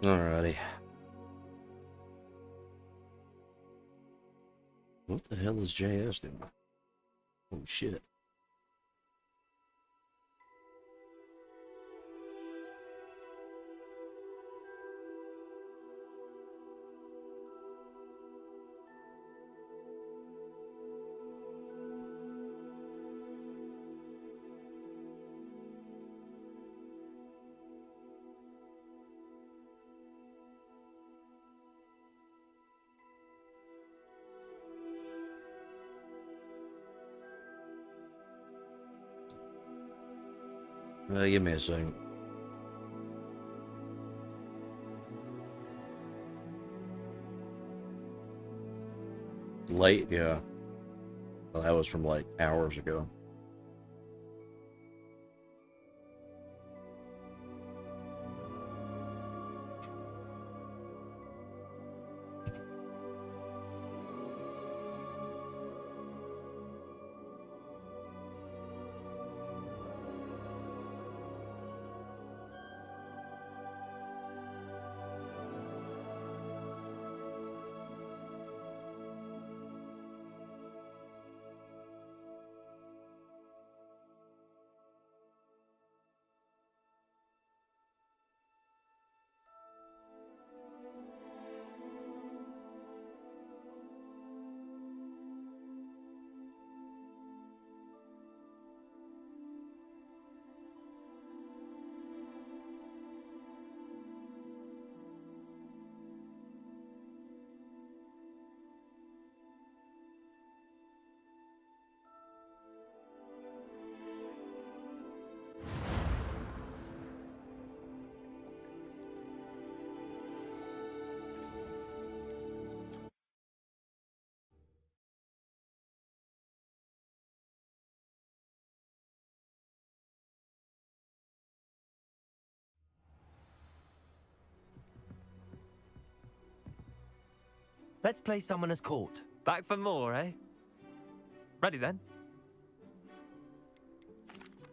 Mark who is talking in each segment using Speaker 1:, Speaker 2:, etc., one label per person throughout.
Speaker 1: Alrighty. What the hell is JS doing? Oh shit. Give me a second. Late, yeah. Well, that was from like hours ago.
Speaker 2: Let's play Summoner's Court.
Speaker 3: Back for more, eh? Ready then?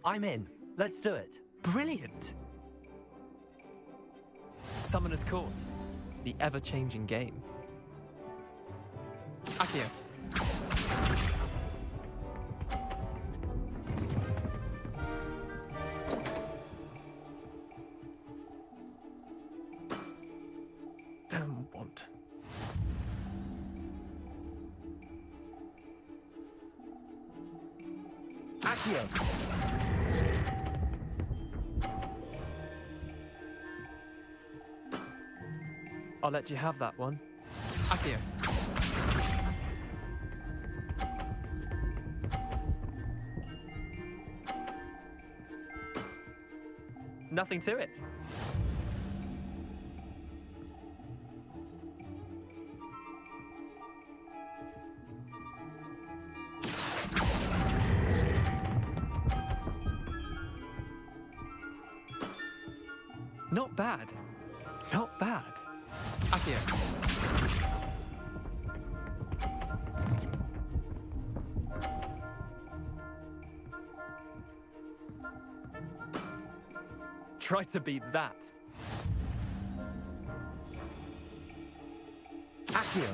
Speaker 2: I'm in. Let's do it.
Speaker 3: Brilliant! Summoner's Court, the ever-changing game. Akio. Damn want.
Speaker 2: Accio.
Speaker 3: I'll let you have that one. Akio. Nothing to it. Not bad. Not bad. Akio. Try to beat that.
Speaker 2: Accio.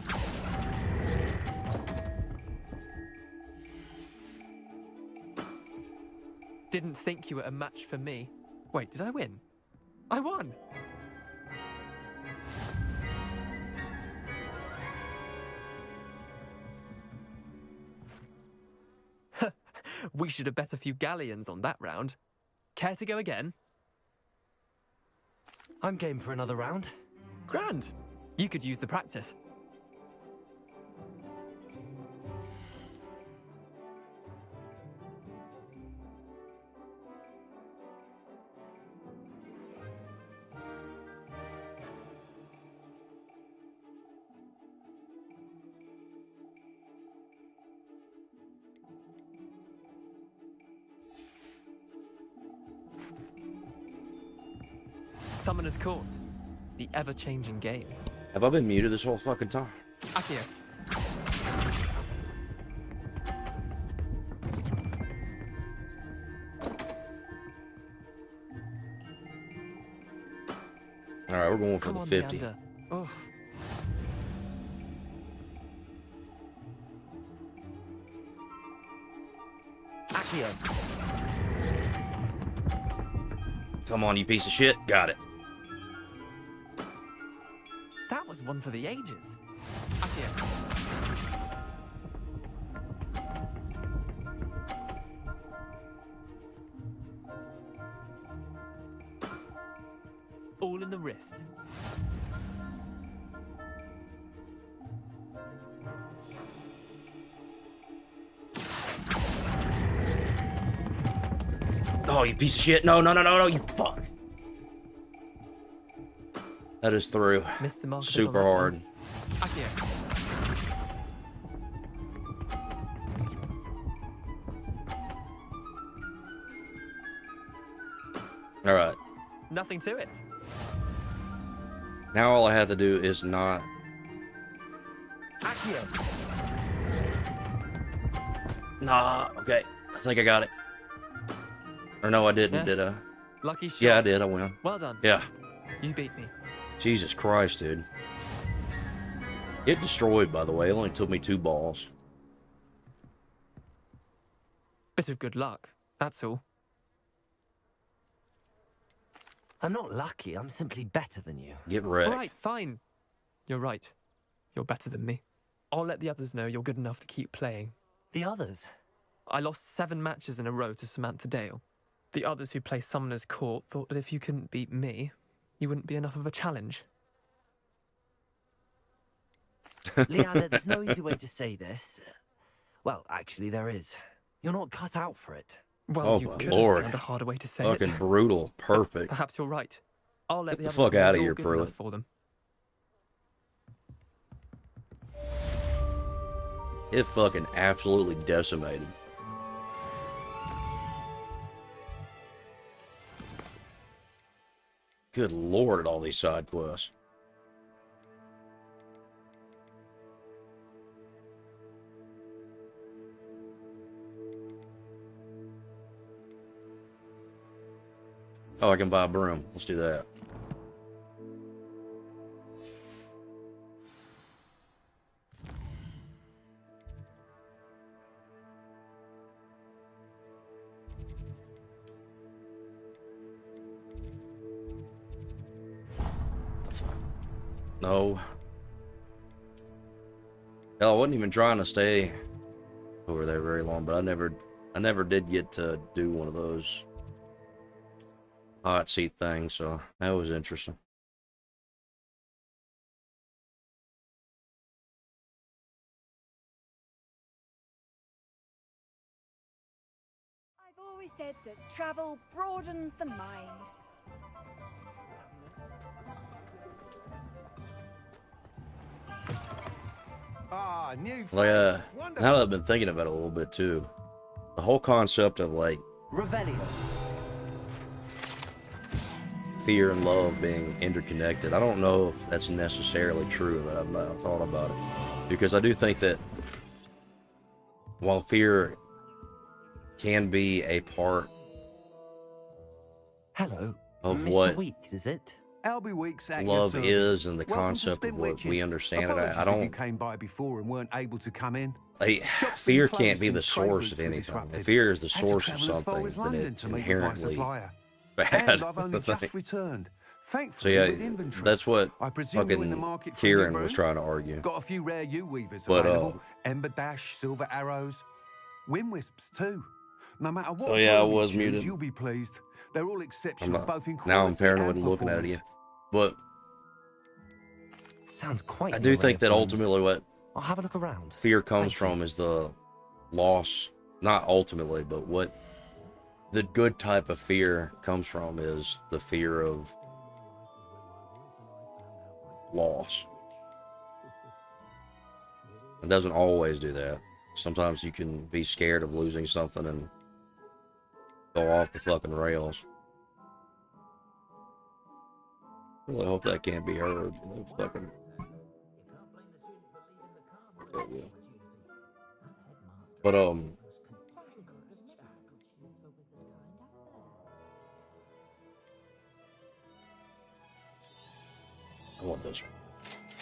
Speaker 3: Didn't think you were a match for me. Wait, did I win? I won! We should have bet a few galleons on that round. Care to go again?
Speaker 2: I'm game for another round.
Speaker 3: Grand. You could use the practice. Summoner's Court, the ever-changing game.
Speaker 1: Have I been muted this whole fucking time?
Speaker 3: Akio.
Speaker 1: All right, we're going for
Speaker 3: Come
Speaker 1: the
Speaker 3: on,
Speaker 1: 50.
Speaker 3: Leander. Oh,
Speaker 2: Accio.
Speaker 1: Come on, you piece of shit. Got it.
Speaker 3: that was one for the ages. Accio. All in the wrist.
Speaker 1: Oh, you piece of shit. No, no, no, no, no, you fuck. That is through.
Speaker 3: Missed the mark.
Speaker 1: Super hard.
Speaker 3: Accio.
Speaker 1: All right.
Speaker 3: Nothing to it.
Speaker 1: Now all I have to do is not...
Speaker 2: Accio.
Speaker 1: Nah, okay. I think I got it. Or no, I didn't,
Speaker 3: Yeah.
Speaker 1: did I?
Speaker 3: Lucky shot.
Speaker 1: Yeah, I did. I win.
Speaker 3: Well done.
Speaker 1: Yeah.
Speaker 3: You beat me.
Speaker 1: Jesus Christ, dude. Get destroyed, by the way. It only took me 2 balls.
Speaker 3: Bit of good luck. That's all.
Speaker 2: I'm not lucky. I'm simply better than you.
Speaker 1: Get wrecked.
Speaker 3: All right, fine. You're right. You're better than me. I'll let the others know you're good enough to keep playing.
Speaker 2: The others.
Speaker 3: I lost 7 matches in a row to Samantha Dale. The others who play Summoner's Court thought that if you couldn't beat me, you wouldn't be enough of a challenge.
Speaker 2: Leander, there's no easy way to say this. Well, actually, there is. You're not cut out for it.
Speaker 3: Well,
Speaker 1: Oh
Speaker 3: you
Speaker 1: my
Speaker 3: could
Speaker 1: Lord.
Speaker 3: have found a harder way to say
Speaker 1: Fucking
Speaker 3: it.
Speaker 1: brutal. Perfect.
Speaker 3: Perhaps you're right. I'll let
Speaker 1: Get
Speaker 3: the
Speaker 1: the
Speaker 3: others
Speaker 1: fuck
Speaker 3: know
Speaker 1: outta
Speaker 3: you're
Speaker 1: here,
Speaker 3: good
Speaker 1: Pruitt.
Speaker 3: enough for them.
Speaker 1: It fucking absolutely decimated. Good Lord at all these side quests. Oh, I can buy a broom. Let's do that. No. Hell, I wasn't even trying to stay over there very long, but I never did get to do one of those hot seat things, so that was interesting.
Speaker 4: I've always said that travel broadens the mind.
Speaker 5: Ah, new
Speaker 1: Like,
Speaker 5: friends.
Speaker 1: now
Speaker 5: Wonderful.
Speaker 1: that I've been thinking about it a little bit too, the whole concept of like
Speaker 2: Revelio.
Speaker 1: fear and love being interconnected, I don't know if that's necessarily true, but I've not thought about it. Because I do think that while fear can be a part
Speaker 2: Hello.
Speaker 1: of
Speaker 2: Mr.
Speaker 1: what
Speaker 2: Weeks, is it?
Speaker 5: Albie Weeks at your
Speaker 1: love
Speaker 5: service.
Speaker 1: is and the
Speaker 5: Welcome to
Speaker 1: concept of what
Speaker 5: Spintwitches.
Speaker 1: we understand it,
Speaker 5: Apologies
Speaker 1: I
Speaker 5: if you
Speaker 1: don't...
Speaker 5: came by before and weren't able to come in.
Speaker 1: Like,
Speaker 5: Shops
Speaker 1: fear
Speaker 5: been
Speaker 1: can't be
Speaker 5: closed
Speaker 1: the
Speaker 5: since trade
Speaker 1: source
Speaker 5: routes
Speaker 1: of
Speaker 5: were
Speaker 1: anything.
Speaker 5: disrupted.
Speaker 1: If fear is the
Speaker 5: Had to
Speaker 1: source of
Speaker 5: travel as far
Speaker 1: something,
Speaker 5: as
Speaker 1: then
Speaker 5: London
Speaker 1: it's
Speaker 5: to meet with my
Speaker 1: inherently
Speaker 5: supplier.
Speaker 1: bad.
Speaker 5: And I've only just returned.
Speaker 1: So
Speaker 5: Thankfully,
Speaker 1: yeah,
Speaker 5: with inventory.
Speaker 1: that's what
Speaker 5: I presume you're in the
Speaker 1: fucking
Speaker 5: market for a new
Speaker 1: Kieran was
Speaker 5: broom?
Speaker 1: trying to argue.
Speaker 5: Got a few rare U-weavers
Speaker 1: But,
Speaker 5: available. Ember Dash, Silver Arrows, Wind Wisps too. No matter what
Speaker 1: Oh, yeah, I
Speaker 5: broom you
Speaker 1: was
Speaker 5: choose,
Speaker 1: muted.
Speaker 5: You'll be pleased. They're all
Speaker 1: I'm
Speaker 5: exceptional,
Speaker 1: not,
Speaker 5: both in
Speaker 1: now I'm
Speaker 5: quality
Speaker 1: paranoid
Speaker 5: and
Speaker 1: and looking at you.
Speaker 5: performance.
Speaker 1: But
Speaker 2: Sounds quite
Speaker 1: I
Speaker 2: the
Speaker 1: do
Speaker 2: array
Speaker 1: think
Speaker 2: of
Speaker 1: that
Speaker 2: rooms.
Speaker 1: ultimately what
Speaker 2: I'll have a look around.
Speaker 1: fear comes
Speaker 2: Thank you.
Speaker 1: from is the loss, not ultimately, but what the good type of fear comes from is the fear of loss. It doesn't always do that. Sometimes you can be scared of losing something and go off the fucking rails. Really hope that can't be heard. Fucking. Yeah. But I want this.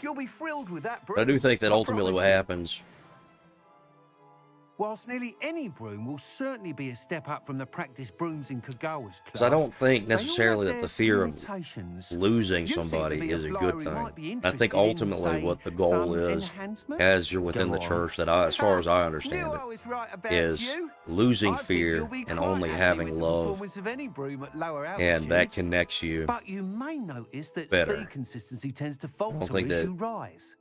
Speaker 5: You'll be thrilled with that broom.
Speaker 1: But I do think that
Speaker 5: I
Speaker 1: ultimately what
Speaker 5: promise you.
Speaker 1: happens.
Speaker 5: Whilst nearly any broom will certainly be a step up from the practice brooms in Kagawa's class.
Speaker 1: Because I don't think
Speaker 5: they all
Speaker 1: necessarily
Speaker 5: have
Speaker 1: that the
Speaker 5: their
Speaker 1: fear of
Speaker 5: limitations.
Speaker 1: losing
Speaker 5: You seem to
Speaker 1: somebody
Speaker 5: be
Speaker 1: is a
Speaker 5: flyer
Speaker 1: good
Speaker 5: who might be
Speaker 1: thing. I think
Speaker 5: interested in,
Speaker 1: ultimately
Speaker 5: say,
Speaker 1: what the goal
Speaker 5: some
Speaker 1: is,
Speaker 5: enhancement?
Speaker 1: as you're within
Speaker 5: Go
Speaker 1: the
Speaker 5: on.
Speaker 1: church, that I, as far as I understand
Speaker 5: Knew
Speaker 1: it,
Speaker 5: I was right about
Speaker 1: is
Speaker 5: you.
Speaker 1: losing
Speaker 5: I think
Speaker 1: fear
Speaker 5: you'll be
Speaker 1: and
Speaker 5: quite
Speaker 1: only
Speaker 5: happy
Speaker 1: having
Speaker 5: with the
Speaker 1: love,
Speaker 5: performance of any broom at lower
Speaker 1: and that
Speaker 5: altitudes.
Speaker 1: connects you.
Speaker 5: But you may notice that
Speaker 1: better.
Speaker 5: speed consistency tends to falter
Speaker 1: think
Speaker 5: as
Speaker 1: that-
Speaker 5: you rise.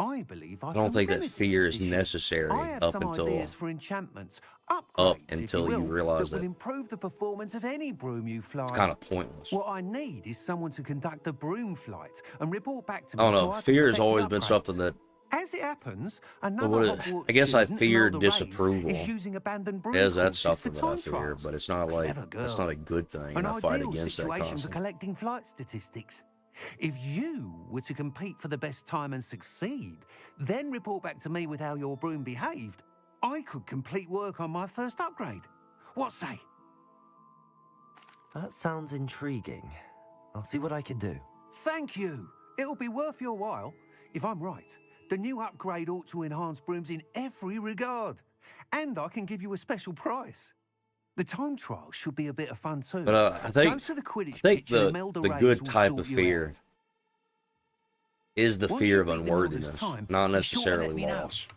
Speaker 5: I believe I
Speaker 1: I don't
Speaker 5: can
Speaker 1: think that
Speaker 5: remedy
Speaker 1: fear
Speaker 5: this
Speaker 1: is
Speaker 5: issue.
Speaker 1: necessary
Speaker 5: I have
Speaker 1: up
Speaker 5: some
Speaker 1: until
Speaker 5: ideas for enchantments,
Speaker 1: up
Speaker 5: upgrades,
Speaker 1: until
Speaker 5: if
Speaker 1: you
Speaker 5: you will,
Speaker 1: realize
Speaker 5: that will
Speaker 1: that
Speaker 5: improve the performance of any broom you fly.
Speaker 1: it's kind of pointless.
Speaker 5: What I need is someone to conduct a broom flight and report back to
Speaker 1: I
Speaker 5: me.
Speaker 1: don't
Speaker 5: so
Speaker 1: know.
Speaker 5: I can
Speaker 1: Fear has
Speaker 5: perfect the
Speaker 1: always been
Speaker 5: upgrades.
Speaker 1: something that.
Speaker 5: As it happens,
Speaker 1: Well,
Speaker 5: another
Speaker 1: what
Speaker 5: Hogwarts
Speaker 1: I guess I
Speaker 5: student,
Speaker 1: fear
Speaker 5: Imelda Reyes,
Speaker 1: disapproval.
Speaker 5: is using abandoned broom
Speaker 1: Is that
Speaker 5: courses for
Speaker 1: something that I
Speaker 5: time
Speaker 1: fear?
Speaker 5: trials.
Speaker 1: But it's not like
Speaker 5: Clever
Speaker 1: that's
Speaker 5: girl.
Speaker 1: not a good thing,
Speaker 5: An
Speaker 1: and I fight
Speaker 5: ideal
Speaker 1: against that
Speaker 5: situation for
Speaker 1: constantly.
Speaker 5: collecting flight statistics. If you were to compete for the best time and succeed, then report back to me with how your broom behaved, I could complete work on my first upgrade. What say?
Speaker 2: That sounds intriguing. I'll see what I can do.
Speaker 5: Thank you. It'll be worth your while. If I'm right, the new upgrade ought to enhance brooms in every regard. And I can give you a special price. The time trial should be a bit of fun too.
Speaker 1: But I think
Speaker 5: Go to the Quidditch
Speaker 1: the
Speaker 5: pitch and Imelda Reyes
Speaker 1: good
Speaker 5: will
Speaker 1: type
Speaker 5: sort
Speaker 1: of
Speaker 5: you
Speaker 1: fear
Speaker 5: out.
Speaker 1: is the
Speaker 5: Once
Speaker 1: fear
Speaker 5: you
Speaker 1: of
Speaker 5: beat them all this
Speaker 1: unworthiness,
Speaker 5: time,
Speaker 1: not
Speaker 5: be sure to let
Speaker 1: necessarily
Speaker 5: me know.
Speaker 1: loss.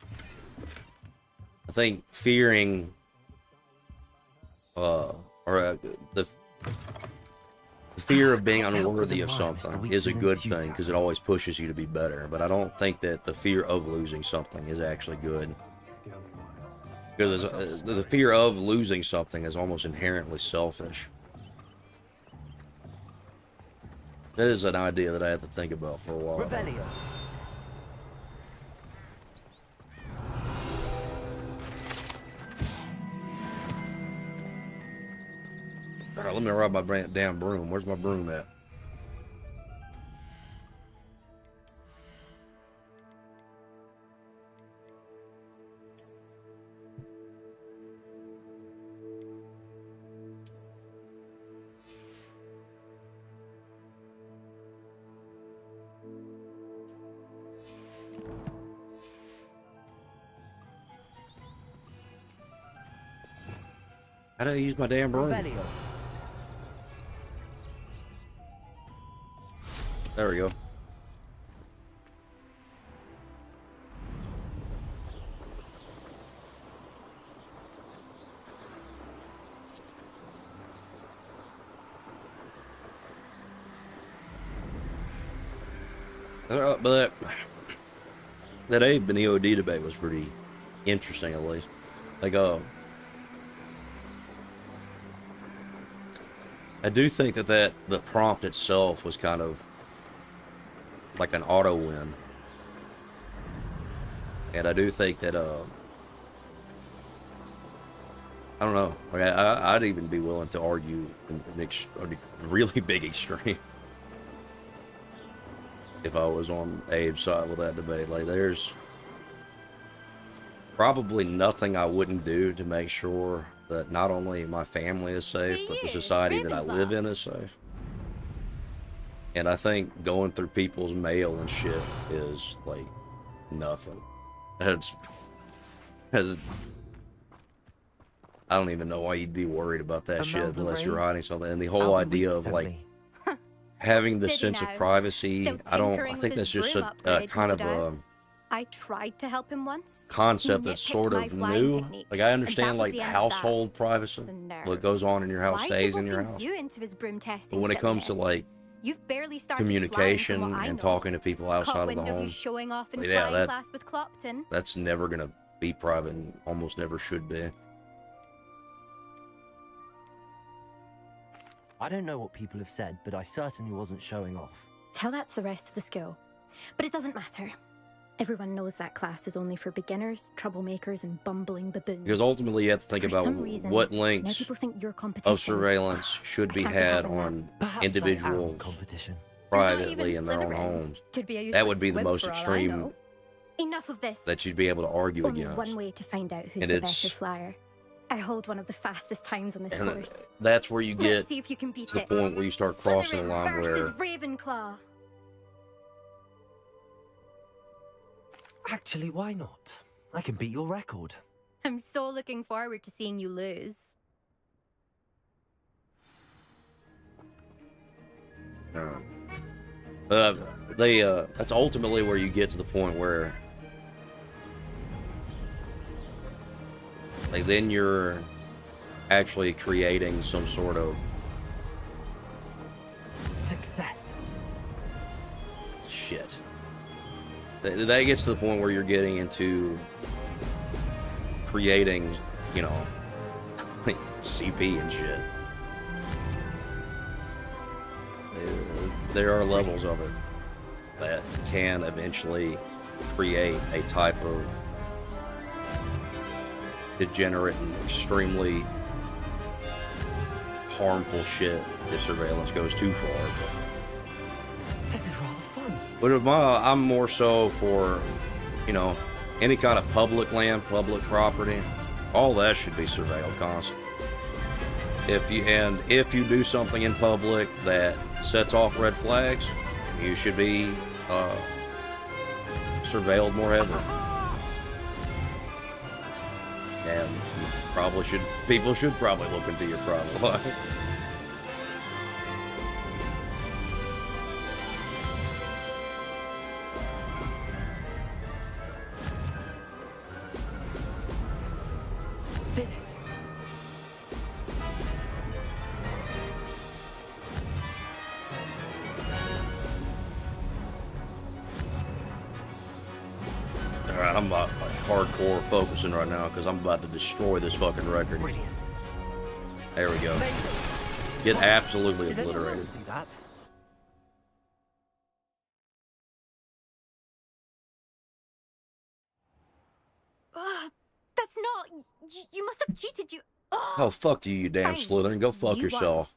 Speaker 1: I think fearing, the fear of being
Speaker 2: can't help but
Speaker 1: unworthy of
Speaker 2: admire Mr.
Speaker 1: something is a
Speaker 2: Weeks'
Speaker 1: good thing because
Speaker 2: enthusiasm.
Speaker 1: it always pushes you to be better. But I don't think that the fear of losing something is actually good. Because the fear of losing something is almost inherently selfish. That is an idea that I had to think about for a while.
Speaker 2: Revelio.
Speaker 1: All right, let me ride my damn broom. Where's my broom at? How do I use my damn broom?
Speaker 2: Revelio.
Speaker 1: There we go. But that Abe and EOD debate was pretty interesting, at least. Like, I do think that the prompt itself was kind of like an auto win, and I do think that I don't know. Like I'd even be willing to argue a really big extreme if I was on Abe's side with that debate. Like, there's probably nothing I wouldn't do to make sure that not only my family is safe, but the society that I live in is safe. And I think going through people's mail and shit is like nothing. I don't even know why you'd be worried about that shit
Speaker 2: Imelda
Speaker 1: unless you're
Speaker 2: Reyes?
Speaker 1: writing something. And the whole
Speaker 2: Albert
Speaker 1: idea
Speaker 2: Weeks
Speaker 1: of
Speaker 2: sent
Speaker 1: like
Speaker 2: me.
Speaker 1: having the
Speaker 6: Did he
Speaker 1: sense of
Speaker 6: now?
Speaker 1: privacy,
Speaker 6: Still
Speaker 1: I
Speaker 6: tinkering
Speaker 1: think
Speaker 6: with
Speaker 1: that's
Speaker 6: his
Speaker 1: just
Speaker 6: broom
Speaker 1: a
Speaker 6: upgrade,
Speaker 1: kind
Speaker 6: no
Speaker 1: of a
Speaker 6: doubt. I tried to help him once.
Speaker 1: concept
Speaker 6: He
Speaker 1: that's
Speaker 6: nitpicked
Speaker 1: sort
Speaker 6: my
Speaker 1: of
Speaker 6: flying
Speaker 1: new.
Speaker 6: technique,
Speaker 1: Like, I
Speaker 6: and
Speaker 1: understand
Speaker 6: that was
Speaker 1: like
Speaker 6: the
Speaker 1: the
Speaker 6: end of that.
Speaker 1: household privacy,
Speaker 6: The nerve.
Speaker 1: what goes on in your house
Speaker 6: Why
Speaker 1: stays
Speaker 6: is he
Speaker 1: in your
Speaker 6: roping
Speaker 1: house.
Speaker 6: you into his broom testing
Speaker 1: But when it comes to
Speaker 6: silliness?
Speaker 1: like
Speaker 6: You've barely started
Speaker 1: communication
Speaker 6: flying, from what I
Speaker 1: and
Speaker 6: know.
Speaker 1: talking to people outside
Speaker 6: Caught
Speaker 1: of the
Speaker 6: wind of you
Speaker 1: home,
Speaker 6: showing off in
Speaker 1: yeah,
Speaker 6: flying
Speaker 1: that-
Speaker 6: class with Clopton.
Speaker 1: that's never gonna be private and almost never should be.
Speaker 2: I don't know what people have said, but I certainly wasn't showing off.
Speaker 6: Tell that to the rest of the school. But it doesn't matter. Everyone knows that class is only for beginners, troublemakers, and bumbling baboons.
Speaker 1: Because ultimately you have to think
Speaker 6: For
Speaker 1: about
Speaker 6: some reason,
Speaker 1: what
Speaker 6: now
Speaker 1: links
Speaker 6: people think you're competition.
Speaker 1: of surveillance should
Speaker 6: I
Speaker 1: be
Speaker 6: can't be
Speaker 1: had
Speaker 6: having that.
Speaker 1: on
Speaker 2: Perhaps I am
Speaker 1: individuals
Speaker 2: competition.
Speaker 1: privately in their own
Speaker 6: Slytherin.
Speaker 1: homes.
Speaker 6: Could be a
Speaker 1: That
Speaker 6: useless
Speaker 1: would be the
Speaker 6: squib
Speaker 1: most
Speaker 6: for all I
Speaker 1: extreme
Speaker 6: know. Enough of this.
Speaker 1: that you'd be able to argue
Speaker 6: Only
Speaker 1: against.
Speaker 6: one way to find out who's
Speaker 1: And
Speaker 6: the
Speaker 1: it's-
Speaker 6: better flyer. I hold one of the fastest times on this
Speaker 1: And
Speaker 6: course.
Speaker 1: that's where you
Speaker 6: Let's
Speaker 1: get
Speaker 6: see if you can beat
Speaker 1: to the
Speaker 6: it.
Speaker 1: point where you start crossing the
Speaker 6: Slytherin
Speaker 1: line
Speaker 6: versus
Speaker 1: where
Speaker 6: Ravenclaw.
Speaker 2: Actually, why not? I can beat your record.
Speaker 6: I'm so looking forward to seeing you lose.
Speaker 1: That's ultimately where you get to the point where, like, then you're actually creating some sort of
Speaker 2: Success.
Speaker 1: shit. That gets to the point where you're getting into creating, you know, like CP and shit. There are levels of it that can eventually create a type of degenerate and extremely harmful shit if surveillance goes too far.
Speaker 2: This is rather fun.
Speaker 1: But I'm more so for, you know, any kind of public land, public property, all that should be surveilled constantly. If you do something in public that sets off red flags, you should be surveilled more heavily. And people should probably look into your private life.
Speaker 2: Did it?
Speaker 1: Alright, I'm like hardcore focusing right now because I'm about to destroy this fucking record.
Speaker 2: Brilliant.
Speaker 1: There we go.
Speaker 2: Made it.
Speaker 1: Get absolutely
Speaker 2: Did anyone
Speaker 1: obliterated.
Speaker 2: else see that?
Speaker 6: Ugh, that's not. You must have cheated.
Speaker 1: Oh, fuck you, you damn
Speaker 6: Fine.
Speaker 1: Slytherin. Go fuck
Speaker 6: You
Speaker 1: yourself.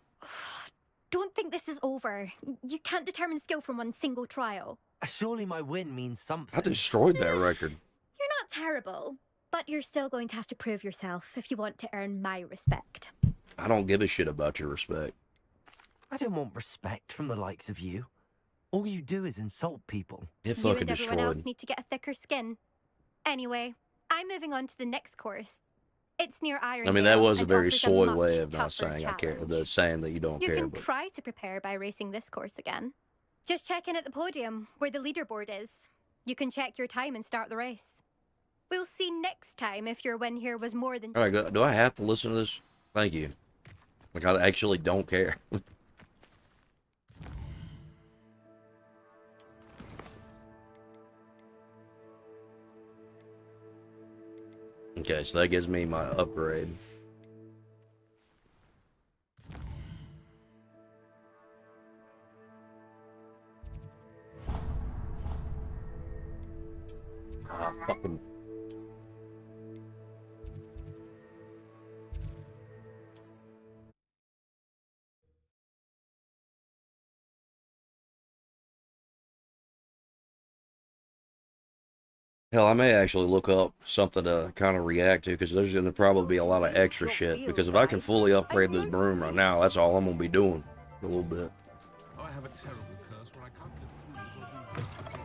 Speaker 6: Don't think this is over. You can't determine skill from one single trial.
Speaker 2: Surely my win means something.
Speaker 1: I destroyed that record.
Speaker 6: You're not terrible, but you're still going to have to prove yourself if you want to earn my respect.
Speaker 1: I don't give a shit about your respect.
Speaker 2: I don't want respect from the likes of you. All you do is insult people.
Speaker 1: Get
Speaker 6: You
Speaker 1: fucking
Speaker 6: and everyone
Speaker 1: destroyed.
Speaker 6: else need to get a thicker skin. Anyway, I'm moving on to the next course. It's near Iron.
Speaker 1: I mean, that was a
Speaker 6: and
Speaker 1: very
Speaker 6: offers
Speaker 1: soy
Speaker 6: much
Speaker 1: way of not
Speaker 6: tougher
Speaker 1: saying I care,
Speaker 6: challenge.
Speaker 1: saying that you don't
Speaker 6: You
Speaker 1: care.
Speaker 6: can
Speaker 1: But
Speaker 6: try to prepare by racing this course again. Just check in at the podium, where the leaderboard is. You can check your time and start the race. We'll see next time if your win here was more than...
Speaker 1: all right, do I have to listen to this? Thank you. Like, I actually don't care. Okay, so that gives me my upgrade. Ah, fucking. Hell, I may actually look up something to kind of react to because there's going to probably be a lot of extra shit. Because if I can fully upgrade this broom right now, that's all I'm going to be doing for a little bit.
Speaker 7: I have a terrible curse where I can't get clues or do.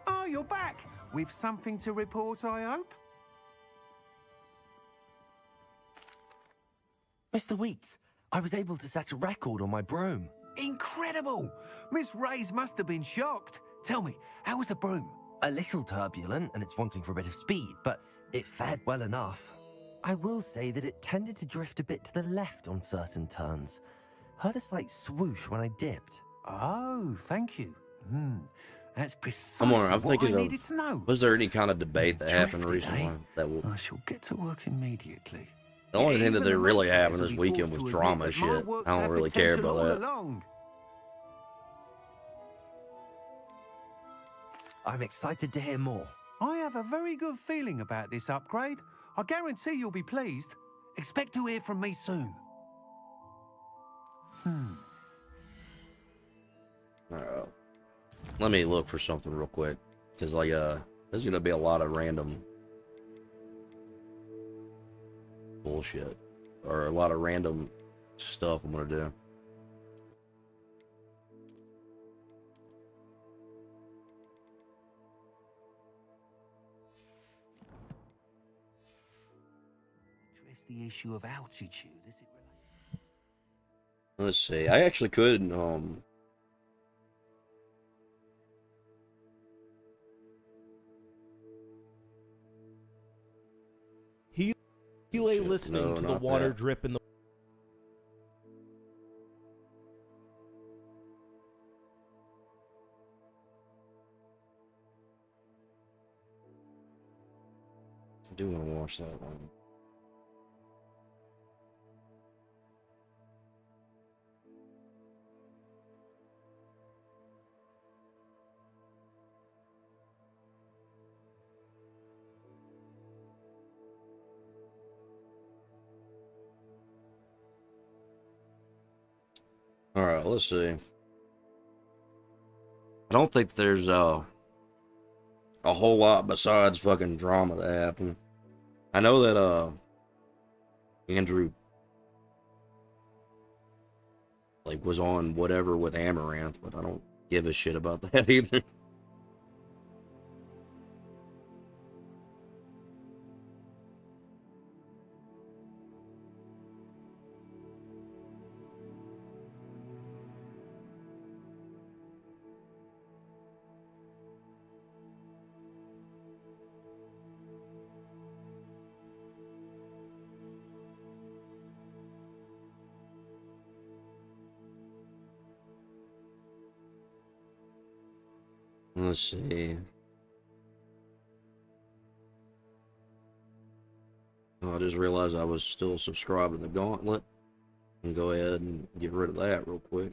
Speaker 5: Oh, you're back. With something to report, I hope?
Speaker 2: Mr. Weeks, I was able to set a record on my broom.
Speaker 5: Incredible! Miss Ray's must have been shocked. Tell me, how was the broom?
Speaker 2: A little turbulent and it's wanting for a bit of speed, but it fared well enough. I will say that it tended to drift a bit to the left on certain turns. Heard a slight swoosh when I dipped.
Speaker 5: Oh, thank you. That's precisely
Speaker 1: I'm
Speaker 5: what
Speaker 1: thinking
Speaker 5: I
Speaker 1: of,
Speaker 5: needed to know.
Speaker 1: was there any kind of debate that happened
Speaker 5: Drifted,
Speaker 1: recently
Speaker 5: eh?
Speaker 1: that will...
Speaker 5: I shall get to work immediately.
Speaker 1: The only thing that
Speaker 5: Even
Speaker 1: they
Speaker 5: the
Speaker 1: really
Speaker 5: racers
Speaker 1: happened
Speaker 5: will
Speaker 1: this
Speaker 5: be
Speaker 1: weekend
Speaker 5: forced
Speaker 1: was
Speaker 5: to
Speaker 1: drama
Speaker 5: admit that my
Speaker 1: shit.
Speaker 5: work's
Speaker 1: I don't
Speaker 5: had
Speaker 1: really care
Speaker 5: potential
Speaker 1: about
Speaker 5: all
Speaker 1: that.
Speaker 5: along.
Speaker 2: I'm excited to hear more.
Speaker 5: I have a very good feeling about this upgrade. I guarantee you'll be pleased. Expect to hear from me soon.
Speaker 1: Alright. Let me look for something real quick. Because, like, there's going to be a lot of random bullshit. Or a lot of random stuff I'm going to do.
Speaker 5: the issue of altitude as it relates.
Speaker 1: Let's see. I actually could
Speaker 8: He lay
Speaker 1: shit,
Speaker 8: listening
Speaker 1: no,
Speaker 8: to the
Speaker 1: not
Speaker 8: water
Speaker 1: that.
Speaker 8: drip in the.
Speaker 1: I do want to watch that one. All right, let's see. I don't think there's a whole lot besides fucking drama that happened. I know that Andrew like was on whatever with Amaranth, but I don't give a shit about that either. Let's see. Oh, I just realized I was still subscribed to the Gauntlet. And go ahead and get rid of that real quick.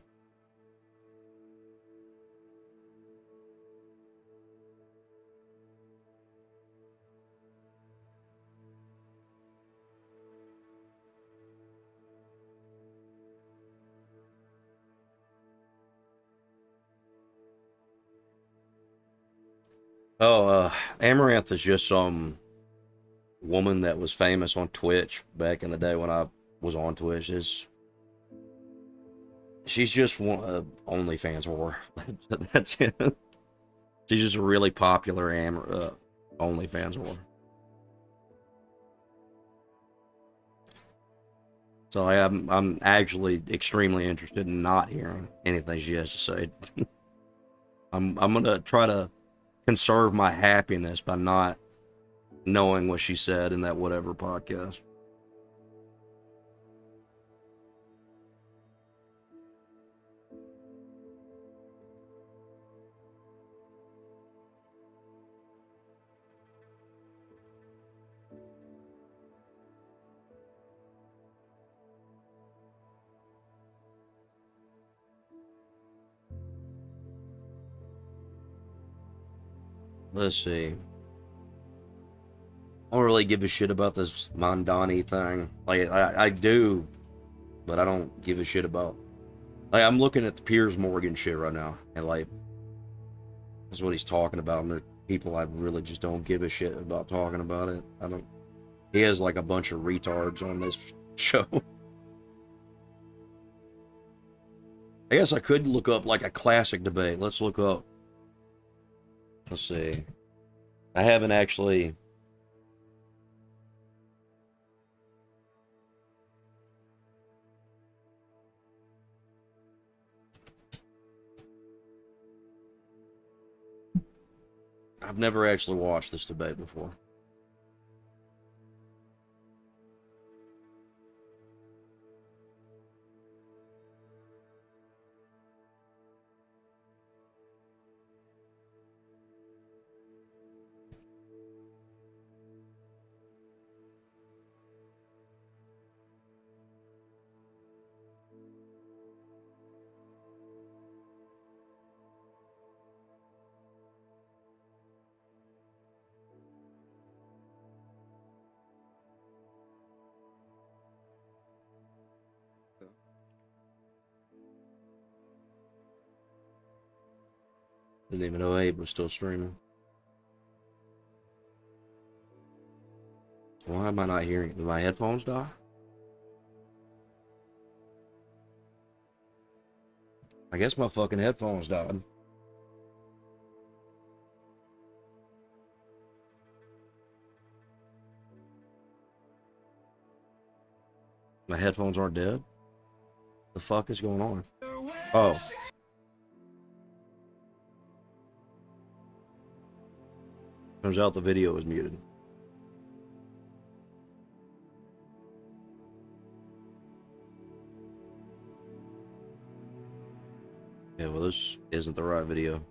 Speaker 1: Oh, Amaranth is just some woman that was famous on Twitch back in the day when I was on Twitch. She's just one OnlyFans whore. That's it. She's just a really popular OnlyFans whore. So I'm actually extremely interested in not hearing anything she has to say. I'm gonna try to conserve my happiness by not knowing what she said in that whatever podcast. Let's see. I don't really give a shit about this Mondani thing. Like, I do, but I don't give a shit about. Like, I'm looking at the Piers Morgan shit right now, and like, that's what he's talking about. And there's people I really just don't give a shit about talking about it. I don't. He has like a bunch of retards on this show. I guess I could look up like a classic debate. Let's look up. Let's see. I haven't actually. I've never actually watched this debate before. Didn't even know Abe was still streaming. Why am I not hearing it? Did my headphones die? I guess my fucking headphones died. My headphones aren't dead? The fuck is going on? Oh. Turns out the video was muted. Yeah, well, this isn't the right video.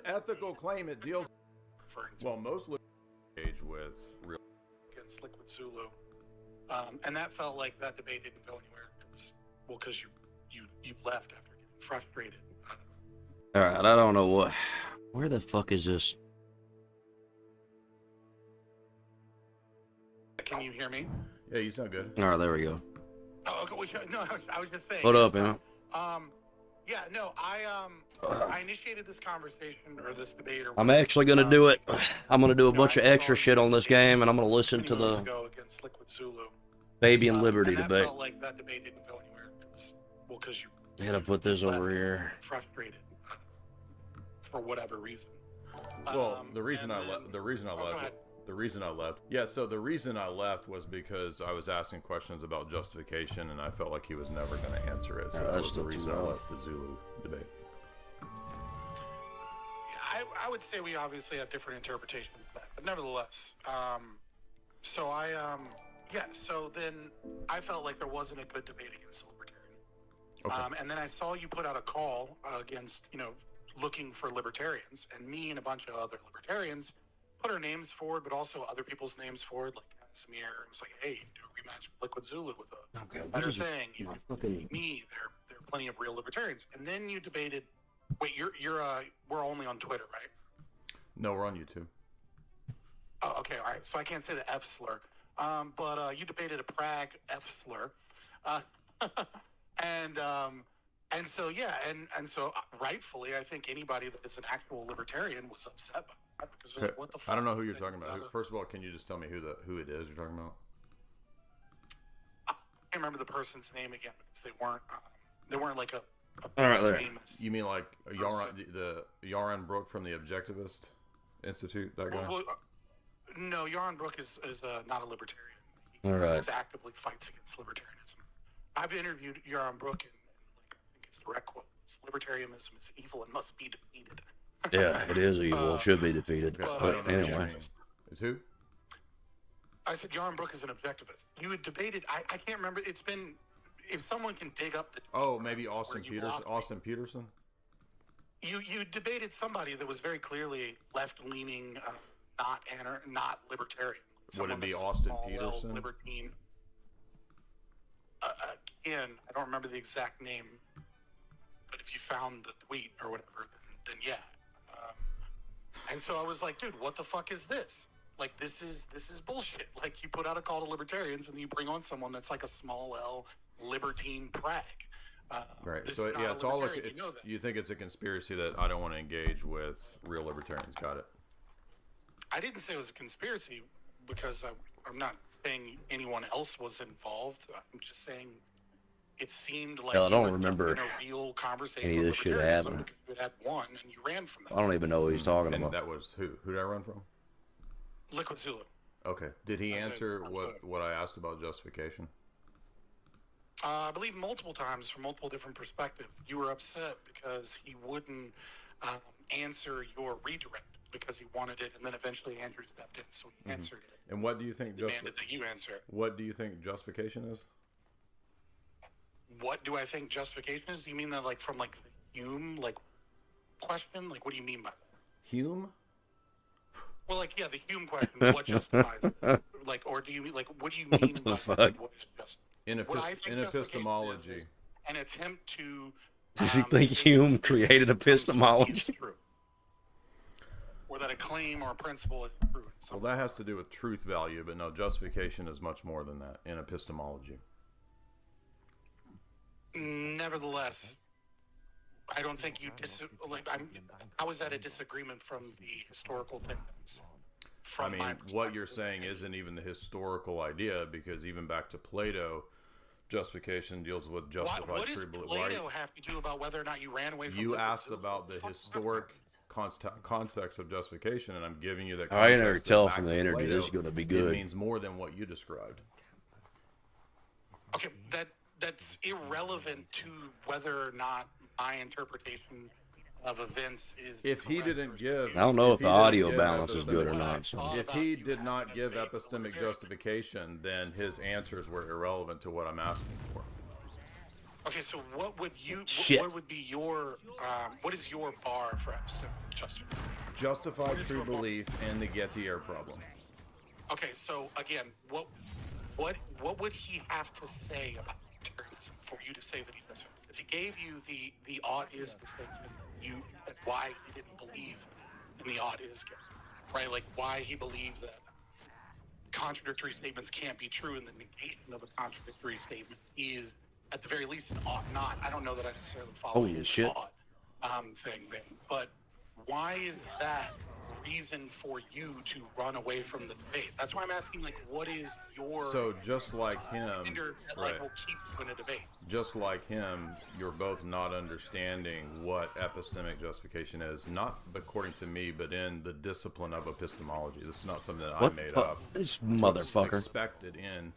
Speaker 9: Ethical claim it deals. Well, most engage with real
Speaker 10: against Liquid Zulu, and that felt like that debate didn't go anywhere because you left after getting frustrated.
Speaker 1: All right, I don't know what. Where the fuck is this?
Speaker 10: Can you hear me?
Speaker 9: Yeah, you sound good.
Speaker 1: All right, there we go.
Speaker 10: Oh, okay. Well, no, I was just saying.
Speaker 1: What up, man?
Speaker 10: Yeah, no, I initiated this conversation or this debate. Or
Speaker 1: I'm actually gonna do it. I'm gonna do a bunch of
Speaker 10: I
Speaker 1: extra
Speaker 10: saw
Speaker 1: shit
Speaker 10: you
Speaker 1: on this game, and I'm gonna listen to
Speaker 10: minutes
Speaker 1: the
Speaker 10: ago against Liquid Zulu.
Speaker 1: Baby and Liberty
Speaker 10: and that
Speaker 1: debate.
Speaker 10: felt like that debate didn't go anywhere because you.
Speaker 1: I gotta put this
Speaker 10: left
Speaker 1: over here.
Speaker 10: Frustrated for whatever reason.
Speaker 9: Well, the reason I left.
Speaker 10: go ahead.
Speaker 9: The reason I left. Yeah, so the reason I left was because I was asking questions about justification, and I felt like he was never going to answer it. So that was the reason I left the Zulu debate.
Speaker 10: I would say we obviously have different interpretations of that, but nevertheless, so then I felt like there wasn't a good debate against the libertarian.
Speaker 9: Okay.
Speaker 10: And then I saw you put out a call against, looking for libertarians, and me and a bunch of other libertarians put our names forward, but also other people's names forward, like Samir, and was like, hey, do a rematch with Liquid Zulu with a better thing. Me, there are plenty of real libertarians. And then you debated. Wait, we're only on Twitter, right?
Speaker 9: No, we're on YouTube.
Speaker 10: Oh, okay, all right. So I can't say the F slur, but you debated a Prague F slur, and so so rightfully, I think anybody that is an actual libertarian was upset by that because
Speaker 9: Okay.
Speaker 10: what the fuck?
Speaker 9: I don't know who you're talking about. First of all, can you just tell me who it is you're talking about?
Speaker 10: I can't remember the person's name again because they weren't like a
Speaker 1: All right, there.
Speaker 10: famous.
Speaker 9: You mean like the Yaron Brook from the Objectivist Institute? That guy?
Speaker 10: Well, no, Yaron Brook is not a libertarian.
Speaker 1: All right.
Speaker 10: He actively fights against libertarianism. I've interviewed Yaron Brook, and I think his direct quote is, "Libertarianism is evil and must be defeated."
Speaker 1: Yeah, it is evil. It should be defeated. But anyway.
Speaker 9: Is who?
Speaker 10: I said Yaron Brook is an objectivist. You had debated. I can't remember. It's been. If someone can dig up the.
Speaker 9: Oh, maybe Austin Peterson. Austin Peterson.
Speaker 10: You debated somebody that was very clearly left-leaning, not libertarian.
Speaker 9: Would it be
Speaker 10: that's
Speaker 9: Austin
Speaker 10: small,
Speaker 9: Peterson?
Speaker 10: Libertine. Again, I don't remember the exact name, but if you found the tweet or whatever, then yeah. And so I was like, dude, what the fuck is this? Like, this is bullshit. Like, you put out a call to libertarians and you bring on someone that's like a small L libertine Prague.
Speaker 9: Right. So yeah, it's all like you think it's a conspiracy that I don't want to engage with real libertarians. Got it.
Speaker 10: I didn't say it was a conspiracy because I'm not saying anyone else was involved. I'm just saying it seemed like
Speaker 1: Hell, I don't
Speaker 10: you were
Speaker 1: remember
Speaker 10: in a real conversation
Speaker 1: any of this shit happened.
Speaker 10: because you had one and you ran from that.
Speaker 1: I don't even know what he's talking
Speaker 9: And
Speaker 1: about.
Speaker 9: that was who? Who did I run from?
Speaker 10: Liquid Zulu.
Speaker 9: Okay. Did he
Speaker 10: That's
Speaker 9: answer
Speaker 10: it.
Speaker 9: what I asked about justification?
Speaker 10: I believe multiple times from multiple different perspectives. You were upset because he wouldn't answer your redirect because he wanted it, and then eventually Andrew stepped in, so he answered it.
Speaker 9: And what do you think?
Speaker 10: Demanded that you answer it.
Speaker 9: What do you think justification is?
Speaker 10: What do I think justification is? You mean that like from like the Hume question? Like what do you mean by that?
Speaker 9: Hume?
Speaker 10: Well, like yeah, the Hume question. What justifies it? Like, or do you mean like what do you mean
Speaker 1: the
Speaker 10: by
Speaker 1: fuck?
Speaker 10: what is just?
Speaker 9: In
Speaker 10: What I think
Speaker 9: epistemology.
Speaker 10: justification is an attempt to.
Speaker 1: Does he think
Speaker 10: say
Speaker 1: Hume
Speaker 10: this
Speaker 1: created
Speaker 10: is
Speaker 1: epistemology?
Speaker 10: true, or that a claim or a principle is true.
Speaker 9: Well, that has to do with truth value, but no, justification is much more than that in epistemology.
Speaker 10: Nevertheless, I don't think you how is that a disagreement from the historical thing?
Speaker 9: I mean, what you're saying isn't even the historical idea, because even back to Plato, justification deals with justified true belief.
Speaker 10: What does Plato have to do about whether or not you ran away from?
Speaker 9: You asked about the historic context of justification, and I'm giving you that.
Speaker 1: I can never tell from the energy this is going to be good.
Speaker 9: It means more than what you described.
Speaker 10: Okay, that's irrelevant to whether or not my interpretation of events is.
Speaker 9: If he didn't give,
Speaker 1: I don't know if the audio balance is good or not. So.
Speaker 9: If he did not give epistemic justification, then his answers were irrelevant to what I'm asking for.
Speaker 10: Okay, so what would you?
Speaker 1: Shit.
Speaker 10: What would be your? What is your bar for epistemic justification?
Speaker 9: Justified true belief in the Gettier problem.
Speaker 10: Okay, so again, what would he have to say about Unitarianism for you to say that he doesn't? Because he gave you the ought is distinction, and why he didn't believe in the ought is, right? Like why he believed that contradictory statements can't be true, and the negation of a contradictory statement is, at the very least, an ought not. I don't know that I necessarily follow his ought thing there, but why is that reason for you to run away from the debate? That's why I'm asking, like, what is your
Speaker 9: just like him,
Speaker 10: that, like, will keep you in a debate?
Speaker 9: Just like him, you're both not understanding what epistemic justification is, not according to me, but in the discipline of epistemology. This is not something that I made up.
Speaker 1: This motherfucker.
Speaker 9: It's expected in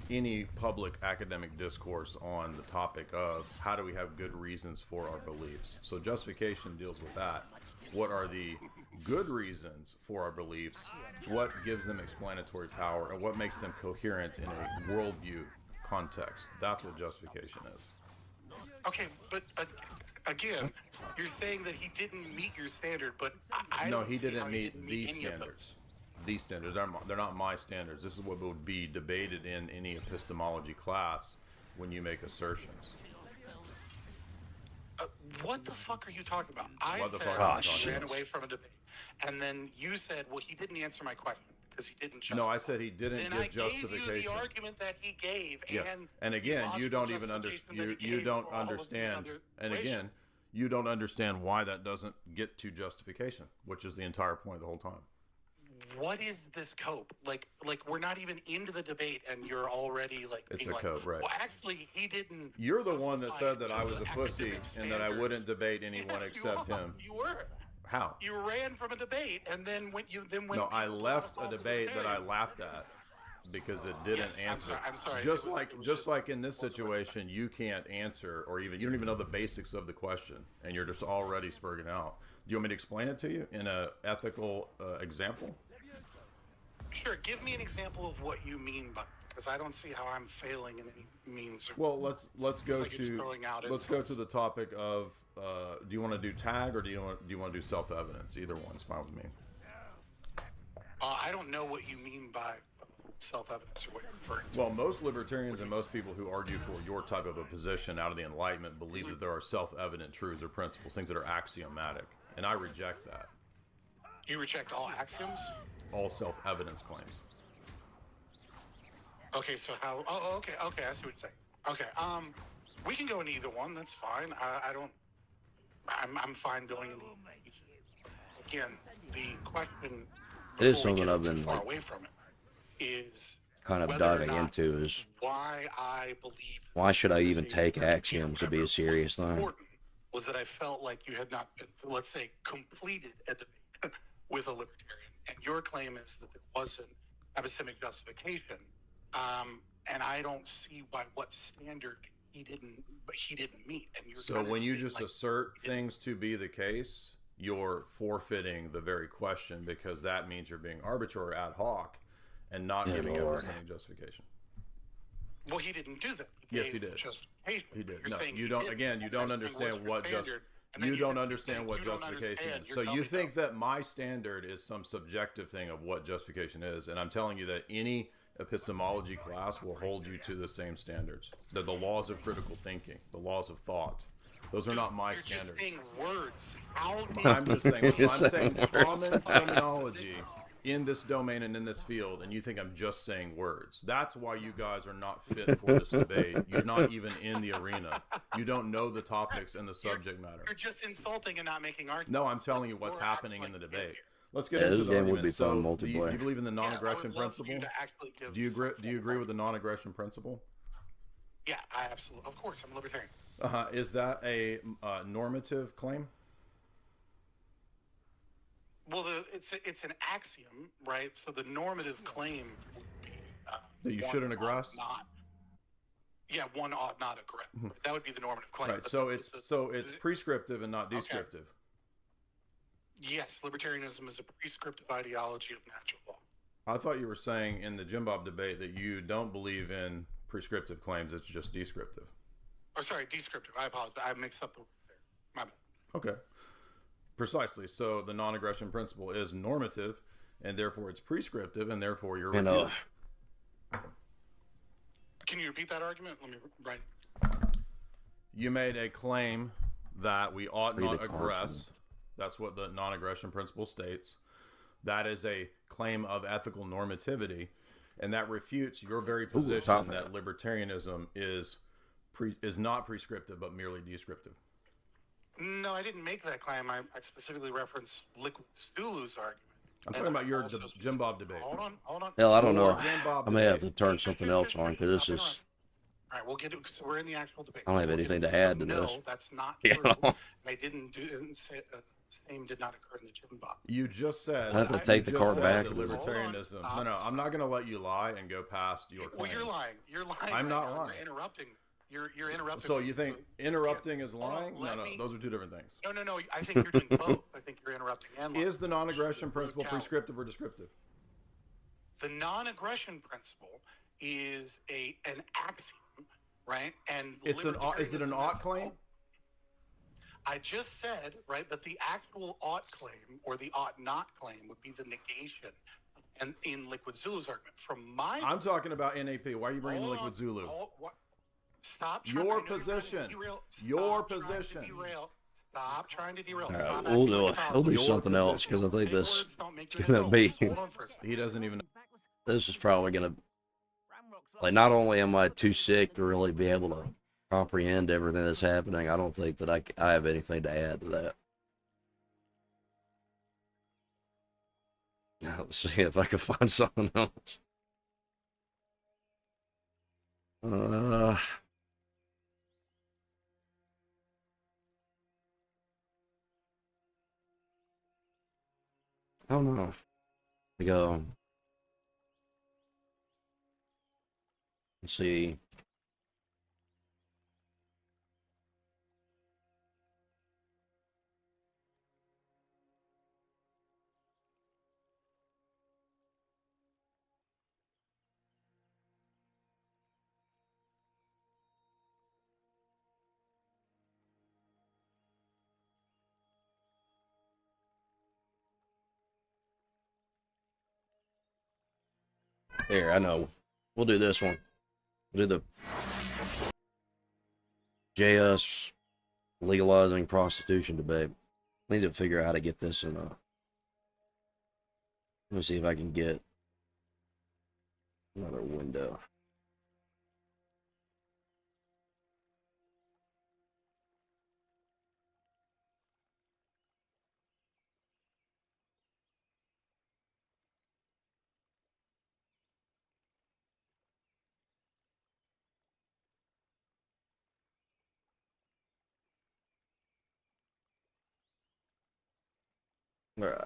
Speaker 9: any public academic discourse on the topic of how do we have good reasons for our beliefs. So justification deals with that. What are the good reasons for our beliefs? What gives them explanatory power, and what makes them coherent in a worldview context? That's what justification is.
Speaker 10: Okay, but again, you're saying that he didn't meet your standard, but I
Speaker 9: no,
Speaker 10: don't
Speaker 9: he
Speaker 10: see
Speaker 9: didn't
Speaker 10: how
Speaker 9: meet
Speaker 10: he didn't
Speaker 9: the
Speaker 10: any of
Speaker 9: standards.
Speaker 10: those.
Speaker 9: These standards, they're not my standards. This is what would be debated in any epistemology class when you make assertions.
Speaker 10: What the fuck are you talking about? I
Speaker 9: What the
Speaker 10: said
Speaker 9: fuck
Speaker 10: he ran away from a debate, and then you said, well, he didn't answer my question because he didn't justify.
Speaker 9: No, I said he didn't
Speaker 10: then
Speaker 9: give
Speaker 10: I
Speaker 9: justification.
Speaker 10: gave you the argument that he gave,
Speaker 9: and again, you don't even understand. You don't understand. And again, you don't understand why that doesn't get to justification, which is the entire point the whole time.
Speaker 10: What is this cope? Like we're not even into the debate, and you're already like.
Speaker 9: It's
Speaker 10: being
Speaker 9: a cope, right?
Speaker 10: Well, actually, he didn't.
Speaker 9: You're the one that said that I was a pussy and that I wouldn't debate anyone except him.
Speaker 10: You were.
Speaker 9: How?
Speaker 10: You ran from a debate, and then when
Speaker 9: No, I left a debate that I laughed at because it didn't answer.
Speaker 10: I'm sorry.
Speaker 9: Just like in this situation, you can't answer, or you don't even know the basics of the question, and you're just already spurging out. Do you want me to explain it to you in an ethical example?
Speaker 10: Sure. Give me an example of what you mean by, because I don't see how I'm failing in any means.
Speaker 9: Well, let's go to the topic of do you want to do tag or do you want to do self-evidence? Either one's fine with me.
Speaker 10: I don't know what you mean by self-evidence or what you're referring to.
Speaker 9: Well, most libertarians and most people who argue for your type of a position out of the Enlightenment believe that there are self-evident truths or principles, things that are axiomatic, and I reject that.
Speaker 10: You reject all axioms?
Speaker 9: All self-evidence claims.
Speaker 10: Okay, so how? Oh, okay, I see what you're saying. Okay, we can go in either one. That's fine. I'm fine going in. Again, the question.
Speaker 1: It is something I've been
Speaker 10: far away from it. Is
Speaker 1: kind of diving into is
Speaker 10: why I believe.
Speaker 1: Why should I even take axioms to be a serious thing?
Speaker 10: Was that I felt like you had not, let's say, completed a debate with a libertarian. And your claim is that there wasn't epistemic justification, and I don't see by what standard he didn't meet. And you're
Speaker 9: so when you just assert things to be the case, you're forfeiting the very question, because that means you're being arbitrary ad hoc and not giving epistemic justification.
Speaker 10: Well, he didn't do that.
Speaker 9: Yes, he did.
Speaker 10: Justification.
Speaker 9: He did.
Speaker 10: You're
Speaker 9: no, you don't. Again, you don't understand what you don't understand what justification is. So you think that my standard is some subjective thing of what justification is, and I'm telling you that any epistemology class will hold you to the same standards. They're the laws of critical thinking, the laws of thought. Those are not my standards.
Speaker 10: You're just saying words. How
Speaker 9: I'm just saying. I'm saying common terminology in this domain and in this field, and you think I'm just saying words. That's why you guys are not fit for this debate. You're not even in the arena. You don't know the topics and the subject matter.
Speaker 10: You're just insulting and not making arguments.
Speaker 9: No, I'm telling you what's happening in the debate. Let's get
Speaker 1: Yeah,
Speaker 9: into
Speaker 1: this
Speaker 9: the
Speaker 1: game would
Speaker 9: argument.
Speaker 1: be fun
Speaker 9: So, do you
Speaker 1: multiplayer.
Speaker 9: believe in the
Speaker 10: Yeah, I
Speaker 9: non-aggression
Speaker 10: would love for you
Speaker 9: principle?
Speaker 10: to actually give
Speaker 9: Do you agree?
Speaker 10: some
Speaker 9: Do you
Speaker 10: form
Speaker 9: agree
Speaker 10: of
Speaker 9: with the non-aggression principle?
Speaker 10: Yeah, I absolutely. Of course, I'm a libertarian.
Speaker 9: Is that a normative claim?
Speaker 10: Well, it's an axiom, right? So the normative claim would be
Speaker 9: That you
Speaker 10: one
Speaker 9: shouldn't
Speaker 10: ought
Speaker 9: aggress?
Speaker 10: Not. Yeah, one ought not aggress. That would be the normative claim.
Speaker 9: Right.
Speaker 10: But
Speaker 9: So it's prescriptive and not
Speaker 10: Okay.
Speaker 9: descriptive.
Speaker 10: Yes, libertarianism is a prescriptive ideology of natural law.
Speaker 9: I thought you were saying in the Jim Bob debate that you don't believe in prescriptive claims. It's just descriptive.
Speaker 10: Or sorry, descriptive. I apologize. I mixed up the words there. My bad.
Speaker 9: Okay. Precisely. So the non-aggression principle is normative, and therefore it's prescriptive, and therefore you're refuted.
Speaker 10: Can you repeat that argument? Let me write.
Speaker 9: You made a claim that we ought
Speaker 1: Read
Speaker 9: not
Speaker 1: the
Speaker 9: aggress.
Speaker 1: consonant.
Speaker 9: That's what the non-aggression principle states. That is a claim of ethical normativity, and that refutes your very position
Speaker 1: top
Speaker 9: that libertarianism is not prescriptive but merely descriptive.
Speaker 10: No, I didn't make that claim. I specifically referenced Liquid Stulu's argument.
Speaker 9: I'm talking about your Jim Bob debate.
Speaker 10: Hold on.
Speaker 1: Hell, I don't know.
Speaker 9: Your Jim Bob
Speaker 1: I may have
Speaker 9: debate.
Speaker 1: to turn something else on because this is.
Speaker 10: All right, we'll get it. So we're in the actual debate.
Speaker 1: I don't have
Speaker 10: So we'll
Speaker 1: anything
Speaker 10: get
Speaker 1: to
Speaker 10: into
Speaker 1: add to
Speaker 10: some,
Speaker 1: this.
Speaker 10: No, that's not
Speaker 1: You
Speaker 10: true.
Speaker 1: know?
Speaker 10: And I didn't do. Same did not occur in the Jim Bob.
Speaker 9: You just said.
Speaker 1: I have to take the
Speaker 9: you
Speaker 1: card
Speaker 9: just
Speaker 1: back.
Speaker 9: said that libertarianism.
Speaker 10: Hold on.
Speaker 9: No, I'm not going to let you lie and go past your claim.
Speaker 10: Well, you're lying. You're lying.
Speaker 9: I'm
Speaker 10: right
Speaker 9: not
Speaker 10: now.
Speaker 9: lying.
Speaker 10: You're interrupting. You're interrupting.
Speaker 9: So you think interrupting is
Speaker 10: Hold on,
Speaker 9: lying?
Speaker 10: let
Speaker 9: No,
Speaker 10: me-
Speaker 9: those are two different things.
Speaker 10: No. I think you're doing both. I think you're interrupting and lying.
Speaker 9: Is the non-aggression principle
Speaker 10: Brutality.
Speaker 9: prescriptive or descriptive?
Speaker 10: The non-aggression principle is an axiom, right? And
Speaker 9: Is it an
Speaker 10: libertarianism
Speaker 9: ought
Speaker 10: is-
Speaker 9: claim?
Speaker 10: I just said, right, that the actual ought claim or the ought not claim would be the negation, and in Liquid Zulu's argument. From my,
Speaker 9: I'm talking about NAP. Why are you bringing
Speaker 10: Hold
Speaker 9: Liquid
Speaker 10: on.
Speaker 9: Zulu?
Speaker 10: Stop.
Speaker 9: Your
Speaker 10: I know you're trying to
Speaker 9: position.
Speaker 10: derail.
Speaker 9: Your
Speaker 10: Stop trying to
Speaker 9: position.
Speaker 10: derail. Stop trying to derail.
Speaker 1: All
Speaker 10: Stop
Speaker 1: right,
Speaker 10: acting
Speaker 1: we'll
Speaker 10: like
Speaker 1: do
Speaker 10: a
Speaker 1: it.
Speaker 10: toddler.
Speaker 1: We'll do
Speaker 9: Your
Speaker 1: something else
Speaker 9: position.
Speaker 1: because I think
Speaker 10: Big
Speaker 1: this
Speaker 10: words don't make you
Speaker 1: is
Speaker 10: an
Speaker 1: gonna
Speaker 10: adult.
Speaker 1: be.
Speaker 10: Just hold on for a second.
Speaker 9: He doesn't even.
Speaker 1: This is probably gonna. Like, not only am I too sick to really be able to comprehend everything that's happening, I don't think that I have anything to add to that. Let's see if I can find something else. I don't know. Like, let's see. Here, I know. We'll do this one. We'll do the JS legalizing prostitution debate. Need to figure out how to get this in a. Let me see if I can get another window.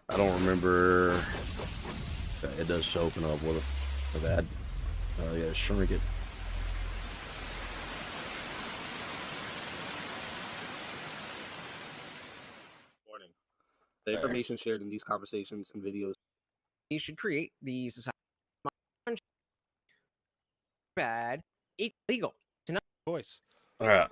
Speaker 1: I don't remember. It does open up with that. Yeah, shrink it.
Speaker 11: Morning. The information shared in these conversations and videos.
Speaker 12: You should create the society bad legal tonight.
Speaker 8: Voice.
Speaker 1: All right.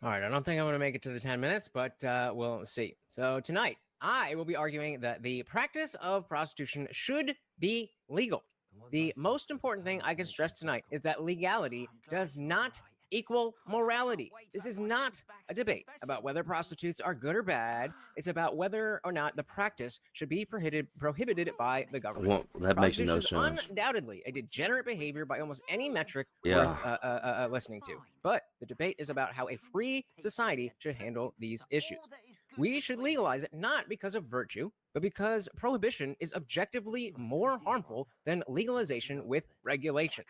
Speaker 12: All right, I don't think I'm going to make it to the 10 minutes, but we'll see. So tonight, I will be arguing that the practice of prostitution should be legal. The most important thing I can stress tonight is that legality does not equal morality. This is not a debate about whether prostitutes are good or bad. It's about whether or not the practice should be prohibited by the government.
Speaker 1: Well, that makes
Speaker 12: Prostitution
Speaker 1: no
Speaker 12: is
Speaker 1: sense.
Speaker 12: undoubtedly a degenerate behavior by almost any metric
Speaker 1: Yeah.
Speaker 12: worth listening to. But the debate is about how a free society should handle these issues. We should legalize it not because of virtue, but because prohibition is objectively more harmful than legalization with regulation.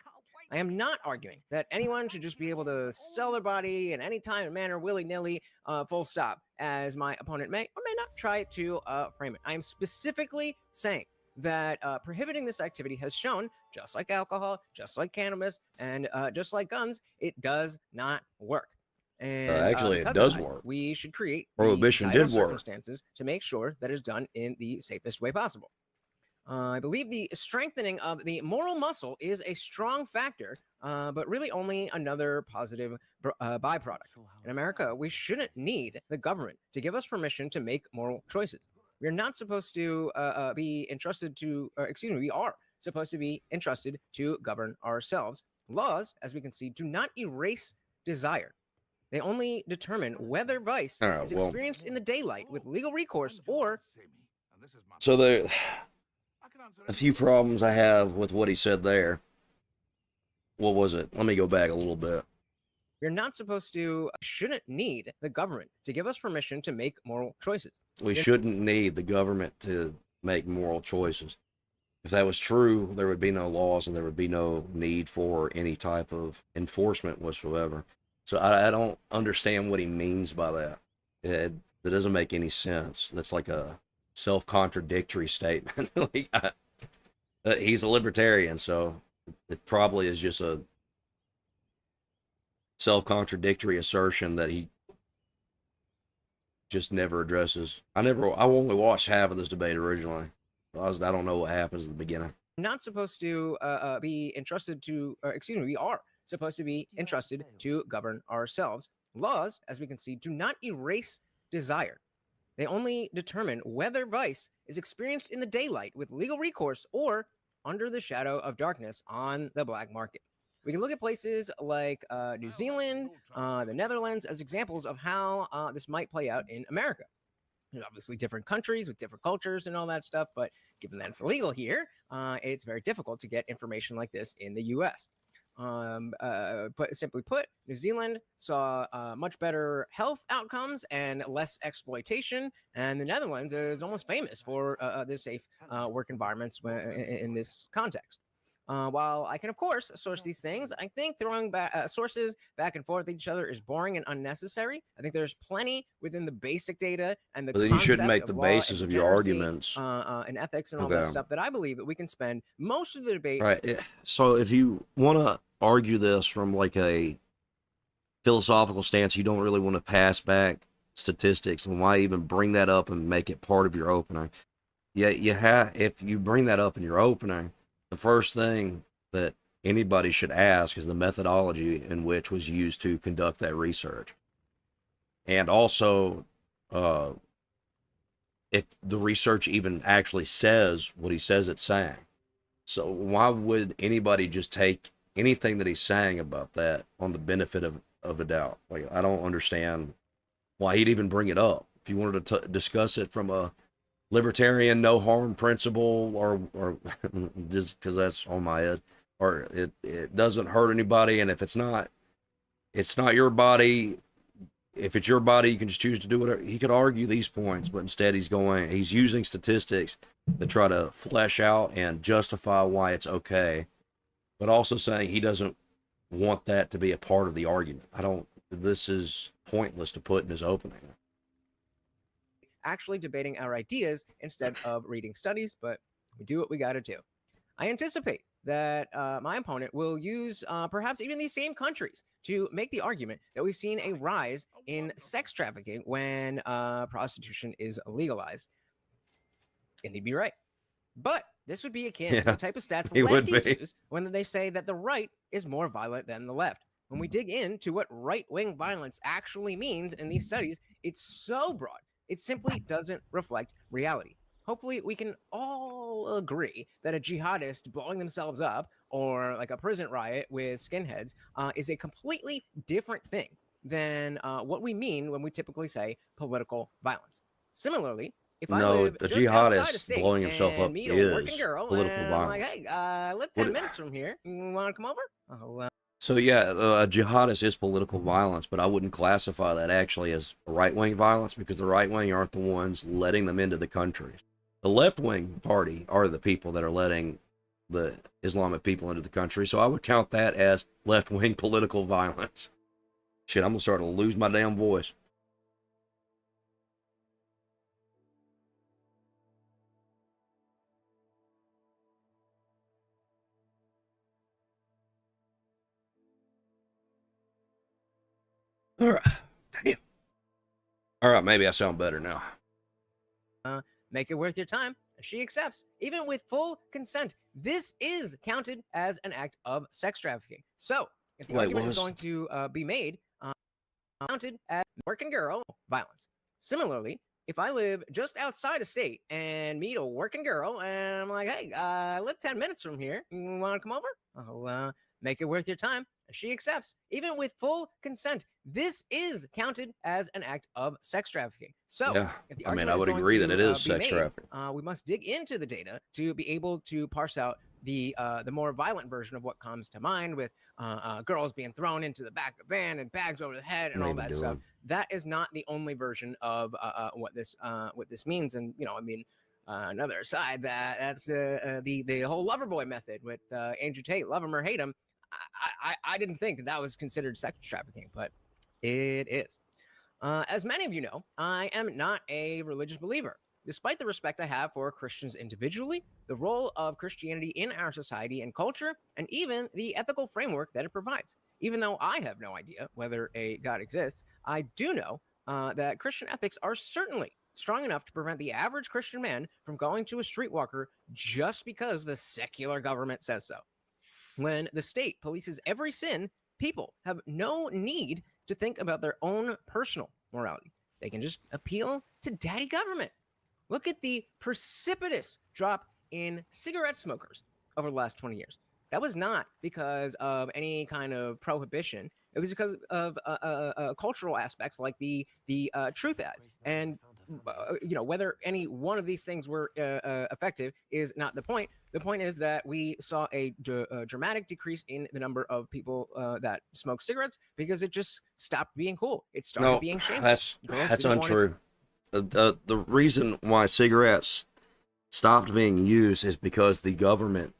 Speaker 12: I am not arguing that anyone should just be able to sell their body in any time and manner, willy nilly, full stop, as my opponent may or may not try to frame it. I am specifically saying that prohibiting this activity has shown, just like alcohol, just like cannabis, and just like guns, it does not work. And
Speaker 1: Actually, it
Speaker 12: because of
Speaker 1: does
Speaker 12: that,
Speaker 1: work.
Speaker 12: we should create the
Speaker 1: Prohibition
Speaker 12: societal
Speaker 1: did work.
Speaker 12: circumstances to make sure that it's done in the safest way possible. I believe the strengthening of the moral muscle is a strong factor, but really only another positive byproduct. In America, we shouldn't need the government to give us permission to make moral choices. We're not supposed to be entrusted to, we are supposed to be entrusted to govern ourselves. Laws, as we can see, do not erase desire. They only determine whether vice is experienced in the daylight with legal recourse or.
Speaker 1: So there, a few problems I have with what he said there. What was it? Let me go back a little bit.
Speaker 12: We're not supposed to, shouldn't need the government to give us permission to make moral choices.
Speaker 1: We shouldn't need the government to make moral choices. If that was true, there would be no laws and there would be no need for any type of enforcement whatsoever. So I don't understand what he means by that. That doesn't make any sense. That's like a self-contradictory statement. He's a libertarian, so it probably is just a self-contradictory assertion that he just never addresses. I only watched half of this debate originally. I don't know what happens at the beginning.
Speaker 12: Not supposed to be entrusted to, we are supposed to be entrusted to govern ourselves. Laws, as we can see, do not erase desire. They only determine whether vice is experienced in the daylight with legal recourse or under the shadow of darkness on the black market. We can look at places like New Zealand, the Netherlands as examples of how this might play out in America. There's obviously different countries with different cultures and all that stuff, but given that it's illegal here, it's very difficult to get information like this in the U.S. Simply put, New Zealand saw much better health outcomes and less exploitation, and the Netherlands is almost famous for the safe work environments in this context. While I can, of course, source these things, I think throwing sources back and forth at each other is boring and unnecessary. I think there's plenty within the basic data and the
Speaker 1: But then you shouldn't make
Speaker 12: concept
Speaker 1: the
Speaker 12: of law
Speaker 1: basis
Speaker 12: and
Speaker 1: of your
Speaker 12: degeneracy,
Speaker 1: arguments.
Speaker 12: and ethics and all that stuff that I believe that we can spend most of the debate.
Speaker 1: Right. So if you want to argue this from like a philosophical stance, you don't really want to pass back statistics, and why even bring that up and make it part of your opener? Yeah, if you bring that up in your opener, the first thing that anybody should ask is the methodology in which was used to conduct that research. And also, if the research even actually says what he says it's saying. So why would anybody just take anything that he's saying about that on the benefit of a doubt? Like, I don't understand why he'd even bring it up. If you wanted to discuss it from a libertarian no harm principle, or just because that's on my head, or it doesn't hurt anybody, and if it's not your body. If it's your body, you can just choose to do whatever. He could argue these points, but instead he's using statistics to try to flesh out and justify why it's okay, but also saying he doesn't want that to be a part of the argument. This is pointless to put in his opening.
Speaker 12: Actually debating our ideas instead of reading studies, but we do what we got to do. I anticipate that my opponent will use perhaps even these same countries to make the argument that we've seen a rise in sex trafficking when prostitution is legalized. And he'd be right. But this would be akin to the type of stats lefties use when they say that the right is more violent than the left. When we dig into what right-wing violence actually means in these studies, it's so broad, it simply doesn't reflect reality. Hopefully, we can all agree that a jihadist blowing themselves up or like a prison riot with skinheads is a completely different thing than what we mean when we typically say political violence. Similarly, if I
Speaker 1: No,
Speaker 12: live
Speaker 1: a
Speaker 12: just outside a
Speaker 1: jihadist
Speaker 12: state
Speaker 1: blowing himself
Speaker 12: and
Speaker 1: up
Speaker 12: meet a working
Speaker 1: is
Speaker 12: girl
Speaker 1: political
Speaker 12: and I'm like,
Speaker 1: violence.
Speaker 12: hey, I live 10 minutes from here. You want to come over? Oh,
Speaker 1: So yeah, a jihadist is political violence, but I wouldn't classify that actually as right-wing violence because the right wing aren't the ones letting them into the country. The left-wing party are the people that are letting the Islamic people into the country. So I would count that as left-wing political violence. Shit, I'm gonna start to lose my damn voice. All right, damn. All right, maybe I sound better now.
Speaker 12: Make it worth your time. She accepts, even with full consent. This is counted as an act of sex trafficking. So, if the argument is going to be made, counted as working girl violence. Similarly, if I live just outside a state and meet a working girl and I'm like, hey, I live 10 minutes from here. You want to come over? I'll make it worth your time. She accepts, even with full consent. This is counted as an act of sex trafficking. So,
Speaker 1: yeah,
Speaker 12: if the
Speaker 1: I mean,
Speaker 12: argument
Speaker 1: I would
Speaker 12: is going
Speaker 1: agree
Speaker 12: to,
Speaker 1: that it is
Speaker 12: be
Speaker 1: sex
Speaker 12: made,
Speaker 1: trafficking.
Speaker 12: we must dig into the data to be able to parse out the more violent version of what comes to mind, with girls being thrown into the back of the van and bags over the head and all that stuff. That is not the only version of what this means. And I mean, another side that's the whole lover boy method with Andrew Tate, love him or hate him. I didn't think that was considered sex trafficking, but it is. As many of you know, I am not a religious believer. Despite the respect I have for Christians individually, the role of Christianity in our society and culture, and even the ethical framework that it provides. Even though I have no idea whether a God exists, I do know that Christian ethics are certainly strong enough to prevent the average Christian man from going to a streetwalker just because the secular government says so. When the state polices every sin, people have no need to think about their own personal morality. They can just appeal to daddy government. Look at the precipitous drop in cigarette smokers over the last 20 years. That was not because of any kind of prohibition. It was because of cultural aspects like the truth ads. And whether any one of these things were effective is not the point. The point is that we saw a dramatic decrease in the number of people that smoke cigarettes because it just stopped being cool. It started being shameful.
Speaker 1: That's untrue. The reason why cigarettes stopped being used is because the government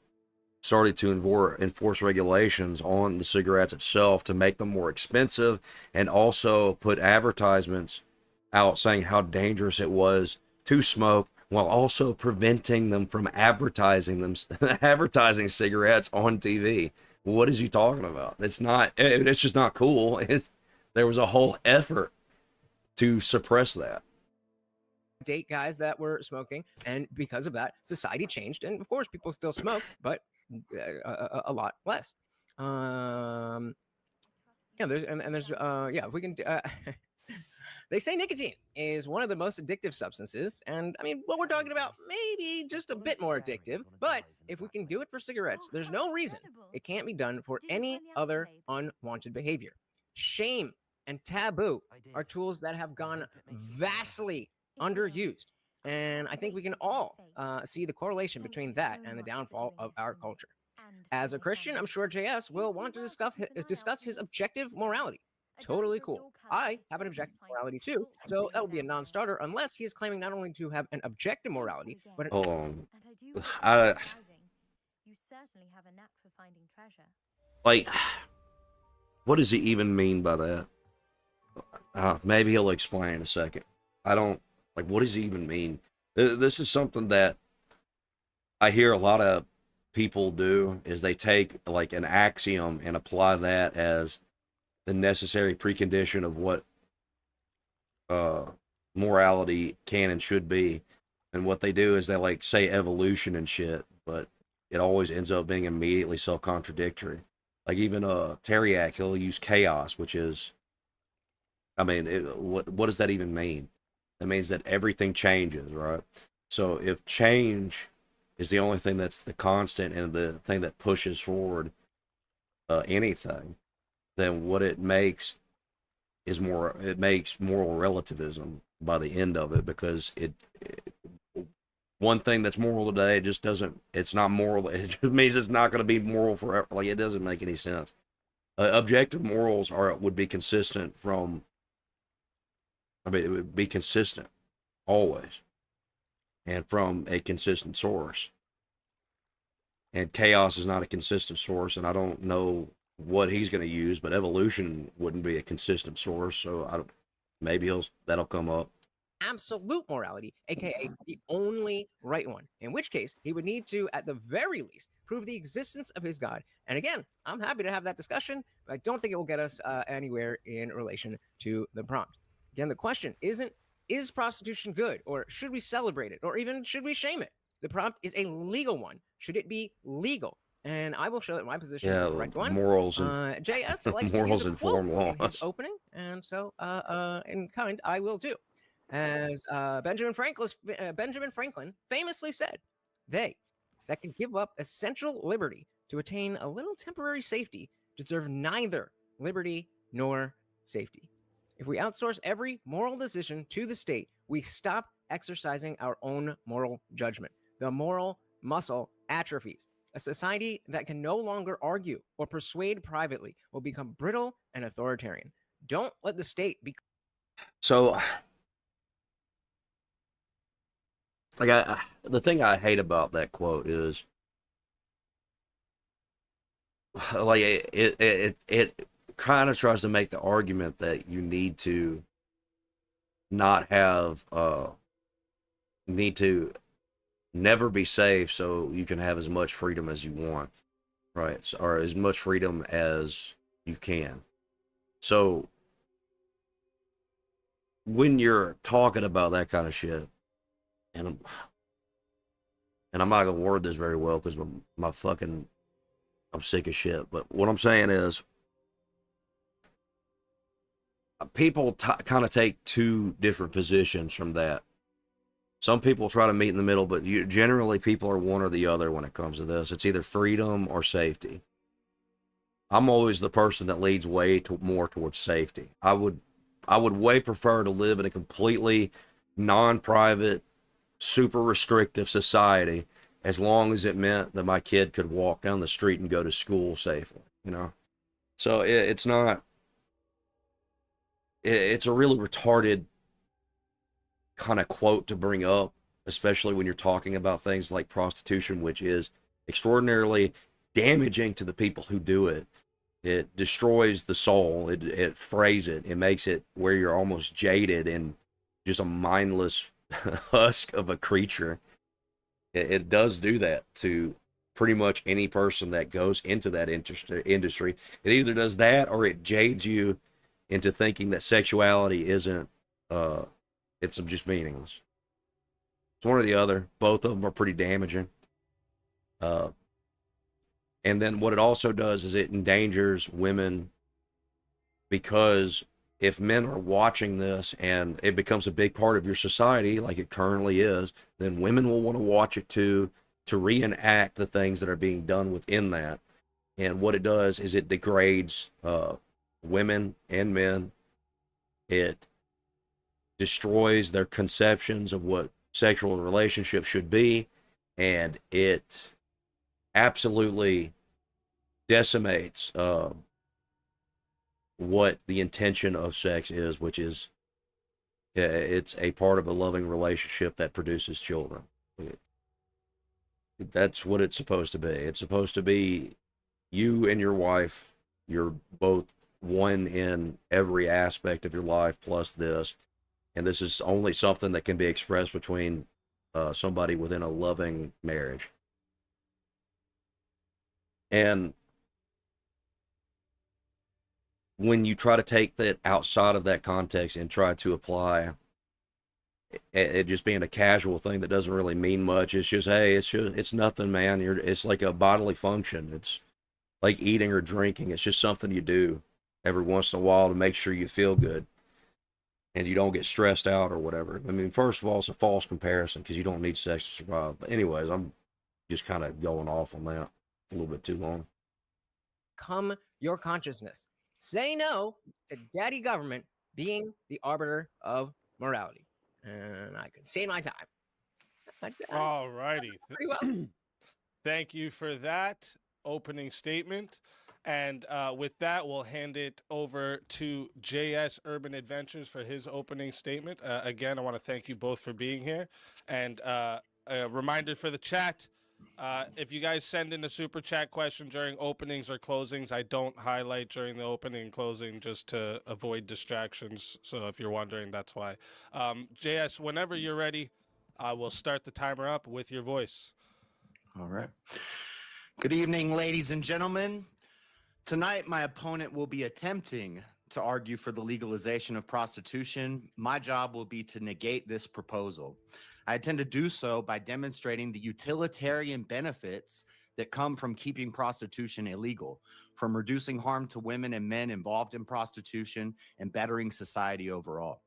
Speaker 1: started to enforce regulations on the cigarettes itself to make them more expensive, and also put advertisements out saying how dangerous it was to smoke, while also preventing them from advertising cigarettes on TV. What is he talking about? It's just not cool. There was a whole effort to suppress that.
Speaker 12: Date guys that were smoking, and because of that, society changed, and of course people still smoke, but a lot less. We can they say nicotine is one of the most addictive substances, and I mean, what we're talking about, maybe just a bit more addictive, but if we can do it for cigarettes, there's no reason it can't be done for any other unwanted behavior. Shame and taboo are tools that have gone vastly underused, and I think we can all see the correlation between that and the downfall of our culture. As a Christian, I'm sure JS will want to discuss his objective morality. Totally cool. I have an objective morality too, so that would be a non-starter unless he is claiming not only to have an objective morality, but an...
Speaker 1: Hold on.
Speaker 6: You certainly have a knack for finding treasure.
Speaker 1: Like, what does he even mean by that? Maybe he'll explain in a second. What does he even mean? This is something that I hear a lot of people do, is they take like an axiom and apply that as the necessary precondition of what morality can and should be. And what they do is they like say evolution and shit, but it always ends up being immediately self-contradictory. Like even Teriak, he'll use chaos, which is, I mean, what does that even mean? That means that everything changes, right? So if change is the only thing that's the constant and the thing that pushes forward anything, then what it makes is it makes moral relativism by the end of it, because one thing that's moral today, it just doesn't, it's not moral. It just means it's not going to be moral forever. Like, it doesn't make any sense. Objective morals would be consistent from, I mean, it would be consistent always and from a consistent source. And chaos is not a consistent source, and I don't know what he's going to use, but evolution wouldn't be a consistent source, so maybe that'll come up.
Speaker 12: Absolute morality, aka the only right one, in which case he would need to, at the very least, prove the existence of his God. And again, I'm happy to have that discussion, but I don't think it will get us anywhere in relation to the prompt. Again, the question isn't, is prostitution good, or should we celebrate it, or even should we shame it? The prompt is a legal one. Should it be legal? And I will show that my position is the correct one.
Speaker 1: Morals and
Speaker 12: JS likes
Speaker 1: morals
Speaker 12: to use a
Speaker 1: inform
Speaker 12: quote in
Speaker 1: laws.
Speaker 12: his opening, and so in kind I will too. As Benjamin Franklin famously said, they that can give up essential liberty to attain a little temporary safety deserve neither liberty nor safety. If we outsource every moral decision to the state, we stop exercising our own moral judgment. The moral muscle atrophies. A society that can no longer argue or persuade privately will become brittle and authoritarian. Don't let the state be.
Speaker 1: So, like, the thing I hate about that quote is, like, it kind of tries to make the argument that you need to not have, need to never be safe so you can have as much freedom as you want, right? So, or as much freedom as you can. So when you're talking about that kind of shit, and I'm not gonna word this very well because I'm sick of shit, but what I'm saying is, people kind of take two different positions from that. Some people try to meet in the middle, but generally people are one or the other when it comes to this. It's either freedom or safety. I'm always the person that leads way more towards safety. I would way prefer to live in a completely non-private, super restrictive society, as long as it meant that my kid could walk down the street and go to school safely, you know? So it's not, it's a really retarded kind of quote to bring up, especially when you're talking about things like prostitution, which is extraordinarily damaging to the people who do it. It destroys the soul. It frays it. It makes it where you're almost jaded and just a mindless husk of a creature. It does do that to pretty much any person that goes into that industry. It either does that or it jades you into thinking that sexuality isn't, it's just meaningless. It's one or the other. Both of them are pretty damaging. And then what it also does is it endangers women, because if men are watching this and it becomes a big part of your society, like it currently is, then women will want to watch it too, to reenact the things that are being done within that. And what it does is it degrades women and men. It destroys their conceptions of what sexual relationships should be, and it absolutely decimates what the intention of sex is, which is it's a part of a loving relationship that produces children. That's what it's supposed to be. It's supposed to be you and your wife, you're both one in every aspect of your life plus this, and this is only something that can be expressed between somebody within a loving marriage. And when you try to take that outside of that context and try to apply it just being a casual thing that doesn't really mean much, it's just, hey, it's nothing, man. It's like a bodily function. It's like eating or drinking. It's just something you do every once in a while to make sure you feel good and you don't get stressed out or whatever. I mean, first of all, it's a false comparison because you don't need sex to survive. But anyways, I'm just kind of going off on that a little bit too long.
Speaker 12: Come your consciousness. Say no to daddy government being the arbiter of morality. And I could say my time.
Speaker 13: All righty.
Speaker 12: Pretty well.
Speaker 13: Thank you for that opening statement. And with that, we'll hand it over to JS Urban Adventures for his opening statement. Again, I want to thank you both for being here. And a reminder for the chat, if you guys send in a super chat question during openings or closings, I don't highlight during the opening and closing just to avoid distractions. So if you're wondering, that's why. JS, whenever you're ready, I will start the timer up with your voice.
Speaker 14: All right. Good evening, ladies and gentlemen. Tonight, my opponent will be attempting to argue for the legalization of prostitution. My job will be to negate this proposal. I intend to do so by demonstrating the utilitarian benefits that come from keeping prostitution illegal, from reducing harm to women and men involved in prostitution and bettering society overall.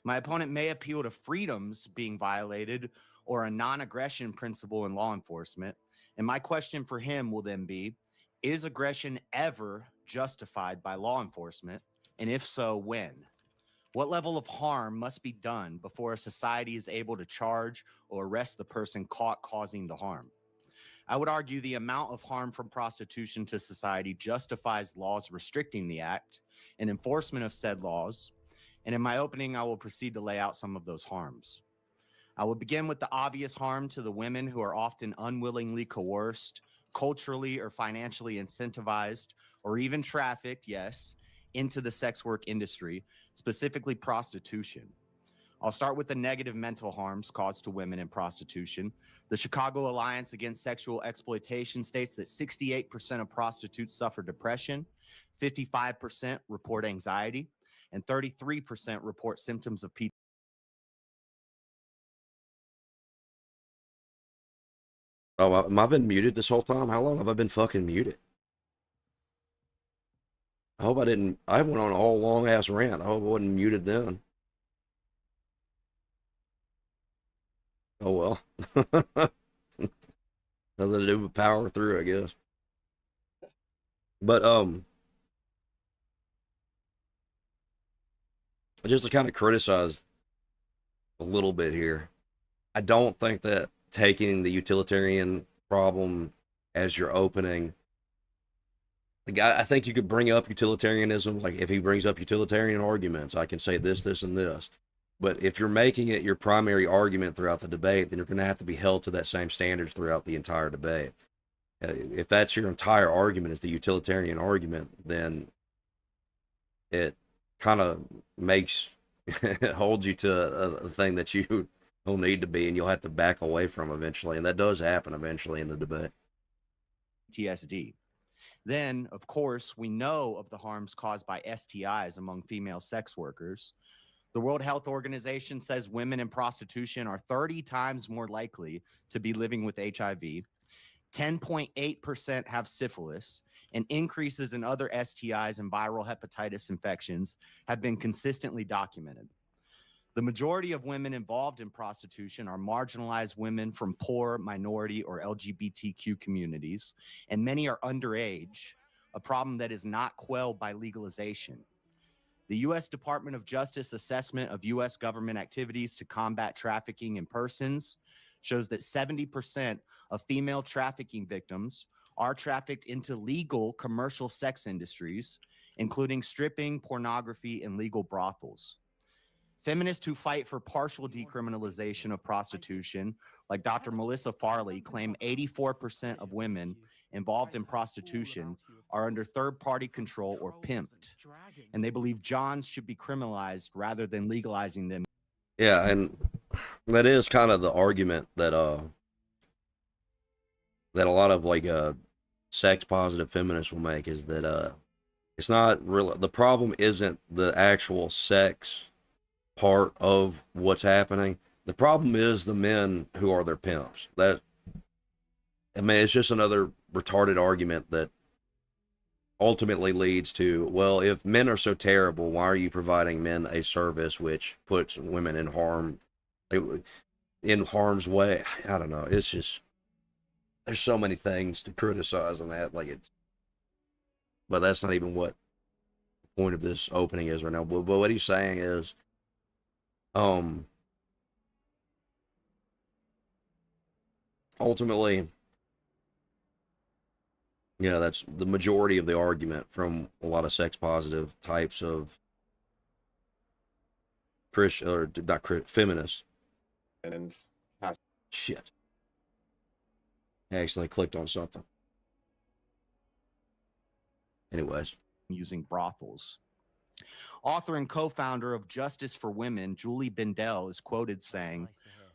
Speaker 14: My opponent may appeal to freedoms being violated or a non-aggression principle in law enforcement. And my question for him will then be, is aggression ever justified by law enforcement? And if so, when? What level of harm must be done before a society is able to charge or arrest the person caught causing the harm? I would argue the amount of harm from prostitution to society justifies laws restricting the act and enforcement of said laws. And in my opening, I will proceed to lay out some of those harms. I will begin with the obvious harm to the women who are often unwillingly coerced, culturally or financially incentivized, or even trafficked, yes, into the sex work industry, specifically prostitution. I'll start with the negative mental harms caused to women in prostitution. The Chicago Alliance Against Sexual Exploitation states that 68% of prostitutes suffer depression, 55% report anxiety, and 33% report symptoms of PTSD.
Speaker 1: Oh, have I been muted this whole time? How long have I been fucking muted? I hope I didn't. I went on a whole long ass rant. I hope I wasn't muted then. Oh well. Nothing to do but power through, I guess. But just to kind of criticize a little bit here, I don't think that taking the utilitarian problem as your opening, like I think you could bring up utilitarianism. Like if he brings up utilitarian arguments, I can say this, this, and this. But if you're making it your primary argument throughout the debate, then you're going to have to be held to that same standards throughout the entire debate. If that's your entire argument is the utilitarian argument, then it kind of makes holds you to a thing that you don't need to be, and you'll have to back away from eventually, and that does happen eventually in the debate.
Speaker 14: PTSD. Then, of course, we know of the harms caused by STIs among female sex workers. The World Health Organization says women in prostitution are 30 times more likely to be living with HIV. 10.8% have syphilis, and increases in other STIs and viral hepatitis infections have been consistently documented. The majority of women involved in prostitution are marginalized women from poor, minority, or LGBTQ communities, and many are underage, a problem that is not quelled by legalization. The U.S. Department of Justice assessment of U.S. government activities to combat trafficking in persons shows that 70% of female trafficking victims are trafficked into legal commercial sex industries, including stripping, pornography, and legal brothels. Feminists who fight for partial decriminalization of prostitution, like Dr. Melissa Farley, claim 84% of women involved in prostitution are under third-party control or pimped, and they believe Johns should be criminalized rather than legalizing them.
Speaker 1: Yeah, and that is kind of the argument that that a lot of like sex positive feminists will make, is that it's not really, the problem isn't the actual sex part of what's happening. The problem is the men who are their pimps. That, I mean, it's just another retarded argument that ultimately leads to, well, if men are so terrible, why are you providing men a service which puts women in harm's way? I don't know. It's just, there's so many things to criticize on that. Like it's, but that's not even what the point of this opening is right now. But what he's saying is, um, ultimately, yeah, that's the majority of the argument from a lot of sex positive types of Christian or not feminists.
Speaker 15: And
Speaker 1: shit, I accidentally clicked on something. Anyways,
Speaker 14: using brothels. Author and co-founder of Justice for Women, Julie Bindel, is quoted saying,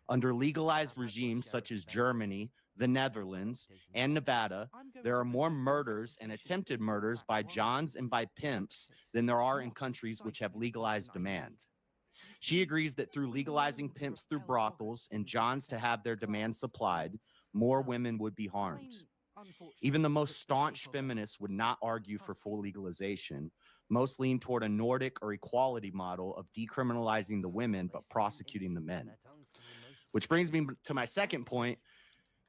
Speaker 14: "Under legalized regimes such as Germany, the Netherlands, and Nevada, there are more murders and attempted murders by Johns and by pimps than there are in countries which have legalized demand." She agrees that through legalizing pimps through brothels and Johns to have their demand supplied, more women would be harmed. Even the most staunch feminists would not argue for full legalization. Most lean toward a Nordic or equality model of decriminalizing the women but prosecuting the men. Which brings me to my second point,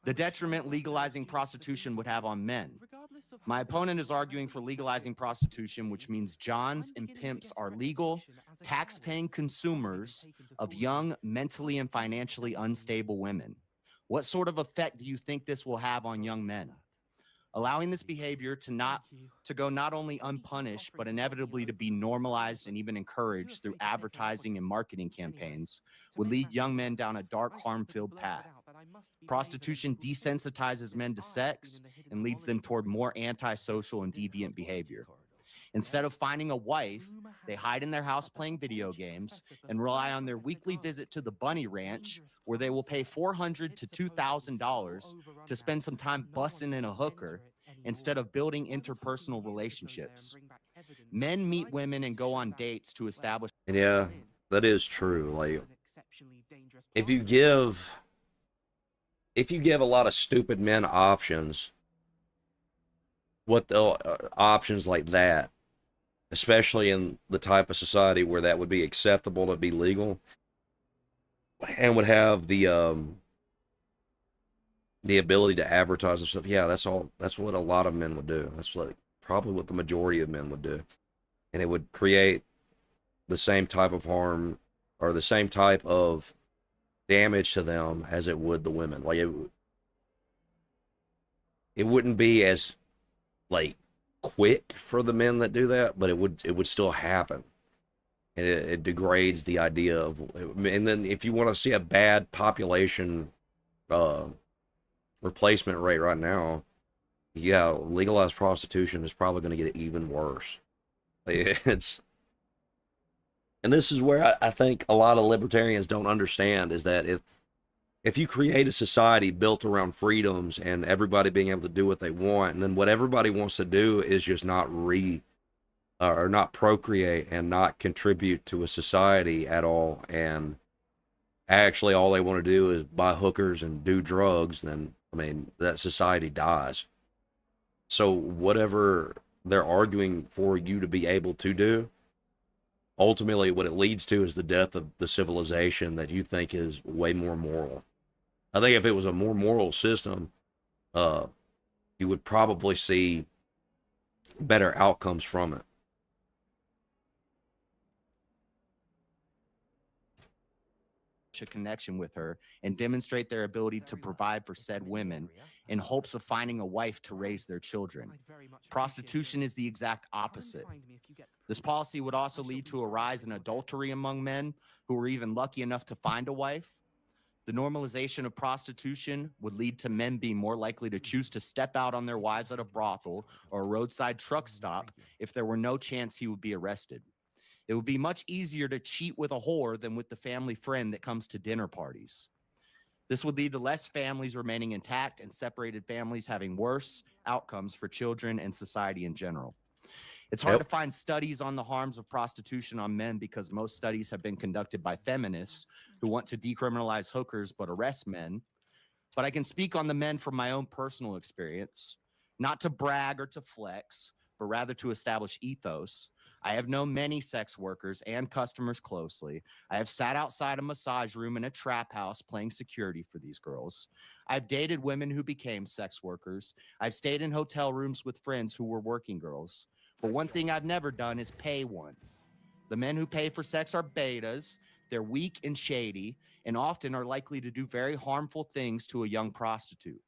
Speaker 14: the detriment legalizing prostitution would have on men. My opponent is arguing for legalizing prostitution, which means Johns and pimps are legal, tax-paying consumers of young, mentally and financially unstable women. What sort of effect do you think this will have on young men? Allowing this behavior to go not only unpunished, but inevitably to be normalized and even encouraged through advertising and marketing campaigns would lead young men down a dark, harm-filled path. Prostitution desensitizes men to sex and leads them toward more antisocial and deviant behavior. Instead of finding a wife, they hide in their house playing video games and rely on their weekly visit to the bunny ranch, where they will pay $400 to $2,000 to spend some time busting in a hooker instead of building interpersonal relationships. Men meet women and go on dates to establish.
Speaker 1: and yeah, that is true. Like, if you give a lot of stupid men options, what the options like that, especially in the type of society where that would be acceptable to be legal, and would have the ability to advertise and stuff. Yeah, that's what a lot of men would do. That's like probably what the majority of men would do, and it would create the same type of harm or the same type of damage to them as it would the women. Like it wouldn't be as like quick for the men that do that, but it would still happen, and it degrades the idea of. And then if you want to see a bad population replacement rate right now, yeah, legalized prostitution is probably going to get even worse. It's, and this is where I think a lot of libertarians don't understand is that if you create a society built around freedoms and everybody being able to do what they want, and then what everybody wants to do is just not or not procreate and not contribute to a society at all, and actually all they want to do is buy hookers and do drugs, then I mean that society dies. So whatever they're arguing for you to be able to do, ultimately what it leads to is the death of the civilization that you think is way more moral. I think if it was a more moral system, you would probably see better outcomes from it.
Speaker 14: A connection with her and demonstrate their ability to provide for said women in hopes of finding a wife to raise their children. Prostitution is the exact opposite. This policy would also lead to a rise in adultery among men who were even lucky enough to find a wife. The normalization of prostitution would lead to men being more likely to choose to step out on their wives at a brothel or a roadside truck stop if there were no chance he would be arrested. It would be much easier to cheat with a whore than with the family friend that comes to dinner parties. This would lead to less families remaining intact and separated families having worse outcomes for children and society in general. It's hard to find studies on the harms of prostitution on men because most studies have been conducted by feminists who want to decriminalize hookers but arrest men. But I can speak on the men from my own personal experience, not to brag or to flex, but rather to establish ethos. I have known many sex workers and customers closely. I have sat outside a massage room in a trap house playing security for these girls. I've dated women who became sex workers. I've stayed in hotel rooms with friends who were working girls. But one thing I've never done is pay one. The men who pay for sex are betas. They're weak and shady, and often are likely to do very harmful things to a young prostitute.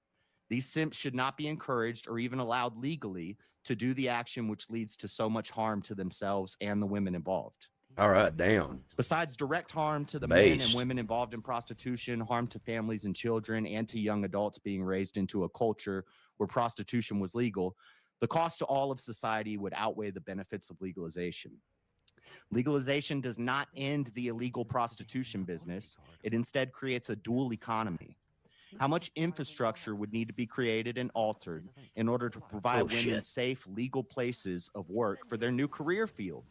Speaker 14: These simps should not be encouraged or even allowed legally to do the action which leads to so much harm to themselves and the women involved.
Speaker 1: All right, damn.
Speaker 14: Besides direct harm to the men and women involved in prostitution, harm to families and children, and to young adults being raised into a culture where prostitution was legal, the cost to all of society would outweigh the benefits of legalization. Legalization does not end the illegal prostitution business. It instead creates a dual economy. How much infrastructure would need to be created and altered in order to provide women safe, legal places of work for their new career field?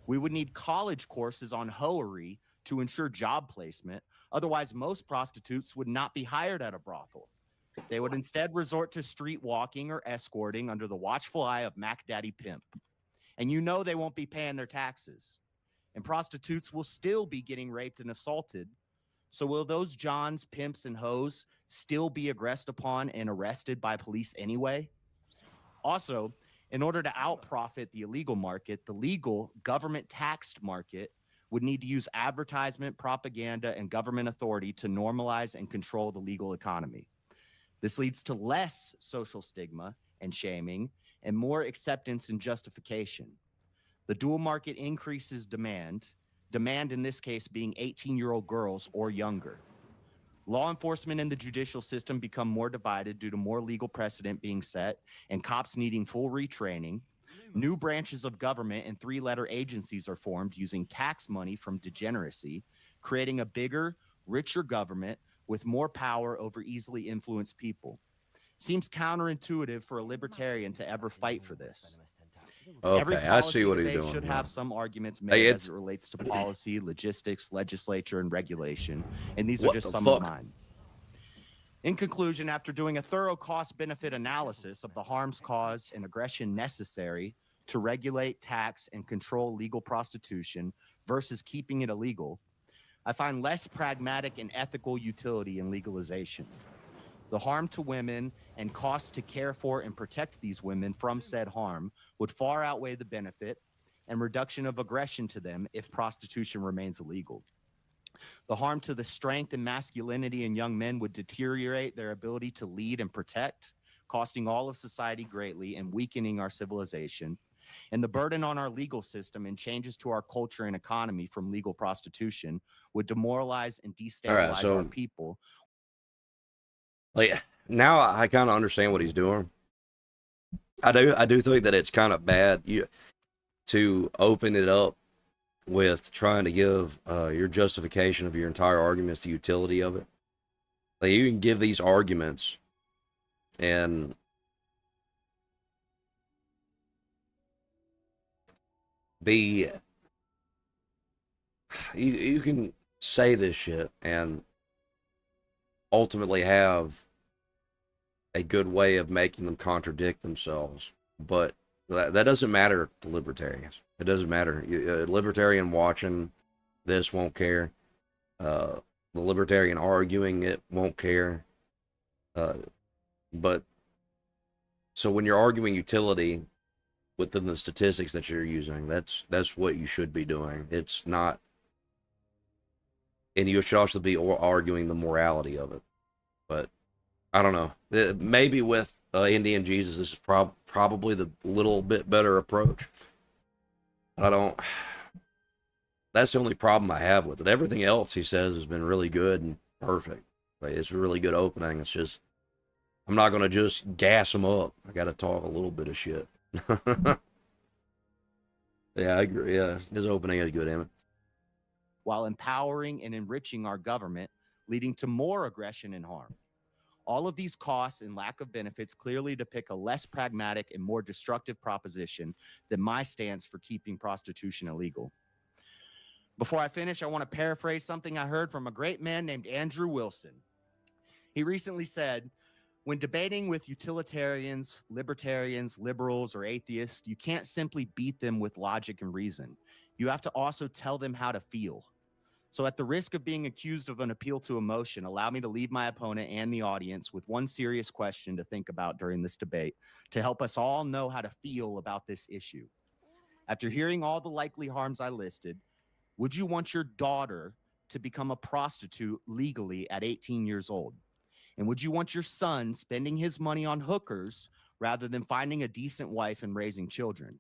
Speaker 14: We would need college courses on hoery to ensure job placement. Otherwise, most prostitutes would not be hired at a brothel. They would instead resort to street walking or escorting under the watchful eye of Mac Daddy Pimp. And you know they won't be paying their taxes. And prostitutes will still be getting raped and assaulted. So will those Johns, pimps, and hoes still be aggressed upon and arrested by police anyway? Also, in order to outprofit the illegal market, the legal government-taxed market would need to use advertisement, propaganda, and government authority to normalize and control the legal economy. This leads to less social stigma and shaming and more acceptance and justification. The dual market increases demand in this case being 18-year-old girls or younger. Law enforcement and the judicial system become more divided due to more legal precedent being set and cops needing full retraining. New branches of government and three-letter agencies are formed using tax money from degeneracy, creating a bigger, richer government with more power over easily influenced people. Seems counterintuitive for a libertarian to ever fight for this. Every
Speaker 1: Okay, I see what he's
Speaker 14: debate
Speaker 1: doing.
Speaker 14: should
Speaker 1: now.
Speaker 14: have some arguments
Speaker 1: Hey,
Speaker 14: made as
Speaker 1: it's
Speaker 14: it relates to policy, logistics, legislature, and regulation, and these are
Speaker 1: What
Speaker 14: just
Speaker 1: the
Speaker 14: some
Speaker 1: fuck?
Speaker 14: of mine. In conclusion, after doing a thorough cost-benefit analysis of the harms caused and aggression necessary to regulate, tax, and control legal prostitution versus keeping it illegal, I find less pragmatic and ethical utility in legalization. The harm to women and cost to care for and protect these women from said harm would far outweigh the benefit and reduction of aggression to them if prostitution remains illegal. The harm to the strength and masculinity in young men would deteriorate their ability to lead and protect, costing all of society greatly and weakening our civilization. And the burden on our legal system and changes to our culture and economy from legal prostitution would demoralize and destabilize
Speaker 1: so-
Speaker 14: our people.
Speaker 1: Like now, I kind of understand what he's doing. I do think that it's kind of bad to open it up with trying to give your justification of your entire arguments, the utility of it. Like you can give these arguments and you can say this shit and ultimately have a good way of making them contradict themselves, but that doesn't matter to libertarians. It doesn't matter. A libertarian watching this won't care. The libertarian arguing it won't care. But so when you're arguing utility within the statistics that you're using, that's what you should be doing. It's not, and you should also be arguing the morality of it. But I don't know. Maybe with Indian Jesus, this is probably the little bit better approach. I don't. That's the only problem I have with it. Everything else he says has been really good and perfect. Like, it's a really good opening. It's just I'm not gonna just gas him up. I got to talk a little bit of shit. Yeah, I agree. Yeah, his opening is good, Emmett.
Speaker 14: While empowering and enriching our government, leading to more aggression and harm. All of these costs and lack of benefits clearly depict a less pragmatic and more destructive proposition than my stance for keeping prostitution illegal. Before I finish, I want to paraphrase something I heard from a great man named Andrew Wilson. He recently said, When debating with utilitarians, libertarians, liberals, or atheists, you can't simply beat them with logic and reason. You have to also tell them how to feel. So at the risk of being accused of an appeal to emotion, allow me to leave my opponent and the audience with one serious question to think about during this debate to help us all know how to feel about this issue. After hearing all the likely harms I listed, would you want your daughter to become a prostitute legally at 18 years old? And would you want your son spending his money on hookers rather than finding a decent wife and raising children?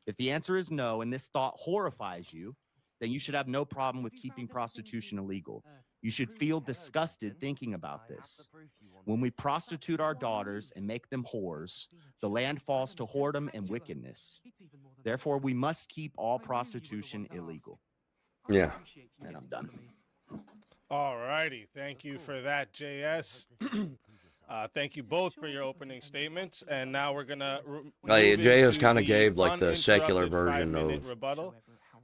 Speaker 14: If the answer is no, and this thought horrifies you, then you should have no problem with keeping prostitution illegal. You should feel disgusted thinking about this. When we prostitute our daughters and make them whores, the land falls to whoredom and wickedness. Therefore, we must keep all prostitution illegal.
Speaker 1: Yeah.
Speaker 14: And I'm done.
Speaker 13: All righty. Thank you for that, JS. Thank you both for your opening statements. And now we're going to
Speaker 1: JS kind of gave like the secular version of
Speaker 13: rebuttal.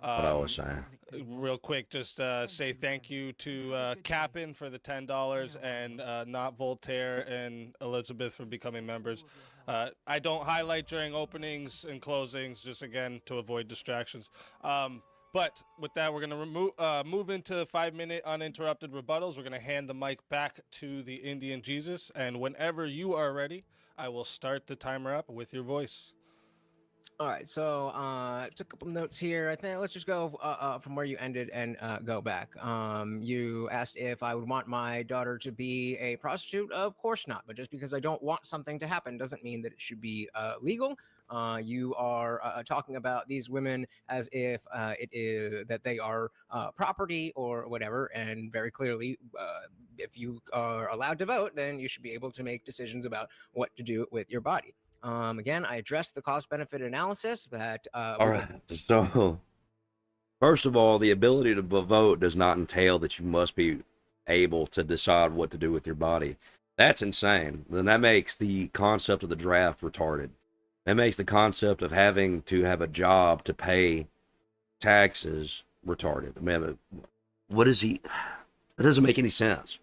Speaker 1: what I was saying.
Speaker 13: Real quick, just say thank you to Cap'n for the $10 and Not Voltaire and Elizabeth for becoming members. I don't highlight during openings and closings, just again to avoid distractions. But with that, we're going to move into 5-minute uninterrupted rebuttals. We're going to hand the mic back to the Indian Jesus. And whenever you are ready, I will start the timer up with your voice.
Speaker 12: All right, so just a couple notes here. I think let's just go from where you ended and go back. You asked if I would want my daughter to be a prostitute. Of course not, but just because I don't want something to happen doesn't mean that it should be legal. You are talking about these women as if it is that they are property or whatever, and very clearly, if you are allowed to vote, then you should be able to make decisions about what to do with your body. Again, I addressed the cost-benefit analysis that.
Speaker 1: All right. So, first of all, the ability to vote does not entail that you must be able to decide what to do with your body. That's insane. Then that makes the concept of the draft retarded. That makes the concept of having to have a job to pay taxes retarded. I mean, what is he? That doesn't make any sense.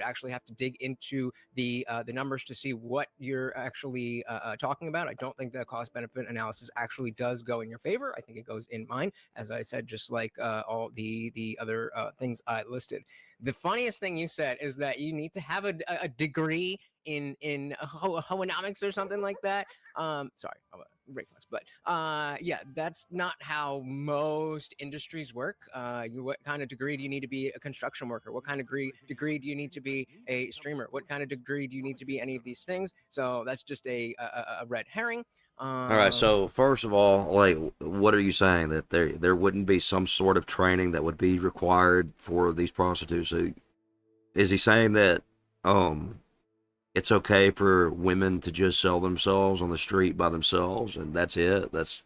Speaker 12: Actually have to dig into the numbers to see what you're actually talking about. I don't think the cost benefit analysis actually does go in your favor. I think it goes in mine, as I said, just like all the other things I listed. The funniest thing you said is that you need to have a degree in hoenomics or something like that. Sorry, reflex, but yeah, that's not how most industries work. What kind of degree do you need to be a construction worker? What kind of degree do you need to be a streamer? What kind of degree do you need to be any of these things? So that's just a red herring.
Speaker 1: All right, so first of all, like, what are you saying? That there wouldn't be some sort of training that would be required for these prostitutes? So is he saying that it's okay for women to just sell themselves on the street by themselves and that's it? That's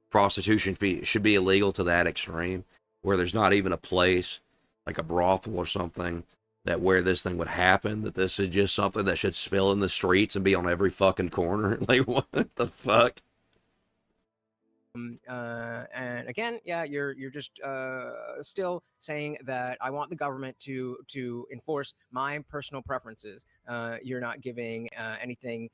Speaker 1: prostitution should be illegal to that extreme, where there's not even a place like a brothel or something that where this thing would happen, that this is just something that should spill in the streets and be on every fucking corner. Like, what the fuck?
Speaker 12: And again, yeah, you're just still saying that I want the government to enforce my personal preferences. You're not giving anything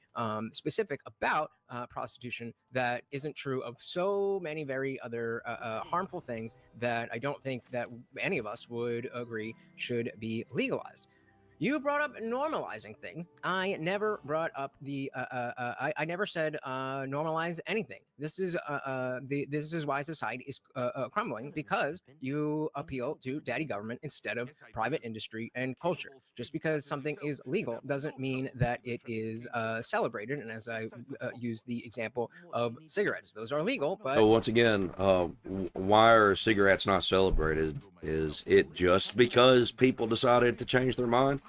Speaker 12: specific about prostitution that isn't true of so many very other harmful things that I don't think that any of us would agree should be legalized. You brought up normalizing things. I never brought up the. I never said normalize anything. This is this is why society is crumbling, because you appeal to daddy government instead of private industry and culture. Just because something is legal doesn't mean that it is celebrated. And as I use the example of cigarettes, those are legal. But
Speaker 1: so once again, why are cigarettes not celebrated? Is it just because people decided to change their mind?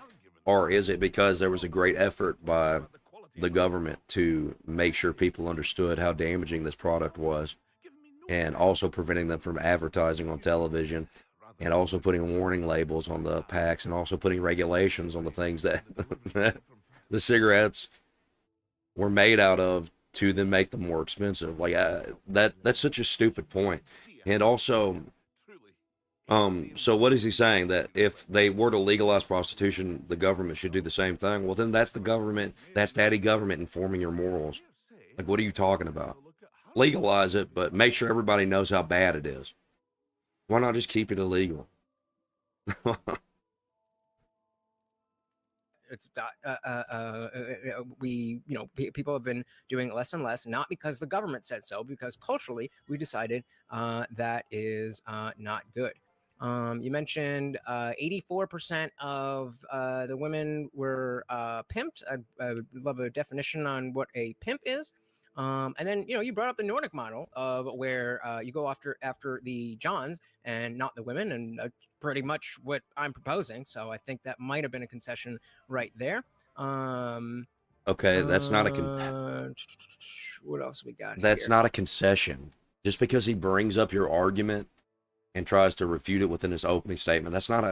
Speaker 1: Or is it because there was a great effort by the government to make sure people understood how damaging this product was, and also preventing them from advertising on television, and also putting warning labels on the packs, and also putting regulations on the things that the cigarettes were made out of to then make them more expensive? Like, that's such a stupid point. And also, So what is he saying? That if they were to legalize prostitution, the government should do the same thing? Well, then that's the government, that's daddy government informing your morals. Like, what are you talking about? Legalize it, but make sure everybody knows how bad it is. Why not just keep it illegal?
Speaker 12: It's we, people have been doing less and less, not because the government said so, because culturally we decided that is not good. You mentioned 84% of the women were pimped. I would love a definition on what a pimp is. And then you brought up the Nordic model of where you go after the Johns and not the women, and pretty much what I'm proposing. So I think that might have been a concession right there.
Speaker 1: Okay, that's not a
Speaker 12: what else we got?
Speaker 1: That's
Speaker 12: here?
Speaker 1: not a concession. Just because he brings up your argument and tries to refute it within his opening statement, that's not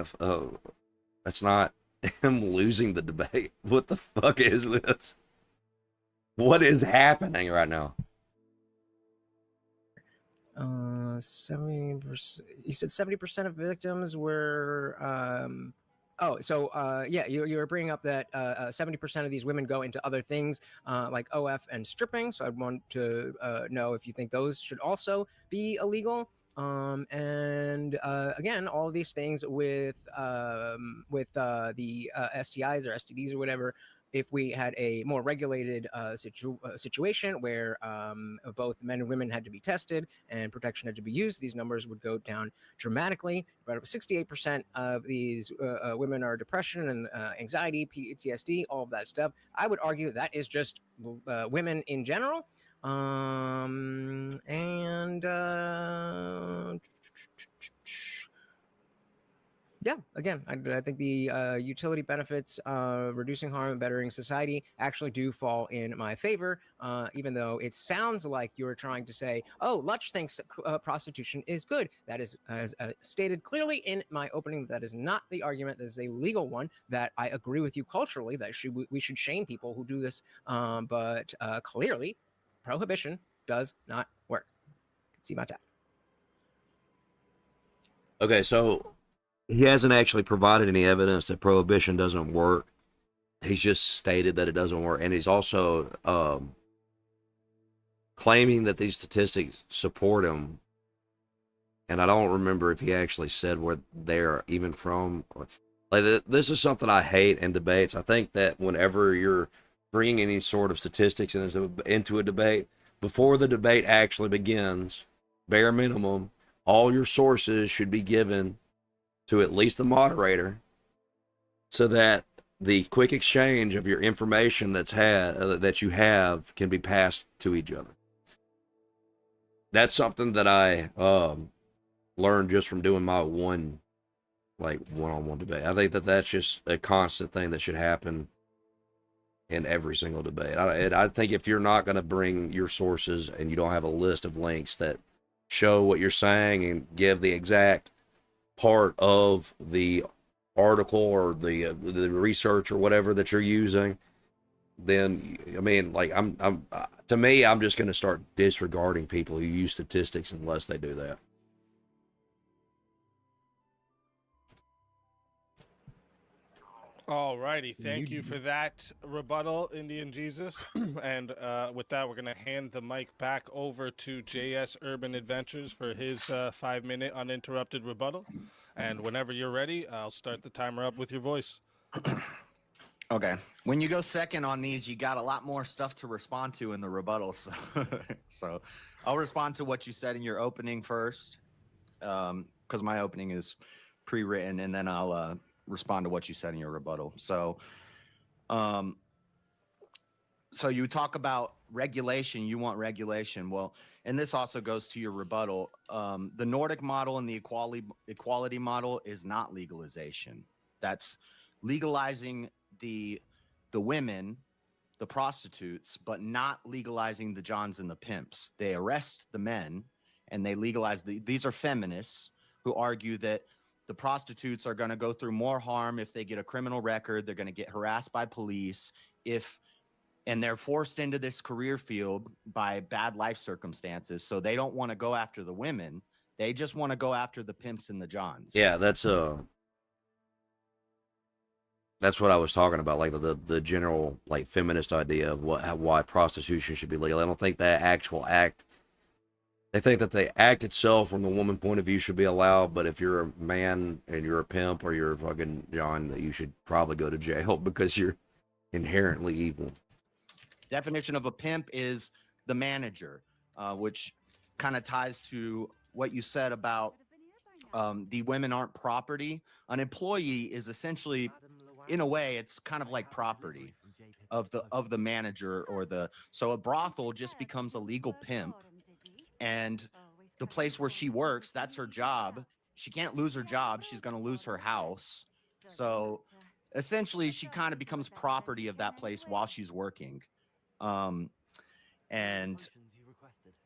Speaker 1: him losing the debate. What the fuck is this? What is happening right now?
Speaker 12: 70%. You said 70% of victims were. Yeah, you were bringing up that 70% of these women go into other things like OF and stripping. So I'd want to know if you think those should also be illegal. Again, all of these things with the STIs or STDs or whatever. If we had a more regulated situation where both men and women had to be tested and protection had to be used, these numbers would go down dramatically. About 68% of these women are depression and anxiety, PTSD, all of that stuff. I would argue that is just women in general. Yeah, again, I think the utility benefits, reducing harm and bettering society actually do fall in my favor, even though it sounds like you're trying to say, oh, Lutch thinks prostitution is good. That is, as stated clearly in my opening, that is not the argument. That is a legal one that I agree with you culturally, that we should shame people who do this, but clearly, prohibition does not work. See my tap.
Speaker 1: Okay, so he hasn't actually provided any evidence that prohibition doesn't work. He's just stated that it doesn't work, and he's also claiming that these statistics support him. And I don't remember if he actually said where they're even from. Like, this is something I hate in debates. I think that whenever you're bringing any sort of statistics into a debate, before the debate actually begins, bare minimum, all your sources should be given to at least the moderator, so that the quick exchange of your information that you have can be passed to each other. That's something that I learned just from doing my one-on-one debate. I think that that's just a constant thing that should happen in every single debate. I think if you're not going to bring your sources and you don't have a list of links that show what you're saying and give the exact part of the article or the research or whatever that you're using, then I mean, like, I'm to me, I'm just going to start disregarding people who use statistics unless they do that.
Speaker 13: Alrighty, thank you for that rebuttal, Indian Jesus. And with that, we're going to hand the mic back over to JS Urban Adventures for his 5-minute uninterrupted rebuttal. And whenever you're ready, I'll start the timer up with your voice.
Speaker 14: Okay. When you go second on these, you got a lot more stuff to respond to in the rebuttal. So I'll respond to what you said in your opening first, because my opening is pre-written, and then I'll respond to what you said in your rebuttal. So you talk about regulation. You want regulation. Well, and this also goes to your rebuttal. The Nordic model and the equality model is not legalization. That's legalizing the women, the prostitutes, but not legalizing the Johns and the pimps. They arrest the men and they legalize these are feminists who argue that the prostitutes are going to go through more harm if they get a criminal record. They're going to get harassed by police and they're forced into this career field by bad life circumstances. So they don't want to go after the women. They just want to go after the pimps and the johns.
Speaker 1: Yeah, that's what I was talking about, like the general like feminist idea of why prostitution should be legal. I don't think that actual act. They think that the act itself, from the woman point of view, should be allowed. But if you're a man and you're a pimp or you're a fucking John, that you should probably go to jail because you're inherently evil.
Speaker 14: Definition of a pimp is the manager, which kind of ties to what you said about the women aren't property. An employee is essentially, in a way, it's kind of like property of the manager or the. So a brothel just becomes a legal pimp, and the place where she works, that's her job. She can't lose her job. She's going to lose her house. So essentially, she kind of becomes property of that place while she's working. And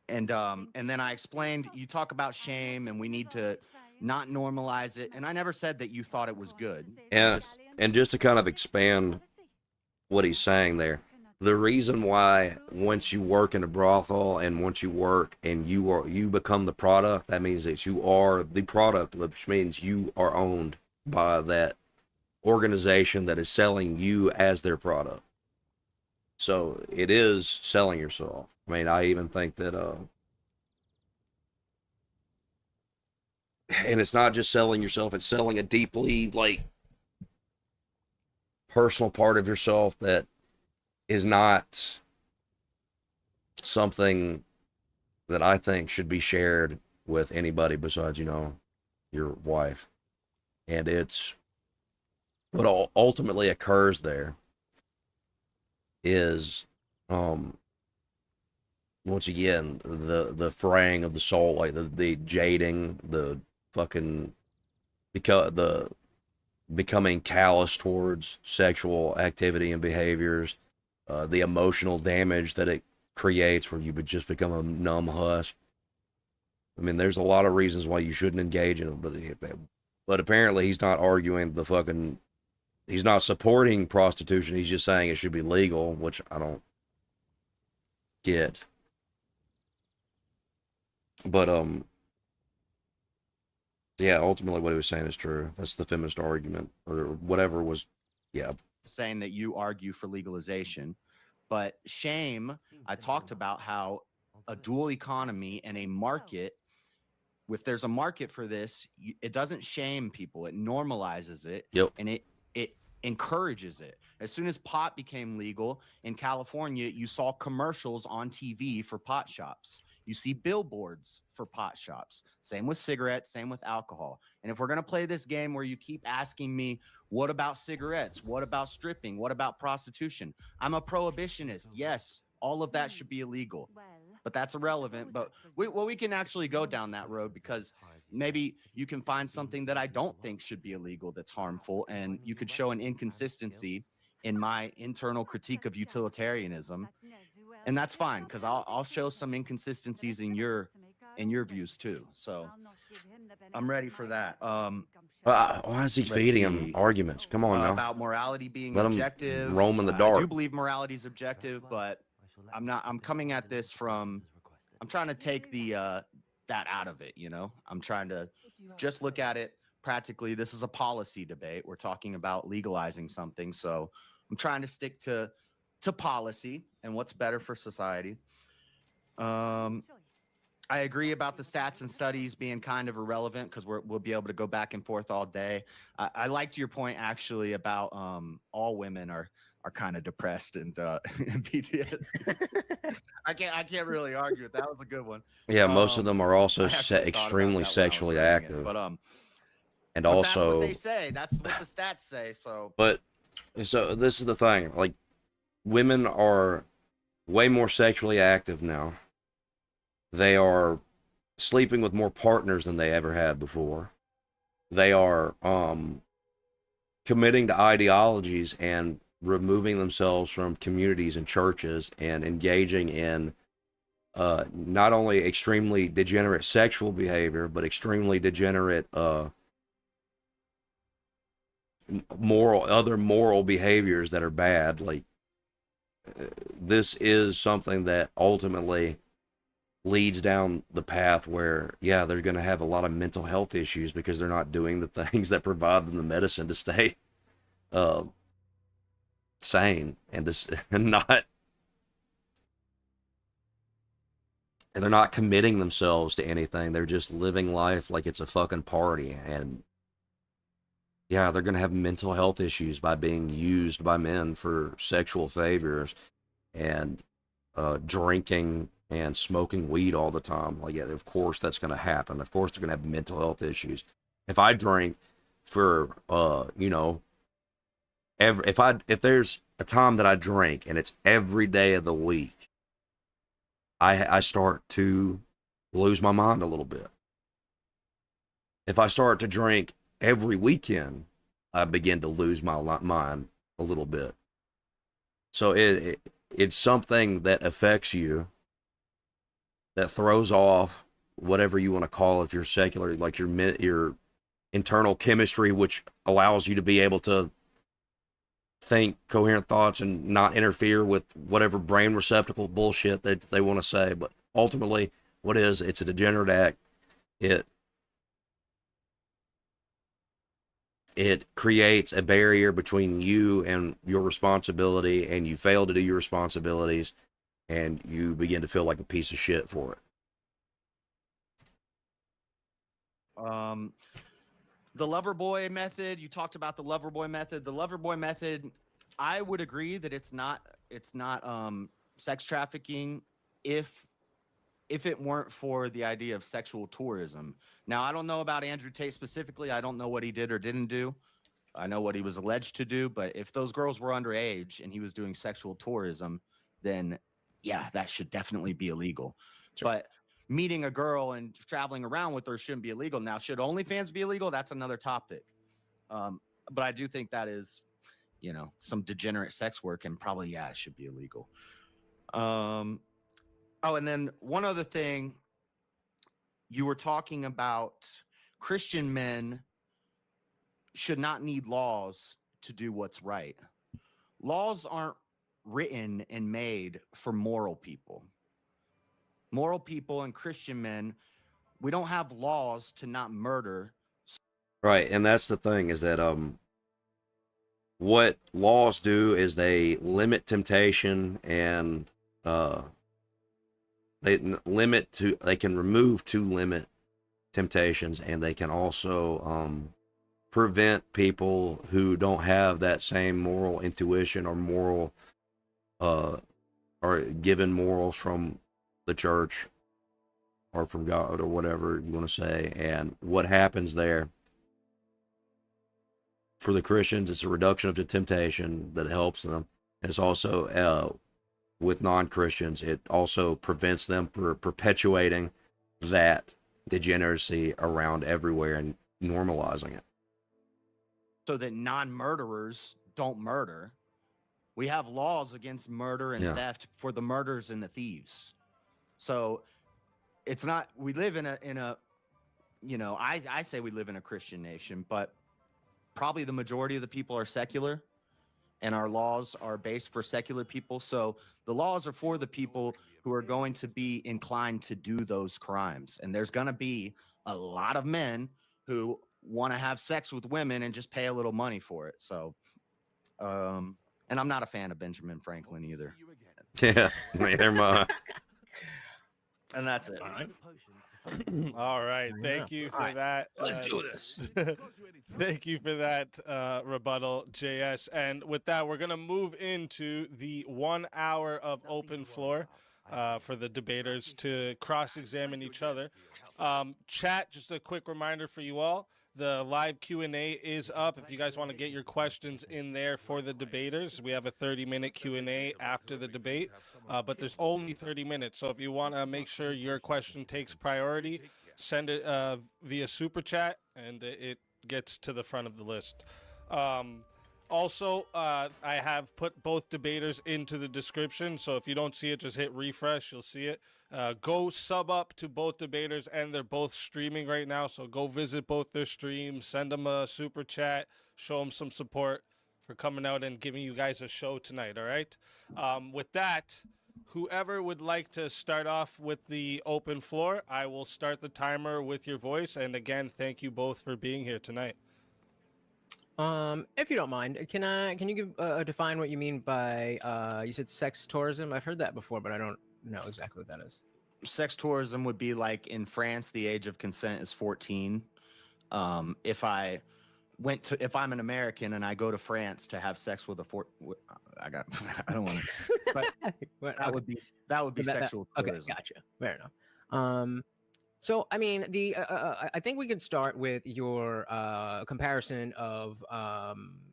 Speaker 14: then I explained, you talk about shame and we need to not normalize it. And I never said that you thought it was good.
Speaker 1: And just to kind of expand what he's saying there, the reason why once you work in a brothel and once you work and you become the product, that means that you are the product, which means you are owned by that organization that is selling you as their product. So it is selling yourself. I mean, I even think that, and it's not just selling yourself, it's selling a deeply, like, personal part of yourself that is not something that I think should be shared with anybody besides, your wife. And it's what ultimately occurs there is, once again, the fraying of the soul, like the jading, the fucking, the becoming callous towards sexual activity and behaviors, the emotional damage that it creates where you would just become a numb husk. I mean, there's a lot of reasons why you shouldn't engage in it, but apparently he's not arguing he's not supporting prostitution. He's just saying it should be legal, which I don't get. But, yeah, ultimately what he was saying is true. That's the feminist argument, or whatever was, yeah.
Speaker 14: Saying that you argue for legalization, but shame, I talked about how a dual economy and a market, if there's a market for this, it doesn't shame people. It normalizes it.
Speaker 1: Yep.
Speaker 14: And it encourages it. As soon as pot became legal in California, you saw commercials on TV for pot shops. You see billboards for pot shops. Same with cigarettes, same with alcohol. And if we're going to play this game where you keep asking me, what about cigarettes? What about stripping? What about prostitution? I'm a prohibitionist. Yes, all of that should be illegal. But that's irrelevant. But we can actually go down that road, because maybe you can find something that I don't think should be illegal that's harmful, and you could show an inconsistency in my internal critique of utilitarianism, and that's fine, because I'll show some inconsistencies in your views too. So I'm ready for that.
Speaker 1: Why is he feeding him arguments? Come on now.
Speaker 14: About morality being
Speaker 1: Let
Speaker 14: objective.
Speaker 1: him roam in the dark.
Speaker 14: I do believe morality is objective, but I'm coming at this from, I'm trying to take that out of it, I'm trying to just look at it practically. This is a policy debate. We're talking about legalizing something. So I'm trying to stick to policy and what's better for society. I agree about the stats and studies being kind of irrelevant, because we'll be able to go back and forth all day. I liked your point actually about all women are kind of depressed and PTSD. I can't really argue with that. That was a good one.
Speaker 1: Yeah, most of them are also extremely sexually active.
Speaker 14: But
Speaker 1: and
Speaker 14: but
Speaker 1: also
Speaker 14: that's what they say. That's what the stats say. So
Speaker 1: this is the thing. Like, women are way more sexually active now. They are sleeping with more partners than they ever had before. They are committing to ideologies and removing themselves from communities and churches and engaging in not only extremely degenerate sexual behavior, but extremely degenerate other moral behaviors that are bad. Like, this is something that ultimately leads down the path where, yeah, they're going to have a lot of mental health issues because they're not doing the things that provide them the medicine to stay uh, sane and this and not and they're not committing themselves to anything. They're just living life like it's a fucking party. And yeah, they're going to have mental health issues by being used by men for sexual favors and drinking and smoking weed all the time. Like, yeah, of course that's going to happen. Of course they're going to have mental health issues. If I drink for, you know, if there's a time that I drink and it's every day of the week, I start to lose my mind a little bit. If I start to drink every weekend, I begin to lose my mind a little bit. So it's something that affects you, that throws off whatever you want to call it. If you're secular, like your internal chemistry, which allows you to be able to think coherent thoughts and not interfere with whatever brain receptacle bullshit that they want to say. But ultimately, it's a degenerate act. It creates a barrier between you and your responsibility, and you fail to do your responsibilities, and you begin to feel like a piece of shit for it.
Speaker 14: The lover boy method, you talked about the lover boy method. The lover boy method, I would agree that it's not sex trafficking if it weren't for the idea of sexual tourism. Now, I don't know about Andrew Tate specifically. I don't know what he did or didn't do. I know what he was alleged to do, but if those girls were underage and he was doing sexual tourism, then yeah, that should definitely be illegal. Sure. But meeting a girl and traveling around with her shouldn't be illegal. Now, should OnlyFans be illegal? That's another topic. But I do think that is, you know, some degenerate sex work, and probably, yeah, it should be illegal. Oh, and then one other thing, you were talking about Christian men should not need laws to do what's right. Laws aren't written and made for moral people. Moral people and Christian men, we don't have laws to not murder.
Speaker 1: Right, and that's the thing, is that what laws do is they limit temptation, and they can remove to limit temptations, and they can also prevent people who don't have that same moral intuition or moral or given morals from the church or from God or whatever you want to say. And what happens there for the Christians, it's a reduction of the temptation that helps them. And it's also with non-Christians, it also prevents them from perpetuating that degeneracy around everywhere and normalizing it.
Speaker 14: So that non-murderers don't murder. We have laws against murder and theft for the murderers and the thieves. So it's not, we live in a, you know, I say we live in a Christian nation, but probably the majority of the people are secular, and our laws are based for secular people. So the laws are for the people who are going to be inclined to do those crimes. And there's going to be a lot of men who want to have sex with women and just pay a little money for it. So, and I'm not a fan of Benjamin Franklin either.
Speaker 1: Yeah, neither am I.
Speaker 14: And that's it.
Speaker 13: All right. Thank you for that.
Speaker 11: Let's do this.
Speaker 13: Thank you for that rebuttal, JS. And with that, we're going to move into the 1 hour of open floor for the debaters to cross-examine each other. Chat, just a quick reminder for you all. The live Q&A is up. If you guys want to get your questions in there for the debaters, we have a 30-minute Q&A after the debate, but there's only 30 minutes. So if you want to make sure your question takes priority, send it via Super Chat, and it gets to the front of the list. Also, I have put both debaters into the description, so if you don't see it, just hit refresh. You'll see it. Go sub up to both debaters, and they're both streaming right now, so go visit both their streams, send them a super chat, show them some support for coming out and giving you guys a show tonight, all right? With that, Whoever would like to start off with the open floor, I will start the timer with your voice. And again, thank you both for being here tonight.
Speaker 12: If you don't mind, can you give define what you mean by you said sex tourism? I've heard that before, but I don't know exactly what that is.
Speaker 14: Sex tourism would be like in France, the age of consent is 14. If I'm an American and I go to France to have sex with I don't want to, but that would be sexual tourism.
Speaker 12: Okay, gotcha. Fair enough. So I mean, I think we could start with your comparison of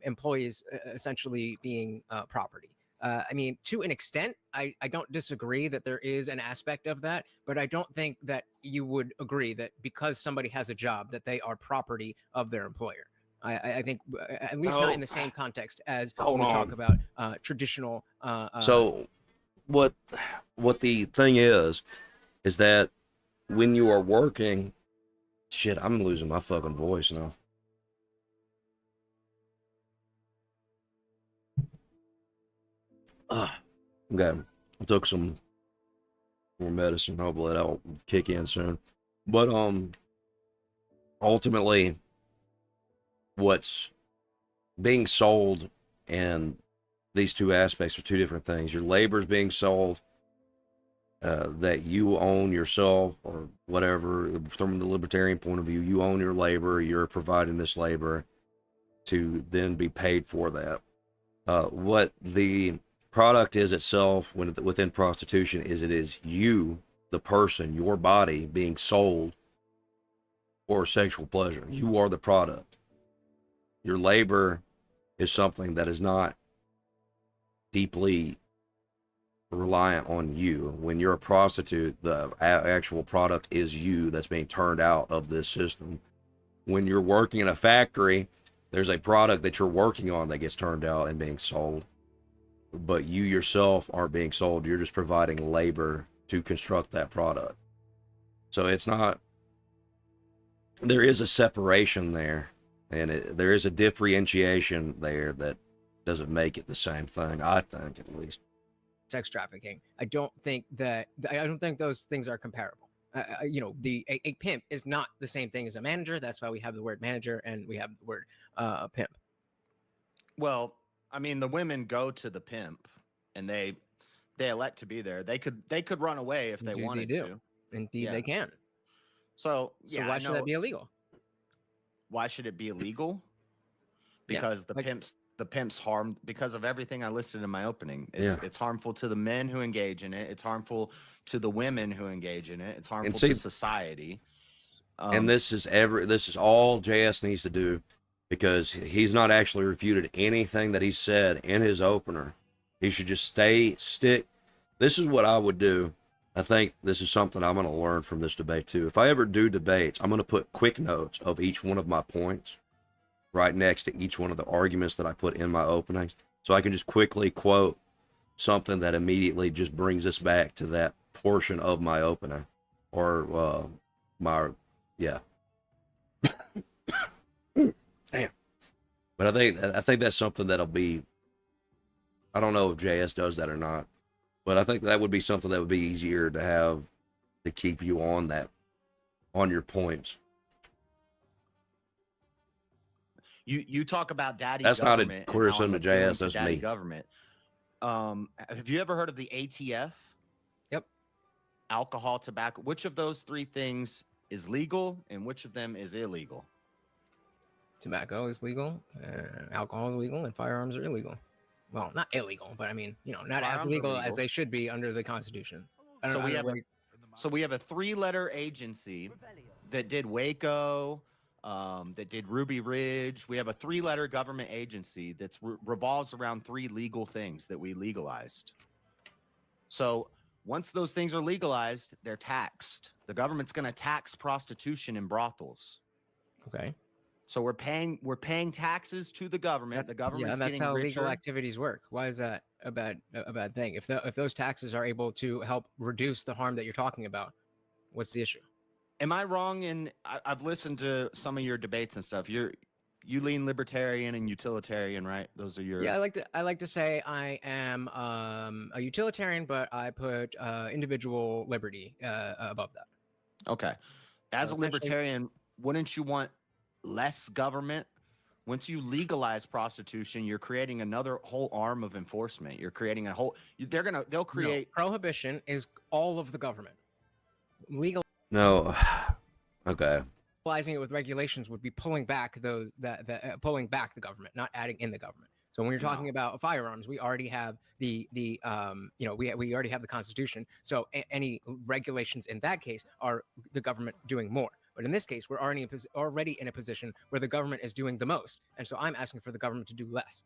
Speaker 12: employees essentially being property. I mean, to an extent, I don't disagree that there is an aspect of that, but I don't think that you would agree that because somebody has a job that they are property of their employer. I think at least not in the same context as when we talk about traditional.
Speaker 1: So, what the thing is that when you are working, shit, I'm losing my fucking voice now. Okay, I took some more medicine. Hopefully that'll kick in soon. But ultimately, what's being sold and these two aspects are two different things. Your labor is being sold, that you own yourself or whatever. From the libertarian point of view, you own your labor. You're providing this labor to then be paid for that. What the product is itself within prostitution is it is you, the person, your body being sold for sexual pleasure. You are the product. Your labor is something that is not deeply reliant on you. When you're a prostitute, the actual product is you that's being turned out of this system. When you're working in a factory, there's a product that you're working on that gets turned out and being sold. But you yourself aren't being sold. You're just providing labor to construct that product. So it's not, there is a separation there, and there is a differentiation there that doesn't make it the same thing, I think, at least.
Speaker 12: Sex trafficking. I don't think those things are comparable. A pimp is not the same thing as a manager. That's why we have the word manager and we have the word pimp.
Speaker 14: Well, I mean, the women go to the pimp, and they elect to be there. They could run away if they wanted to.
Speaker 12: Indeed, they can.
Speaker 14: So
Speaker 12: why should that be illegal?
Speaker 14: Why should it be illegal? Because the pimp's harmed because of everything I listed in my opening. It's harmful to the men who engage in it. It's harmful to the women who engage in it. It's harmful to society.
Speaker 1: And this is all JS needs to do, because he's not actually refuted anything that he said in his opener. He should just stick. This is what I would do. I think this is something I'm going to learn from this debate too. If I ever do debates, I'm going to put quick notes of each one of my points right next to each one of the arguments that I put in my openings, so I can just quickly quote something that immediately just brings us back to that portion of my opening, or Damn. But I think that's something that'll be, I don't know if JS does that or not, but I think that would be something that would be easier to have to keep you on your points.
Speaker 14: You talk about daddy
Speaker 1: that's
Speaker 14: government.
Speaker 1: That's not a criticism to JS, that's me.
Speaker 14: Government. Have you ever heard of the ATF?
Speaker 12: Yep.
Speaker 14: Alcohol, tobacco. Which of those three things is legal and which of them is illegal?
Speaker 12: Tobacco is legal, alcohol is legal, and firearms are illegal. Well, not illegal, but I mean, not as legal as they should be under the Constitution.
Speaker 14: So we have a three-letter agency that did Waco, that did Ruby Ridge. We have a three-letter government agency that revolves around three legal things that we legalized. So once those things are legalized, they're taxed. The government's going to tax prostitution and brothels.
Speaker 12: Okay.
Speaker 14: So we're paying taxes to the government. The government's
Speaker 12: that's
Speaker 14: getting
Speaker 12: how
Speaker 14: richer.
Speaker 12: legal activities work. Why is that a bad thing? If those taxes are able to help reduce the harm that you're talking about, what's the issue?
Speaker 14: Am I wrong? I've listened to some of your debates and stuff. you lean libertarian and utilitarian, right? Those are your.
Speaker 12: Yeah, I like to say I am a utilitarian, but I put individual liberty above that.
Speaker 14: Okay. As
Speaker 12: So
Speaker 14: a
Speaker 12: essentially-
Speaker 14: libertarian, wouldn't you want less government? Once you legalize prostitution, you're creating another whole arm of enforcement. You're creating a whole. They'll create.
Speaker 12: No, prohibition is all of the government.
Speaker 1: No. Okay.
Speaker 12: Legalizing it with regulations would be pulling back pulling back the government, not adding in the government. So when you're talking about firearms, we already have we already have the Constitution. So any regulations in that case are the government doing more. But in this case, we're already in a position where the government is doing the most, and so I'm asking for the government to do less.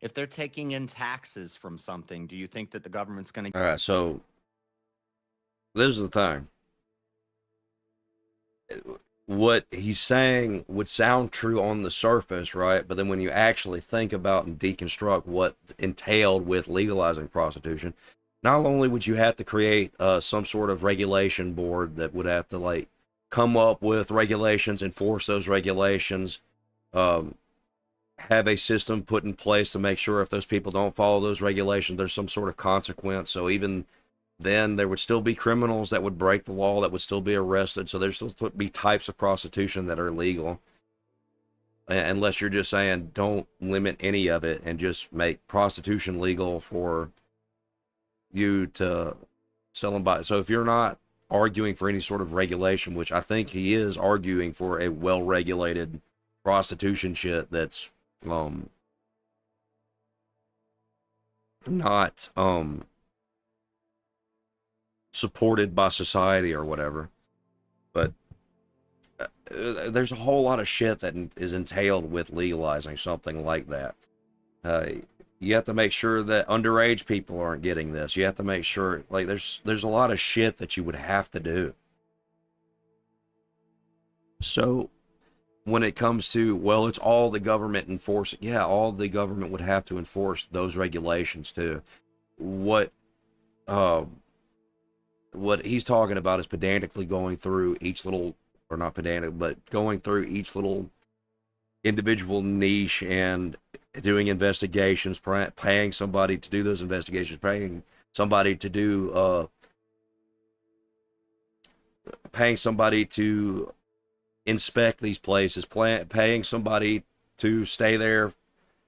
Speaker 14: If they're taking in taxes from something, do you think that the government's going to?
Speaker 1: All right. So this is the thing. What he's saying would sound true on the surface, right? But then when you actually think about and deconstruct what entailed with legalizing prostitution, not only would you have to create some sort of regulation board that would have to like come up with regulations, enforce those regulations, have a system put in place to make sure if those people don't follow those regulations, there's some sort of consequence. So even then there would still be criminals that would break the law that would still be arrested. So there's still be types of prostitution that are illegal. Unless you're just saying don't limit any of it and just make prostitution legal for you to sell and buy. So if you're not arguing for any sort of regulation, which I think he is arguing for a well-regulated prostitution shit that's not supported by society or whatever, but there's a whole lot of shit that is entailed with legalizing something like that. You have to make sure that underage people aren't getting this. You have to make sure, like, there's a lot of shit that you would have to do. So when it comes to, well, it's all the government enforcing, yeah, all the government would have to enforce those regulations too. What he's talking about is pedantically going through each little, or not pedantic, but going through each little individual niche and doing investigations, paying somebody to do those investigations, paying somebody to do, paying somebody to inspect these places, paying somebody to stay there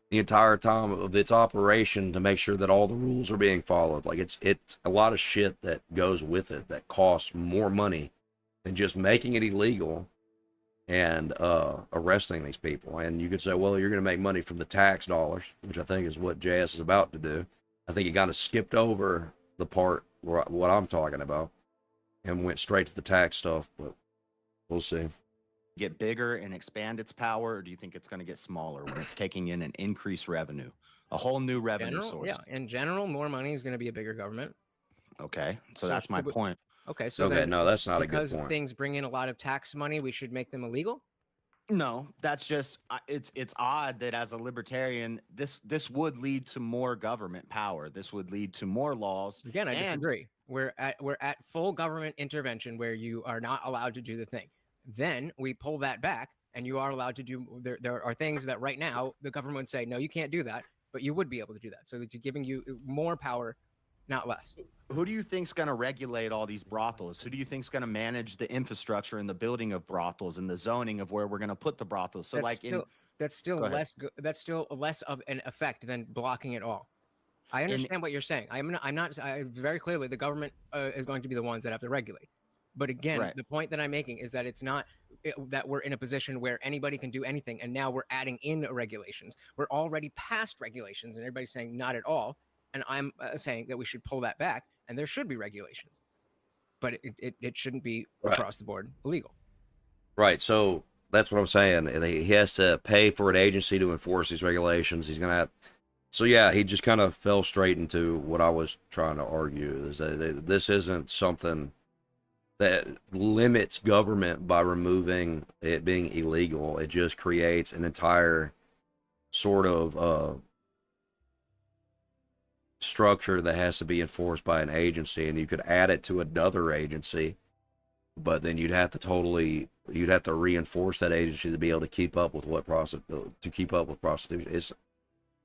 Speaker 1: the entire time of its operation to make sure that all the rules are being followed. Like it's a lot of shit that goes with it that costs more money than just making it illegal and arresting these people. And you could say, well, you're going to make money from the tax dollars, which I think is what JS is about to do. I think he kind of skipped over the part where, what I'm talking about and went straight to the tax stuff, but we'll see.
Speaker 14: Get bigger and expand its power, or do you think it's going to get smaller when it's taking in an increased revenue, a whole new revenue source?
Speaker 12: Yeah, in general, more money is going to be a bigger government.
Speaker 14: Okay, so that's my point.
Speaker 12: Okay, so
Speaker 1: okay,
Speaker 12: then,
Speaker 1: no, that's not a good
Speaker 12: because
Speaker 1: point.
Speaker 12: things bring in a lot of tax money, we should make them illegal?
Speaker 14: No, that's just it's odd that as a libertarian, this would lead to more government power. This would lead to more laws.
Speaker 12: Again, I disagree. We're at full government intervention where you are not allowed to do the thing. Then we pull that back, and you are allowed to do. There are things that right now the government would say, no, you can't do that, but you would be able to do that. So it's giving you more power, not less.
Speaker 14: Who do you think's going to regulate all these brothels? Who do you think's going to manage the infrastructure and the building of brothels and the zoning of where we're going to put the brothels? So
Speaker 12: that's still less of an effect than blocking it all. I understand what you're saying. I'm not very clearly the government is going to be the ones that have to regulate. But again, the point that I'm making is that it's not that we're in a position where anybody can do anything, and now we're adding in regulations. We're already past regulations, and everybody's saying not at all. And I'm saying that we should pull that back, and there should be regulations, but it shouldn't be across the board illegal.
Speaker 1: Right. So that's what I'm saying. He has to pay for an agency to enforce these regulations. He's going to have. So yeah, he just kind of fell straight into what I was trying to argue, is that this isn't something that limits government by removing it being illegal. It just creates an entire sort of structure that has to be enforced by an agency, and you could add it to another agency but then you'd have to reinforce that agency to be able to keep up with prostitution.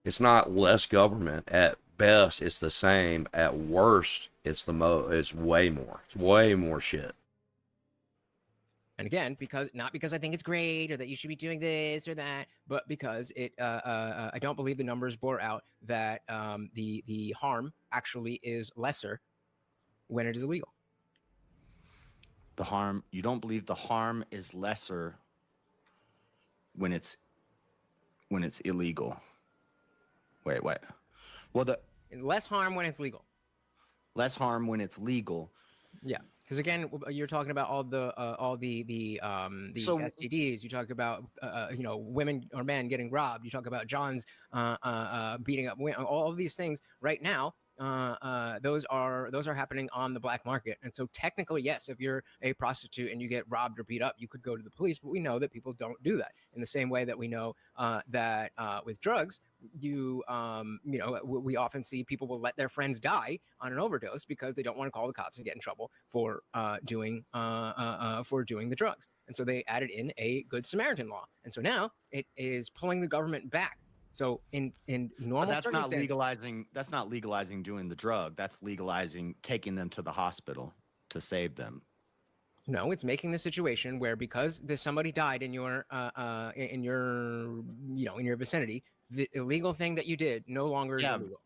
Speaker 1: It's not less government. At best, it's the same. At worst, it's way more. It's way more shit.
Speaker 12: And again, not because I think it's great or that you should be doing this or that, but because I don't believe the numbers bore out that the harm actually is lesser when it is illegal.
Speaker 14: You don't believe the harm is lesser when it's illegal. Wait. Well,
Speaker 12: less harm when it's legal.
Speaker 14: Less harm when it's legal.
Speaker 12: Yeah, because again, you're talking about all the STDs. You talk about women or men getting robbed. You talk about Johns beating up women. All of these things right now. Those are happening on the black market. And so technically, yes, if you're a prostitute and you get robbed or beat up, you could go to the police. But we know that people don't do that. In the same way that we know that with drugs, we often see people will let their friends die on an overdose because they don't want to call the cops and get in trouble for doing the drugs. And so they added in a Good Samaritan law. And so now it is pulling the government back. So in normal
Speaker 14: but that's not legalizing doing the drug. That's legalizing taking them to the hospital to save them.
Speaker 12: No, it's making the situation where because somebody died in your vicinity, the illegal thing that you did no longer is illegal.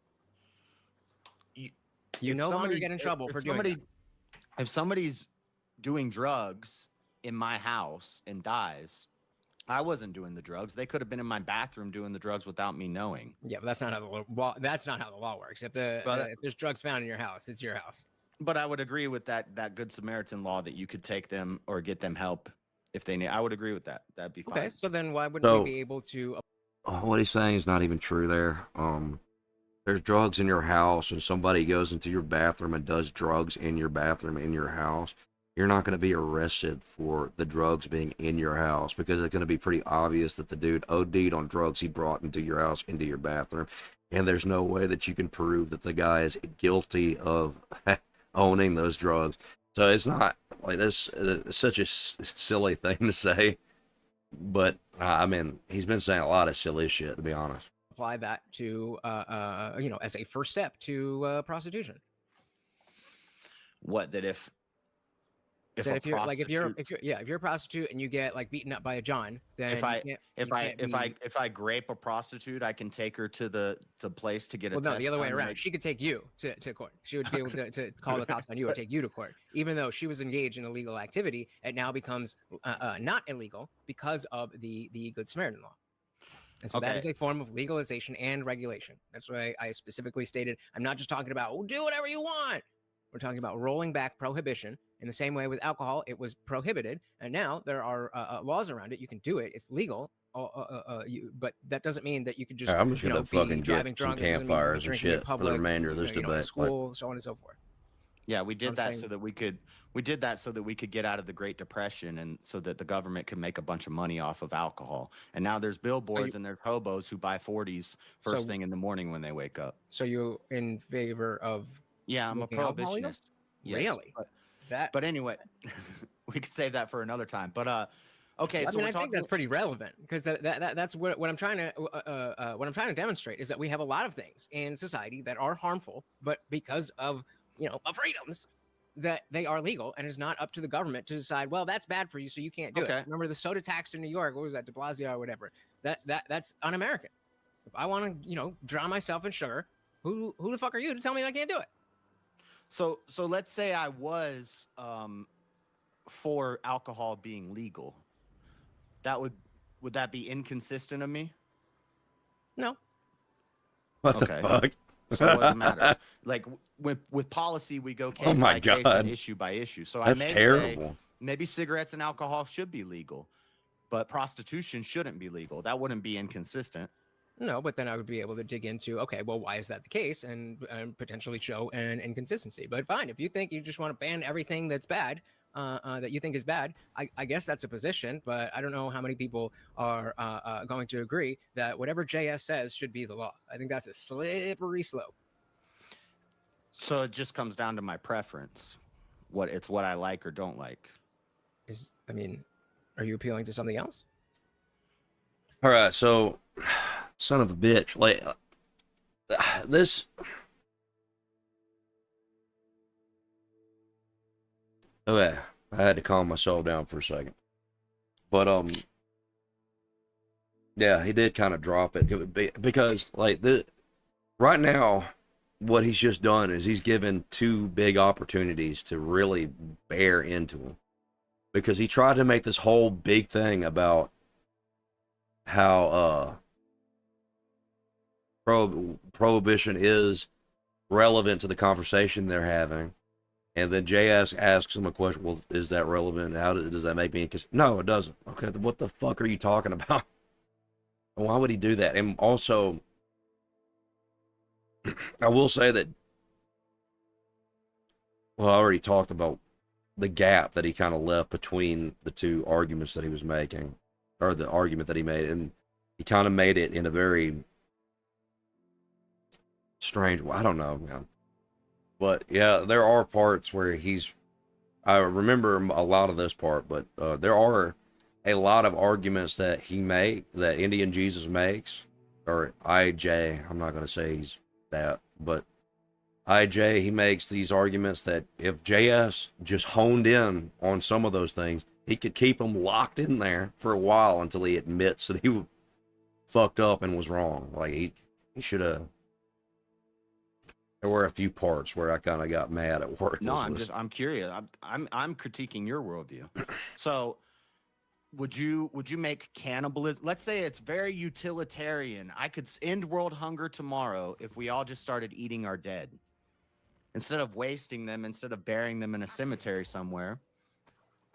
Speaker 12: You no longer get in trouble for doing that.
Speaker 14: If somebody's doing drugs in my house and dies, I wasn't doing the drugs. They could have been in my bathroom doing the drugs without me knowing.
Speaker 12: Yeah, but that's not how the law works. If there's drugs found in your house, it's your house.
Speaker 14: But I would agree with that Good Samaritan law that you could take them or get them help if they need. I would agree with that. That'd be fine.
Speaker 12: Okay, so then why wouldn't we be able to?
Speaker 1: What he's saying is not even true there. There's drugs in your house and somebody goes into your bathroom and does drugs in your bathroom in your house. You're not going to be arrested for the drugs being in your house because it's going to be pretty obvious that the dude OD'd on drugs he brought into your house, into your bathroom. And there's no way that you can prove that the guy is guilty of owning those drugs. So it's not like this. It's such a silly thing to say. But I mean, he's been saying a lot of silly shit, to be honest.
Speaker 12: Apply that to, as a first step to prostitution.
Speaker 14: What, that if you're a prostitute and you get like beaten up by a John, then
Speaker 12: if
Speaker 14: I grape a prostitute, I can take her to the place to get a test.
Speaker 12: Well, no, the other way around. She could take you to court. She would be able to call the cops on you or take you to court. Even though she was engaged in illegal activity, it now becomes not illegal because of the Good Samaritan law. And so that is a form of legalization and regulation. That's why I specifically stated, I'm not just talking about, do whatever you want. We're talking about rolling back prohibition. In the same way with alcohol, it was prohibited, and now there are laws around it. You can do it; it's legal. But that doesn't mean that you can just
Speaker 1: I'm just gonna fucking
Speaker 12: driving
Speaker 1: get some
Speaker 12: drunk.
Speaker 1: campfires and shit for the remainder of this debate.
Speaker 12: School, so on and so forth.
Speaker 14: Yeah, we did that so that we could get out of the Great Depression, and so that the government could make a bunch of money off of alcohol. And now there's billboards and there's hobos who buy 40s first thing in the morning when they wake up.
Speaker 12: So you in favor of?
Speaker 14: Yeah, I'm a prohibitionist.
Speaker 12: Yes, really?
Speaker 14: But anyway, we could save that for another time. But okay, so
Speaker 12: I think that's pretty relevant because that's what I'm trying to demonstrate is that we have a lot of things in society that are harmful, but because of freedoms, that they are legal, and it's not up to the government to decide. Well, that's bad for you, so you can't do it. Remember the soda tax in New York? What was that, De Blasio or whatever? That's un-American. If I want to, drown myself in sugar, who the fuck are you to tell me I can't do it?
Speaker 14: So let's say I was for alcohol being legal. Would that be inconsistent of me?
Speaker 12: No.
Speaker 1: What the fuck?
Speaker 14: So it doesn't matter. Like with policy, we go case by case and issue by issue. So
Speaker 1: that's terrible.
Speaker 14: Say maybe cigarettes and alcohol should be legal, but prostitution shouldn't be legal. That wouldn't be inconsistent.
Speaker 12: No, but then I would be able to dig into, okay, well, why is that the case, and potentially show an inconsistency. But fine, if you think you just want to ban everything that's bad, that you think is bad, I guess that's a position, but I don't know how many people are going to agree that whatever JS says should be the law. I think that's a slippery slope.
Speaker 14: So it just comes down to my preference. What I like or don't like.
Speaker 12: I mean, are you appealing to something else?
Speaker 1: All right, so son of a bitch, like this. Okay, I had to calm myself down for a second, but yeah, he did kind of drop it because like right now, what he's just done is he's given two big opportunities to really bear into him, because he tried to make this whole big thing about how prohibition is relevant to the conversation they're having, and then JS asks him a question. Well, is that relevant? How does that make me? No, it doesn't. Okay, what the fuck are you talking about? Why would he do that? And also, I will say that, well, I already talked about the gap that he kind of left between the two arguments that he was making, or the argument that he made, and he kind of made it in a very strange way. I don't know, man. But yeah, there are parts where I remember a lot of this part, but there are a lot of arguments that that Indian Jesus makes, or IJ. I'm not going to say he's that, but IJ, he makes these arguments that if JS just honed in on some of those things, he could keep them locked in there for a while until he admits that he fucked up and was wrong. Like he should have. There were a few parts where I kind of got mad at work.
Speaker 14: No, I'm curious. I'm critiquing your worldview. So, would you make cannibalism? Let's say it's very utilitarian. I could end world hunger tomorrow if we all just started eating our dead, instead of wasting them, instead of burying them in a cemetery somewhere.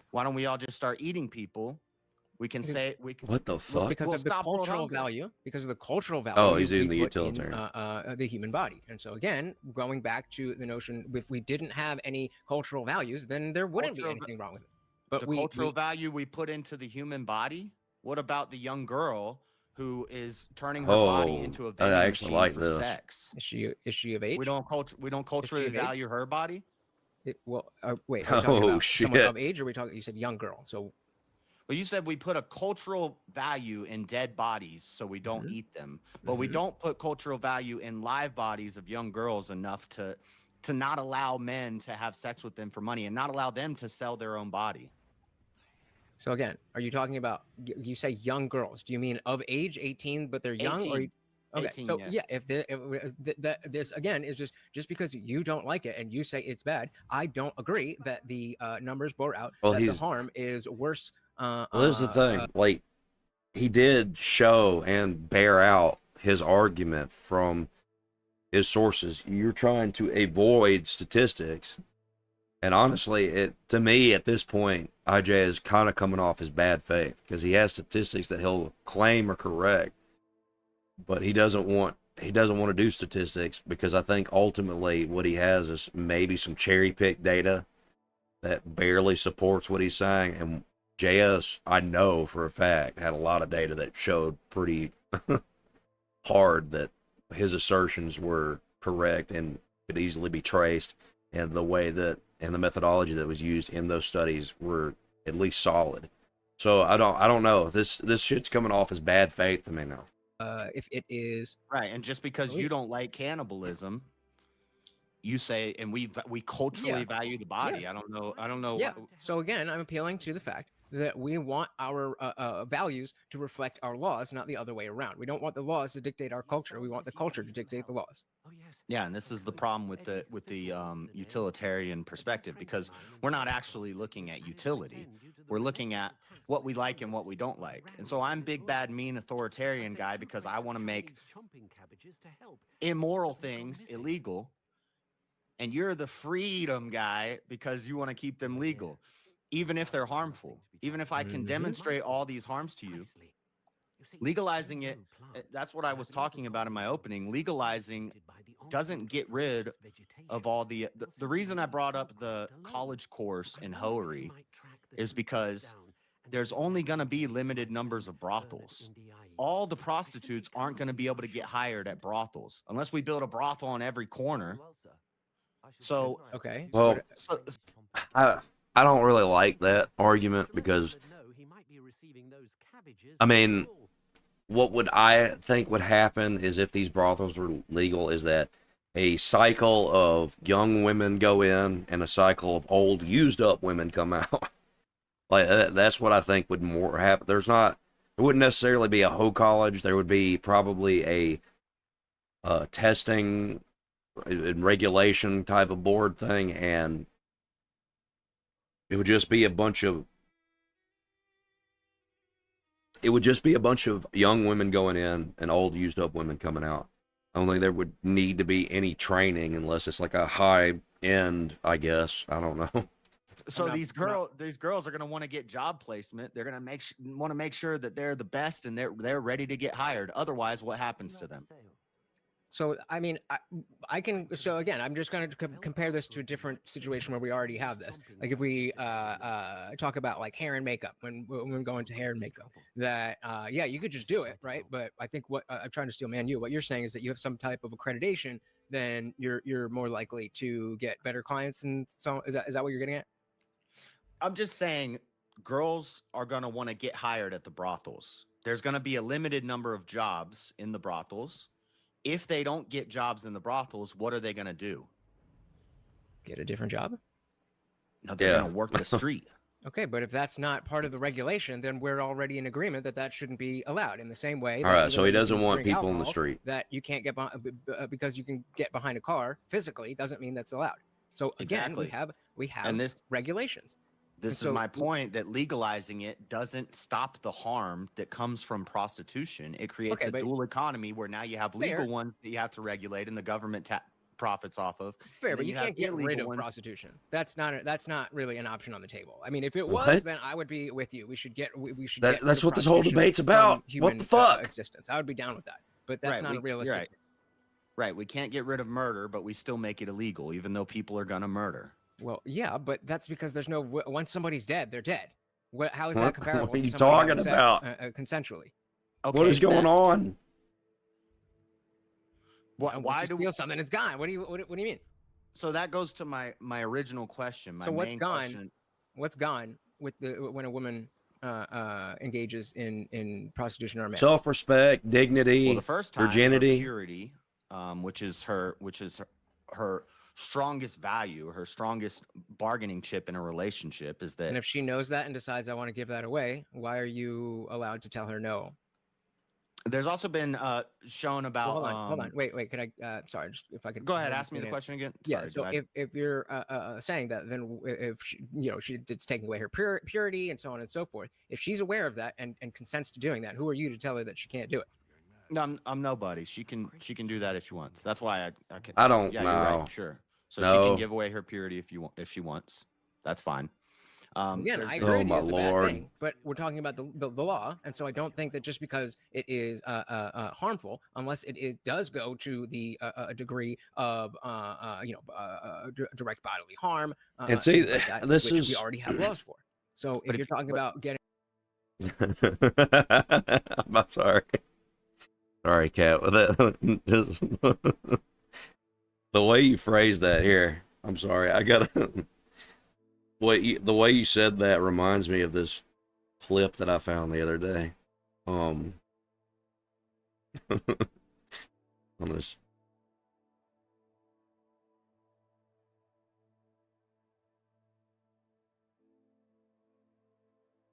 Speaker 14: Why don't we all just start eating people? We can say we can.
Speaker 1: What the fuck?
Speaker 12: Because of the cultural value. Because of the cultural value.
Speaker 1: Oh, he's in the utilitarian.
Speaker 12: The human body. And so again, going back to the notion, if we didn't have any cultural values, then there wouldn't be anything wrong with it. But
Speaker 14: the cultural value we put into the human body. What about the young girl who is turning her body into a vending machine for sex?
Speaker 12: Is she of age?
Speaker 14: We don't culturally value her body.
Speaker 12: Wait, are we talking about someone of age, or are we talking? You said young girl, so.
Speaker 14: Well, you said we put a cultural value in dead bodies, so we don't eat them. But we don't put cultural value in live bodies of young girls enough to not allow men to have sex with them for money and not allow them to sell their own body.
Speaker 12: So again, are you talking about? You say young girls? Do you mean of age 18, but they're young?
Speaker 14: 18.
Speaker 12: Or okay,
Speaker 14: 18,
Speaker 12: so
Speaker 14: yes.
Speaker 12: yeah, if this again is just because you don't like it and you say it's bad, I don't agree that the numbers bore out that the harm is worse.
Speaker 1: Well, this is the thing. Like, he did show and bear out his argument from his sources. You're trying to avoid statistics, and honestly, to me at this point, IJ is kind of coming off his bad faith because he has statistics that he'll claim are correct, but he doesn't want to do statistics because I think ultimately what he has is maybe some cherry pick data that barely supports what he's saying. And JS, I know for a fact, had a lot of data that showed pretty hard that his assertions were correct and could easily be traced, and the way that and the methodology that was used in those studies were at least solid. So I don't know. This shit's coming off as bad faith to me now.
Speaker 12: If it is
Speaker 14: right, and just because you don't like cannibalism, you say, and we culturally value the body. I don't know.
Speaker 12: Yeah. So again, I'm appealing to the fact that we want our values to reflect our laws, not the other way around. We don't want the laws to dictate our culture. We want the culture to dictate the laws.
Speaker 14: Yeah, and this is the problem with the utilitarian perspective, because we're not actually looking at utility. We're looking at what we like and what we don't like. And so I'm big, bad, mean, authoritarian guy because I want to make immoral things illegal. And you're the freedom guy because you want to keep them legal, even if they're harmful. Even if I can demonstrate all these harms to you, legalizing it, that's what I was talking about in my opening. Legalizing doesn't get rid of all the reason I brought up the college course in Hoary is because there's only going to be limited numbers of brothels. All the prostitutes aren't going to be able to get hired at brothels unless we build a brothel on every corner. So
Speaker 12: okay.
Speaker 1: Well, I don't really like that argument because, I mean, what would I think would happen is if these brothels were legal is that a cycle of young women go in and a cycle of old used up women come out. Like that's what I think would more happen. There wouldn't necessarily be a whole college. There would be probably a testing and regulation type of board thing, and it would just be a bunch of young women going in and old used up women coming out. I don't think there would need to be any training unless it's like a high end, I guess. I don't know.
Speaker 14: So these girls are going to want to get job placement. They're going to want to make sure that they're the best and they're ready to get hired. Otherwise, what happens to them?
Speaker 12: So, I mean, I can. So again, I'm just going to compare this to a different situation where we already have this. Like if we talk about like hair and makeup, when we're going to hair and makeup, that yeah, you could just do it, right? But I think what I'm trying to steal, man, what you're saying is that you have some type of accreditation, then you're more likely to get better clients. And so, is that what you're getting at?
Speaker 14: I'm just saying, girls are going to want to get hired at the brothels. There's going to be a limited number of jobs in the brothels. If they don't get jobs in the brothels, what are they going to do?
Speaker 12: Get a different job?
Speaker 14: No, they're going to work the street.
Speaker 12: Okay, but if that's not part of the regulation, then we're already in agreement that shouldn't be allowed. In the same way,
Speaker 1: all right. So he doesn't want people in the street.
Speaker 12: That you can't get because you can get behind a car physically doesn't mean that's allowed. So again, we have and this regulations.
Speaker 14: This is my point, that legalizing it doesn't stop the harm that comes from prostitution. It creates a dual economy where now you have legal ones that you have to regulate and the government profits off of.
Speaker 12: Fair, but you can't get rid of prostitution. That's not really an option on the table. I mean, if it was, then I would be with you. We should get
Speaker 1: that's what this whole debate's about. What the fuck?
Speaker 12: Existence. I would be down with that. But that's not a realistic.
Speaker 14: Right. We can't get rid of murder, but we still make it illegal, even though people are gonna murder.
Speaker 12: Well, yeah, but that's because there's no. Once somebody's dead, they're dead. How is that comparable?
Speaker 1: What are you talking about?
Speaker 12: Consensually.
Speaker 14: Okay,
Speaker 1: what is going on?
Speaker 12: Why do we steal something? It's gone. What do you mean?
Speaker 14: So that goes to my original question.
Speaker 12: So what's gone? What's gone with when a woman engages in prostitution or marriage?
Speaker 1: Self-respect, dignity,
Speaker 14: well, the first time,
Speaker 1: virginity,
Speaker 14: purity, which is her strongest value, her strongest bargaining chip in a relationship is that.
Speaker 12: And if she knows that and decides I want to give that away, why are you allowed to tell her no?
Speaker 14: There's also been shown about.
Speaker 12: Well, hold on. Wait. Could I? Sorry, just if I could.
Speaker 14: Go ahead. Ask me the question again.
Speaker 12: Sorry, yeah. So if you're saying that, then if it's taking away her purity and so on and so forth. If she's aware of that and consents to doing that, who are you to tell her that she can't do it?
Speaker 14: No, I'm nobody. She can do that if she wants. That's why I can.
Speaker 1: I don't
Speaker 14: know.
Speaker 1: You're
Speaker 14: right, sure. So she can give away her purity if she wants. That's fine.
Speaker 12: Again, I agree with you, it's a bad thing, but we're talking about the law, and so I don't think that just because it is harmful, unless it does go to the degree of direct bodily harm.
Speaker 1: And see,
Speaker 12: like that,
Speaker 1: this
Speaker 12: which
Speaker 1: is
Speaker 12: we already have laws for. So if you're talking about getting,
Speaker 1: I'm sorry, Kat. The way you phrased that here, I'm sorry. I gotta. The way you said that reminds me of this clip that I found the other day. On this.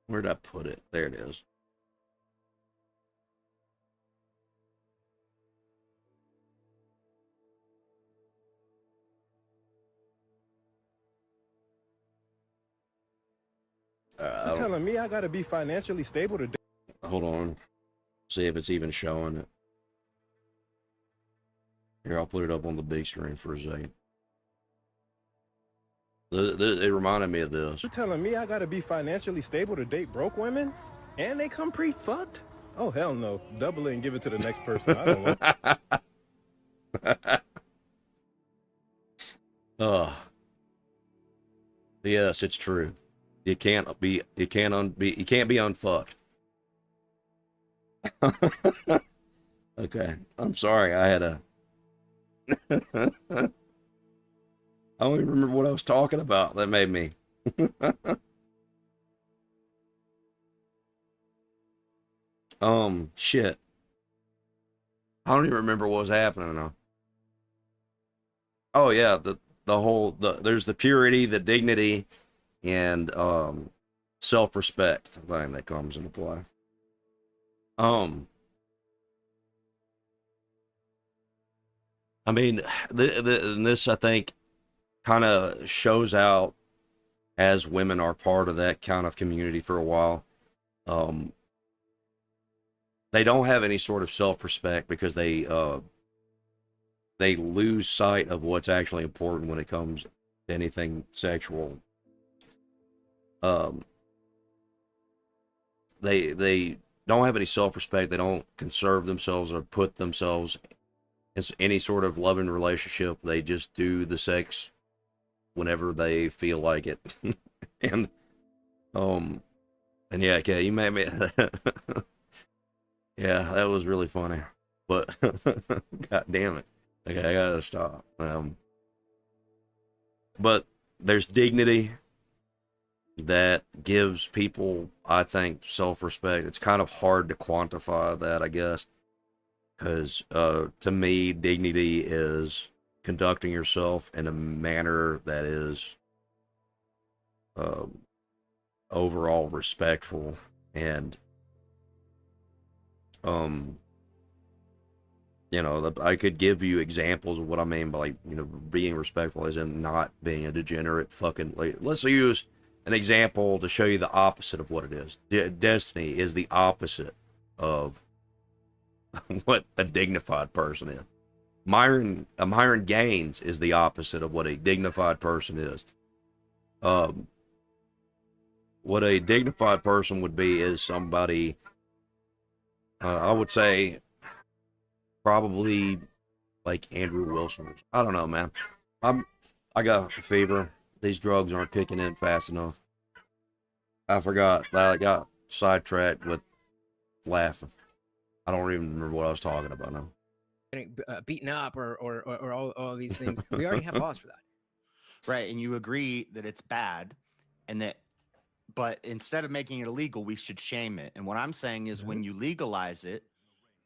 Speaker 1: Where did I put it? There it is.
Speaker 8: You're telling me I gotta be financially stable to.
Speaker 1: Hold on. See if it's even showing it. Here, I'll put it up on the big screen for a second. It reminded me of this.
Speaker 8: You're telling me I gotta be financially stable to date broke women? And they come pre-fucked? Oh, hell no. Double it and give it to the next person. I don't
Speaker 1: want. Yes, it's true. You can't be unfucked. Okay, I'm sorry. I had a. I don't even remember what I was talking about. That made me. Shit. I don't even remember what was happening now. Oh yeah, there's the purity, the dignity, and self-respect thing that comes into play. I mean, this I think kind of shows out as women are part of that kind of community for a while. They don't have any sort of self-respect because they lose sight of what's actually important when it comes to anything sexual. They don't have any self-respect. They don't conserve themselves or put themselves in any sort of loving relationship. They just do the sex whenever they feel like it. and and yeah, okay, you made me. Yeah, that was really funny, but god damn it. Okay, I gotta stop. But there's dignity that gives people, I think, self-respect. It's kind of hard to quantify that, I guess, because to me, dignity is conducting yourself in a manner that is overall respectful. And you know, I could give you examples of what I mean by, like, you know, being respectful as in not being a degenerate fucking, like, let's use an example to show you the opposite of what it is. Destiny is the opposite of what a dignified person is. Myron Gaines is the opposite of what a dignified person is. What a dignified person would be is somebody, I would say, probably like Andrew Wilson. I don't know, man. I got a fever. These drugs aren't kicking in fast enough. I forgot. I got sidetracked with laughing. I don't even remember what I was talking about now.
Speaker 12: Getting beaten up or all these things. We already have laws for that.
Speaker 14: Right, and you agree that it's bad, and that, but instead of making it illegal, we should shame it. And what I'm saying is, when you legalize it,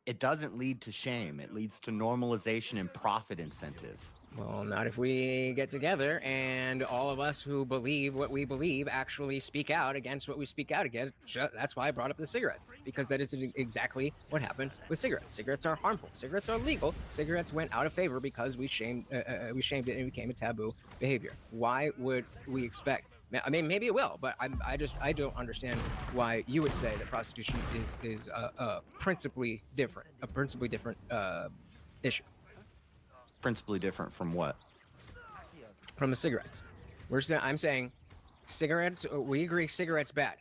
Speaker 14: it doesn't lead to shame. It leads to normalization and profit incentive.
Speaker 12: Well, not if we get together and all of us who believe what we believe actually speak out against what we speak out against. That's why I brought up the cigarettes, because that is exactly what happened with cigarettes. Cigarettes are harmful. Cigarettes are legal. Cigarettes went out of favor because we shamed it and it became a taboo behavior. Why would we expect? I mean, maybe it will, but I don't understand why you would say that prostitution is principally different, issue.
Speaker 14: Principally different from what?
Speaker 12: From the cigarettes. I'm saying cigarettes, we agree cigarettes bad.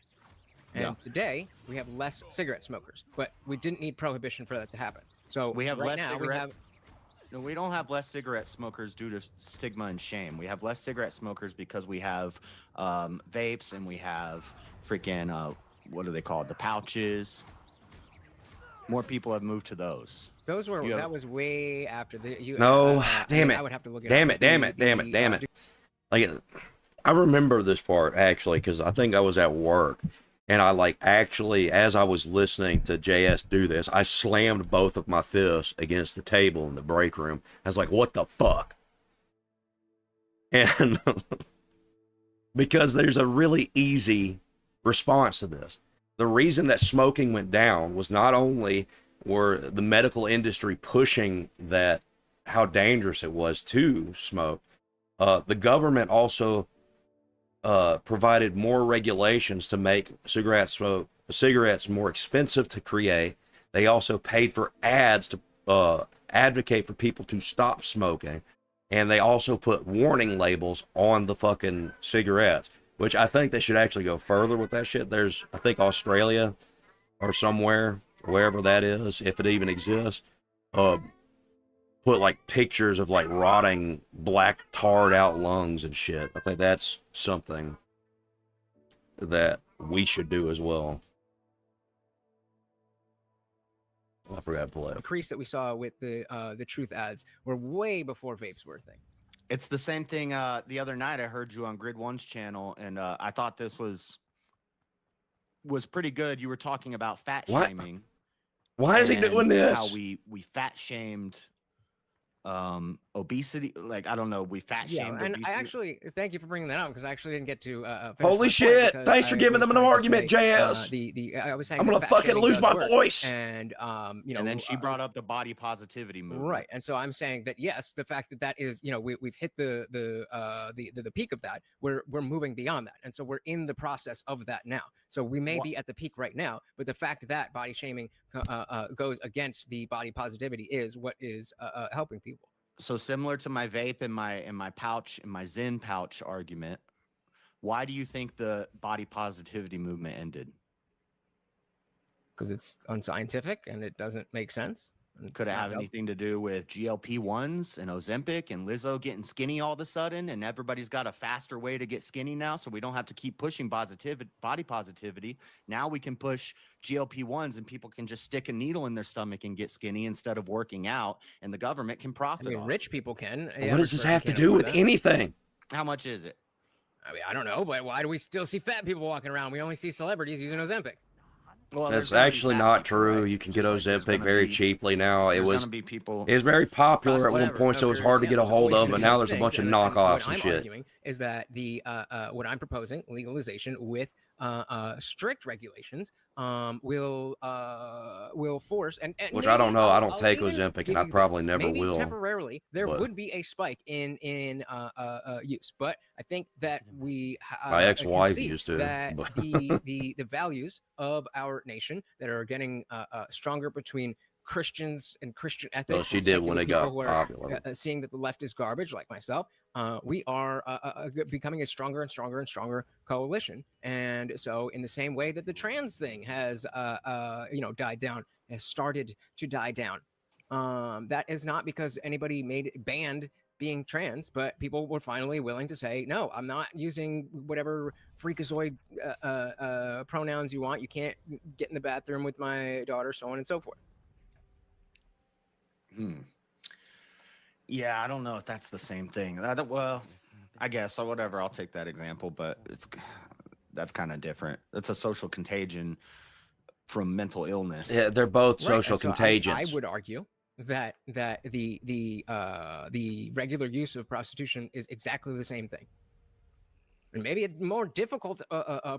Speaker 12: And today we have less cigarette smokers, but we didn't need prohibition for that to happen. So
Speaker 14: we have
Speaker 12: right
Speaker 14: less
Speaker 12: now
Speaker 14: cigarette. No, we don't have less cigarette smokers due to stigma and shame. We have less cigarette smokers because we have vapes, and we have freaking what are they called? The pouches. More people have moved to those.
Speaker 12: Those were that was way after the.
Speaker 1: Damn it!
Speaker 12: I would have to look it
Speaker 1: damn
Speaker 12: up.
Speaker 1: it! Damn it! Like, I remember this part actually because I think I was at work, and I like actually, as I was listening to JS do this, I slammed both of my fists against the table in the break room. I was like, "What the fuck?" And because there's a really easy response to this. The reason that smoking went down was not only were the medical industry pushing that how dangerous it was to smoke, the government also provided more regulations to make cigarettes more expensive to create. They also paid for ads to advocate for people to stop smoking, and they also put warning labels on the fucking cigarettes. Which I think they should actually go further with that shit. There's, I think, Australia or somewhere, wherever that is, if it even exists, put like pictures of like rotting, black, tarred out lungs and shit. I think that's something that we should do as well. I forgot to play.
Speaker 12: Increase that we saw with the truth ads were way before vapes were a thing.
Speaker 14: It's the same thing. The other night, I heard you on Grid One's channel, and I thought this was pretty good. You were talking about fat
Speaker 1: What?
Speaker 14: shaming.
Speaker 1: Why is he doing this?
Speaker 14: How we fat shamed obesity. Like, I don't know, we fat shamed
Speaker 12: and
Speaker 14: obesity.
Speaker 12: I actually thank you for bringing that up because I actually didn't get to. Finish
Speaker 1: Holy
Speaker 12: my point
Speaker 1: shit!
Speaker 12: because
Speaker 1: Thanks for
Speaker 12: I
Speaker 1: giving
Speaker 12: was
Speaker 1: them an
Speaker 12: trying to
Speaker 1: argument,
Speaker 12: say,
Speaker 1: JS.
Speaker 12: I was saying
Speaker 1: I'm
Speaker 12: that
Speaker 1: gonna
Speaker 12: fat
Speaker 1: fucking
Speaker 12: shaming
Speaker 1: lose
Speaker 12: does
Speaker 1: my
Speaker 12: work,
Speaker 1: voice.
Speaker 12: and you know,
Speaker 14: and then she brought up the body positivity movement.
Speaker 12: right? And so I'm saying that yes, the fact that that is, you know, we've hit the peak of that. We're moving beyond that, and so we're in the process of that now. So we may be at the peak right now, but the fact that body shaming goes against the body positivity is what is helping people.
Speaker 14: So similar to my vape and my pouch and my Zen pouch argument, why do you think the body positivity movement ended?
Speaker 12: Because it's unscientific and it doesn't make sense.
Speaker 14: Could it have anything to do with GLP-1s and Ozempic and Lizzo getting skinny all of a sudden, and everybody's got a faster way to get skinny now, so we don't have to keep pushing body positivity. Now we can push GLP-1s and people can just stick a needle in their stomach and get skinny instead of working out, and the government can profit.
Speaker 12: I mean, rich people can.
Speaker 1: What does this have to do with anything?
Speaker 14: How much is it?
Speaker 12: I mean, I don't know, but why do we still see fat people walking around? We only see celebrities using Ozempic.
Speaker 14: Well,
Speaker 1: that's actually not true. You can get Ozempic very cheaply now. It was very popular at one point, so it was hard to get a hold of, but now there's a bunch of knockoffs and shit.
Speaker 12: What I'm arguing is that what I'm proposing, legalization with strict regulations, will force and
Speaker 1: which
Speaker 12: maybe
Speaker 1: I don't know. I don't
Speaker 12: I'll
Speaker 1: take
Speaker 12: even
Speaker 1: Ozempic,
Speaker 12: give
Speaker 1: and I
Speaker 12: you
Speaker 1: probably
Speaker 12: this.
Speaker 1: never
Speaker 12: Maybe
Speaker 1: will.
Speaker 12: Temporarily, there would be a spike in use, but I think that we
Speaker 1: my ex-wife
Speaker 12: can see
Speaker 1: used to.
Speaker 12: that
Speaker 1: But
Speaker 12: the values of our nation that are getting stronger between Christians and Christian ethics.
Speaker 1: Well, she
Speaker 12: and
Speaker 1: did
Speaker 12: secular
Speaker 1: when it
Speaker 12: people
Speaker 1: got
Speaker 12: who are,
Speaker 1: popular.
Speaker 12: seeing that the left is garbage, like myself. We are becoming a stronger and stronger and stronger coalition. And so, in the same way that the trans thing has, died down, has started to die down. That is not because anybody banned being trans, but people were finally willing to say, no, I'm not using whatever freakazoid pronouns you want. You can't get in the bathroom with my daughter, so on and so forth.
Speaker 14: Yeah, I don't know if that's the same thing. Well, I guess, so whatever. I'll take that example, but that's kind of different. It's a social contagion from mental illness.
Speaker 1: Yeah, they're both
Speaker 12: Right,
Speaker 1: social
Speaker 12: and so
Speaker 1: contagions.
Speaker 12: I would argue that the regular use of prostitution is exactly the same thing, and maybe a more difficult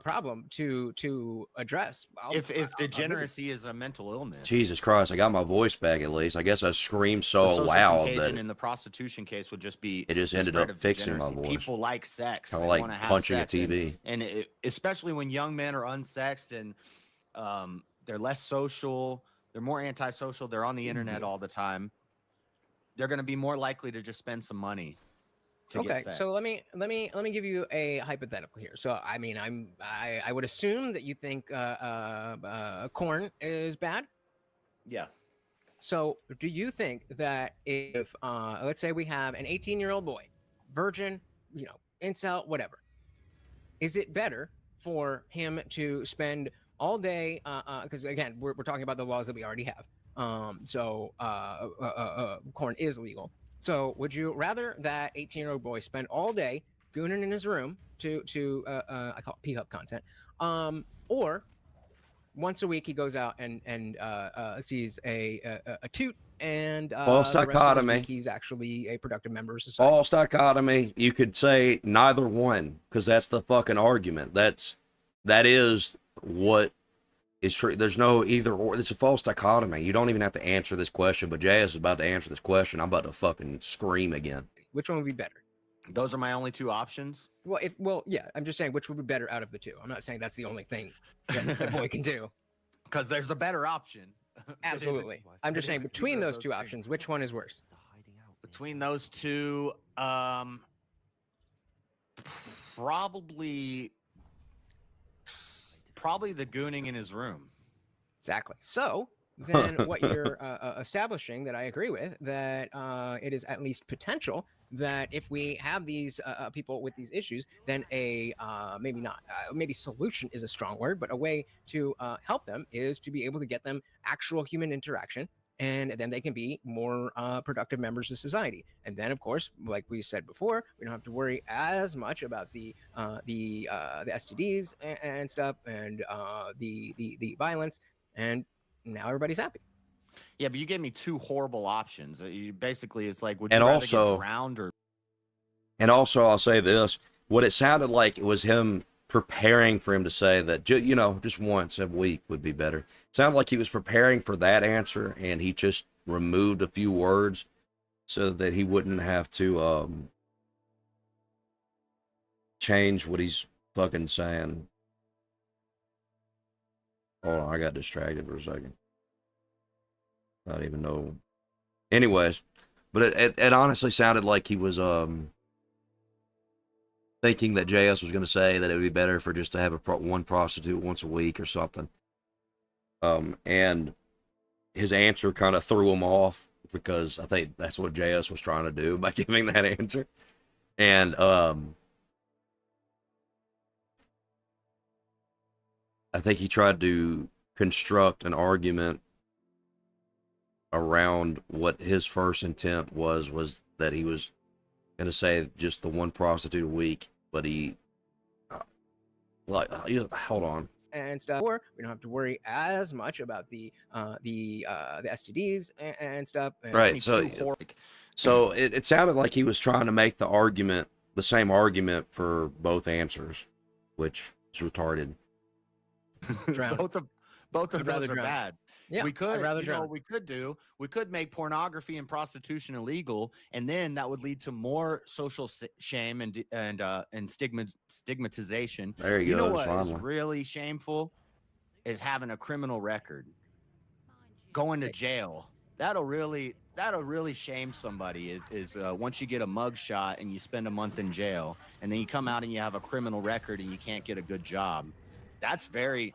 Speaker 12: problem to address.
Speaker 14: If degeneracy is a mental illness,
Speaker 1: Jesus Christ, I got my voice back at least. I guess I screamed
Speaker 14: the
Speaker 1: so
Speaker 14: social
Speaker 1: loud
Speaker 14: contagion
Speaker 1: that
Speaker 14: in the prostitution case would just be
Speaker 1: it just
Speaker 14: the
Speaker 1: ended
Speaker 14: spread
Speaker 1: up
Speaker 14: of
Speaker 1: fixing my
Speaker 14: degeneracy.
Speaker 1: voice.
Speaker 14: People like sex,
Speaker 1: Kinda
Speaker 14: they
Speaker 1: like
Speaker 14: wanna have
Speaker 1: punching a
Speaker 14: sex, and-
Speaker 1: TV.
Speaker 14: and especially when young men are unsexed and they're less social, they're more antisocial, they're on the internet all the time. They're going to be more likely to just spend some money to get
Speaker 12: Okay,
Speaker 14: sex.
Speaker 12: so let me give you a hypothetical here. So I mean, I would assume that you think corn is bad.
Speaker 14: Yeah.
Speaker 12: So do you think that if let's say we have an 18-year-old boy, virgin, incel, whatever, is it better for him to spend all day? Because again, we're talking about the laws that we already have. Corn is legal. So would you rather that 18-year-old boy spend all day gooning in his room to I call it P-Hub content, or once a week he goes out and sees a toot and
Speaker 1: False
Speaker 12: the rest of his
Speaker 1: dichotomy.
Speaker 12: week he's actually a productive member of society?
Speaker 1: False dichotomy. You could say neither one, because that's the fucking argument. That is what is true. There's no either or. It's a false dichotomy. You don't even have to answer this question, but Jazz is about to answer this question. I'm about to fucking scream again.
Speaker 12: Which one would be better?
Speaker 14: Those are my only two options.
Speaker 12: Well, yeah, I'm just saying which would be better out of the two. I'm not saying that's the only thing that a boy can do.
Speaker 14: Because there's a better option.
Speaker 12: Absolutely. I'm just saying between those two options, which one is worse?
Speaker 14: Between those two, probably the gooning in his room.
Speaker 12: Exactly. So then what you're establishing that I agree with, that it is at least potential that if we have these people with these issues, then maybe solution is a strong word, but a way to help them is to be able to get them actual human interaction and then they can be more productive members of society. And then, of course, like we said before, we don't have to worry as much about the STDs and stuff, and the violence. And now everybody's happy.
Speaker 14: Yeah, but you gave me two horrible options. You basically, it's like, would
Speaker 1: And
Speaker 14: you rather
Speaker 1: also-
Speaker 14: get drowned or?
Speaker 1: And also, I'll say this: what it sounded like it was him preparing for him to say that, just once a week would be better. It sounded like he was preparing for that answer, and he just removed a few words so that he wouldn't have to change what he's fucking saying. Hold on, I got distracted for a second. I don't even know. Anyways, but it honestly sounded like he was thinking that JS was going to say that it would be better for just to have one prostitute once a week or something. And his answer kind of threw him off, because I think that's what JS was trying to do by giving that answer. And I think he tried to construct an argument around what his first intent was that he was going to say just the one prostitute a week, but he hold on.
Speaker 12: And stuff, or we don't have to worry as much about the STDs and stuff. And
Speaker 1: Right. So it sounded like he was trying to make the same argument for both answers, which is retarded.
Speaker 14: both of those are
Speaker 12: drown.
Speaker 14: bad.
Speaker 12: Yeah,
Speaker 14: we could,
Speaker 12: I'd rather
Speaker 14: you know,
Speaker 12: drown.
Speaker 14: we could make pornography and prostitution illegal, and then that would lead to more social shame and stigmatization.
Speaker 1: There you
Speaker 14: know
Speaker 1: go,
Speaker 14: what is
Speaker 1: finally.
Speaker 14: really shameful is having a criminal record, going to jail. That'll really shame somebody. Is once you get a mug shot and you spend a month in jail, and then you come out and you have a criminal record and you can't get a good job. That's very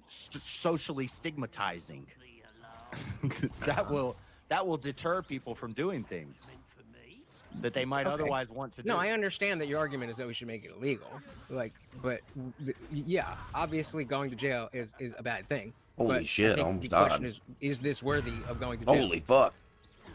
Speaker 14: socially stigmatizing. that will deter people from doing things that they might otherwise want to do.
Speaker 12: No, I understand that your argument is that we should make it illegal. But yeah, obviously going to jail is a bad thing.
Speaker 1: Holy
Speaker 12: but
Speaker 1: shit,
Speaker 12: I think
Speaker 1: almost
Speaker 12: the question
Speaker 1: died.
Speaker 12: is this worthy of going to jail?
Speaker 1: Holy fuck.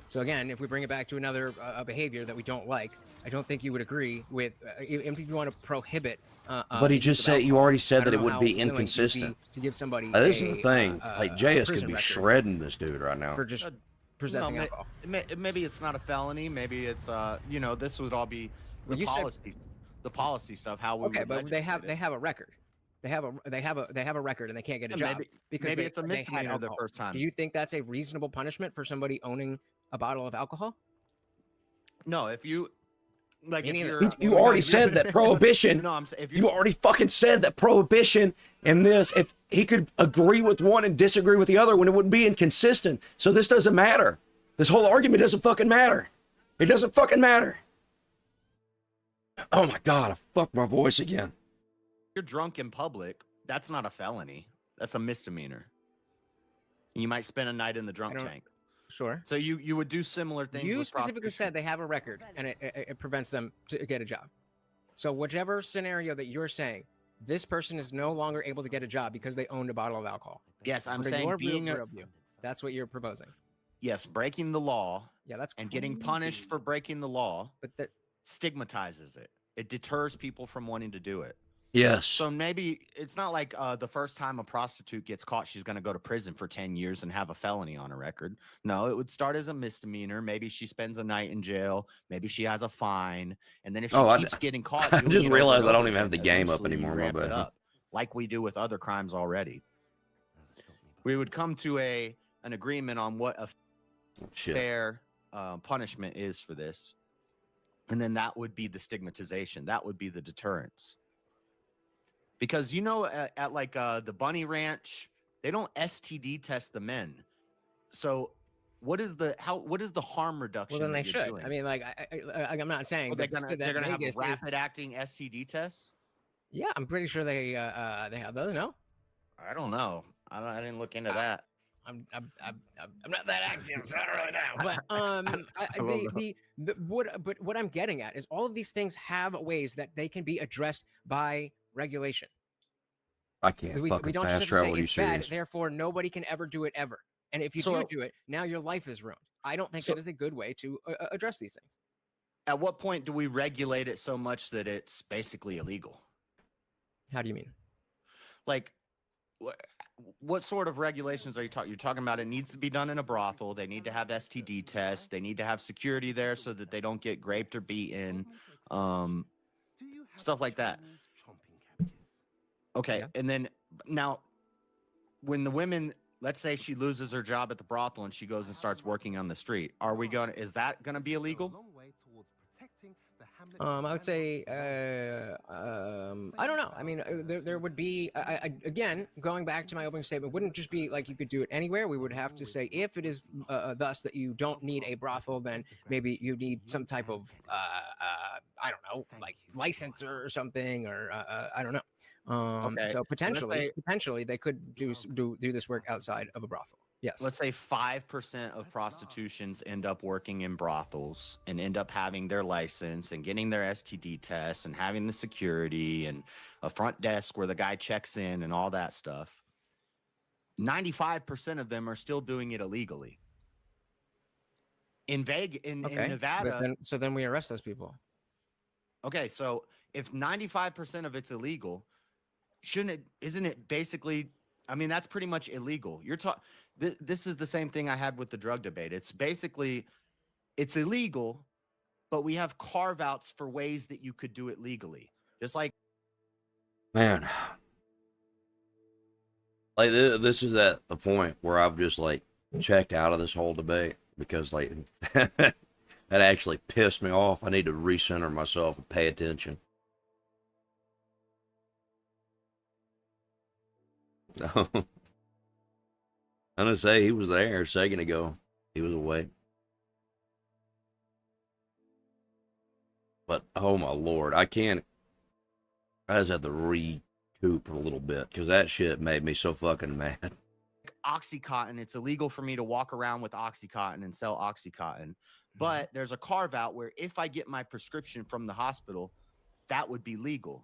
Speaker 12: So again, if we bring it back to another behavior that we don't like, I don't think you would agree with, if you want to prohibit.
Speaker 1: But he just said, you already said
Speaker 12: I
Speaker 1: that
Speaker 12: don't
Speaker 1: it
Speaker 12: know
Speaker 1: would
Speaker 12: how
Speaker 1: be
Speaker 12: willing you'd be
Speaker 1: inconsistent.
Speaker 12: to give somebody
Speaker 1: This is the thing. Like, JS could
Speaker 12: prison
Speaker 1: be
Speaker 12: record
Speaker 1: shredding this dude right now.
Speaker 12: for just possessing
Speaker 14: No,
Speaker 12: alcohol.
Speaker 14: maybe it's not a felony. Maybe it's this would all be
Speaker 12: Well,
Speaker 14: the
Speaker 12: you said-
Speaker 14: policy stuff. How we
Speaker 12: Okay,
Speaker 14: would
Speaker 12: but they have
Speaker 14: legislate it.
Speaker 12: a record. They have a record, and they can't get a
Speaker 14: Yeah,
Speaker 12: job because
Speaker 14: maybe
Speaker 12: they,
Speaker 14: it's a
Speaker 12: they had
Speaker 14: misdemeanor the
Speaker 12: alcohol.
Speaker 14: first time.
Speaker 12: Do you think that's a reasonable punishment for somebody owning a bottle of alcohol?
Speaker 14: No, if you like,
Speaker 12: Me
Speaker 14: if
Speaker 12: neither.
Speaker 14: you're,
Speaker 1: You already said that prohibition.
Speaker 14: No, I'm saying if
Speaker 1: You already fucking said that prohibition and this, if he could agree with one and disagree with the other, when it wouldn't be inconsistent. So this doesn't matter. This whole argument doesn't fucking matter. It doesn't fucking matter. Oh my God, I fucked my voice again.
Speaker 14: you're drunk in public, that's not a felony. That's a misdemeanor. You might spend a night in the drunk tank.
Speaker 12: Sure.
Speaker 14: So you would do similar things.
Speaker 12: You
Speaker 14: with
Speaker 12: specifically
Speaker 14: prostitution.
Speaker 12: said they have a record, and it prevents them to get a job. So whichever scenario that you're saying, this person is no longer able to get a job because they owned a bottle of alcohol.
Speaker 14: Yes, I'm
Speaker 12: Under
Speaker 14: saying
Speaker 12: your
Speaker 14: being
Speaker 12: worldview, that's what you're proposing.
Speaker 14: yes, breaking the law.
Speaker 12: Yeah, that's
Speaker 14: and getting
Speaker 12: crazy.
Speaker 14: punished for breaking the law.
Speaker 12: But that
Speaker 14: stigmatizes it. It deters people from wanting to do it.
Speaker 1: Yes.
Speaker 14: So maybe it's not like the first time a prostitute gets caught, she's going to go to prison for 10 years and have a felony on her record. No, it would start as a misdemeanor. Maybe she spends a night in jail. Maybe she has a fine. And then if she keeps getting caught,
Speaker 1: I
Speaker 14: doing
Speaker 1: just
Speaker 14: it over
Speaker 1: realized
Speaker 14: and
Speaker 1: I don't
Speaker 14: over
Speaker 1: even have the
Speaker 14: again,
Speaker 1: game up
Speaker 14: eventually you
Speaker 1: anymore. My
Speaker 14: ramp it
Speaker 1: bad.
Speaker 14: up, like we do with other crimes already. We would come to an agreement on what a
Speaker 1: Shit.
Speaker 14: fair punishment is for this. And then that would be the stigmatization. That would be the deterrence. Because at like the Bunny Ranch, they don't STD test the men. So what is the harm reduction?
Speaker 12: well, then they
Speaker 14: that you're
Speaker 12: should.
Speaker 14: doing?
Speaker 12: I mean, like I'm not saying
Speaker 14: they're
Speaker 12: that
Speaker 14: gonna have
Speaker 12: Vegas is-
Speaker 14: rapid acting STD tests.
Speaker 12: Yeah, I'm pretty sure they have those. No,
Speaker 14: I don't know. I didn't look into that.
Speaker 12: I'm not that active, so I don't really know. But what I'm getting at is all of these things have ways that they can be addressed by regulation.
Speaker 1: I can't
Speaker 12: We
Speaker 1: fucking
Speaker 12: don't just
Speaker 1: fast
Speaker 12: have to
Speaker 1: travel
Speaker 12: say
Speaker 1: you
Speaker 12: it's bad,
Speaker 1: serious.
Speaker 12: therefore nobody can ever do it ever. And if you
Speaker 14: So-
Speaker 12: do it, now your life is ruined. I don't think
Speaker 14: So-
Speaker 12: that is a good way to address these things.
Speaker 14: At what point do we regulate it so much that it's basically illegal?
Speaker 12: How do you mean?
Speaker 14: Like, what sort of regulations are you talking? You're talking about it needs to be done in a brothel. They need to have STD tests. They need to have security there so that they don't get raped or beaten. Stuff like that. Okay,
Speaker 12: Yeah.
Speaker 14: and then now, when the women, let's say she loses her job at the brothel and she goes and starts working on the street, is that gonna be illegal?
Speaker 12: I would say, I don't know. I mean, there would be, again, going back to my opening statement, wouldn't just be like you could do it anywhere. We would have to say if it is thus that you don't need a brothel, then maybe you need some type of, I don't know, like license or something, or I don't know.
Speaker 14: Okay,
Speaker 12: So
Speaker 14: so let's say-
Speaker 12: potentially they could do this work outside of a brothel. Yes.
Speaker 14: Let's say 5% of prostitutions end up working in brothels and end up having their license and getting their STD tests and having the security and a front desk where the guy checks in and all that stuff. 95% of them are still doing it illegally. In Nevada.
Speaker 12: So then we arrest those people.
Speaker 14: Okay, so if 95% of it's illegal, isn't it basically, I mean, that's pretty much illegal. This is the same thing I had with the drug debate. It's basically, it's illegal, but we have carve outs for ways that you could do it legally. Just like,
Speaker 1: Man, like this is at the point where I've just like checked out of this whole debate because like that actually pissed me off. I need to recenter myself and pay attention. I'm gonna say he was there a second ago. He was away. But oh my lord, I just have to recoup a little bit because that shit made me so fucking mad.
Speaker 14: Oxycontin, it's illegal for me to walk around with Oxycontin and sell Oxycontin. But there's a carve out where if I get my prescription from the hospital, that would be legal.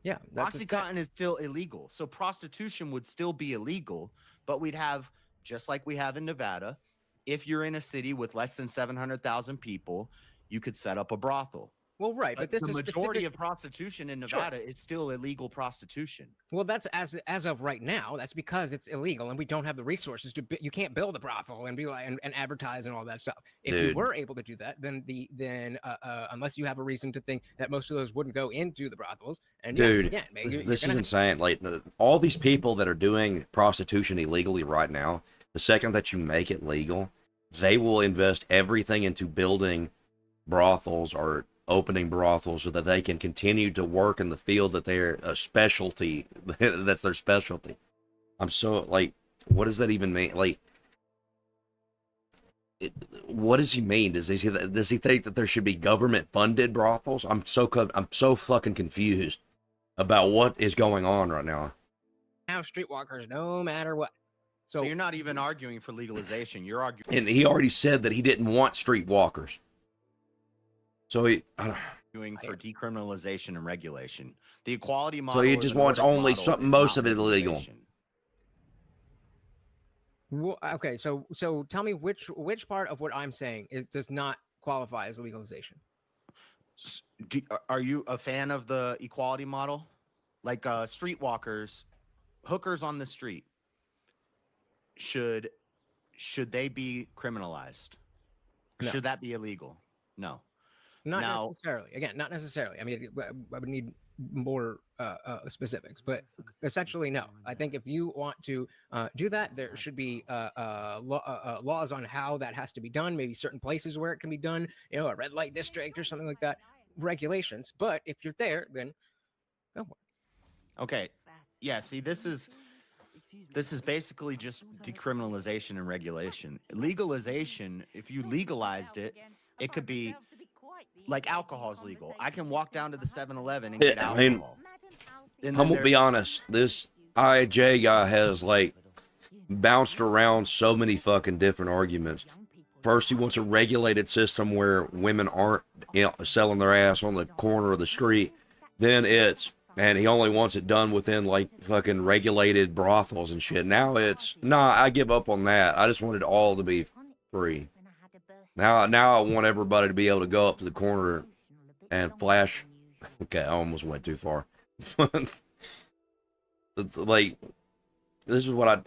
Speaker 12: Yeah.
Speaker 14: Oxycontin is still illegal. So prostitution would still be illegal, but we'd have, just like we have in Nevada, if you're in a city with less than 700,000 people, you could set up a brothel.
Speaker 12: Well, right, but this
Speaker 14: the
Speaker 12: is
Speaker 14: majority of prostitution in Nevada is still illegal prostitution.
Speaker 12: Well, that's as of right now. That's because it's illegal, and we don't have the resources to. You can't build a brothel and be like and advertise and all that stuff. If you
Speaker 1: Dude.
Speaker 12: were able to do that, then unless you have a reason to think that most of those wouldn't go into the brothels, and
Speaker 1: Dude,
Speaker 12: yes, again, maybe you're
Speaker 1: this is
Speaker 12: gonna
Speaker 1: insane. Like all these people that are doing prostitution illegally right now, the second that you make it legal, they will invest everything into building brothels or opening brothels so that they can continue to work in the field that they're a specialty. That's their specialty. I'm so like, what does that even mean? Like, what does he mean? Does he think that there should be government funded brothels? I'm so fucking confused about what is going on right now.
Speaker 12: have streetwalkers no matter what.
Speaker 14: So you're not even arguing for legalization. You're arguing.
Speaker 1: And he already said that he didn't want streetwalkers. So
Speaker 14: arguing for decriminalization and regulation. The equality model.
Speaker 1: So he
Speaker 14: or
Speaker 1: just
Speaker 14: the
Speaker 1: wants
Speaker 14: Nordic
Speaker 1: only
Speaker 14: model
Speaker 1: something,
Speaker 14: is
Speaker 1: most
Speaker 14: not
Speaker 1: of it illegal.
Speaker 14: legalization.
Speaker 12: Well, okay, so tell me which part of what I'm saying does not qualify as legalization.
Speaker 14: Are you a fan of the equality model? Like streetwalkers, hookers on the street, should they be criminalized?
Speaker 12: No.
Speaker 14: Should that be illegal? No.
Speaker 12: Not necessarily. Again, not necessarily. I mean, I would need more specifics, but essentially, no. I think if you want to do that, there should be laws on how that has to be done. Maybe certain places where it can be done. You know, a red light district or something like that. Regulations. But if you're there, then go for it.
Speaker 14: Okay. Yeah. See, this is basically just decriminalization and regulation. Legalization, if you legalized it, it could be like alcohol is legal. I can walk down to the 7-Eleven and get
Speaker 1: I
Speaker 14: alcohol.
Speaker 1: mean,
Speaker 14: And
Speaker 1: I'm
Speaker 14: then
Speaker 1: gonna be honest. This IJ guy has like bounced around so many fucking different arguments. First, he wants a regulated system where women aren't selling their ass on the corner of the street. Then it's And he only wants it done within like fucking regulated brothels and shit. Now it's nah, I give up on that. I just want it all to be free. Now I want everybody to be able to go up to the corner and flash. Okay, I almost went too far. It's like, this is what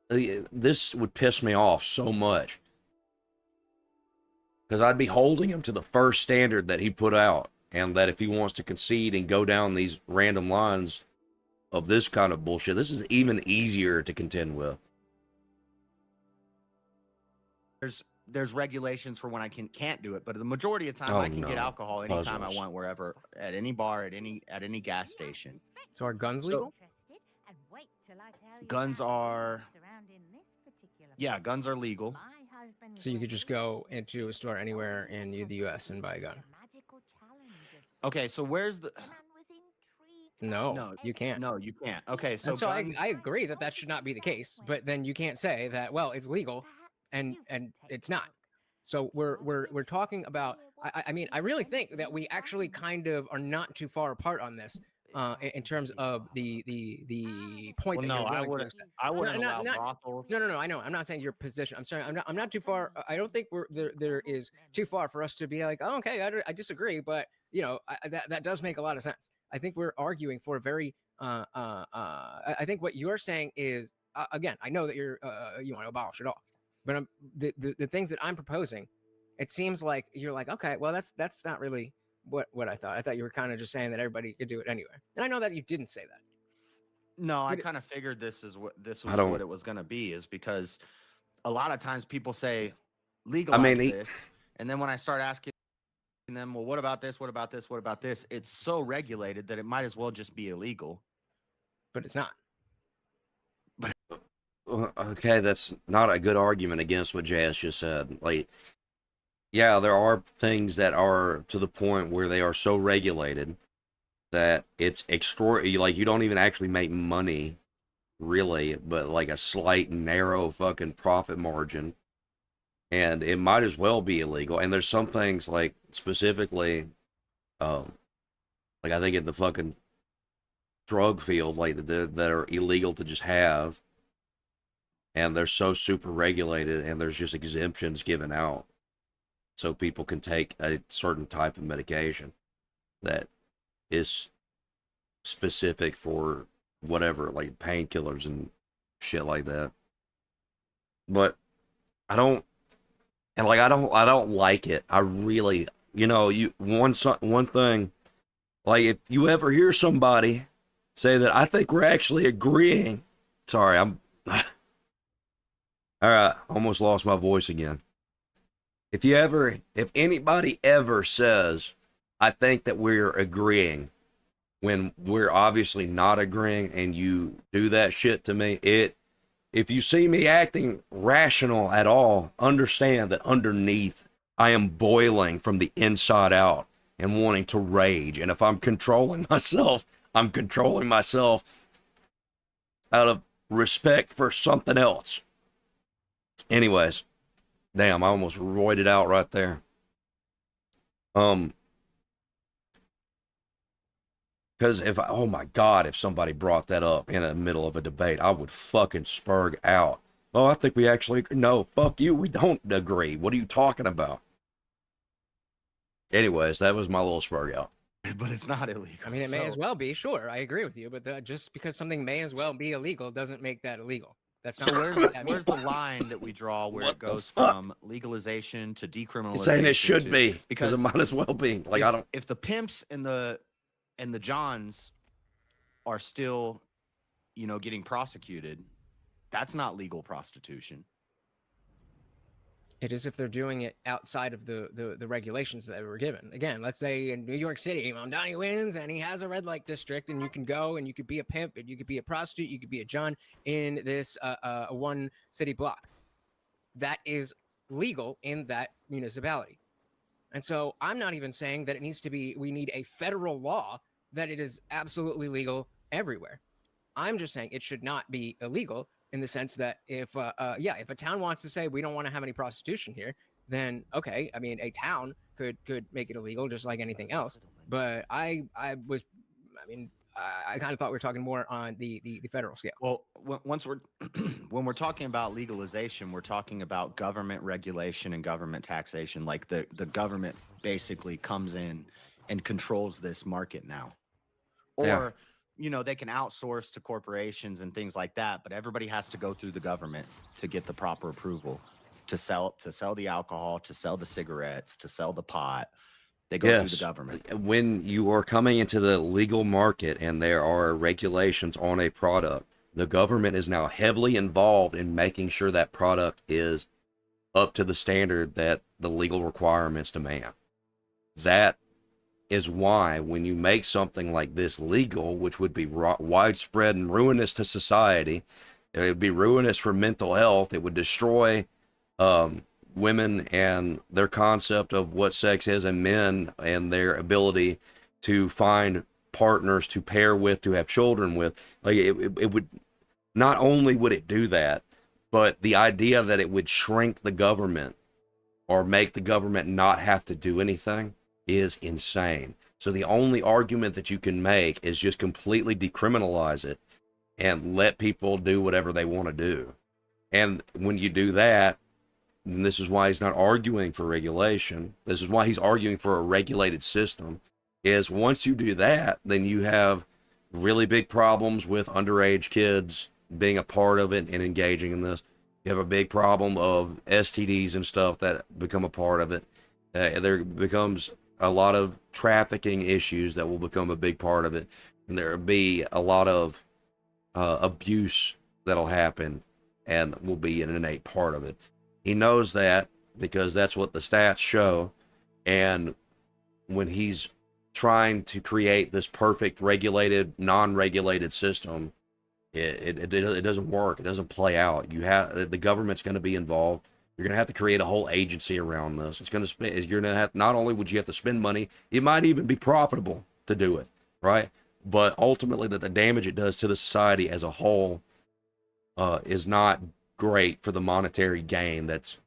Speaker 1: this would piss me off so much. Because I'd be holding him to the first standard that he put out. And that if he wants to concede and go down these random lines of this kind of bullshit, this is even easier to contend with.
Speaker 14: There's regulations for when I can't do it, but the majority of the time I can get alcohol anytime I want, wherever, at any bar, at any gas station.
Speaker 12: So are guns legal?
Speaker 14: Guns are, yeah, guns are legal.
Speaker 12: So you could just go into a store anywhere in the U.S. and buy a gun.
Speaker 14: Okay, so where's the?
Speaker 12: No, you can't.
Speaker 14: No, you can't. Okay, so
Speaker 12: I agree that that should not be the case, but then you can't say that, well, it's legal, and it's not. So we're talking about. I mean, I really think that we actually kind of are not too far apart on this. In terms of the point that
Speaker 14: I
Speaker 12: wouldn't
Speaker 14: allow brothels.
Speaker 12: No, I know. I'm not saying your position. I'm sorry. I'm not too far. I don't think there is too far for us to be like, oh, okay, I disagree, but you know, that does make a lot of sense. I think we're arguing for a very I think what you're saying is again, I know that you want to abolish it all, but the things that I'm proposing, it seems like you're like, okay, well that's not really what I thought. I thought you were kind of just saying that everybody could do it anyway. And I know that you didn't say that.
Speaker 14: No, I kind of figured this was what it was going to be, is because a lot of times people say legalize this, and then when I start asking them, well, what about this? What about this? What about this? It's so regulated that it might as well just be illegal.
Speaker 12: But it's not.
Speaker 1: Okay, that's not a good argument against what Jazz just said. Like, yeah, there are things that are to the point where they are so regulated that it's extraordinary. Like, you don't even actually make money, really, but like a slight, narrow fucking profit margin. And it might as well be illegal. And there's some things, like, specifically, like, I think in the fucking drug field, like, that are illegal to just have. And they're so super regulated, and there's just exemptions given out, so people can take a certain type of medication that is specific for whatever, like painkillers and shit like that. But I don't like it. I really, one thing, like, if you ever hear somebody say that I think we're actually agreeing, sorry, I'm, all right, almost lost my voice again. If anybody ever says, I think that we're agreeing, when we're obviously not agreeing, and you do that shit to me, if you see me acting rational at all, understand that underneath I am boiling from the inside out and wanting to rage. And if I'm controlling myself, I'm controlling myself out of respect for something else. Anyways. Damn, I almost roided out right there. Because oh my God, if somebody brought that up in the middle of a debate, I would fucking spurg out. Oh, I think we actually agree. No, fuck you, we don't agree. What are you talking about? Anyways, that was my little spurg out.
Speaker 14: But it's not illegal.
Speaker 12: I mean, it may as well be. Sure, I agree with you. But just because something may as well be illegal doesn't make that illegal. That's not.
Speaker 14: So where's the line that we draw where it goes from legalization to decriminalization?
Speaker 1: It's saying it should be, because it might as well be. Like,
Speaker 14: if the pimps and the Johns are still, getting prosecuted, that's not legal prostitution.
Speaker 12: It is if they're doing it outside of the regulations that were given. Again, let's say in New York City, Mamdani wins and he has a red light district, and you can go and you could be a pimp and you could be a prostitute, you could be a John in this one city block. That is legal in that municipality. And so I'm not even saying that it needs to be, we need a federal law that it is absolutely legal everywhere. I'm just saying it should not be illegal, in the sense that if a town wants to say we don't want to have any prostitution here, then okay, I mean, a town could make it illegal just like anything else. But I mean, I kind of thought we were talking more on the federal scale.
Speaker 14: Well, once we're when we're talking about legalization, we're talking about government regulation and government taxation. Like the government basically comes in and controls this market now. Or,
Speaker 1: Yeah.
Speaker 14: you know, they can outsource to corporations and things like that, but everybody has to go through the government to get the proper approval to sell the alcohol, to sell the cigarettes, to sell the pot. They go through the government.
Speaker 1: When you are coming into the legal market and there are regulations on a product, the government is now heavily involved in making sure that product is up to the standard that the legal requirements demand. That is why when you make something like this legal, which would be widespread and ruinous to society, it would be ruinous for mental health, it would destroy women and their concept of what sex is, and men and their ability to find partners to pair with, to have children with. Like it would, not only would it do that, but the idea that it would shrink the government or make the government not have to do anything is insane. So the only argument that you can make is just completely decriminalize it and let people do whatever they want to do. And when you do that, and this is why he's not arguing for regulation, this is why he's arguing for a regulated system, is once you do that, then you have really big problems with underage kids being a part of it and engaging in this. You have a big problem of STDs and stuff that become a part of it. There becomes a lot of trafficking issues that will become a big part of it. And there will be a lot of abuse that'll happen and will be an innate part of it. He knows that because that's what the stats show. And when he's trying to create this perfect regulated, non-regulated system, it doesn't work. It doesn't play out. The government's going to be involved. You're going to have to create a whole agency around this. It's going to spend. You're going to have, not only would you have to spend money, it might even be profitable to do it, right? But ultimately, that the damage it does to the society as a whole is not great for the monetary gain that's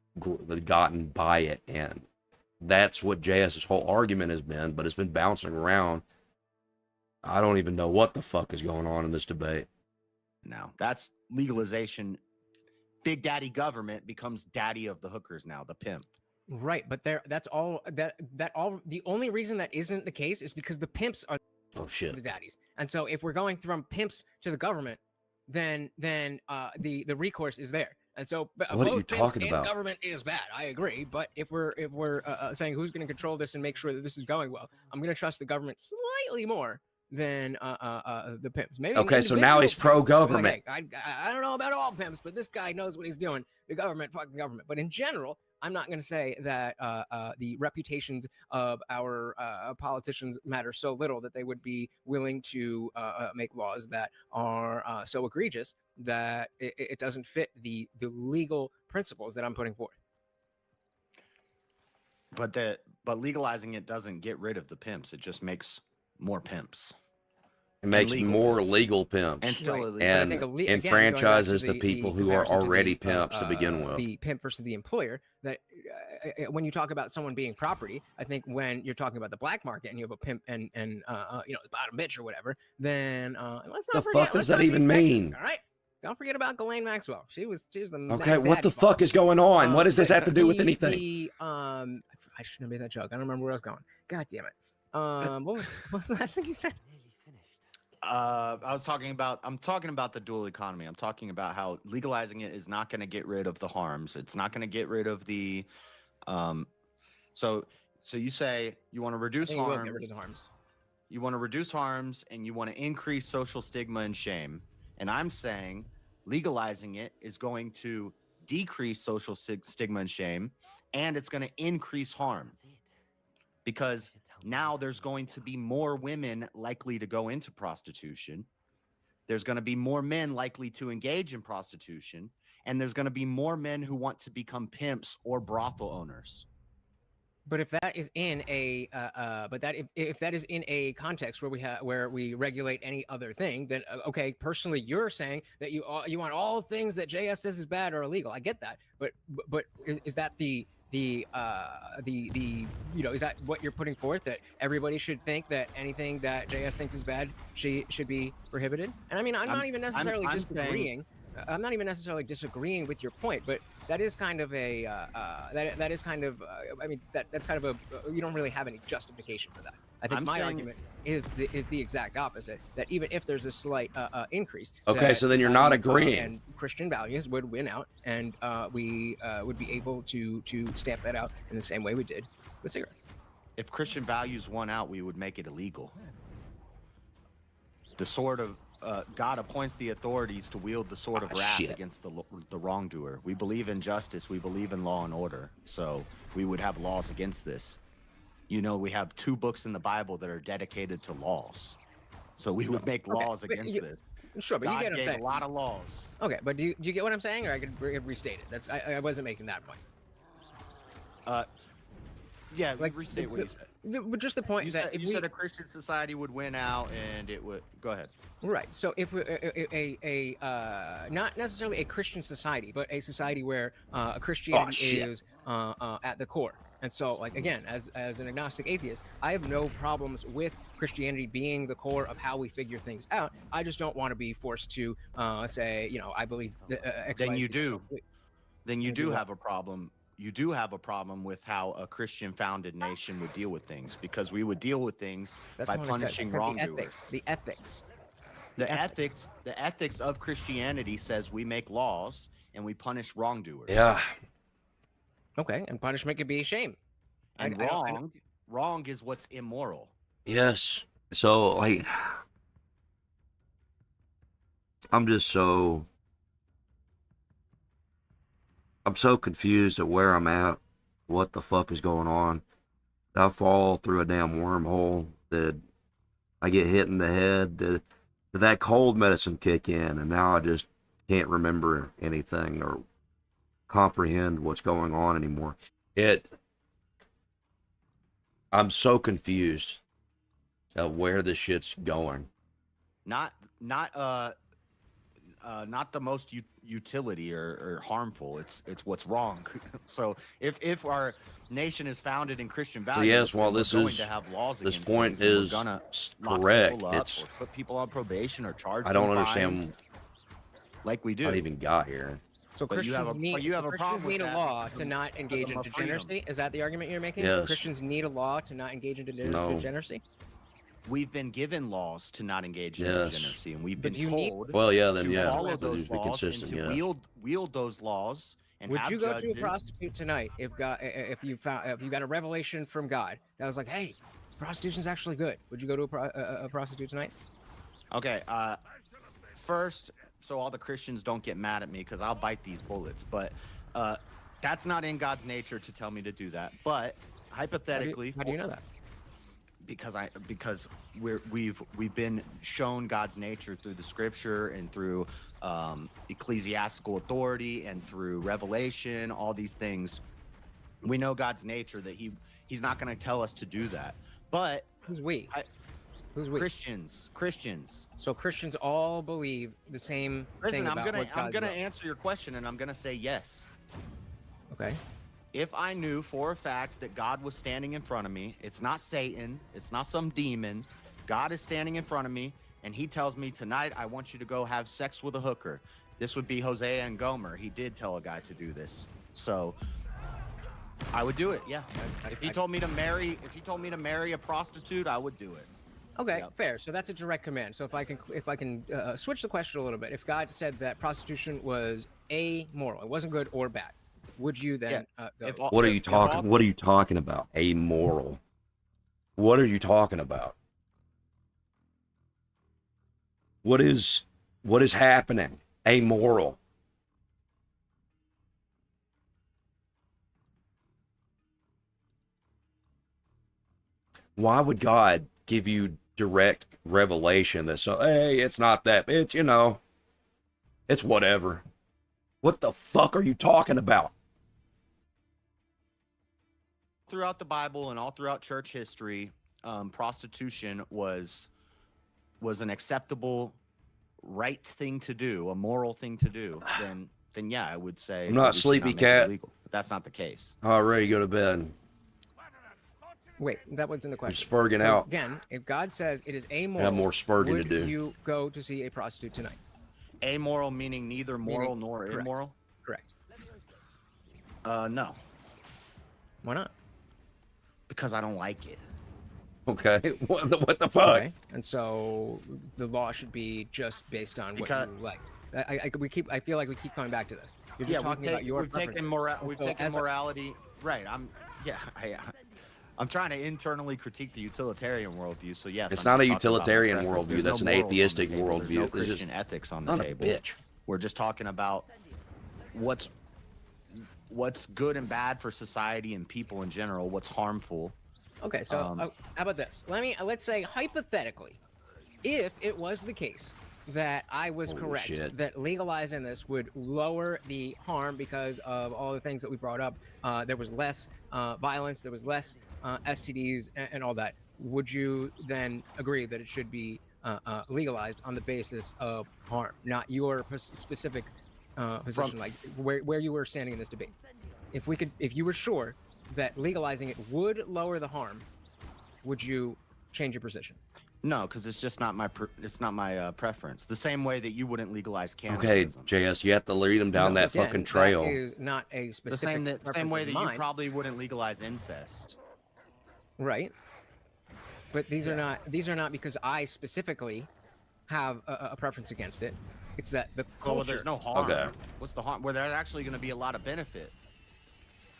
Speaker 1: gotten by it. And that's what JS's whole argument has been, but it's been bouncing around. I don't even know what the fuck is going on in this debate.
Speaker 14: Now, that's legalization. Big Daddy government becomes daddy of the hookers now, the pimp.
Speaker 12: Right, but that's all the only reason that isn't the case is because the pimps are the daddies. And so if we're going from pimps to the government, then the recourse is there. And so
Speaker 1: what are you
Speaker 12: both pimps
Speaker 1: talking
Speaker 12: and
Speaker 1: about?
Speaker 12: Government is bad. I agree, but if we're saying who's going to control this and make sure that this is going well, I'm going to trust the government slightly more than the pimps. Maybe
Speaker 1: Okay, so now he's pro-government.
Speaker 12: Like, I don't know about all pimps, but this guy knows what he's doing. The government, fuck the government. But in general, I'm not going to say that the reputations of our politicians matter so little that they would be willing to make laws that are so egregious that it doesn't fit the legal principles that I'm putting forth.
Speaker 14: But legalizing it doesn't get rid of the pimps. It just makes more pimps.
Speaker 1: It makes more legal pimps
Speaker 14: and still illegal.
Speaker 1: and enfranchises the people who are already pimps to begin with.
Speaker 12: The pimp versus the employer. That when you talk about someone being property, I think when you're talking about the black market and you have a pimp and the bottom bitch or whatever, then let's not forget.
Speaker 1: Fuck does that even mean?
Speaker 12: All right. Don't forget about Ghislaine Maxwell. She was the
Speaker 1: okay. What the fuck is going on? What does this have to do with anything?
Speaker 12: I shouldn't have made that joke. I don't remember where I was going. God damn it. What was the last thing you said?
Speaker 14: I'm talking about the dual economy. I'm talking about how legalizing it is not going to get rid of the harms. It's not going to get rid of the so you say you want to reduce harms.
Speaker 12: Get rid of the harms.
Speaker 14: You want to reduce harms and you want to increase social stigma and shame. And I'm saying legalizing it is going to decrease social stigma and shame, and it's going to increase harm. Because now there's going to be more women likely to go into prostitution. There's going to be more men likely to engage in prostitution. And there's going to be more men who want to become pimps or brothel owners.
Speaker 12: But if that is in a if that is in a context where we regulate any other thing, then okay, personally, you're saying that you want all things that JS says is bad or illegal. I get that, but is that the the is that what you're putting forth, that everybody should think that anything that JS thinks is bad should be prohibited? And I mean, I'm not even necessarily disagreeing. I'm not even necessarily disagreeing with your point, but that is kind of a that is kind of I mean that's kind of a you don't really have any justification for that. I think my argument is the exact opposite. That even if there's a slight increase,
Speaker 1: Okay, so then you're not agreeing.
Speaker 12: And Christian values would win out, and we would be able to stamp that out in the same way we did with cigarettes.
Speaker 14: If Christian values won out, we would make it illegal. The sword of God appoints the authorities to wield the sword of wrath against the wrongdoer. We believe in justice. We believe in law and order. So we would have laws against this. You know, we have 2 books in the Bible that are dedicated to laws. So we would make laws against this.
Speaker 12: Sure, but
Speaker 14: God
Speaker 12: you get what I'm
Speaker 14: gave
Speaker 12: saying.
Speaker 14: a lot of laws.
Speaker 12: Okay, but do you get what I'm saying, or I could restate it? I wasn't making that point.
Speaker 14: Yeah, like restate what you said.
Speaker 12: But just the point that
Speaker 14: you said a Christian society would win out, and it would. Go ahead.
Speaker 12: Right. So if not necessarily a Christian society, but a society where Christianity is at the core. And so, like, again, as an agnostic atheist, I have no problems with Christianity being the core of how we figure things out. I just don't want to be forced to say, I believe X,
Speaker 14: Then
Speaker 12: Y,
Speaker 14: you
Speaker 12: Z.
Speaker 14: do. Then you do have a problem. You do have a problem with how a Christian-founded nation would deal with things, because we would deal with things by punishing wrongdoers.
Speaker 12: The ethics.
Speaker 14: The ethics of Christianity says we make laws and we punish wrongdoers.
Speaker 1: Yeah.
Speaker 12: Okay, and punishment could be shame.
Speaker 14: And wrong is what's immoral.
Speaker 1: Yes. So, like, I'm so confused at where I'm at, what the fuck is going on. I fall through a damn wormhole. Did I get hit in the head? Did that cold medicine kick in? And now I just can't remember anything or comprehend what's going on anymore. I'm so confused at where this shit's going.
Speaker 14: Not the most utility or harmful. It's what's wrong. So if our nation is founded in Christian values,
Speaker 1: So yes, while
Speaker 14: we're
Speaker 1: this
Speaker 14: going
Speaker 1: is
Speaker 14: to have laws
Speaker 1: this
Speaker 14: against
Speaker 1: point
Speaker 14: things, and we're
Speaker 1: is
Speaker 14: gonna lock
Speaker 1: correct.
Speaker 14: people up
Speaker 1: It's
Speaker 14: or put people on probation or charge.
Speaker 1: I don't
Speaker 14: them
Speaker 1: understand
Speaker 14: fines, like we do.
Speaker 1: how it even got here.
Speaker 12: So
Speaker 14: But you have
Speaker 12: Christians
Speaker 14: a- but you have a
Speaker 12: Christians
Speaker 14: problem with
Speaker 12: need a
Speaker 14: that
Speaker 12: law
Speaker 14: because
Speaker 12: to not engage in
Speaker 14: of freedom.
Speaker 12: degeneracy. Is that the argument you're making?
Speaker 1: Yes.
Speaker 12: Christians need a law to not engage in
Speaker 1: No.
Speaker 12: degeneracy.
Speaker 14: We've been given laws to not engage in
Speaker 1: Yes.
Speaker 14: degeneracy, and we've
Speaker 12: But
Speaker 14: been
Speaker 12: you need-
Speaker 14: told
Speaker 1: Well, yeah, then
Speaker 14: to
Speaker 1: yeah,
Speaker 14: follow
Speaker 1: there
Speaker 14: those
Speaker 1: needs to be
Speaker 14: laws
Speaker 1: consistent,
Speaker 14: and to
Speaker 1: yeah.
Speaker 14: wield those laws. And
Speaker 12: Would
Speaker 14: have
Speaker 12: you go to a
Speaker 14: judges.
Speaker 12: prostitute tonight if you got a revelation from God that was like, hey, prostitution's actually good? Would you go to a prostitute tonight?
Speaker 14: Okay, first, so all the Christians don't get mad at me because I'll bite these bullets, but that's not in God's nature to tell me to do that. But hypothetically,
Speaker 12: How do you know that?
Speaker 14: Because we've been shown God's nature through the scripture and through ecclesiastical authority and through revelation, all these things. We know God's nature, that he's not going to tell us to do that. But
Speaker 12: who's we? Who's we?
Speaker 14: Christians.
Speaker 12: So Christians all believe the same
Speaker 14: Listen,
Speaker 12: thing
Speaker 14: I'm
Speaker 12: about
Speaker 14: gonna
Speaker 12: what God's will.
Speaker 14: answer your question, and I'm gonna say yes.
Speaker 12: Okay.
Speaker 14: If I knew for a fact that God was standing in front of me, it's not Satan, it's not some demon. God is standing in front of me, and he tells me tonight, I want you to go have sex with a hooker. This would be Hosea and Gomer. He did tell a guy to do this. So I would do it, yeah. If he told me to marry a prostitute, I would do it.
Speaker 12: Okay,
Speaker 14: Yep.
Speaker 12: fair. So that's a direct command. So if I can switch the question a little bit, if God said that prostitution was amoral, it wasn't good or bad, would you then go?
Speaker 1: What are you talking? What are you talking about? Amoral. What are you talking about? What is happening? Amoral. Why would God give you direct revelation that hey, it's not that, it's it's whatever? What the fuck are you talking about?
Speaker 14: Throughout the Bible and all throughout church history, prostitution was an acceptable, right thing to do, a moral thing to do. Then yeah, I would say
Speaker 1: I'm not
Speaker 14: we should
Speaker 1: Sleepy
Speaker 14: make it
Speaker 1: Cat.
Speaker 14: illegal. but that's not the case.
Speaker 1: All right, ready to go to bed.
Speaker 12: Wait, that wasn't the question.
Speaker 1: spurging
Speaker 12: So
Speaker 1: out.
Speaker 12: Again, if God says it is amoral,
Speaker 1: Have more spurging
Speaker 12: would
Speaker 1: to do.
Speaker 12: you go to see a prostitute tonight?
Speaker 14: Amoral meaning neither moral nor
Speaker 12: correct.
Speaker 14: immoral?
Speaker 12: Correct.
Speaker 14: No.
Speaker 12: Why not?
Speaker 14: Because I don't like it.
Speaker 1: Okay, what the fuck?
Speaker 12: Okay. And so the law should be just based on what
Speaker 14: Because-
Speaker 12: you like. I feel like we keep coming back to this. You're just talking about your
Speaker 14: we've taken
Speaker 12: preferences.
Speaker 14: we've
Speaker 12: So
Speaker 14: taken
Speaker 12: as a-
Speaker 14: morality. Right. I'm trying to internally critique the utilitarian worldview. So yes,
Speaker 1: It's
Speaker 14: I'm
Speaker 1: not a
Speaker 14: just talking about my
Speaker 1: utilitarian
Speaker 14: preference.
Speaker 1: worldview.
Speaker 14: There's
Speaker 1: That's
Speaker 14: no
Speaker 1: an
Speaker 14: morals on the
Speaker 1: atheistic
Speaker 14: table. There's
Speaker 1: worldview.
Speaker 14: no
Speaker 1: It's just-
Speaker 14: Christian ethics on the
Speaker 1: Son of a
Speaker 14: table.
Speaker 1: bitch.
Speaker 14: We're just talking about what's good and bad for society and people in general. What's harmful.
Speaker 12: Okay, so how about this? Let's say hypothetically, if it was the case that I was
Speaker 1: Holy
Speaker 12: correct,
Speaker 1: shit.
Speaker 12: that legalizing this would lower the harm because of all the things that we brought up, there was less violence, there was less STDs and all that, would you then agree that it should be legalized on the basis of harm, not your specific position, like where you were standing in this debate? If you were sure that legalizing it would lower the harm, would you change your position?
Speaker 14: No, because it's just not my preference. The same way that you wouldn't legalize
Speaker 1: Okay,
Speaker 14: cannabis.
Speaker 1: JS, you have to lead them down that
Speaker 12: Again,
Speaker 1: fucking trail.
Speaker 12: That is not a
Speaker 14: The
Speaker 12: specific
Speaker 14: same way
Speaker 12: preference
Speaker 14: that
Speaker 12: of
Speaker 14: you
Speaker 12: mine.
Speaker 14: probably wouldn't legalize incest.
Speaker 12: Right. But these are not because I specifically have a preference against it. It's that the culture.
Speaker 14: Well, there's no harm.
Speaker 1: Okay.
Speaker 14: What's the harm? Where there's actually going to be a lot of benefit.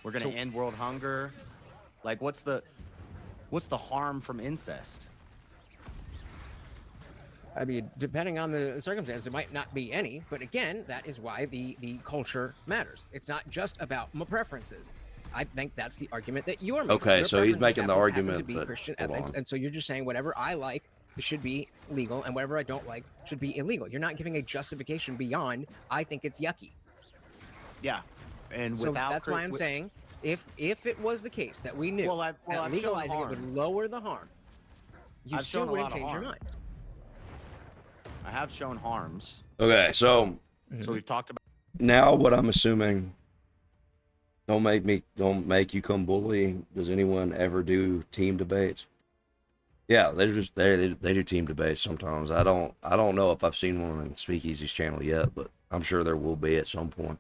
Speaker 14: We're going to end world hunger. Like, what's the harm from incest?
Speaker 12: I mean, depending on the circumstance, it might not be any. But again, that is why the culture matters. It's not just about my preferences. I think that's the argument that you're making.
Speaker 1: Okay,
Speaker 12: Your
Speaker 1: so he's
Speaker 12: preferences
Speaker 1: making the
Speaker 12: happen to
Speaker 1: argument,
Speaker 12: be
Speaker 1: but
Speaker 12: Christian
Speaker 1: hold
Speaker 12: ethics,
Speaker 1: on.
Speaker 12: and so you're just saying whatever I like should be legal, and whatever I don't like should be illegal. You're not giving a justification beyond I think it's yucky.
Speaker 14: Yeah, and
Speaker 12: So
Speaker 14: without
Speaker 12: that's why I'm saying if it was the case that we knew
Speaker 14: I've
Speaker 12: that
Speaker 14: shown
Speaker 12: legalizing it
Speaker 14: harm.
Speaker 12: would lower the harm, you
Speaker 14: I've
Speaker 12: still
Speaker 14: shown a
Speaker 12: wouldn't
Speaker 14: lot of
Speaker 12: change your
Speaker 14: harm.
Speaker 12: mind.
Speaker 14: I have shown harms.
Speaker 1: Okay, so
Speaker 14: So we've talked about.
Speaker 1: now what I'm assuming, don't make you come bully. Does anyone ever do team debates? Yeah, they do team debates sometimes. I don't know if I've seen one on Speakeasy's channel yet, but I'm sure there will be at some point.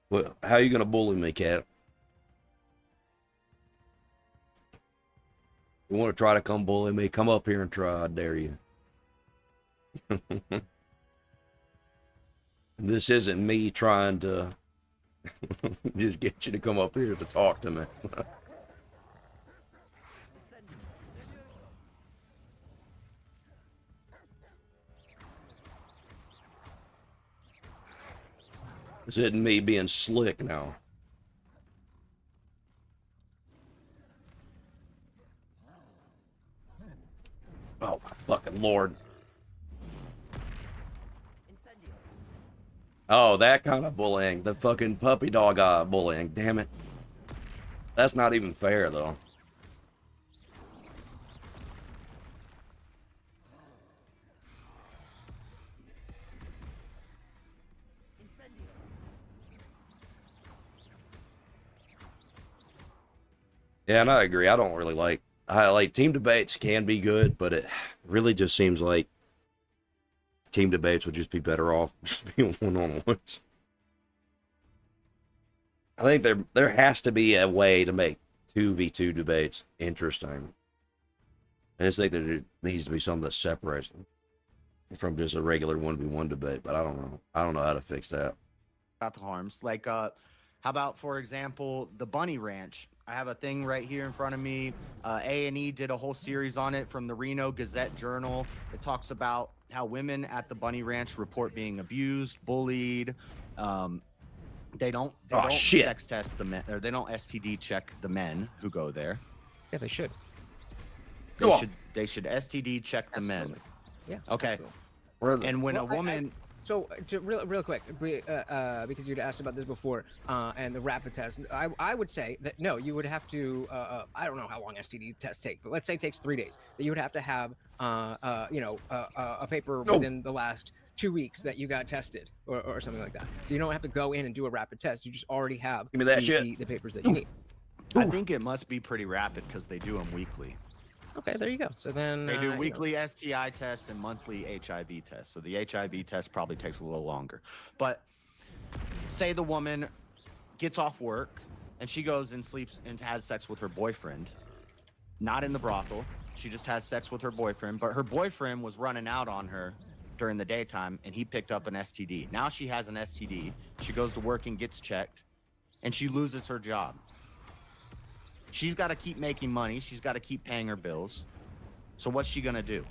Speaker 1: Well, how are you gonna bully me, Cat? You want to try to come bully me? Come up here and try. I dare you. This isn't me trying to just get you to come up here to talk to me. This isn't me being slick now. Oh my fucking lord. Oh, that kind of bullying. The fucking puppy dog bullying. Damn it. That's not even fair, though. Yeah, and I agree. I don't really like... team debates can be good, but it really just seems like team debates would just be better off just being one-on-ones. I think there has to be a way to make 2v2 debates interesting. I just think that there needs to be something that separates them from just a regular 1v1 debate, but I don't know. I don't know how to fix that.
Speaker 14: About the harms. Like, how about, for example, the Bunny Ranch? I have a thing right here in front of me. A&E did a whole series on it from the Reno Gazette Journal. It talks about how women at the Bunny Ranch report being abused, bullied. They don't sex test the men, or they don't STD check the men who go there.
Speaker 12: Yeah, they should.
Speaker 14: They should STD check the men.
Speaker 12: Yeah.
Speaker 14: Okay.
Speaker 12: Absolutely.
Speaker 14: And when a woman.
Speaker 12: So, real quick, because you'd asked about this before, and the rapid test, I would say that no, you would have to. I don't know how long STD tests take, but let's say it takes 3 days. That you would have to have, a paper within the last 2 weeks that you got tested or something like that. So you don't have to go in and do a rapid test. You just already have
Speaker 1: Give me that shit.
Speaker 12: the papers that you need.
Speaker 14: I think it must be pretty rapid because they do them weekly.
Speaker 12: Okay, there you go. So then
Speaker 14: they do weekly STI tests and monthly HIV tests. So the HIV test probably takes a little longer. But say the woman gets off work and she goes and sleeps and has sex with her boyfriend, not in the brothel. She just has sex with her boyfriend, but her boyfriend was running out on her during the daytime and he picked up an STD. Now she has an STD. She goes to work and gets checked and she loses her job. She's got to keep making money. She's got to keep paying her bills. So what's she going to do?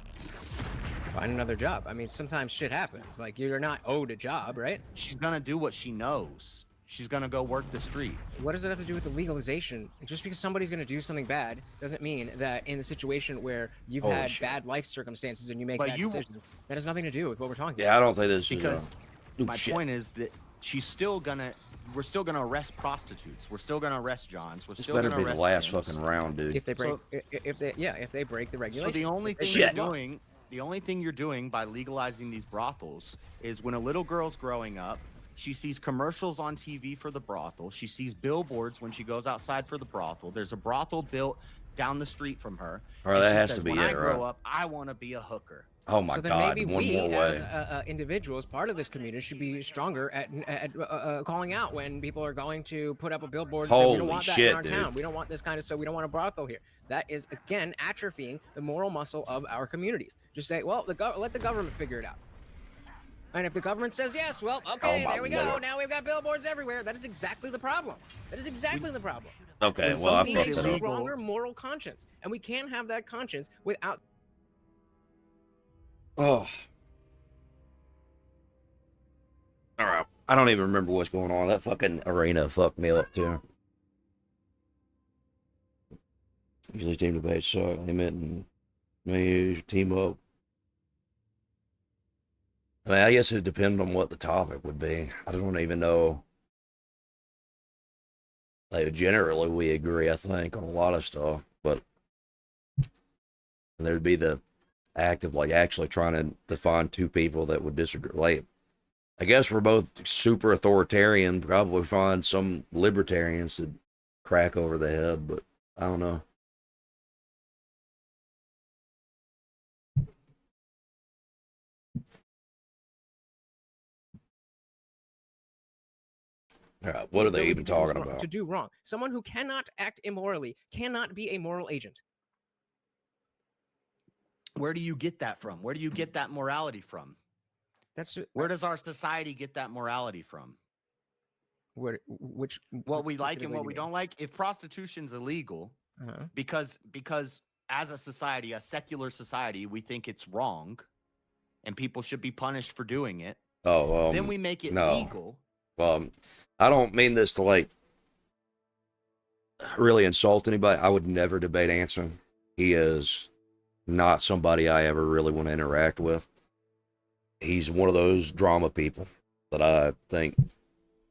Speaker 12: Find another job. I mean, sometimes shit happens. Like, you're not owed a job, right?
Speaker 14: She's going to do what she knows. She's going to go work the street.
Speaker 12: What does it have to do with the legalization? Just because somebody's going to do something bad doesn't mean that in the situation where you've had bad life circumstances and you make bad decisions, that has nothing to do with what we're talking about.
Speaker 1: Yeah, I don't think this
Speaker 14: because
Speaker 1: is
Speaker 14: my point is that she's still gonna. We're still gonna arrest prostitutes. We're still gonna arrest Johns. We're
Speaker 1: This
Speaker 14: still
Speaker 1: better
Speaker 14: gonna
Speaker 1: be the
Speaker 14: arrest
Speaker 1: last
Speaker 14: Pimps.
Speaker 1: fucking round, dude.
Speaker 12: If they break, if they break the regulation.
Speaker 14: So the only thing you're doing, the only thing you're doing by legalizing these brothels is when a little girl's growing up, she sees commercials on TV for the brothel. She sees billboards when she goes outside for the brothel. There's a brothel built down the street from her.
Speaker 1: All right,
Speaker 14: and
Speaker 1: that
Speaker 14: she
Speaker 1: has
Speaker 14: says,
Speaker 1: to be
Speaker 14: when
Speaker 1: it,
Speaker 14: I grow
Speaker 1: right?
Speaker 14: up, I want to be a hooker.
Speaker 1: Oh my
Speaker 12: So then
Speaker 1: God!
Speaker 12: maybe
Speaker 1: One
Speaker 12: we,
Speaker 1: more way.
Speaker 12: as individuals, part of this community, should be stronger at calling out when people are going to put up a billboard. And say, we don't
Speaker 1: Holy
Speaker 12: want that
Speaker 1: shit,
Speaker 12: in our
Speaker 1: dude.
Speaker 12: town. We don't want this kind of stuff. We don't want a brothel here. That is again atrophying the moral muscle of our communities. Just say, well, let the government figure it out. And if the government says yes, well, okay, there we go. Now we've got billboards everywhere. That is exactly the problem. That is exactly the problem.
Speaker 1: Okay,
Speaker 12: When
Speaker 1: well, I
Speaker 12: somebody
Speaker 1: fucked
Speaker 12: needs
Speaker 1: it
Speaker 12: a
Speaker 1: up.
Speaker 12: stronger moral conscience, and we can't have that conscience without.
Speaker 1: Oh. All right. I don't even remember what's going on. That fucking arena fucked me up too. Usually team debates suck. They meant and me team up. I mean, I guess it depends on what the topic would be. I don't even know. Like, generally, we agree, I think, on a lot of stuff, but there'd be the act of like actually trying to define two people that would disagree. Like, I guess we're both super authoritarian. Probably find some libertarians to crack over the head, but I don't know. All right, what are they even talking about?
Speaker 12: To do wrong. Someone who cannot act immorally cannot be a moral agent.
Speaker 14: Where do you get that from? Where do you get that morality from? Where does our society get that morality from? What we like and what we don't like. If prostitution's illegal, because as a society, a secular society, we think it's wrong, and people should be punished for doing it.
Speaker 1: Oh,
Speaker 14: then we make it
Speaker 1: no.
Speaker 14: legal.
Speaker 1: Well, I don't mean this to like really insult anybody. I would never debate Anson. He is not somebody I ever really want to interact with. He's one of those drama people that I think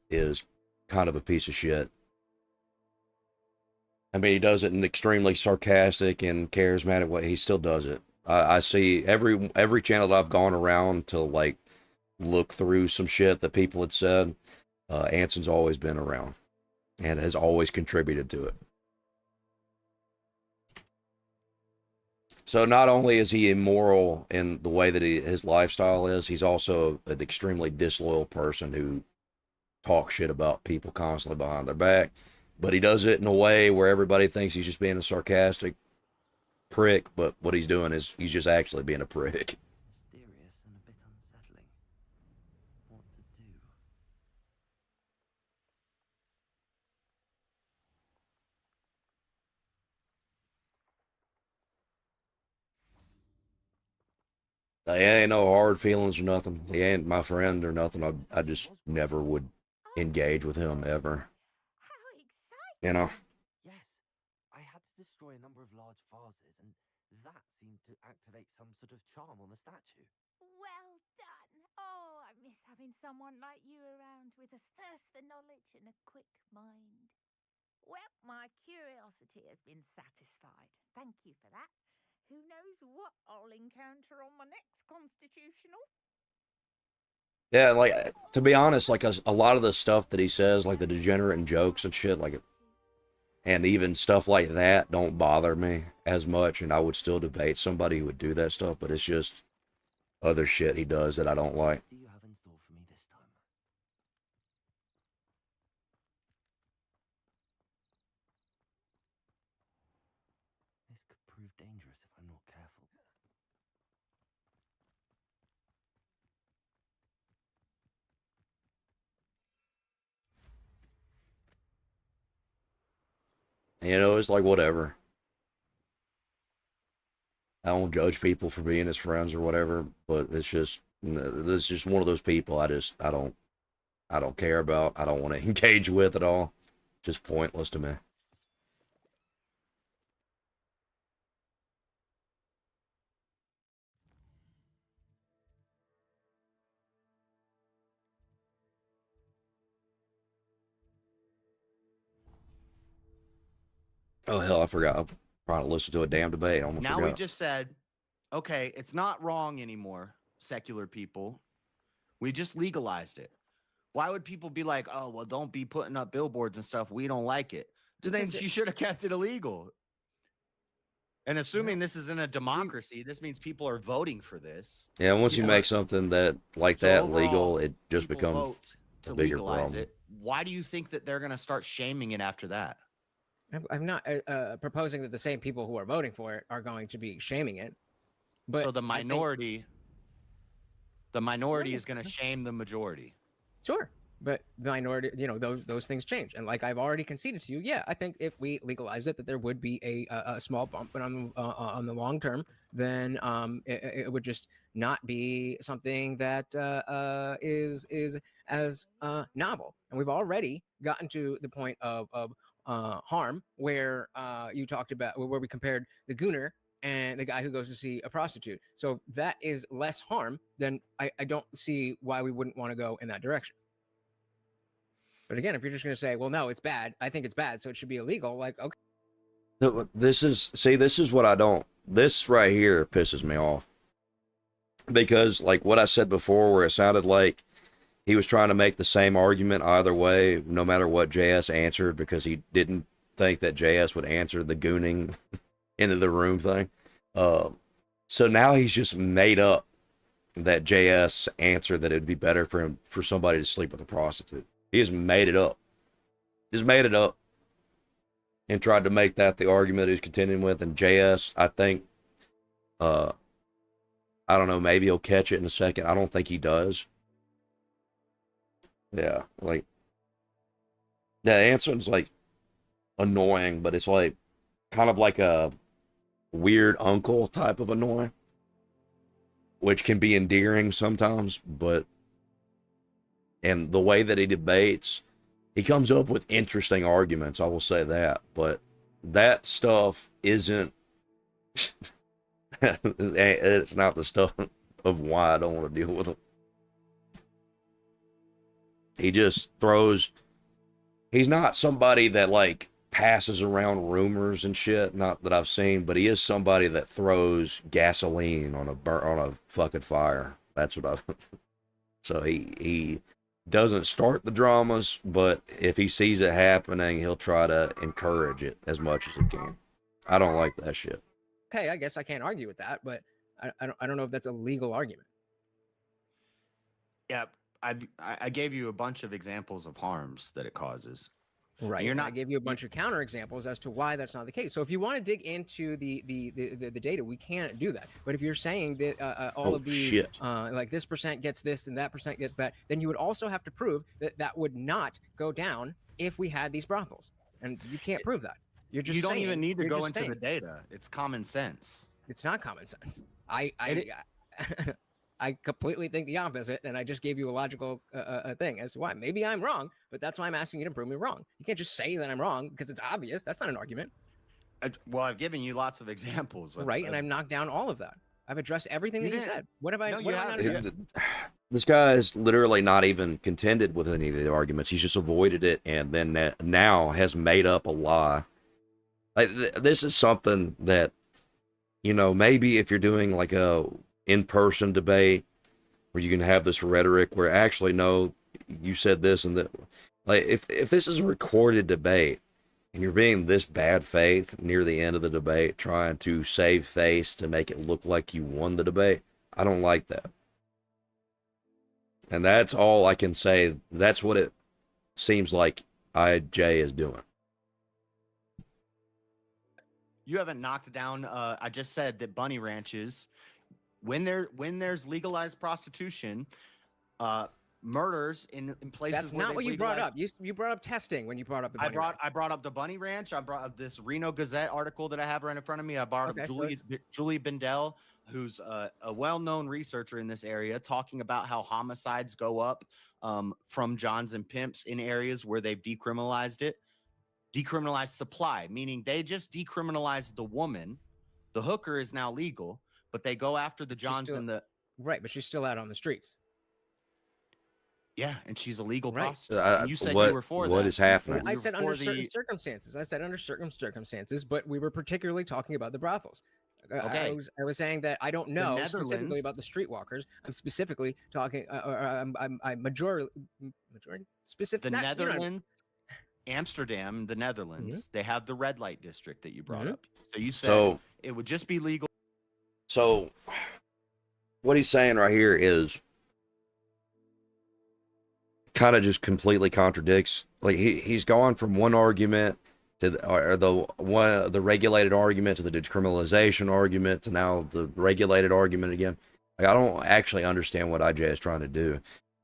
Speaker 1: is kind of a piece of shit. I mean, he does it in an extremely sarcastic and charismatic way. He still does it. I see every channel that I've gone around to like look through some shit that people had said. Anson's always been around and has always contributed to it. So not only is he immoral in the way that his lifestyle is, he's also an extremely disloyal person who talks shit about people constantly behind their back. But he does it in a way where everybody thinks he's just being a sarcastic prick, but what he's doing is he's just actually being a prick.
Speaker 2: Mysterious and a bit unsettling. What to do?
Speaker 1: He ain't no hard feelings or nothing. He ain't my friend or nothing. I just never would engage with him ever. You know?
Speaker 2: Yes, I had to destroy a number of large vases, and that seemed to activate some sort of charm on the statue.
Speaker 15: Well done. Oh, I miss having someone like you around with a thirst for knowledge and a quick mind. Well, my curiosity has been satisfied. Thank you for that. Who knows what I'll encounter on my next constitutional?
Speaker 1: Yeah, like to be honest, like a lot of the stuff that he says, like the degenerate and jokes and shit, like, and even stuff like that, don't bother me as much, and I would still debate somebody who would do that stuff. But it's just other shit he does that I don't like.
Speaker 2: Do you have in store for me this time? This could prove dangerous if I'm not careful.
Speaker 1: You know, it's like whatever. I don't judge people for being his friends or whatever, but it's just this is just one of those people I don't care about. I don't want to engage with at all. Just pointless to me. Oh hell, I forgot. I'm trying to listen to a damn debate. I almost
Speaker 14: Now we
Speaker 1: forgot.
Speaker 14: just said, okay, it's not wrong anymore, secular people. We just legalized it. Why would people be like, oh, well, don't be putting up billboards and stuff. We don't like it. Then you should have kept it illegal. And assuming this is in a democracy, this means people are voting for this.
Speaker 1: Yeah, once you make something that like that
Speaker 14: overall,
Speaker 1: legal, it just
Speaker 14: people
Speaker 1: becomes
Speaker 14: vote
Speaker 1: a
Speaker 14: to
Speaker 1: bigger
Speaker 14: legalize
Speaker 1: problem.
Speaker 14: it. Why do you think that they're going to start shaming it after that?
Speaker 12: I'm not proposing that the same people who are voting for it are going to be shaming it. But
Speaker 14: so the minority is going to shame the majority.
Speaker 12: Sure. But the minority, you know, those things change. And like I've already conceded to you, yeah, I think if we legalize it, that there would be a small bump, but on the long term, then it would just not be something that is as novel. And we've already gotten to the point of harm where you talked about where we compared the gooner and the guy who goes to see a prostitute. So if that is less harm, then I don't see why we wouldn't want to go in that direction. But again, if you're just going to say, well, no, it's bad, I think it's bad, so it should be illegal, like, okay.
Speaker 1: This is what I don't. This right here pisses me off. Because, like what I said before, where it sounded like he was trying to make the same argument either way, no matter what JS answered, because he didn't think that JS would answer the gooning into the room thing. So now he's just made up that JS answered that it'd be better for somebody to sleep with a prostitute. He just made it up. Just made it up. And tried to make that the argument he's contending with. And JS, I think, I don't know, maybe he'll catch it in a second. I don't think he does. Yeah, like, the answer's like annoying, but it's like kind of like a weird uncle type of annoying, which can be endearing sometimes, but and the way that he debates, he comes up with interesting arguments, I will say that, but that stuff isn't it's not the stuff of why I don't want to deal with him. He just throws, he's not somebody that like passes around rumors and shit, not that I've seen, but he is somebody that throws gasoline on a fucking fire. That's what I've so he doesn't start the dramas, but if he sees it happening, he'll try to encourage it as much as he can. I don't like that shit.
Speaker 12: Okay, I guess I can't argue with that, but I don't know if that's a legal argument.
Speaker 14: Yeah, I gave you a bunch of examples of harms that it causes.
Speaker 12: Right. You're not. I gave you a bunch of counter examples as to why that's not the case. So if you want to dig into the data, we can't do that. But if you're saying that all of these, like this percent gets this and that percent gets that, then you would also have to prove that that would not go down if we had these brothels. And you can't prove that. You're just
Speaker 14: you don't
Speaker 12: saying,
Speaker 14: even need to go into
Speaker 12: saying.
Speaker 14: the data. It's common sense.
Speaker 12: It's not common sense. I completely think the opposite, and I just gave you a logical thing as to why. Maybe I'm wrong, but that's why I'm asking you to prove me wrong. You can't just say that I'm wrong because it's obvious. That's not an argument.
Speaker 14: Well, I've given you lots of examples.
Speaker 12: Right, and I've knocked down all of that. I've addressed everything that you said. What have I?
Speaker 14: No,
Speaker 12: what have I not
Speaker 1: This guy is literally not even contended with any of the arguments. He's just avoided it, and then now has made up a lie. Like this is something that, you know, maybe if you're doing like a in-person debate where you can have this rhetoric where actually no, you said this and that. Like if this is a recorded debate and you're being this bad faith near the end of the debate, trying to save face to make it look like you won the debate, I don't like that. And that's all I can say. That's what it seems like IJ is doing.
Speaker 14: You haven't knocked down. I just said that bunny ranches, when there's legalized prostitution, murders in places.
Speaker 12: That's
Speaker 14: where
Speaker 12: not what
Speaker 14: they've
Speaker 12: you brought up.
Speaker 14: legalized-
Speaker 12: You brought up testing when you brought up the bunny ranch.
Speaker 14: I brought up the bunny ranch. I brought up this Reno Gazette article that I have right in front of me. I brought
Speaker 12: Okay,
Speaker 14: up
Speaker 12: so
Speaker 14: Julie Bindell, who's a well-known researcher in this area, talking about how homicides go up from Johns and pimps in areas where they've decriminalized it. Decriminalized supply, meaning they just decriminalized the woman. The hooker is now legal, but they go after the Johns and the
Speaker 12: right, but she's still out on the streets.
Speaker 14: Yeah, and she's a legal
Speaker 12: Right.
Speaker 14: prostitute. And you said you were for that.
Speaker 1: What is happening?
Speaker 12: I said under certain circumstances. I said under certain circumstances, but we were particularly talking about the brothals.
Speaker 14: Okay.
Speaker 12: I was saying that I don't know specifically
Speaker 14: Netherlands-
Speaker 12: about the streetwalkers. I'm specifically talking, I'm majority specific.
Speaker 14: The
Speaker 12: not- you know what I mean.
Speaker 14: Netherlands, Amsterdam, the Netherlands, they have the red light district that you brought up. So you said
Speaker 1: So-
Speaker 14: it would just be legal.
Speaker 1: So, what he's saying right here is kind of just completely contradicts. Like he's gone from one argument to the regulated argument to the decriminalization argument to now the regulated argument again. Like, I don't actually understand what IJ is trying to do.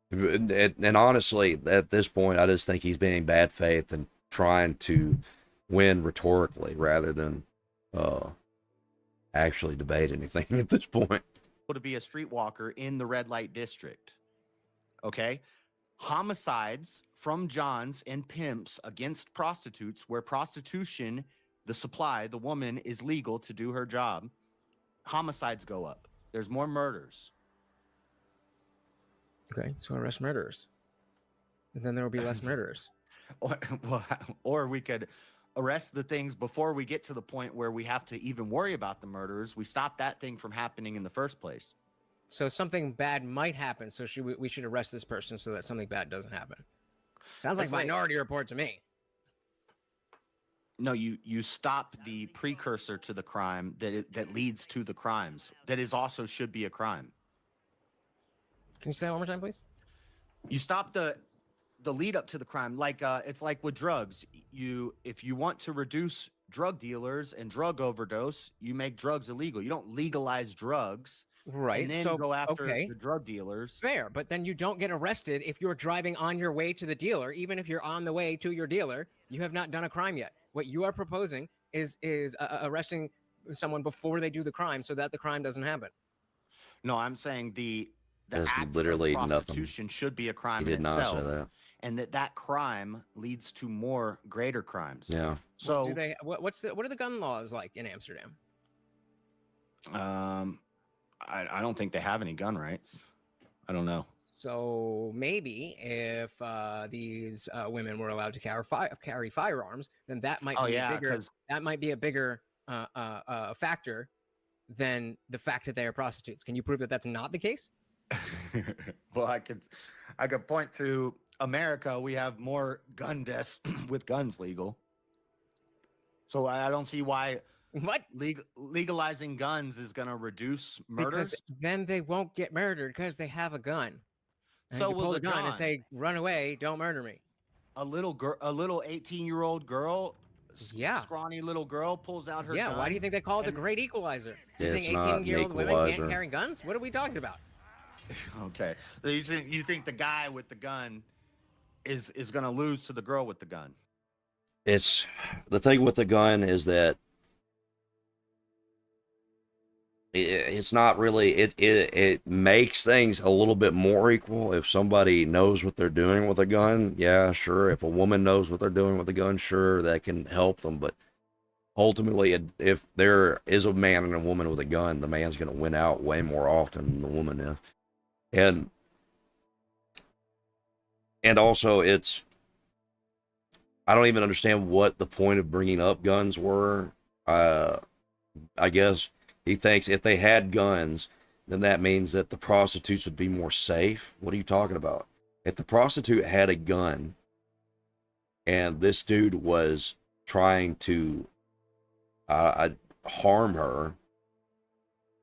Speaker 1: And honestly, at this point, I just think he's being bad faith and trying to win rhetorically rather than actually debate anything at this point.
Speaker 14: To be a streetwalker in the red light district. Okay? Homicides from Johns and pimps against prostitutes, where prostitution, the supply, the woman is legal to do her job. Homicides go up. There's more murders.
Speaker 12: Okay, so arrest murderers, and then there will be less murderers.
Speaker 14: Or we could arrest the things before we get to the point where we have to even worry about the murders. We stop that thing from happening in the first place.
Speaker 12: So something bad might happen. So we should arrest this person so that something bad doesn't happen. Sounds like Minority Report to me.
Speaker 14: No, you stop the precursor to the crime that leads to the crimes. That is also should be a crime.
Speaker 12: Can you say that one more time, please?
Speaker 14: You stop the lead up to the crime. Like it's like with drugs. If you want to reduce drug dealers and drug overdose, you make drugs illegal. You don't legalize drugs.
Speaker 12: Right.
Speaker 14: And then
Speaker 12: so
Speaker 14: go after
Speaker 12: okay.
Speaker 14: the drug dealers.
Speaker 12: Fair, but then you don't get arrested if you're driving on your way to the dealer. Even if you're on the way to your dealer, you have not done a crime yet. What you are proposing is arresting someone before they do the crime so that the crime doesn't happen.
Speaker 14: No, I'm saying the
Speaker 1: There's
Speaker 14: act
Speaker 1: literally
Speaker 14: of
Speaker 1: nothing.
Speaker 14: prostitution should be a crime
Speaker 1: He
Speaker 14: in
Speaker 1: did not
Speaker 14: itself,
Speaker 1: say that.
Speaker 14: and that crime leads to more greater crimes.
Speaker 1: Yeah.
Speaker 14: So
Speaker 12: what are the gun laws like in Amsterdam?
Speaker 14: I don't think they have any gun rights. I don't know.
Speaker 12: So maybe if these women were allowed to carry firearms, then that might be a bigger. That might be a bigger factor than the fact that they are prostitutes. Can you prove that that's not the case?
Speaker 14: Well, I could point to America. We have more gun deaths with guns legal. So I don't see why legalizing guns is going to reduce murders.
Speaker 12: Because then they won't get murdered because they have a gun. And
Speaker 14: So
Speaker 12: you
Speaker 14: will
Speaker 12: pull
Speaker 14: the
Speaker 12: the gun and
Speaker 14: John.
Speaker 12: say, "Run away! Don't murder me."
Speaker 14: A little 18-year-old girl, scrawny little girl, pulls out her gun.
Speaker 12: Why do you think they call it the Great Equalizer? You
Speaker 1: It's
Speaker 12: think
Speaker 1: not an
Speaker 12: 18-year-old women
Speaker 1: equalizer.
Speaker 12: can't carry guns? What are we talking about?
Speaker 14: Okay, so you think the guy with the gun is going to lose to the girl with the gun?
Speaker 1: It's the thing with the gun is that it's not really it makes things a little bit more equal if somebody knows what they're doing with a gun. Yeah, sure. If a woman knows what they're doing with a gun, sure, that can help them. But ultimately, if there is a man and a woman with a gun, the man's going to win out way more often than the woman is. And also, I don't even understand what the point of bringing up guns were. I guess he thinks if they had guns, then that means that the prostitutes would be more safe. What are you talking about? If the prostitute had a gun and this dude was trying to harm her,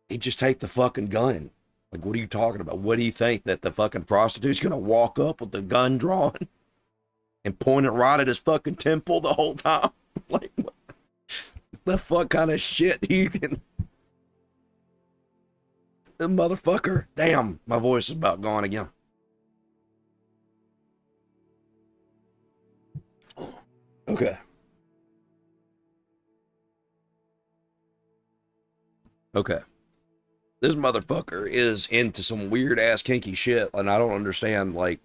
Speaker 1: he'd just take the fucking gun. Like, what are you talking about? What do you think, that the fucking prostitute's gonna walk up with the gun drawn and point it right at his fucking temple the whole time? Like, what the fuck kind of shit you can... The motherfucker. Damn, my voice is about gone again. Okay. Okay. This motherfucker is into some weird ass kinky shit, and I don't understand, like,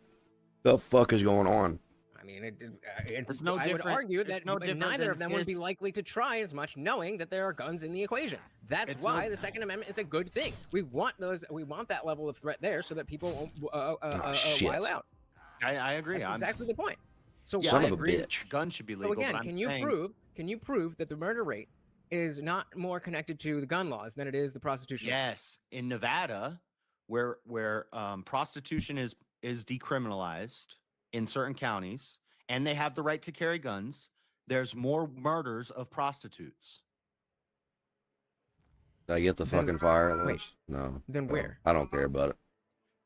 Speaker 1: the fuck is going on.
Speaker 12: I mean,
Speaker 14: It's no
Speaker 12: I would
Speaker 14: different-
Speaker 12: argue
Speaker 14: it's
Speaker 12: that
Speaker 14: no different
Speaker 12: neither
Speaker 14: than
Speaker 12: of them would be
Speaker 14: kids.
Speaker 12: likely to try as much, knowing that there are guns in the equation. That's
Speaker 14: It's
Speaker 12: why
Speaker 14: no-
Speaker 12: the Second Amendment is a good thing. We want that level of threat there, so that people won't
Speaker 1: shit.
Speaker 12: while out.
Speaker 14: I agree.
Speaker 12: That's exactly the point. So
Speaker 1: Son
Speaker 12: I
Speaker 1: of a
Speaker 12: agree.
Speaker 1: bitch.
Speaker 14: Gun should be
Speaker 12: So
Speaker 14: legal.
Speaker 12: again,
Speaker 14: but I'm
Speaker 12: can
Speaker 14: saying,
Speaker 12: you prove that the murder rate is not more connected to the gun laws than it is the prostitution?
Speaker 14: Yes, in Nevada, where prostitution is decriminalized in certain counties, and they have the right to carry guns, there's more murders of prostitutes.
Speaker 1: Did I get the
Speaker 12: Then-
Speaker 1: fucking fire
Speaker 12: wait,
Speaker 1: list? No.
Speaker 12: then
Speaker 1: No,
Speaker 12: where?
Speaker 1: I don't care about it.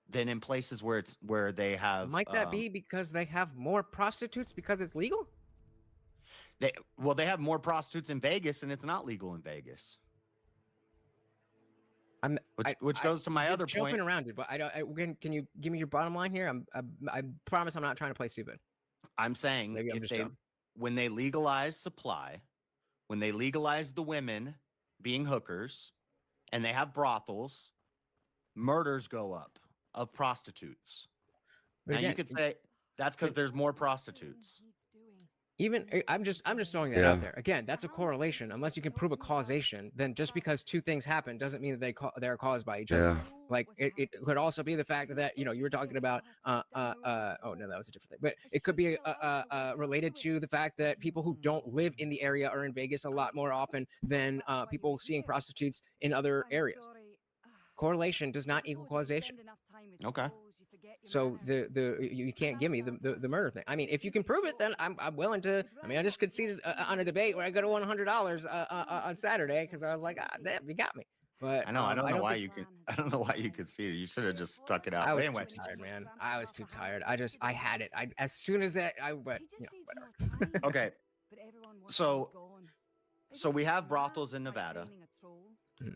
Speaker 14: Than in places where they have.
Speaker 12: Might that be because they have more prostitutes because it's legal?
Speaker 14: They have more prostitutes in Vegas, and it's not legal in Vegas. Which goes to my
Speaker 12: you're
Speaker 14: other
Speaker 12: jumping
Speaker 14: point.
Speaker 12: around it, but can you give me your bottom line here? I promise I'm not trying to play stupid.
Speaker 14: I'm saying
Speaker 12: Maybe I'm just dumb.
Speaker 14: when they legalize supply, when they legalize the women being hookers, and they have brothels, murders go up of prostitutes.
Speaker 12: But
Speaker 14: Now you
Speaker 12: again,
Speaker 14: could say that's because there's more prostitutes.
Speaker 12: Even I'm just throwing that
Speaker 1: Yeah.
Speaker 12: out there. Again, that's a correlation. Unless you can prove a causation, then just because two things happen doesn't mean that they're caused by each other.
Speaker 1: Yeah.
Speaker 12: Like it could also be the fact that you were talking about oh no, that was a different thing. But it could be related to the fact that people who don't live in the area are in Vegas a lot more often than people seeing prostitutes in other areas. Correlation does not equal causation.
Speaker 14: Okay.
Speaker 12: So you can't give me the murder thing. I mean, if you can prove it, then I'm willing to. I mean, I just conceded on a debate where I got $100 on Saturday because I was like, damn, you got me. But
Speaker 14: I know. I don't know why
Speaker 12: think-
Speaker 14: you could. I don't know why you could see it. You should have just stuck it out.
Speaker 12: I was
Speaker 14: Anyway.
Speaker 12: too tired, man. I was too tired. I had it. As soon as that, but whatever.
Speaker 14: Okay. So we have brothels in Nevada,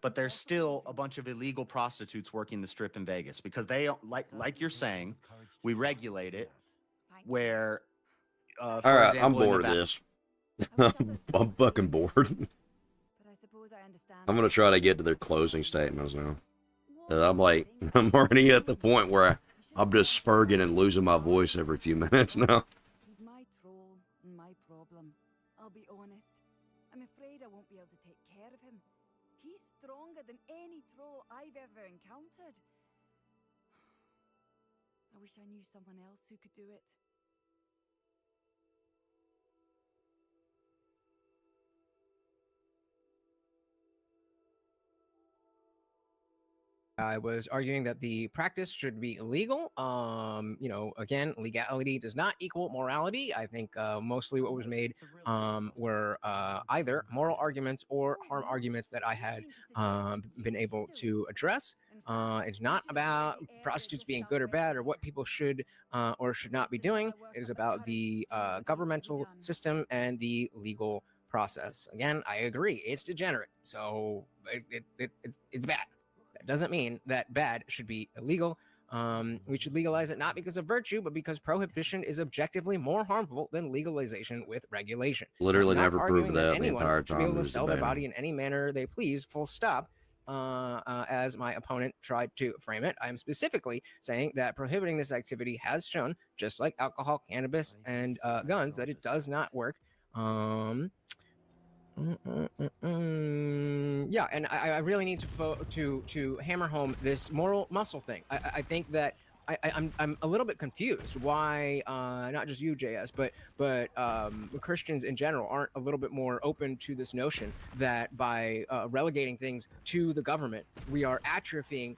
Speaker 14: but there's still a bunch of illegal prostitutes working the strip in Vegas because they like you're saying, we regulate it where.
Speaker 1: All right, I'm bored of this. I'm fucking bored. I'm gonna try to get to their closing statements now. I'm already at the point where I'm just spurging and losing my voice every few minutes now.
Speaker 4: He's my troll and my problem. I'll be honest. I'm afraid I won't be able to take care of him. He's stronger than any troll I've ever encountered. I wish I knew someone else who could do it.
Speaker 12: I was arguing that the practice should be illegal. Again, legality does not equal morality. I think mostly what was made were either moral arguments or harm arguments that I had been able to address. It's not about prostitutes being good or bad or what people should or should not be doing. It is about the governmental system and the legal process. Again, I agree. It's degenerate. So it's bad. That doesn't mean that bad should be illegal. We should legalize it not because of virtue, but because prohibition is objectively more harmful than legalization with regulation.
Speaker 1: Literally
Speaker 12: I'm not
Speaker 1: never
Speaker 12: arguing
Speaker 1: proved that the
Speaker 12: anyone
Speaker 1: entire
Speaker 12: should be able
Speaker 1: time.
Speaker 12: to
Speaker 1: This
Speaker 12: sell their
Speaker 1: debate.
Speaker 12: body in any manner they please, full stop. As my opponent tried to frame it, I am specifically saying that prohibiting this activity has shown, just like alcohol, cannabis, and guns, that it does not work. Yeah, and I really need to hammer home this moral muscle thing. I think that I'm a little bit confused why not just you, JS, but Christians in general aren't a little bit more open to this notion that by relegating things to the government, we are atrophying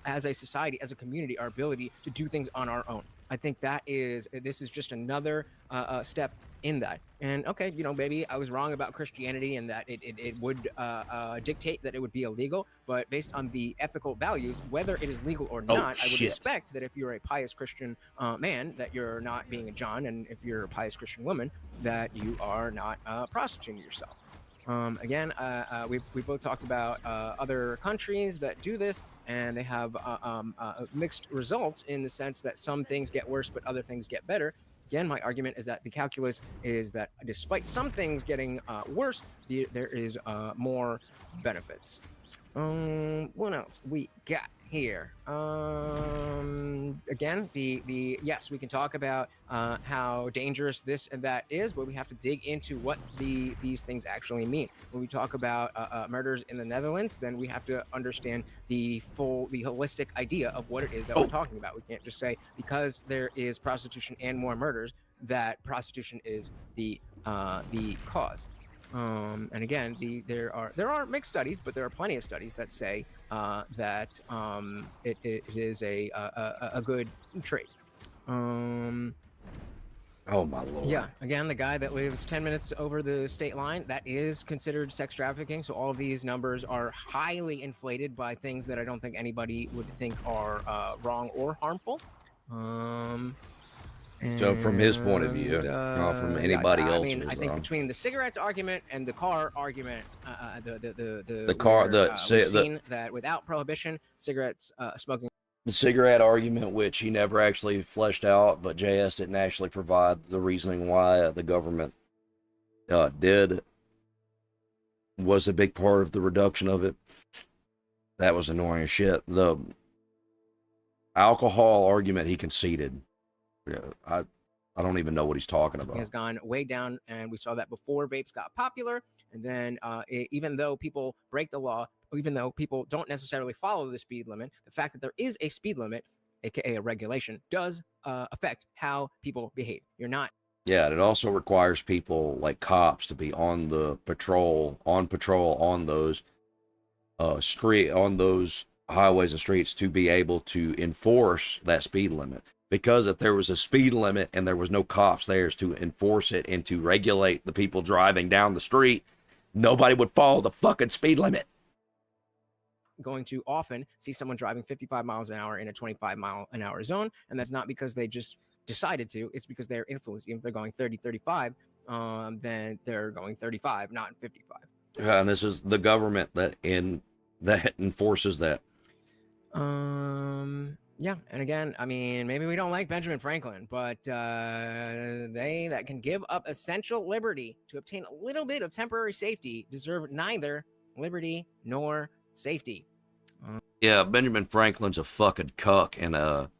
Speaker 12: as a society, as a community, our ability to do things on our own. I think this is just another step in that. And okay, maybe I was wrong about Christianity and that it would dictate that it would be illegal, but based on the ethical values, whether it is legal or not, I would expect that if you're a pious Christian man, that you're not being a John, and if you're a pious Christian woman, that you are not prostituting yourself. Again, we both talked about other countries that do this, and they have mixed results in the sense that some things get worse, but other things get better. Again, my argument is that the calculus is that despite some things getting worse, there is more benefits. What else we got here? Again, yes, we can talk about how dangerous this and that is, but we have to dig into what these things actually mean. When we talk about murders in the Netherlands, then we have to understand the holistic idea of what it is that we're talking about. We can't just say because there is prostitution and more murders that prostitution is the cause. And again, there are mixed studies, but there are plenty of studies that say that it is a good trait.
Speaker 1: Oh my lord.
Speaker 12: Yeah. Again, the guy that lives 10 minutes over the state line, that is considered sex trafficking. So all of these numbers are highly inflated by things that I don't think anybody would think are wrong or harmful.
Speaker 1: So from his point of view, not from anybody else's.
Speaker 12: I mean, I think between the cigarettes argument and the car argument, we've seen that without prohibition, cigarettes smoking.
Speaker 1: The cigarette argument, which he never actually fleshed out, but JS didn't actually provide the reasoning why the government did, was a big part of the reduction of it. That was annoying as shit. The alcohol argument he conceded. I don't even know what he's talking about.
Speaker 12: Has gone way down, and we saw that before vapes got popular. And then even though people break the law, even though people don't necessarily follow the speed limit, the fact that there is a speed limit, aka a regulation, does affect how people behave. You're not.
Speaker 1: Yeah, and it also requires people like cops to be on the patrol on those on those highways and streets to be able to enforce that speed limit. Because if there was a speed limit and there was no cops there to enforce it and to regulate the people driving down the street, nobody would follow the fucking speed limit.
Speaker 12: Going to often see someone driving 55 miles an hour in a 25-mile-an-hour zone, and that's not because they just decided to, it's because they're influenced. Even if they're going 30, 35, then they're going 35, not 55.
Speaker 1: And this is the government that enforces that.
Speaker 12: Yeah, and again, I mean, maybe we don't like Benjamin Franklin, but they that can give up essential liberty to obtain a little bit of temporary safety deserve neither liberty nor safety.
Speaker 1: Yeah, Benjamin Franklin's a fucking cuck and a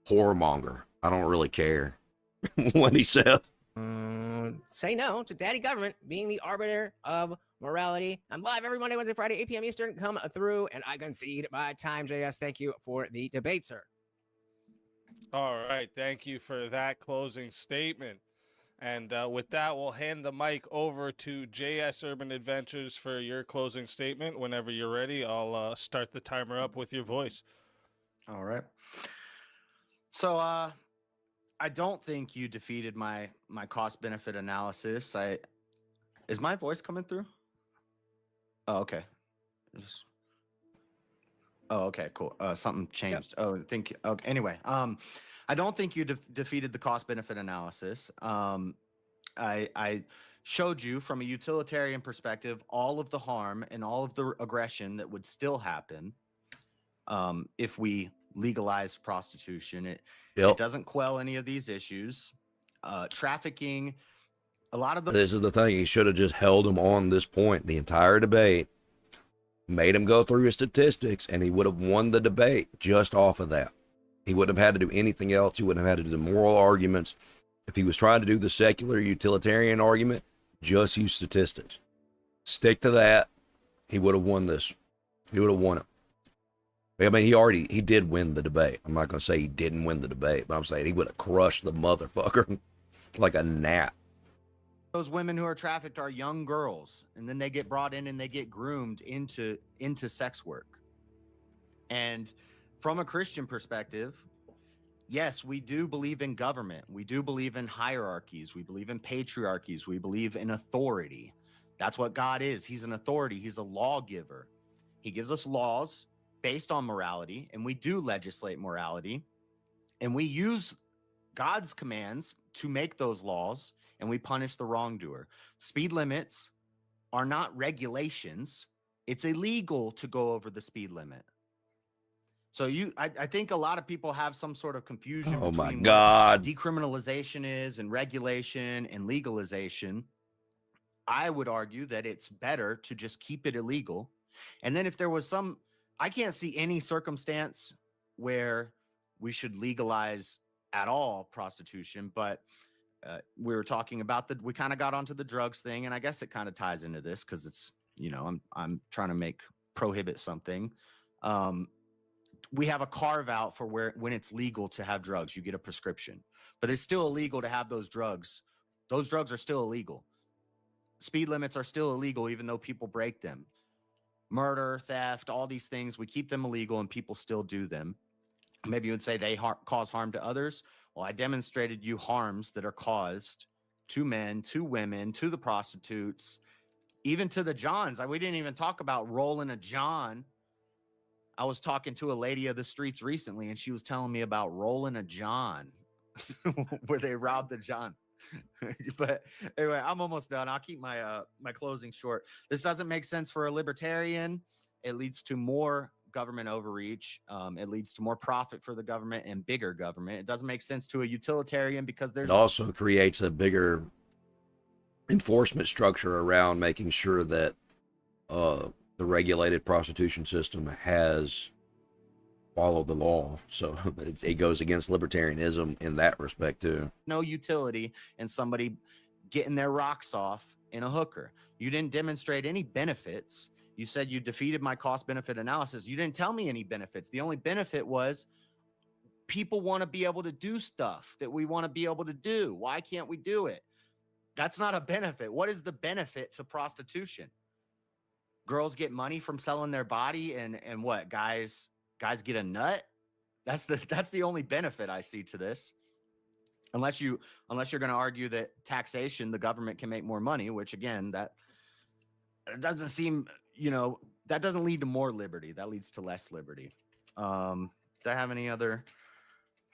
Speaker 1: whoremonger. I don't really care what he said.
Speaker 12: Say no to daddy government being the arbiter of morality. I'm live every Monday, Wednesday, Friday, 8 p.m. Eastern. Come through, and I concede my time, JS. Thank you for the debate, sir.
Speaker 13: All right. Thank you for that closing statement. And with that, we'll hand the mic over to JS Urban Adventures for your closing statement. Whenever you're ready, I'll start the timer up with your voice.
Speaker 14: All right. So I don't think you defeated my cost-benefit analysis. Is my voice coming through? Oh, okay. Oh, okay, cool. Something changed. Yep. Oh, thank you. Okay. Anyway, I don't think you defeated the cost-benefit analysis. I showed you from a utilitarian perspective all of the harm and all of the aggression that would still happen if we legalize prostitution. It doesn't quell any of these issues. Trafficking, a lot of the...
Speaker 1: This is the thing. He should have just held him on this point the entire debate, made him go through his statistics, and he would have won the debate just off of that. He wouldn't have had to do anything else. He wouldn't have had to do the moral arguments. If he was trying to do the secular utilitarian argument, just use statistics. Stick to that. He would have won this. He would have won it. I mean, he did win the debate. I'm not going to say he didn't win the debate, but I'm saying he would have crushed the motherfucker like a gnat.
Speaker 14: Those women who are trafficked are young girls, and then they get brought in and they get groomed into sex work. And from a Christian perspective, yes, we do believe in government. We do believe in hierarchies. We believe in patriarchies. We believe in authority. That's what God is. He's an authority. He's a lawgiver. He gives us laws based on morality, and we do legislate morality, and we use God's commands to make those laws, and we punish the wrongdoer. Speed limits are not regulations. It's illegal to go over the speed limit. So I think a lot of people have some sort of confusion
Speaker 1: Oh my
Speaker 14: between
Speaker 1: God.
Speaker 14: what decriminalization is and regulation and legalization. I would argue that it's better to just keep it illegal. And then if there was I can't see any circumstance where we should legalize at all prostitution, but we were talking about we kind of got onto the drugs thing, and I guess it kind of ties into this because it's, I'm trying to prohibit something. We have a carve out for when it's legal to have drugs, you get a prescription, but it's still illegal to have those drugs. Those drugs are still illegal. Speed limits are still illegal, even though people break them. Murder, theft, all these things, we keep them illegal and people still do them. Maybe you would say they cause harm to others. Well, I demonstrated you harms that are caused to men, to women, to the prostitutes, even to the Johns. We didn't even talk about rolling a John. I was talking to a lady of the streets recently, and she was telling me about rolling a John, where they robbed the John. But anyway, I'm almost done. I'll keep my closing short. This doesn't make sense for a libertarian. It leads to more government overreach. It leads to more profit for the government and bigger government. It doesn't make sense to a utilitarian because there's
Speaker 1: It also creates a bigger enforcement structure around making sure that the regulated prostitution system has followed the law. So it goes against libertarianism in that respect too.
Speaker 14: no utility in somebody getting their rocks off in a hooker. You didn't demonstrate any benefits. You said you defeated my cost benefit analysis. You didn't tell me any benefits. The only benefit was people want to be able to do stuff that we want to be able to do. Why can't we do it? That's not a benefit. What is the benefit to prostitution? Girls get money from selling their body, and what, guys get a nut? That's the only benefit I see to this. Unless you're going to argue that taxation, the government can make more money, which again, that doesn't seem, that doesn't lead to more liberty. That leads to less liberty. Do I have any other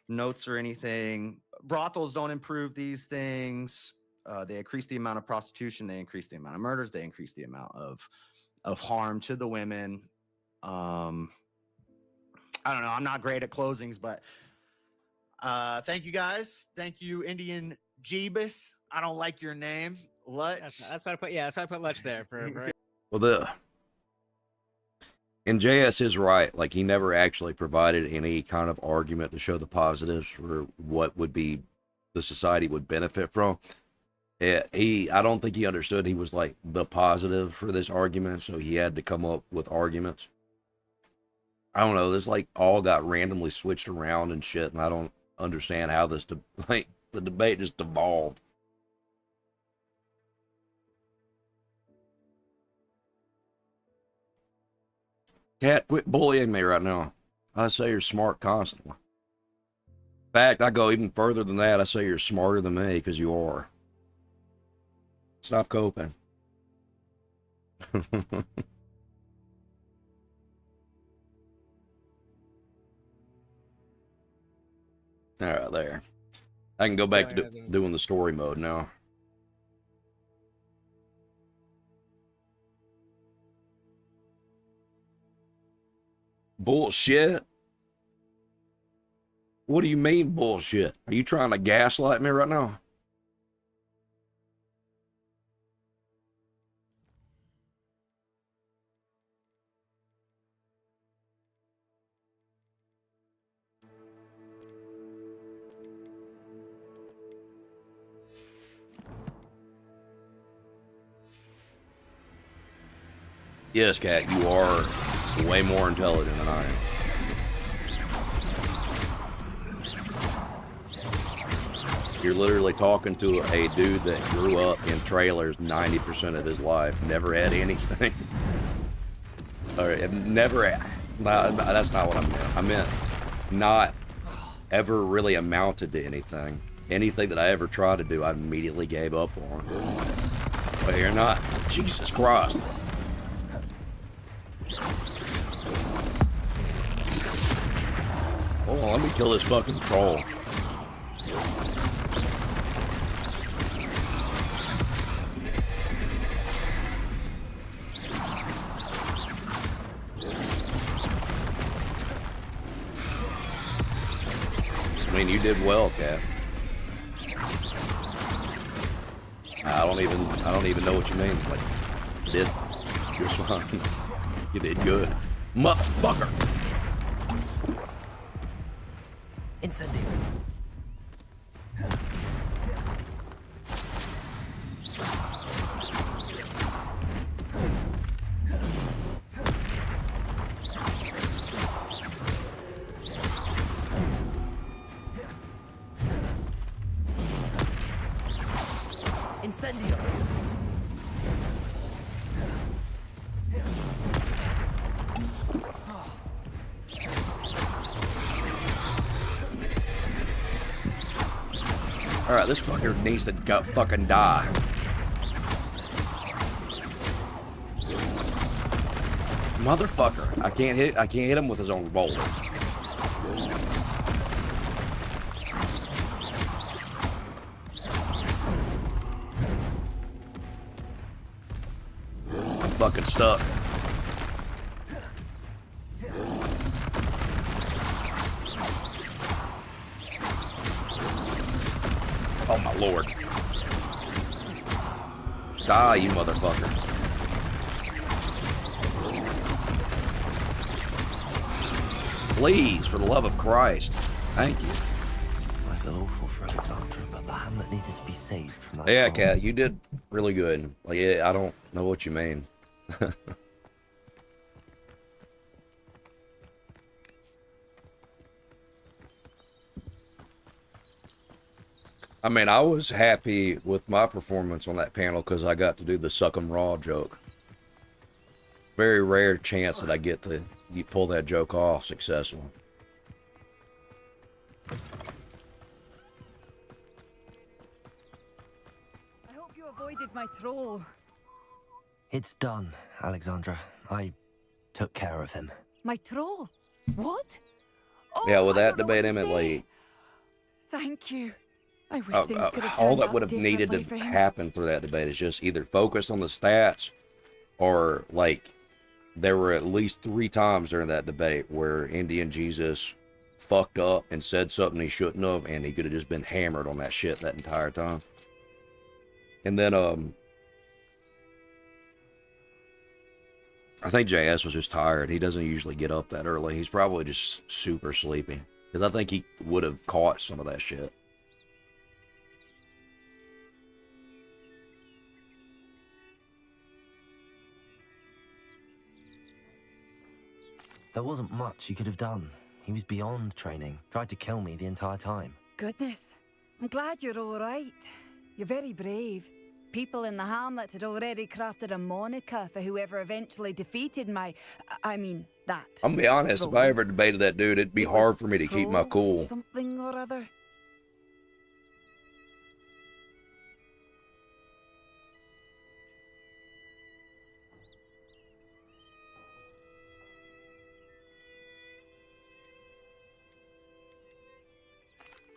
Speaker 14: notes or anything? Brothels don't improve these things. They increase the amount of prostitution. They increase the amount of murders. They increase the amount of harm to the women. I don't know. I'm not great at closings, but thank you guys. Thank you, Indian Jeebus. I don't like your name. Lutch.
Speaker 12: That's why I put that's why I put Lutch there for
Speaker 1: Well, and JS is right. Like, he never actually provided any kind of argument to show the positives for what would be the society would benefit from. I don't think he understood he was like the positive for this argument, so he had to come up with arguments. I don't know. This like all got randomly switched around and shit, and I don't understand how this the debate just devolved. Cat, quit bullying me right now. I say you're smart constantly. In fact, I go even further than that. I say you're smarter than me, because you are. Stop coping. Alright, there. I can go back to doing the story mode now. Bullshit? What do you mean bullshit? Are you trying to gaslight me right now? Yes, Cat, you are way more intelligent than I am. You're literally talking to a dude that grew up in trailers 90% of his life, never had anything. Or never, no, that's not what I meant. I meant not ever really amounted to anything. Anything that I ever tried to do, I immediately gave up on. But you're not, Jesus Christ. Hold on, let me kill this fucking troll. I mean, you did well, Cat. I don't even know what you mean, but you did. You're fine. You did good. Motherfucker!
Speaker 2: Incendio. Incendio.
Speaker 1: Alright, this fucker needs to fucking die. Motherfucker. I can't hit him with his own revolver. I'm fucking stuck. Oh my lord. Die, you motherfucker. Please, for the love of Christ. Thank you.
Speaker 2: I feel awful for Alexandra, but the hamlet needed to be saved from that.
Speaker 1: Yeah,
Speaker 2: troll.
Speaker 1: Cat, you did really good. Like, I don't know what you mean. I mean, I was happy with my performance on that panel because I got to do the suck 'em raw joke. Very rare chance that I get to pull that joke off successfully.
Speaker 4: I hope you avoided my troll.
Speaker 2: It's done, Alexandra. I took care of him.
Speaker 4: My troll? What? Oh,
Speaker 1: Yeah, with
Speaker 4: I
Speaker 1: that
Speaker 4: don't know what
Speaker 1: debate
Speaker 4: to
Speaker 1: imminently,
Speaker 4: Thank you. I wish things could have
Speaker 1: all
Speaker 4: turned
Speaker 1: that
Speaker 4: out
Speaker 1: would have needed to
Speaker 4: differently for him.
Speaker 1: happen through that debate is just either focus on the stats or, like, there were at least 3 times during that debate where Indian Jesus fucked up and said something he shouldn't have, and he could have just been hammered on that shit that entire time. And then, I think JS was just tired. He doesn't usually get up that early. He's probably just super sleepy. Because I think he would have caught some of that shit.
Speaker 2: There wasn't much he could have done. He was beyond training. Tried to kill me the entire time.
Speaker 4: Goodness. I'm glad you're all right. You're very brave. People in the hamlet had already crafted a moniker for whoever eventually defeated I mean, that.
Speaker 1: I'm gonna be honest, if
Speaker 4: troll.
Speaker 1: I ever debated that dude, it'd be
Speaker 4: It
Speaker 1: hard
Speaker 4: was
Speaker 1: for me to keep my
Speaker 4: troll
Speaker 1: cool.
Speaker 4: Something or other.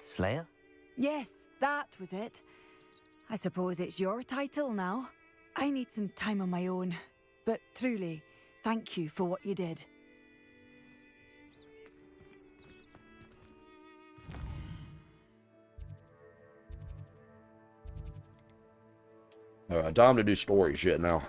Speaker 2: Slayer?
Speaker 4: Yes, that was it. I suppose it's your title now. I need some time on my own. But truly, thank you for what you did.
Speaker 1: Alright, time to do story shit now.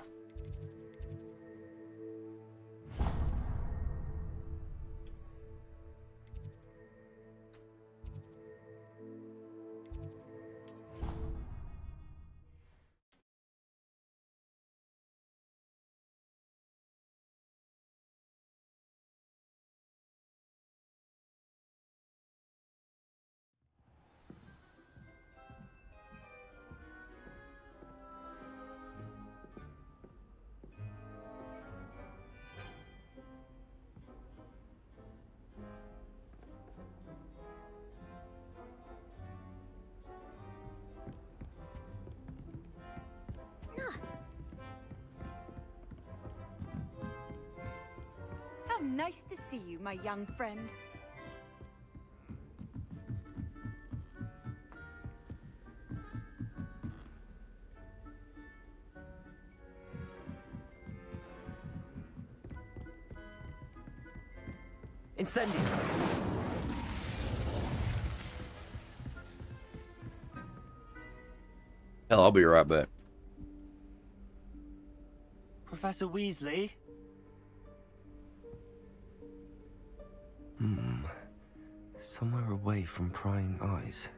Speaker 4: Nice to see you, my young friend.
Speaker 2: Incendio.
Speaker 1: Hell, I'll be right back.
Speaker 2: Professor Weasley? Somewhere away from prying eyes.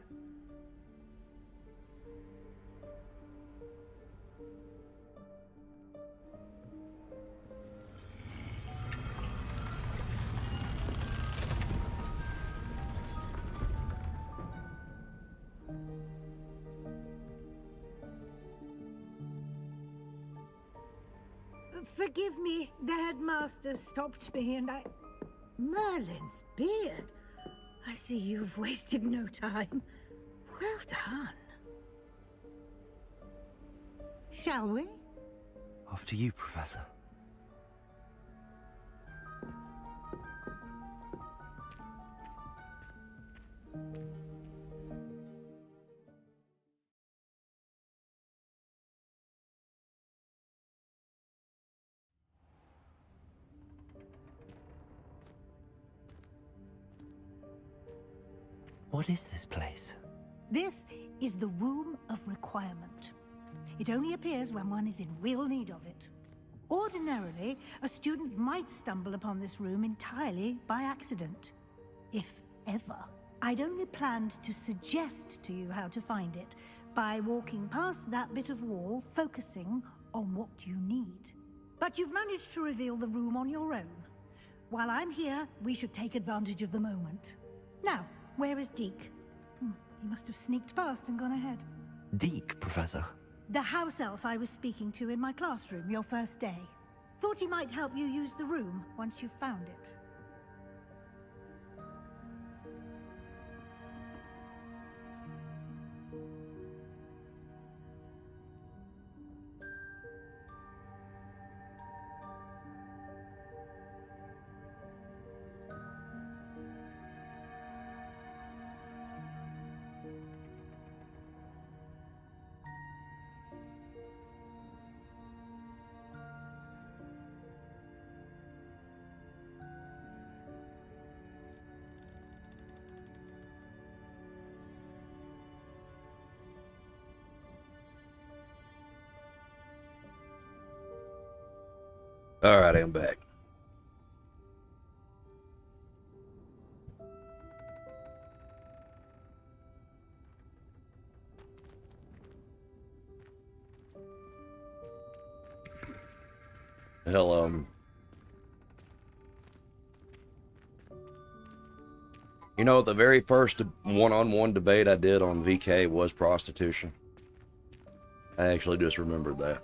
Speaker 15: Forgive me, the headmaster stopped me and I... Merlin's beard. I see you've wasted no time. Well done. Shall we?
Speaker 2: After you, Professor. What is this place?
Speaker 15: This is the Room of Requirement. It only appears when one is in real need of it. Ordinarily, a student might stumble upon this room entirely by accident. If ever. I'd only planned to suggest to you how to find it by walking past that bit of wall, focusing on what you need. But you've managed to reveal the room on your own. While I'm here, we should take advantage of the moment. Now, where is Deke? He must have sneaked past and gone ahead.
Speaker 2: Deke, Professor.
Speaker 15: The house elf I was speaking to in my classroom your first day. Thought he might help you use the room once you've found it.
Speaker 1: All right, I'm back. Hell, you know, the very first one-on-one debate I did on VK was prostitution. I actually just remembered that.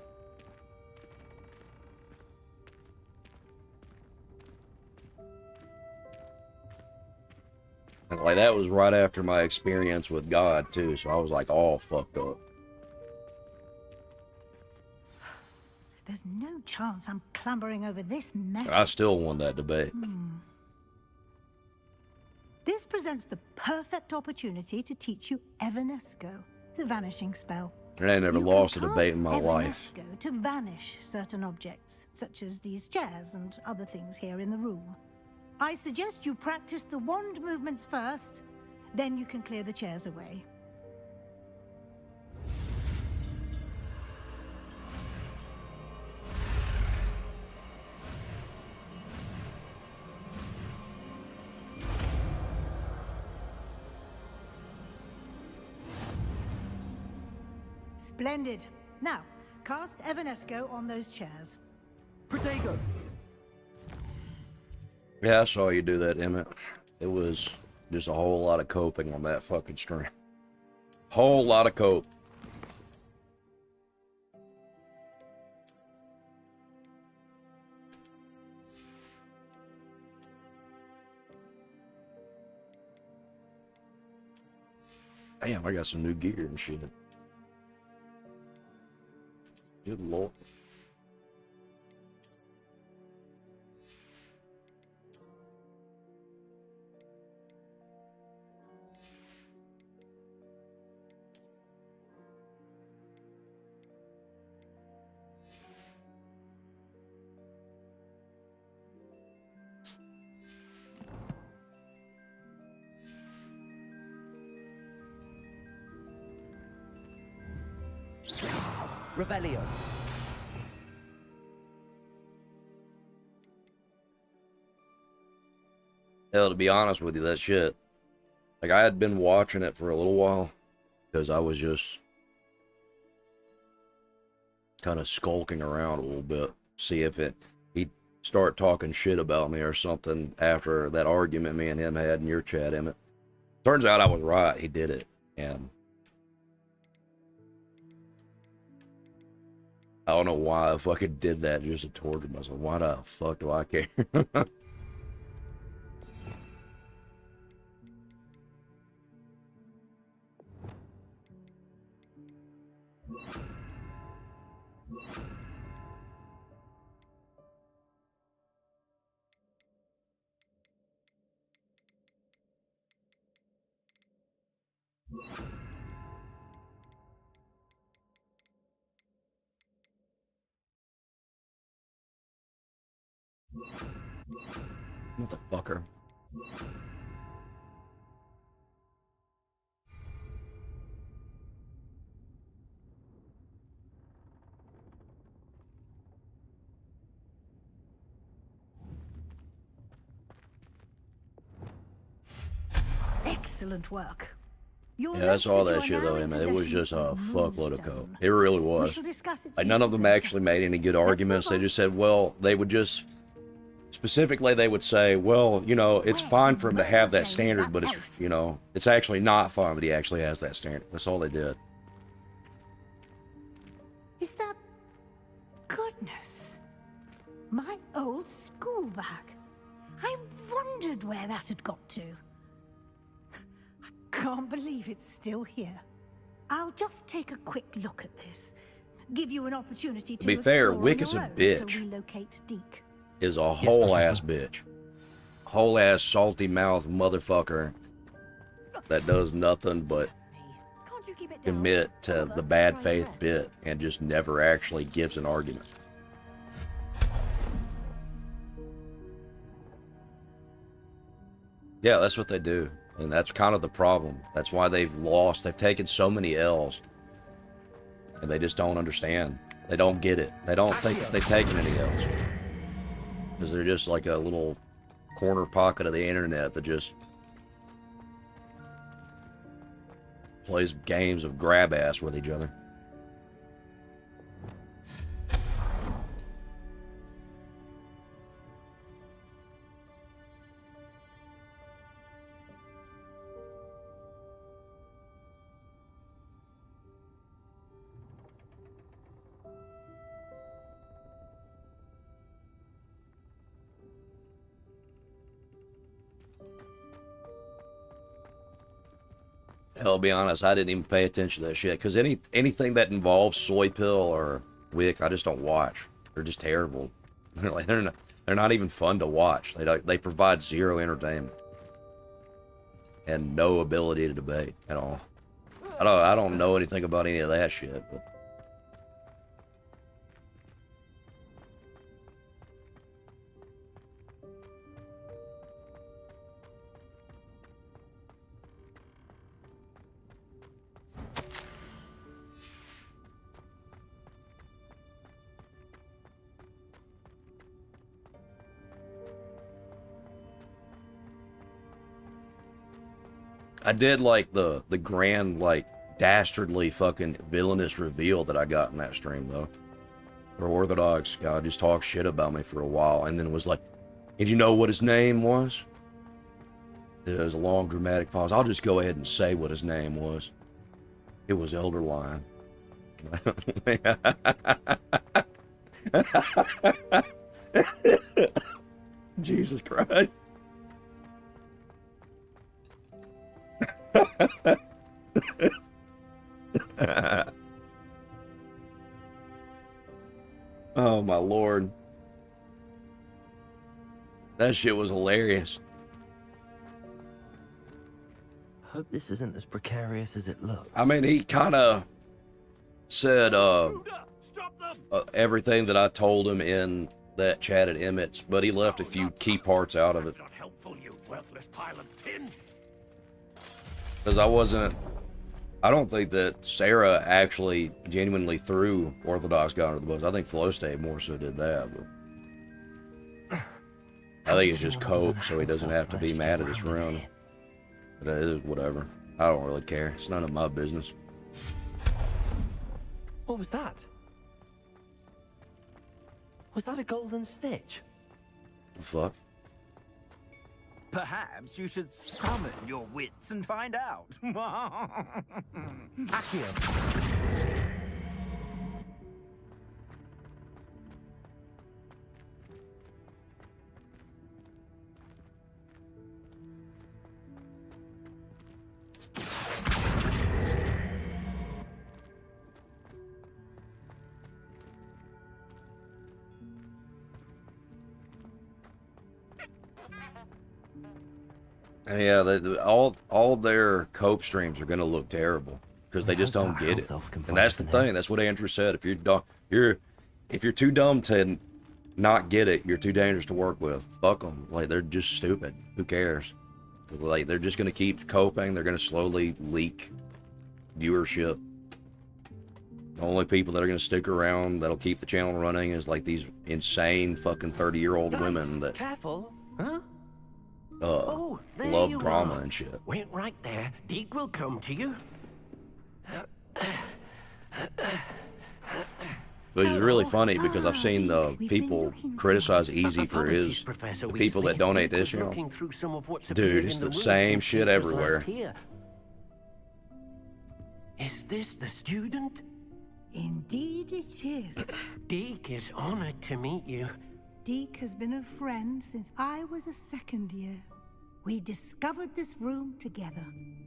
Speaker 1: And like that was right after my experience with God too, so I was like all fucked up.
Speaker 15: There's no chance I'm clambering over this mess.
Speaker 1: I still won that debate.
Speaker 15: This presents the perfect opportunity to teach you Evanesco, the vanishing spell.
Speaker 1: And I never
Speaker 15: You
Speaker 1: lost a
Speaker 15: can
Speaker 1: debate in my
Speaker 15: cast
Speaker 1: life.
Speaker 15: Evanesco to vanish certain objects, such as these chairs and other things here in the room. I suggest you practice the wand movements first, then you can clear the chairs away. Splendid. Now, cast Evanesco on those chairs.
Speaker 2: Protego!
Speaker 1: Yeah, I saw you do that, Emmett. It was just a whole lot of coping on that fucking stream. Whole lot of cope. Damn, I got some new gear and shit. Good lord.
Speaker 2: Revelio.
Speaker 1: Hell, to be honest with you, that shit, like, I had been watching it for a little while because I was just kind of skulking around a little bit, see if he'd start talking shit about me or something after that argument me and him had in your chat, Emmett. Turns out I was right. He did it, and I don't know why I fucking did that just to torture myself. Why the fuck do I care? Motherfucker.
Speaker 15: Excellent work. You'll
Speaker 1: Yeah, that's
Speaker 15: note
Speaker 1: all
Speaker 15: that
Speaker 1: that
Speaker 15: you
Speaker 1: shit
Speaker 15: are
Speaker 1: though,
Speaker 15: now in
Speaker 1: man. It was just a
Speaker 15: possession
Speaker 1: fuckload of
Speaker 15: Moonstone.
Speaker 1: coke. It really
Speaker 15: We
Speaker 1: was.
Speaker 15: shall discuss its
Speaker 1: Like, none of
Speaker 15: uses
Speaker 1: them
Speaker 15: later.
Speaker 1: actually made any good arguments. They just said, well, they would just, specifically, they would say, well, you know, it's fine for him to have that standard, but it's, you know, it's actually not fine that he actually has that standard. That's all they did.
Speaker 15: Is that goodness? My old school bag. I wondered where that had got to. I can't believe it's still here. I'll just take a quick look at this. Give you an opportunity to
Speaker 1: To be fair,
Speaker 15: explore on
Speaker 1: Wick is
Speaker 15: your
Speaker 1: a
Speaker 15: own
Speaker 1: bitch.
Speaker 15: to relocate Deke.
Speaker 1: Is a whole ass bitch. Whole ass salty mouth motherfucker that does nothing but commit to the bad faith bit and just never actually gives an argument. Yeah, that's what they do. And that's kind of the problem. That's why they've lost. They've taken so many L's. And they just don't understand. They don't get it. They don't think that they've taken any L's. Because they're just like a little corner pocket of the internet that just plays games of grab ass with each other. Hell, I'll be honest, I didn't even pay attention to that shit. Because anything that involves Soy Pill or Wick, I just don't watch. They're just terrible. They're not even fun to watch. They provide zero entertainment. And no ability to debate at all. I don't know anything about any of that shit, but I did like the grand, like, dastardly fucking villainous reveal that I got in that stream, though. Where Orthodox guy just talked shit about me for a while, and then was like, and you know what his name was? There was a long dramatic pause. I'll just go ahead and say what his name was. It was Elder Lion. Jesus Christ. Oh my lord. That shit was hilarious.
Speaker 2: Hope this isn't as precarious as it looks.
Speaker 1: I mean, he kind of said everything that I told him in that chat at Emmett's, but he left a few key parts out of it.
Speaker 16: Not helpful, you worthless pile of tin.
Speaker 1: Because I wasn't I don't think that Sarah actually genuinely threw Orthodox guy under the bus. I think Flowstay more so did that. But I think it's just cope so he doesn't have to be mad at his friend. But it is whatever. I don't really care. It's none of my business.
Speaker 2: What was that? Was that a golden snitch?
Speaker 1: The fuck?
Speaker 16: Perhaps you should summon your wits and find out.
Speaker 2: Accio.
Speaker 1: And yeah, all their cope streams are gonna look terrible because they just don't get it. And that's the thing. That's what Andrew said. If you're too dumb to not get it, you're too dangerous to work with. Fuck them. Like, they're just stupid. Who cares? Like, they're just gonna keep coping. They're gonna slowly leak viewership. The only people that are gonna stick around that'll keep the channel running is like these insane fucking 30-year-old women that
Speaker 17: Careful, huh?
Speaker 1: love drama and shit.
Speaker 17: Wait right there. Deke will come to you.
Speaker 1: But it's really funny because I've seen the people criticize Easy for his the people that donate this, you know. Dude, it's the same shit everywhere.
Speaker 17: Is this the student?
Speaker 18: Indeed it is.
Speaker 17: Deke is honored to meet you.
Speaker 18: Deke has been a friend since I was a second year. We discovered this room together.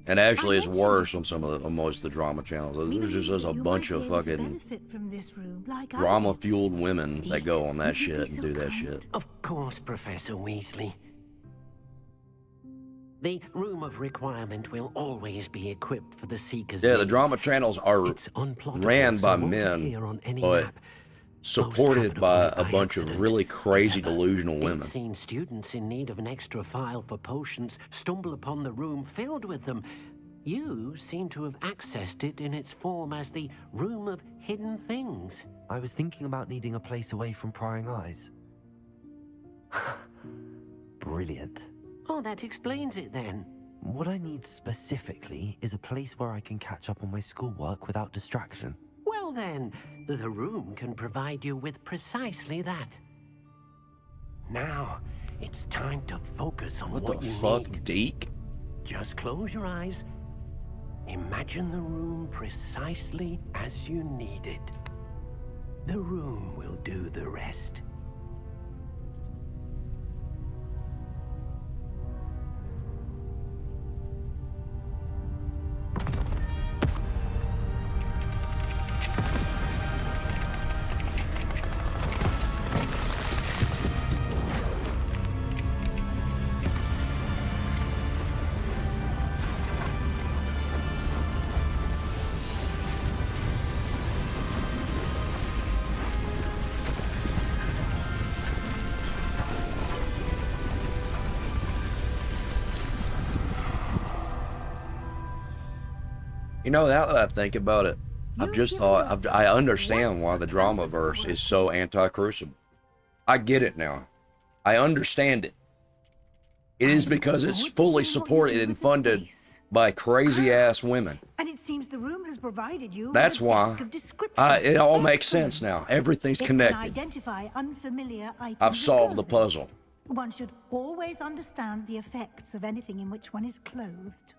Speaker 1: And actually, it's worse on most of the drama channels. There's a bunch of fucking drama-fueled women that go on that shit and do that shit.
Speaker 17: Of course, Professor Weasley. The room of requirement will always be equipped for the Seeker's
Speaker 1: Yeah, the
Speaker 17: needs.
Speaker 1: drama channels are ran by men, but supported by a bunch of really crazy, delusional women.
Speaker 17: I've seen students in need of an extra file for potions stumble upon the room filled with them. You seem to have accessed it in its form as the Room of Hidden Things.
Speaker 2: I was thinking about needing a place away from prying eyes. Brilliant.
Speaker 17: Oh, that explains it then.
Speaker 2: What I need specifically is a place where I can catch up on my schoolwork without distraction.
Speaker 17: Well then, the room can provide you with precisely that. Now, it's time to focus on what
Speaker 1: the
Speaker 17: you
Speaker 1: fuck,
Speaker 17: need.
Speaker 1: Deke?
Speaker 17: Just close your eyes. Imagine the room precisely as you need it. The room will do the rest.
Speaker 1: You know, now that I think about it, I've just thought, I understand why the Dramaverse is so anti-Crucible. I get it now. I understand it. It is because it's fully supported and funded by crazy-ass women.
Speaker 18: And it seems the room has provided you
Speaker 1: That's
Speaker 18: with a
Speaker 1: why.
Speaker 18: desk of description.
Speaker 1: It all makes sense now. Everything's
Speaker 18: It
Speaker 1: connected.
Speaker 18: can identify unfamiliar items
Speaker 1: I've
Speaker 18: of
Speaker 1: solved the
Speaker 18: clothing.
Speaker 1: puzzle.
Speaker 18: One should always understand the effects of anything in which one is clothed.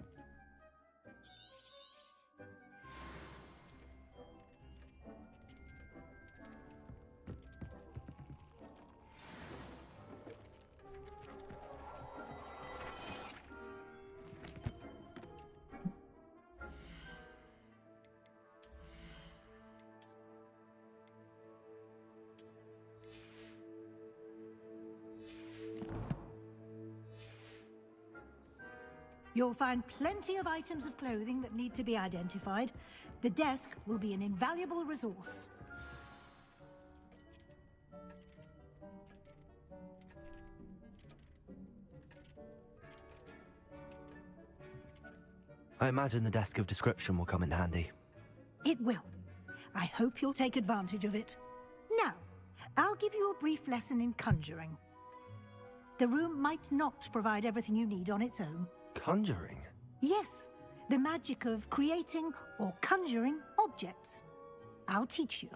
Speaker 18: You'll find plenty of items of clothing that need to be identified. The desk will be an invaluable resource.
Speaker 2: I imagine the desk of description will come in handy.
Speaker 18: It will. I hope you'll take advantage of it. Now, I'll give you a brief lesson in conjuring. The room might not provide everything you need on its own.
Speaker 2: Conjuring?
Speaker 18: Yes, the magic of creating or conjuring objects. I'll teach you.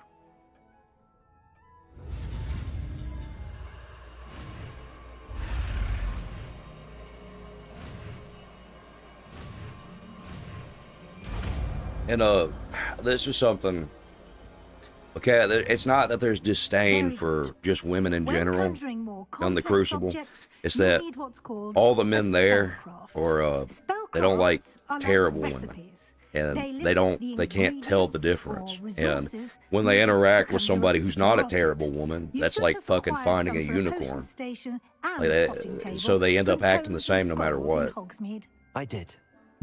Speaker 1: And this is something. Okay, it's not that there's disdain for just women in general on the Crucible. It's that all the men there are they don't like terrible women, and they can't tell the difference. And when they interact with somebody who's not a terrible woman, that's like fucking finding a unicorn. So they end up acting the same no matter what.
Speaker 2: I did.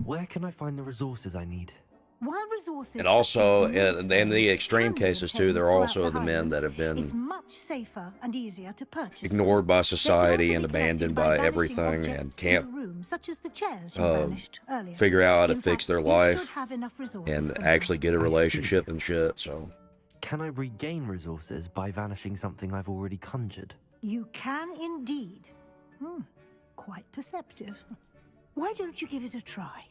Speaker 2: Where can I find the resources I need?
Speaker 18: While resources
Speaker 1: And also, in the extreme cases too, there are also the men that have
Speaker 18: it's
Speaker 1: been
Speaker 18: much safer and easier to purchase.
Speaker 1: ignored by society and abandoned by everything, and
Speaker 18: in
Speaker 1: can't
Speaker 18: the room, such as the chairs you vanished earlier.
Speaker 1: figure out how to
Speaker 18: In
Speaker 1: fix
Speaker 18: fact,
Speaker 1: their
Speaker 18: you
Speaker 1: life
Speaker 18: should have enough resources
Speaker 1: and
Speaker 18: for now.
Speaker 1: actually get a
Speaker 2: I see.
Speaker 1: relationship and shit. So
Speaker 2: Can I regain resources by vanishing something I've already conjured?
Speaker 18: You can indeed. Quite perceptive. Why don't you give it a try?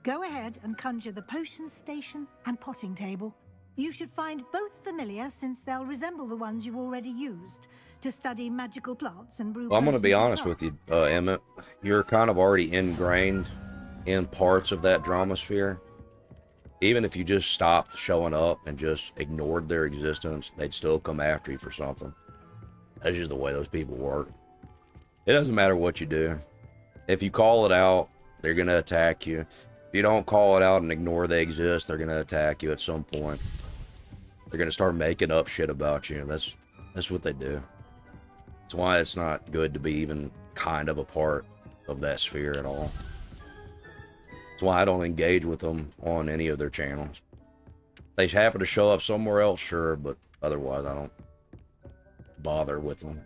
Speaker 18: Go ahead and conjure the potion station and potting table. You should find both familiar, since they'll resemble the ones you've already used to study magical plants and brew.
Speaker 1: well, I'm going to be
Speaker 18: potions of
Speaker 1: honest with
Speaker 18: plants.
Speaker 1: you, Emmett. You're kind of already ingrained in parts of that drama sphere. Even if you just stopped showing up and just ignored their existence, they'd still come after you for something. That's just the way those people work. It doesn't matter what you do. If you call it out, they're going to attack you. If you don't call it out and ignore they exist, they're going to attack you at some point. They're going to start making up shit about you. That's what they do. That's why it's not good to be even kind of a part of that sphere at all. That's why I don't engage with them on any of their channels. They happen to show up somewhere else, sure, but otherwise I don't bother with them.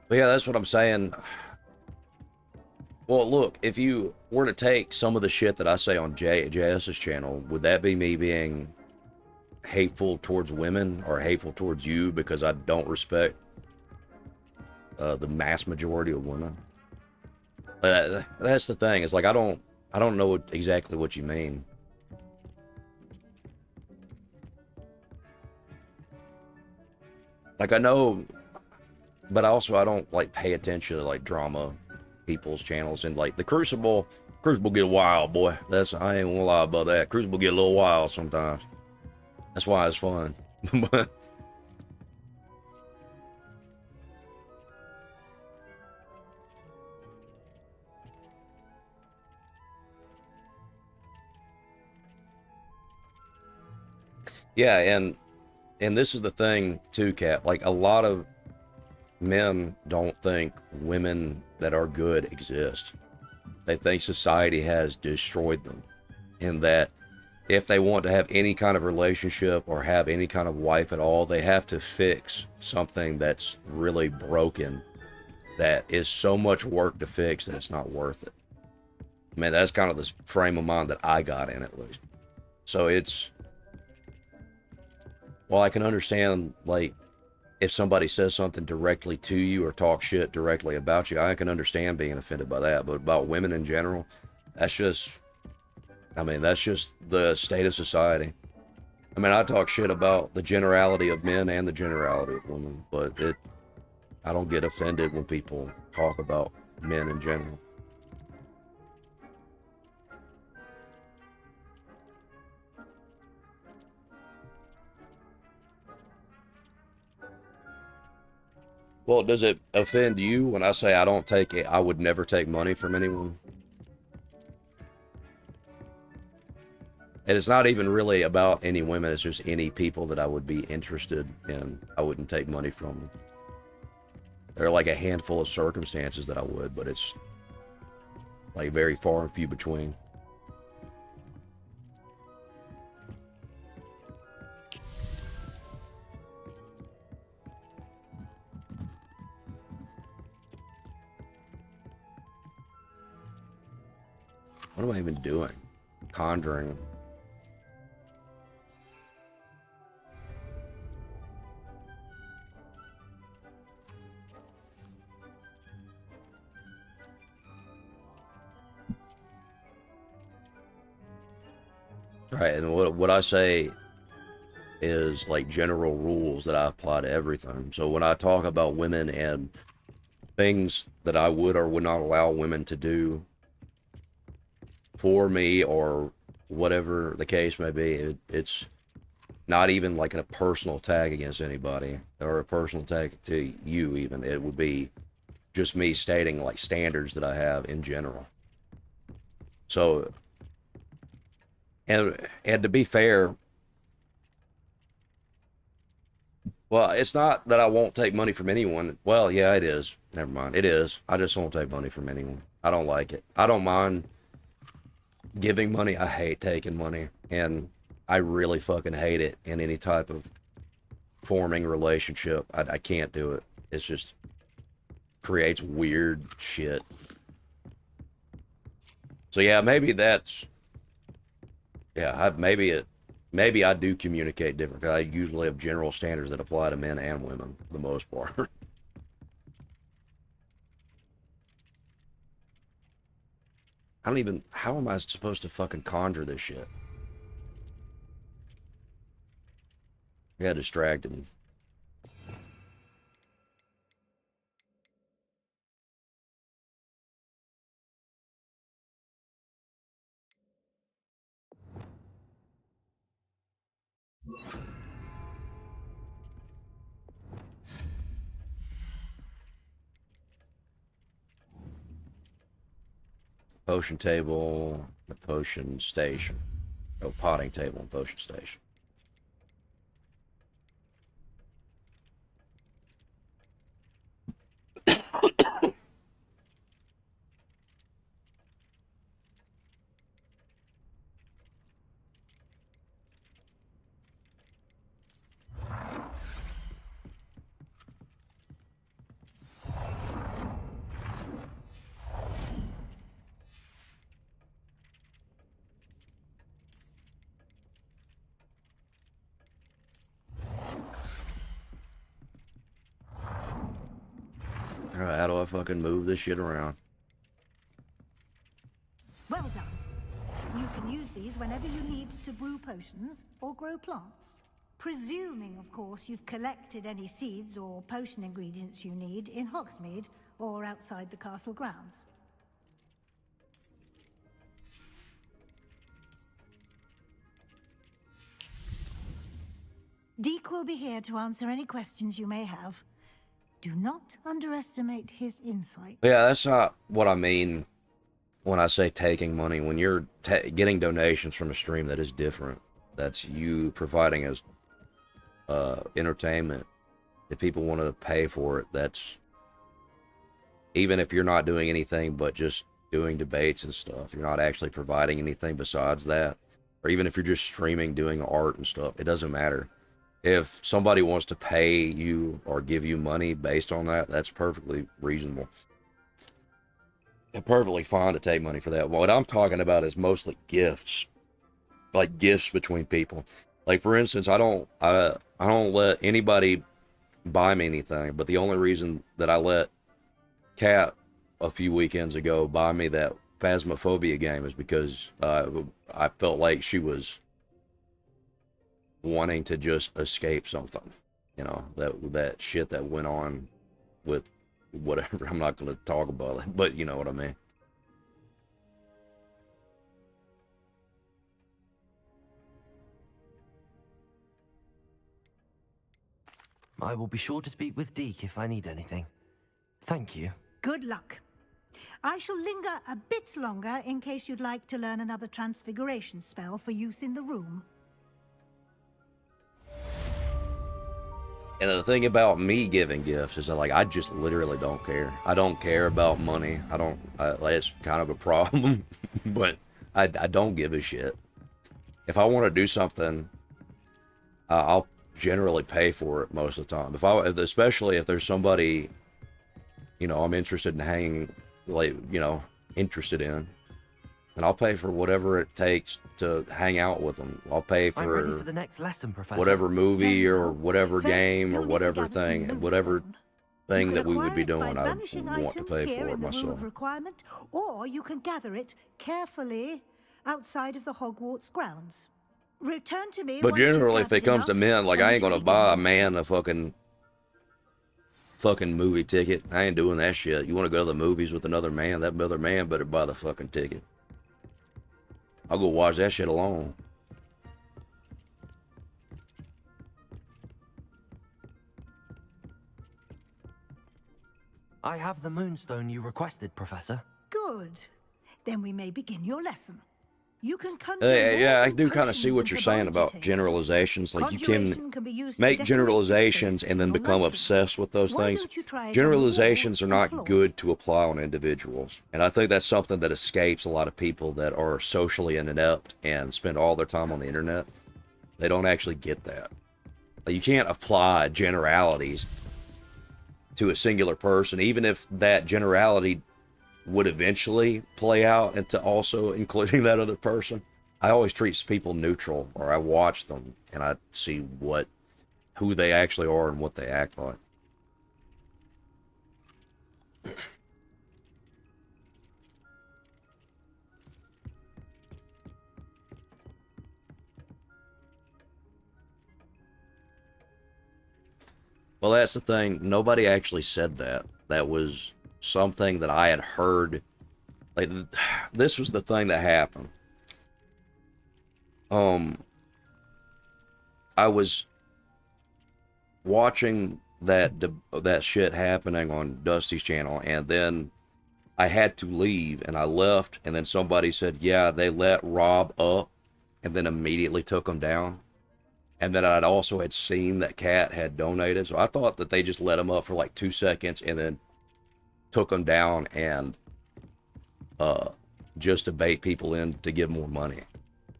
Speaker 1: But yeah, that's what I'm saying. Well, look, if you were to take some of the shit that I say on JS's channel, would that be me being hateful towards women or hateful towards you because I don't respect the mass majority of women? That's the thing. It's like I don't know exactly what you mean. Like I know, but also I don't like pay attention to like drama people's channels, and like the Crucible get wild, boy. I ain't gonna lie about that. Crucible get a little wild sometimes. That's why it's fun. Yeah, and this is the thing too, Cap. Like a lot of men don't think women that are good exist. They think society has destroyed them, and that if they want to have any kind of relationship or have any kind of wife at all, they have to fix something that's really broken, that is so much work to fix that it's not worth it. I mean, that's kind of the frame of mind that I got in, at least. So it's, well, I can understand, like, if somebody says something directly to you or talks shit directly about you, I can understand being offended by that. But about women in general, that's just, I mean, that's just the state of society. I mean, I talk shit about the generality of men and the generality of women, but I don't get offended when people talk about men in general. Well, does it offend you when I say I don't take it? I would never take money from anyone. And it's not even really about any women. It's just any people that I would be interested in. I wouldn't take money from them. There are like a handful of circumstances that I would, but it's like very far and few between. What am I even doing? Conjuring. Right, and what I say is like general rules that I apply to everything. So when I talk about women and things that I would or would not allow women to do for me or whatever the case may be, it's not even like a personal attack against anybody or a personal attack to you even. It would be just me stating like standards that I have in general. So, and to be fair, well, it's not that I won't take money from anyone. Well, yeah, it is. Never mind. It is. I just won't take money from anyone. I don't like it. I don't mind giving money. I hate taking money. And I really fucking hate it in any type of forming relationship. I can't do it. It's just creates weird shit. So yeah, maybe that's, yeah, maybe I do communicate different, 'cause I usually have general standards that apply to men and women for the most part. I don't even, how am I supposed to fucking conjure this shit? I got distracted. Potion table, the potion station. Oh, potting table and potion station. Alright, how do I fucking move this shit around?
Speaker 18: Well done. You can use these whenever you need to brew potions or grow plants. Presuming, of course, you've collected any seeds or potion ingredients you need in Hogsmeade or outside the castle grounds. Deke will be here to answer any questions you may have. Do not underestimate his insight.
Speaker 1: Yeah, that's not what I mean when I say taking money. When you're getting donations from a stream, that is different. That's you providing as entertainment. If people want to pay for it, that's, even if you're not doing anything but just doing debates and stuff, you're not actually providing anything besides that. Or even if you're just streaming, doing art and stuff, it doesn't matter. If somebody wants to pay you or give you money based on that, that's perfectly reasonable. It's perfectly fine to take money for that. What I'm talking about is mostly gifts. Like gifts between people. Like for instance, I don't let anybody buy me anything, but the only reason that I let Kat a few weekends ago buy me that Phasmophobia game is because I felt like she was wanting to just escape something, you know, that shit that went on with whatever. I'm not going to talk about it, but you know what I mean.
Speaker 2: I will be sure to speak with Deke if I need anything. Thank you.
Speaker 18: Good luck. I shall linger a bit longer in case you'd like to learn another transfiguration spell for use in the room.
Speaker 1: And the thing about me giving gifts is that, like, I just literally don't care. I don't care about money. Like, it's kind of a problem, but I don't give a shit. If I want to do something, I'll generally pay for it most of the time. Especially if there's somebody, you know, I'm interested in hanging, like, you know, interested in. and I'll pay for whatever it takes to hang out with them. I'll pay
Speaker 2: I'm ready for
Speaker 1: for
Speaker 2: the next lesson, Professor.
Speaker 1: whatever movie or whatever
Speaker 18: First,
Speaker 1: game or
Speaker 18: you'll need to
Speaker 1: whatever
Speaker 18: gather some
Speaker 1: thing,
Speaker 18: moonstone.
Speaker 1: whatever
Speaker 18: You
Speaker 1: thing
Speaker 18: can
Speaker 1: that we would
Speaker 18: acquire
Speaker 1: be
Speaker 18: it by
Speaker 1: doing, I
Speaker 18: vanishing
Speaker 1: want to
Speaker 18: items
Speaker 1: pay
Speaker 18: here
Speaker 1: for it
Speaker 18: in the room
Speaker 1: myself.
Speaker 18: of requirement, or you can gather it carefully outside of the Hogwarts grounds. Return to me
Speaker 1: But
Speaker 18: once you've
Speaker 1: generally, if it
Speaker 18: gathered
Speaker 1: comes to
Speaker 18: enough,
Speaker 1: men, like
Speaker 18: and
Speaker 1: I
Speaker 18: we
Speaker 1: ain't
Speaker 18: shall
Speaker 1: gonna
Speaker 18: begin
Speaker 1: buy a
Speaker 18: your
Speaker 1: man a fucking movie ticket. I ain't doing that shit. You want to go to the movies with another man? That other man better buy the fucking ticket. I'll go watch that shit alone.
Speaker 2: I have the moonstone you requested, Professor.
Speaker 18: Good. Then we may begin your lesson. You can conjure
Speaker 1: Yeah, I
Speaker 18: walls
Speaker 1: do
Speaker 18: and
Speaker 1: kind of see
Speaker 18: potions
Speaker 1: what you're
Speaker 18: into
Speaker 1: saying
Speaker 18: body
Speaker 1: about
Speaker 18: tables.
Speaker 1: generalizations. Like you
Speaker 18: Conjuration
Speaker 1: can
Speaker 18: be used to
Speaker 1: make
Speaker 18: decorate the
Speaker 1: generalizations
Speaker 18: space
Speaker 1: and
Speaker 18: to
Speaker 1: then
Speaker 18: your
Speaker 1: become
Speaker 18: liking.
Speaker 1: obsessed with those
Speaker 18: Why
Speaker 1: things.
Speaker 18: don't you try it on the
Speaker 1: Generalizations are
Speaker 18: walls and
Speaker 1: not
Speaker 18: floor?
Speaker 1: good to apply on individuals. And I think that's something that escapes a lot of people that are socially inept and spend all their time on the internet. They don't actually get that. Like, you can't apply generalities to a singular person, even if that generality would eventually play out into also including that other person. I always treat people neutral, or I watch them and I see who they actually are and what they act like. Well, that's the thing. Nobody actually said that. That was something that I had heard. Like, this was the thing that happened. I was watching that shit happening on Dusty's channel, and then I had to leave, and I left, and then somebody said, yeah, they let Rob up, and then immediately took him down. And then I'd also had seen that Cat had donated, so I thought that they just let him up for like 2 seconds and then took him down and just to bait people in to give more money.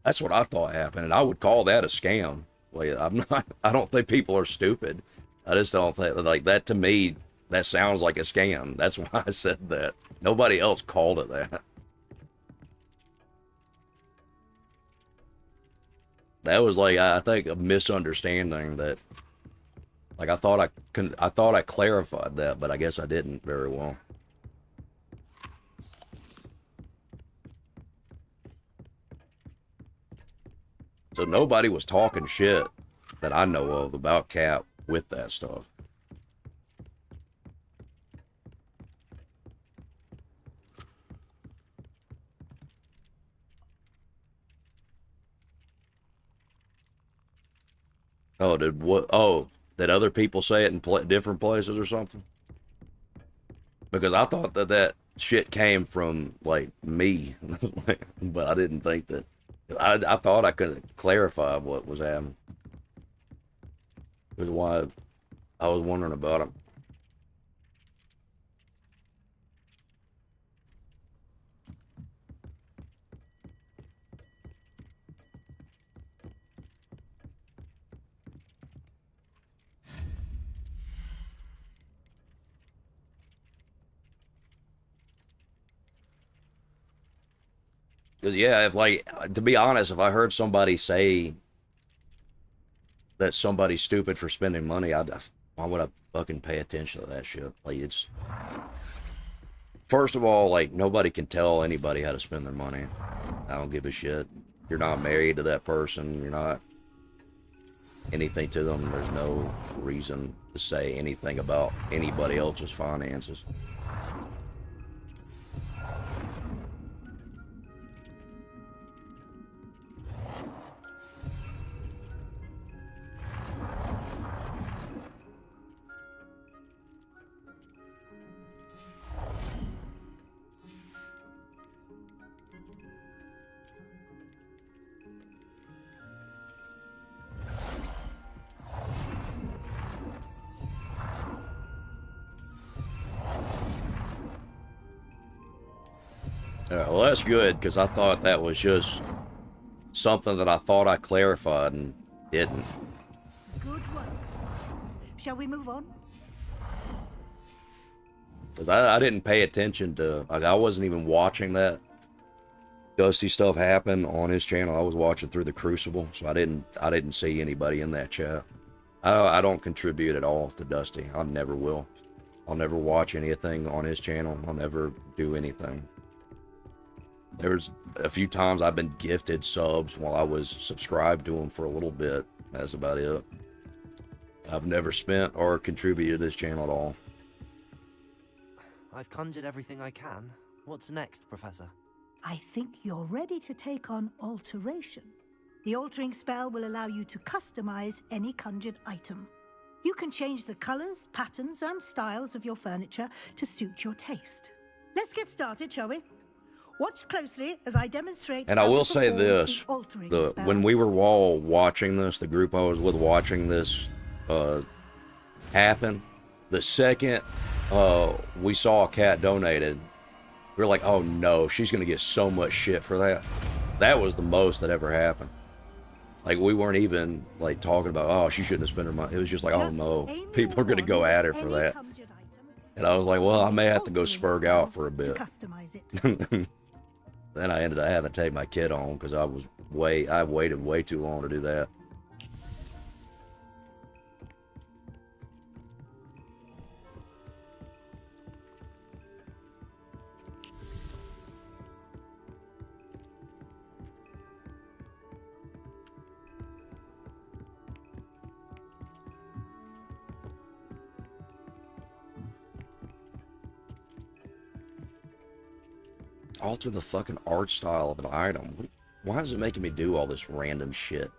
Speaker 1: That's what I thought happened, and I would call that a scam. Like, I don't think people are stupid. I just don't think, like, that to me, that sounds like a scam. That's why I said that. Nobody else called it that. That was like, I think, a misunderstanding that, like, I thought I clarified that, but I guess I didn't very well. So nobody was talking shit that I know of about Cap with that stuff. Oh, did what? Oh, did other people say it in different places or something? Because I thought that shit came from, like, me, but I didn't think that. I thought I could clarify what was happening. Which is why I was wondering about it. Because, yeah, if, like, to be honest, if I heard somebody say that somebody's stupid for spending money, why would I fucking pay attention to that shit? Like, it's... First of all, like, nobody can tell anybody how to spend their money. I don't give a shit. You're not married to that person. You're not anything to them. There's no reason to say anything about anybody else's finances. Well, that's good, because I thought that was just something that I thought I clarified and didn't.
Speaker 18: Good work. Shall we move on?
Speaker 1: Because I didn't pay attention to, like, I wasn't even watching that Dusty stuff happen on his channel. I was watching through the Crucible, so I didn't see anybody in that chat. I don't contribute at all to Dusty. I never will. I'll never watch anything on his channel. I'll never do anything. There's a few times I've been gifted subs while I was subscribed to him for a little bit. That's about it. I've never spent or contributed to this channel at all.
Speaker 2: I've conjured everything I can. What's next, Professor?
Speaker 18: I think you're ready to take on alteration. The altering spell will allow you to customize any conjured item. You can change the colors, patterns, and styles of your furniture to suit your taste. Let's get started, shall we? Watch closely as I demonstrate.
Speaker 1: And I
Speaker 18: how
Speaker 1: will
Speaker 18: to
Speaker 1: say
Speaker 18: perform
Speaker 1: this,
Speaker 18: the altering spell.
Speaker 1: when we were all watching this, the group I was with watching this happen, the second we saw a cat donated, we were like, oh no, she's going to get so much shit for that. That was the most that ever happened. Like, we weren't even, like, talking about, oh, she shouldn't have spent her money. It was just like, oh no, people are going to go at her for that. And I was like, well, I may have to go spurg out for a bit. Then I ended up having to take my kid on because I waited way too long to do that. Alter the fucking art style of an item. Why is it making me do all this random shit?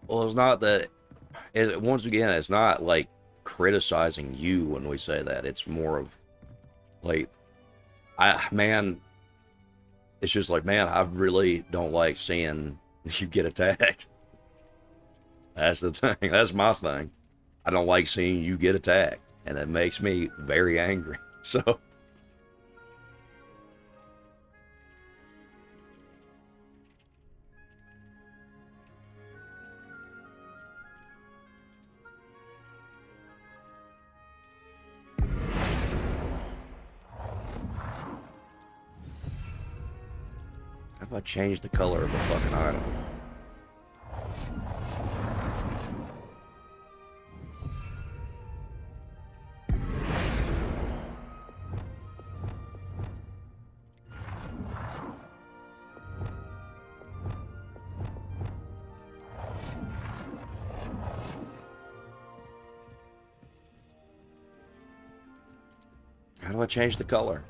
Speaker 1: Well, it's not that, once again, it's not like criticizing you when we say that. It's more of like, man, it's just like, man, I really don't like seeing you get attacked. That's the thing. That's my thing. I don't like seeing you get attacked, and it makes me very angry. So. How if I change the color of the fucking item? How do I change the color?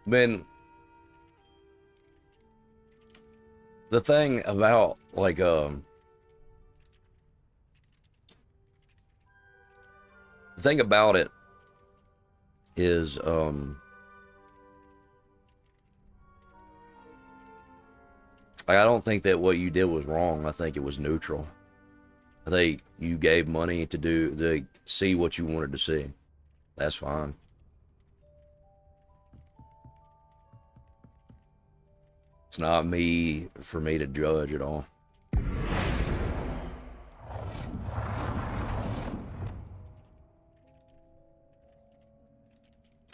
Speaker 1: Man, the thing about, like, the thing about it is, like, I don't think that what you did was wrong. I think it was neutral. I think you gave money to see what you wanted to see. That's fine. It's not for me to judge at all.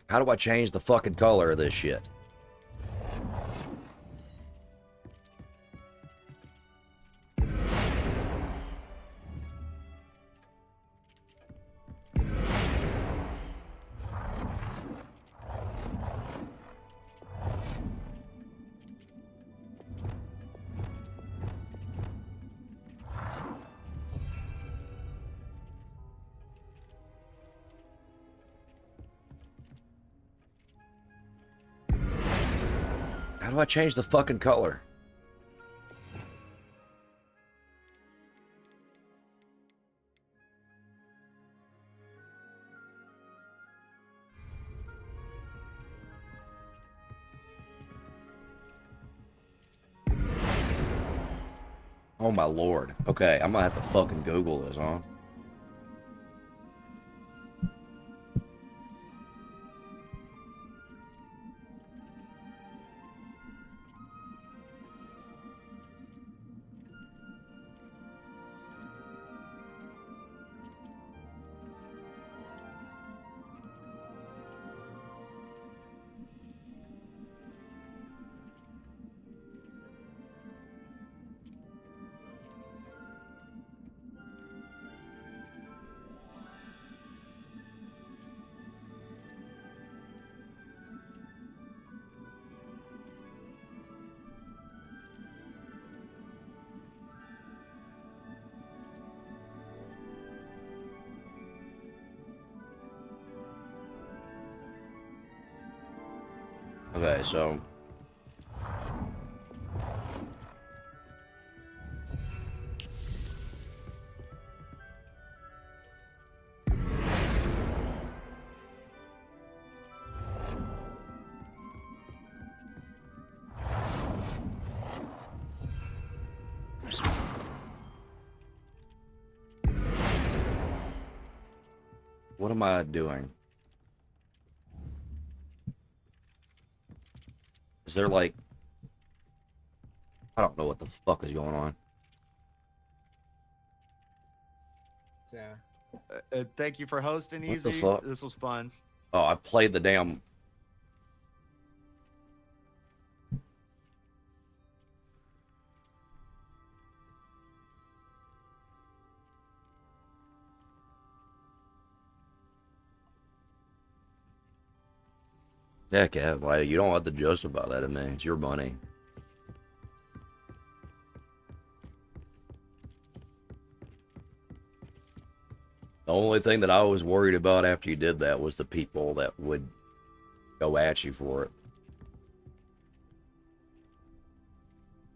Speaker 1: How do I change the fucking color of this shit? How do I change the fucking color? Oh my lord. Okay, I'm gonna have to fucking Google this, huh? Okay, so what am I doing? Is there like... I don't know what the fuck is going on.
Speaker 14: Yeah. Thank you for hosting,
Speaker 1: What the
Speaker 14: Easy.
Speaker 1: fuck?
Speaker 14: This was fun.
Speaker 1: Oh, I played the damn... Yeah, Kev, like, you don't have to justify that to me. It's your money. The only thing that I was worried about after you did that was the people that would go at you for it.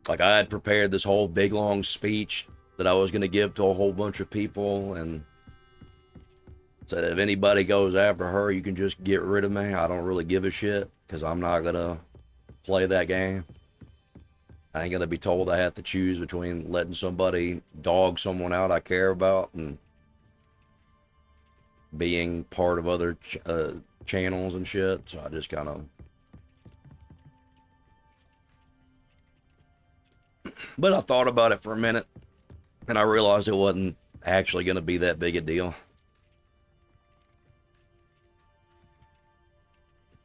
Speaker 1: Like, I had prepared this whole big, long speech that I was going to give to a whole bunch of people, and said if anybody goes after her, you can just get rid of me. I don't really give a shit, because I'm not going to play that game. I ain't going to be told I have to choose between letting somebody dog someone out I care about and being part of other channels and shit. So I just kind of... But I thought about it for a minute, and I realized it wasn't actually going to be that big a deal.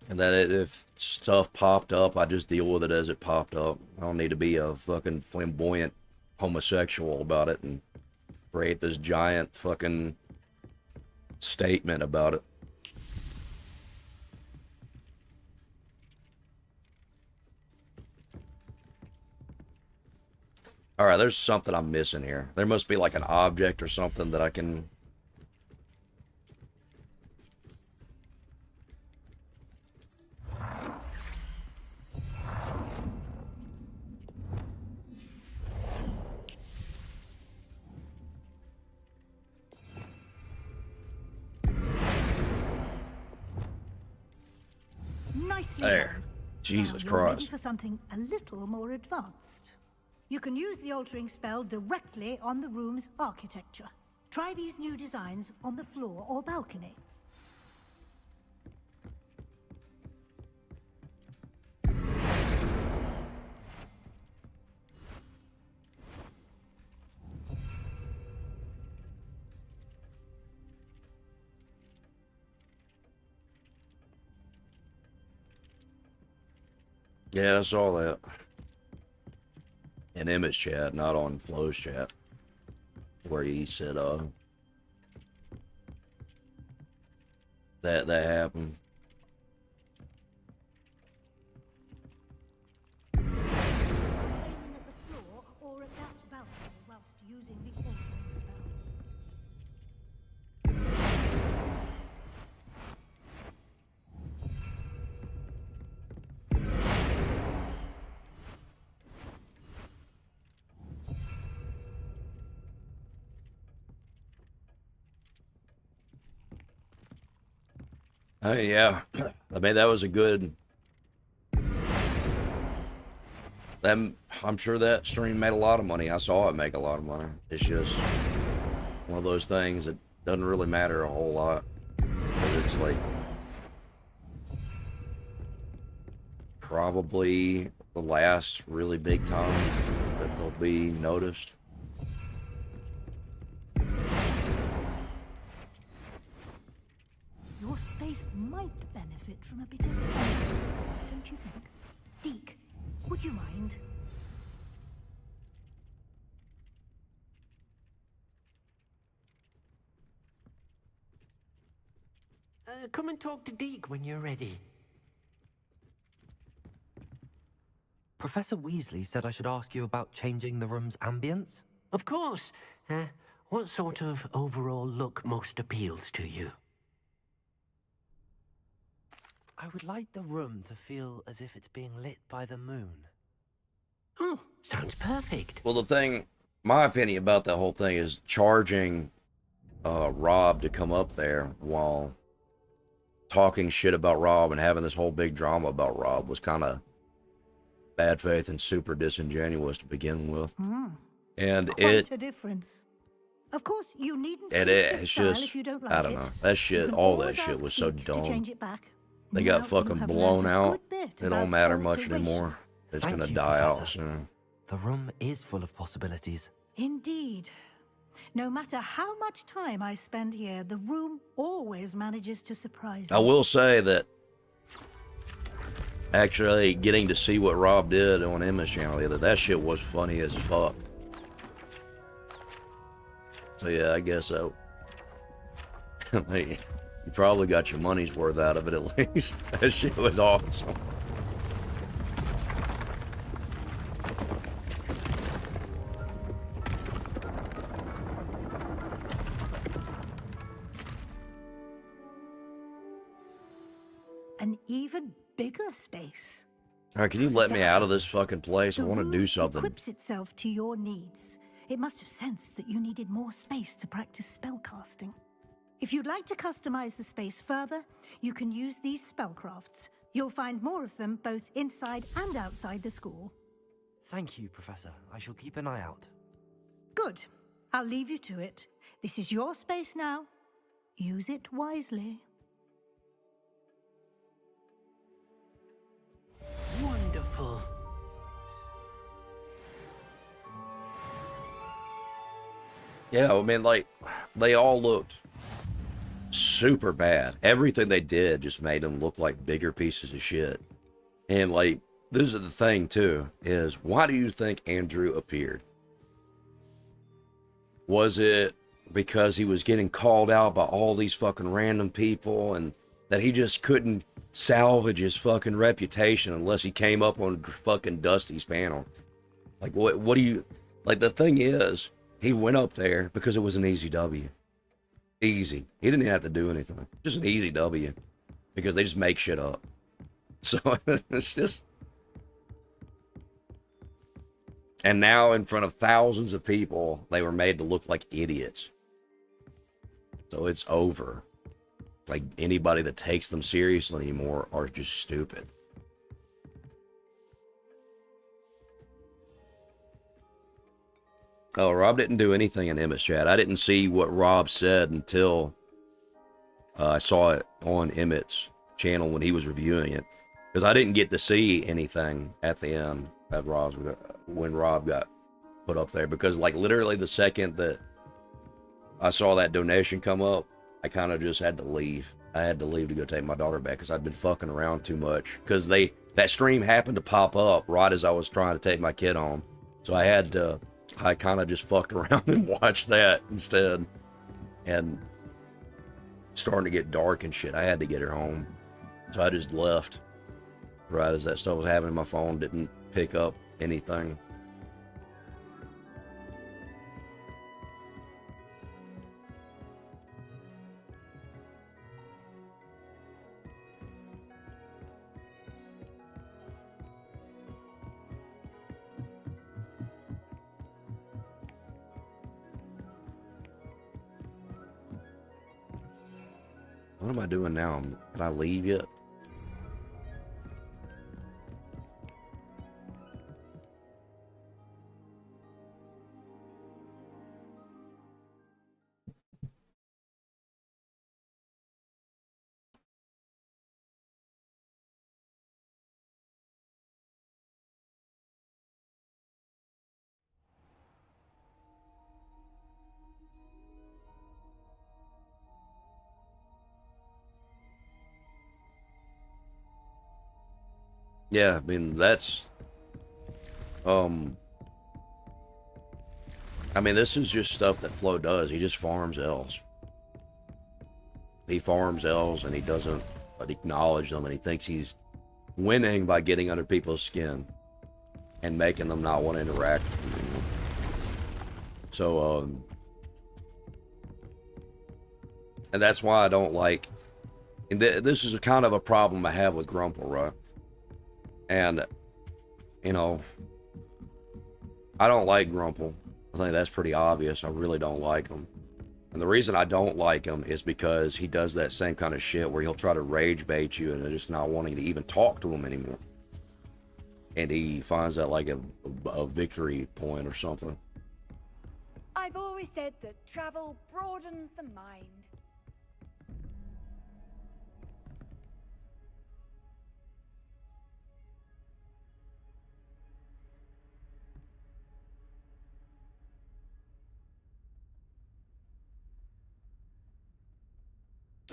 Speaker 1: And that if stuff popped up, I just deal with it as it popped up. I don't need to be a fucking flamboyant homosexual about it and create this giant fucking statement about it. Alright, there's something I'm missing here. There must be like an object or something that I can...
Speaker 18: Nicely
Speaker 1: There.
Speaker 18: done.
Speaker 1: Jesus
Speaker 18: Now you're ready
Speaker 1: Christ.
Speaker 18: for something a little more advanced. You can use the altering spell directly on the room's architecture. Try these new designs on the floor or balcony.
Speaker 1: Yeah, I saw that. In Emmett's chat, not on Flo's chat. Where he said, that happened. Oh, yeah. I mean, that was a good... I'm sure that stream made a lot of money. I saw it make a lot of money. It's just one of those things that doesn't really matter a whole lot. Because it's like... probably the last really big time that they'll be noticed.
Speaker 18: Your space might benefit from a bit of ambience, don't you think? Deke, would you mind?
Speaker 17: Come and talk to Deke when you're ready.
Speaker 2: Professor Weasley said I should ask you about changing the room's ambience.
Speaker 17: Of course. What sort of overall look most appeals to you?
Speaker 2: I would like the room to feel as if it's being lit by the moon.
Speaker 17: Oh, sounds perfect.
Speaker 1: Well, the thing, my opinion about that whole thing is charging Rob to come up there while talking shit about Rob and having this whole big drama about Rob was kind of bad faith and super disingenuous to begin with. And
Speaker 18: Quite a difference. Of course, you needn't keep
Speaker 1: it's
Speaker 18: this style
Speaker 1: just,
Speaker 18: if you don't like
Speaker 1: I don't
Speaker 18: it.
Speaker 1: know. That
Speaker 18: You
Speaker 1: shit,
Speaker 18: can
Speaker 1: all that
Speaker 18: always
Speaker 1: shit
Speaker 18: ask
Speaker 1: was so
Speaker 18: Deke to
Speaker 1: dumb.
Speaker 18: change it back.
Speaker 1: They
Speaker 18: Now
Speaker 1: got fucking
Speaker 18: you have
Speaker 1: blown
Speaker 18: learned a
Speaker 1: out.
Speaker 18: good bit
Speaker 1: It don't
Speaker 18: about
Speaker 1: matter much
Speaker 18: alteration.
Speaker 1: anymore. It's
Speaker 2: Thank
Speaker 1: gonna
Speaker 2: you,
Speaker 1: die out
Speaker 2: Professor.
Speaker 1: soon.
Speaker 2: The room is full of possibilities.
Speaker 18: Indeed. No matter how much time I spend here, the room always manages to surprise me.
Speaker 1: I will say that actually getting to see what Rob did on Emma's channel the other, that shit was funny as fuck. So yeah, I guess so. Hey, you probably got your money's worth out of it at least. That shit was awesome.
Speaker 18: An even bigger space.
Speaker 1: All right, can you let me out of this fucking place? I
Speaker 18: The
Speaker 1: want to
Speaker 18: room
Speaker 1: do something.
Speaker 18: equips itself to your needs. It must have sensed that you needed more space to practice spellcasting. If you'd like to customize the space further, you can use these spellcrafts. You'll find more of them both inside and outside the school.
Speaker 2: Thank you, Professor. I shall keep an eye out.
Speaker 18: Good. I'll leave you to it. This is your space now. Use it wisely.
Speaker 17: Wonderful.
Speaker 1: Yeah, I mean, like, they all looked super bad. Everything they did just made them look like bigger pieces of shit. And, like, this is the thing, too, is why do you think Andrew appeared? Was it because he was getting called out by all these fucking random people and that he just couldn't salvage his fucking reputation unless he came up on fucking Dusty's panel? Like, what do you... Like, the thing is, he went up there because it was an easy W. Easy. He didn't have to do anything. Just an easy W. Because they just make shit up. So, it's just... And now, in front of thousands of people, they were made to look like idiots. So it's over. Like, anybody that takes them seriously anymore are just stupid. Oh, Rob didn't do anything in Emmett's chat. I didn't see what Rob said until I saw it on Emmett's channel when he was reviewing it. Because I didn't get to see anything at the end at Rob's, when Rob got put up there. Because, like, literally the second that I saw that donation come up, I kind of just had to leave. I had to leave to go take my daughter back because I'd been fucking around too much. Because they that stream happened to pop up right as I was trying to take my kid home. So I kind of just fucked around and watched that instead. And starting to get dark and shit. I had to get her home. So I just left right as that stuff was happening. My phone didn't pick up anything. What am I doing now? Can I leave yet? Yeah, I mean, that's, I mean, this is just stuff that Flo does. He just farms elves. He farms elves and he doesn't acknowledge them, and he thinks he's winning by getting under people's skin and making them not want to interact with him anymore. So, and that's why I don't like, and this is a kind of a problem I have with Grumple, right? And, you know, I don't like Grumple. I think that's pretty obvious. I really don't like him. And the reason I don't like him is because he does that same kind of shit where he'll try to rage bait you and just not wanting to even talk to him anymore. And he finds that like a victory point or something.
Speaker 4: I've always said that travel broadens the mind.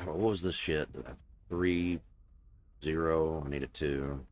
Speaker 1: What was this shit? 3, 0. I need a 2.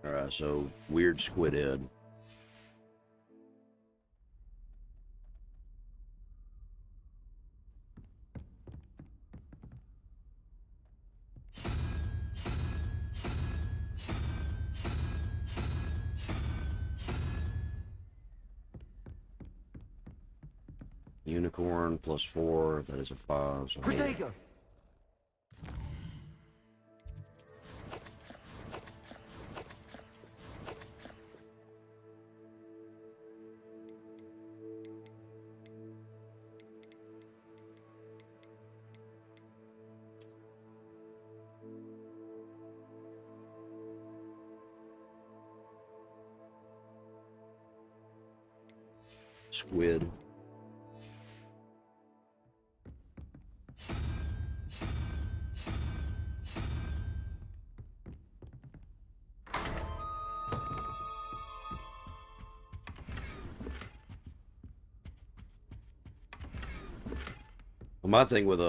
Speaker 1: Alright, so weird squid head. Unicorn +4, that is a 5. So
Speaker 16: Protego!
Speaker 1: squid. Well, my thing with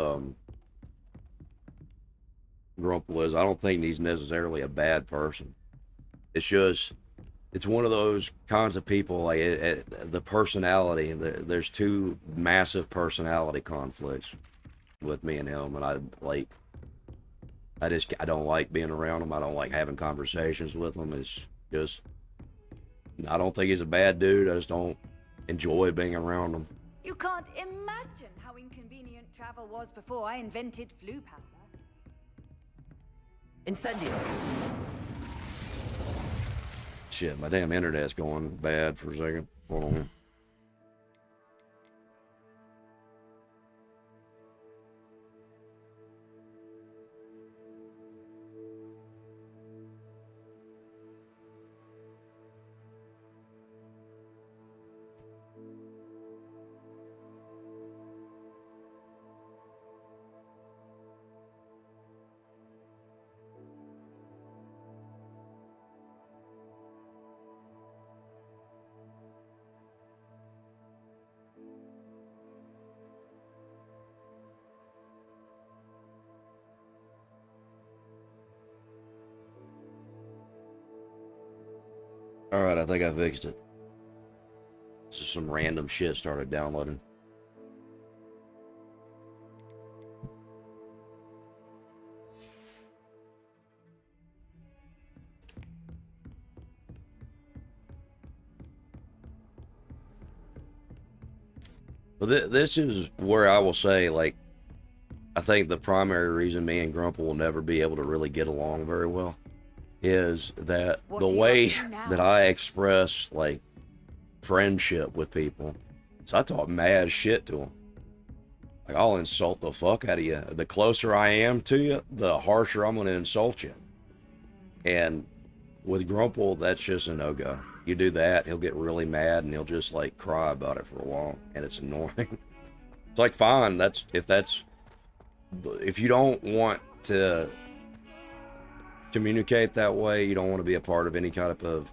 Speaker 1: Grumple is I don't think he's necessarily a bad person. It's just it's one of those kinds of people like the personality. There's two massive personality conflicts with me and him, and I don't like being around him. I don't like having conversations with him. It's just I don't think he's a bad dude. I just don't enjoy being around him.
Speaker 4: You can't imagine how inconvenient travel was before I invented flu powder.
Speaker 2: Incendio.
Speaker 1: Shit, my damn internet's going bad for a second. Hold on. Alright, I think I fixed it. Just some random shit started downloading. But this is where I will say, like, I think the primary reason me and Grumple will never be able to really get along very well is that the way that I express, like, friendship with people. So I talk mad shit to them. Like, I'll insult the fuck out of you. The closer I am to you, the harsher I'm going to insult you. And with Grumple, that's just a no-go. You do that, he'll get really mad and he'll just, like, cry about it for a while. And it's annoying. It's like, fine, if you don't want to communicate that way, you don't want to be a part of any kind of,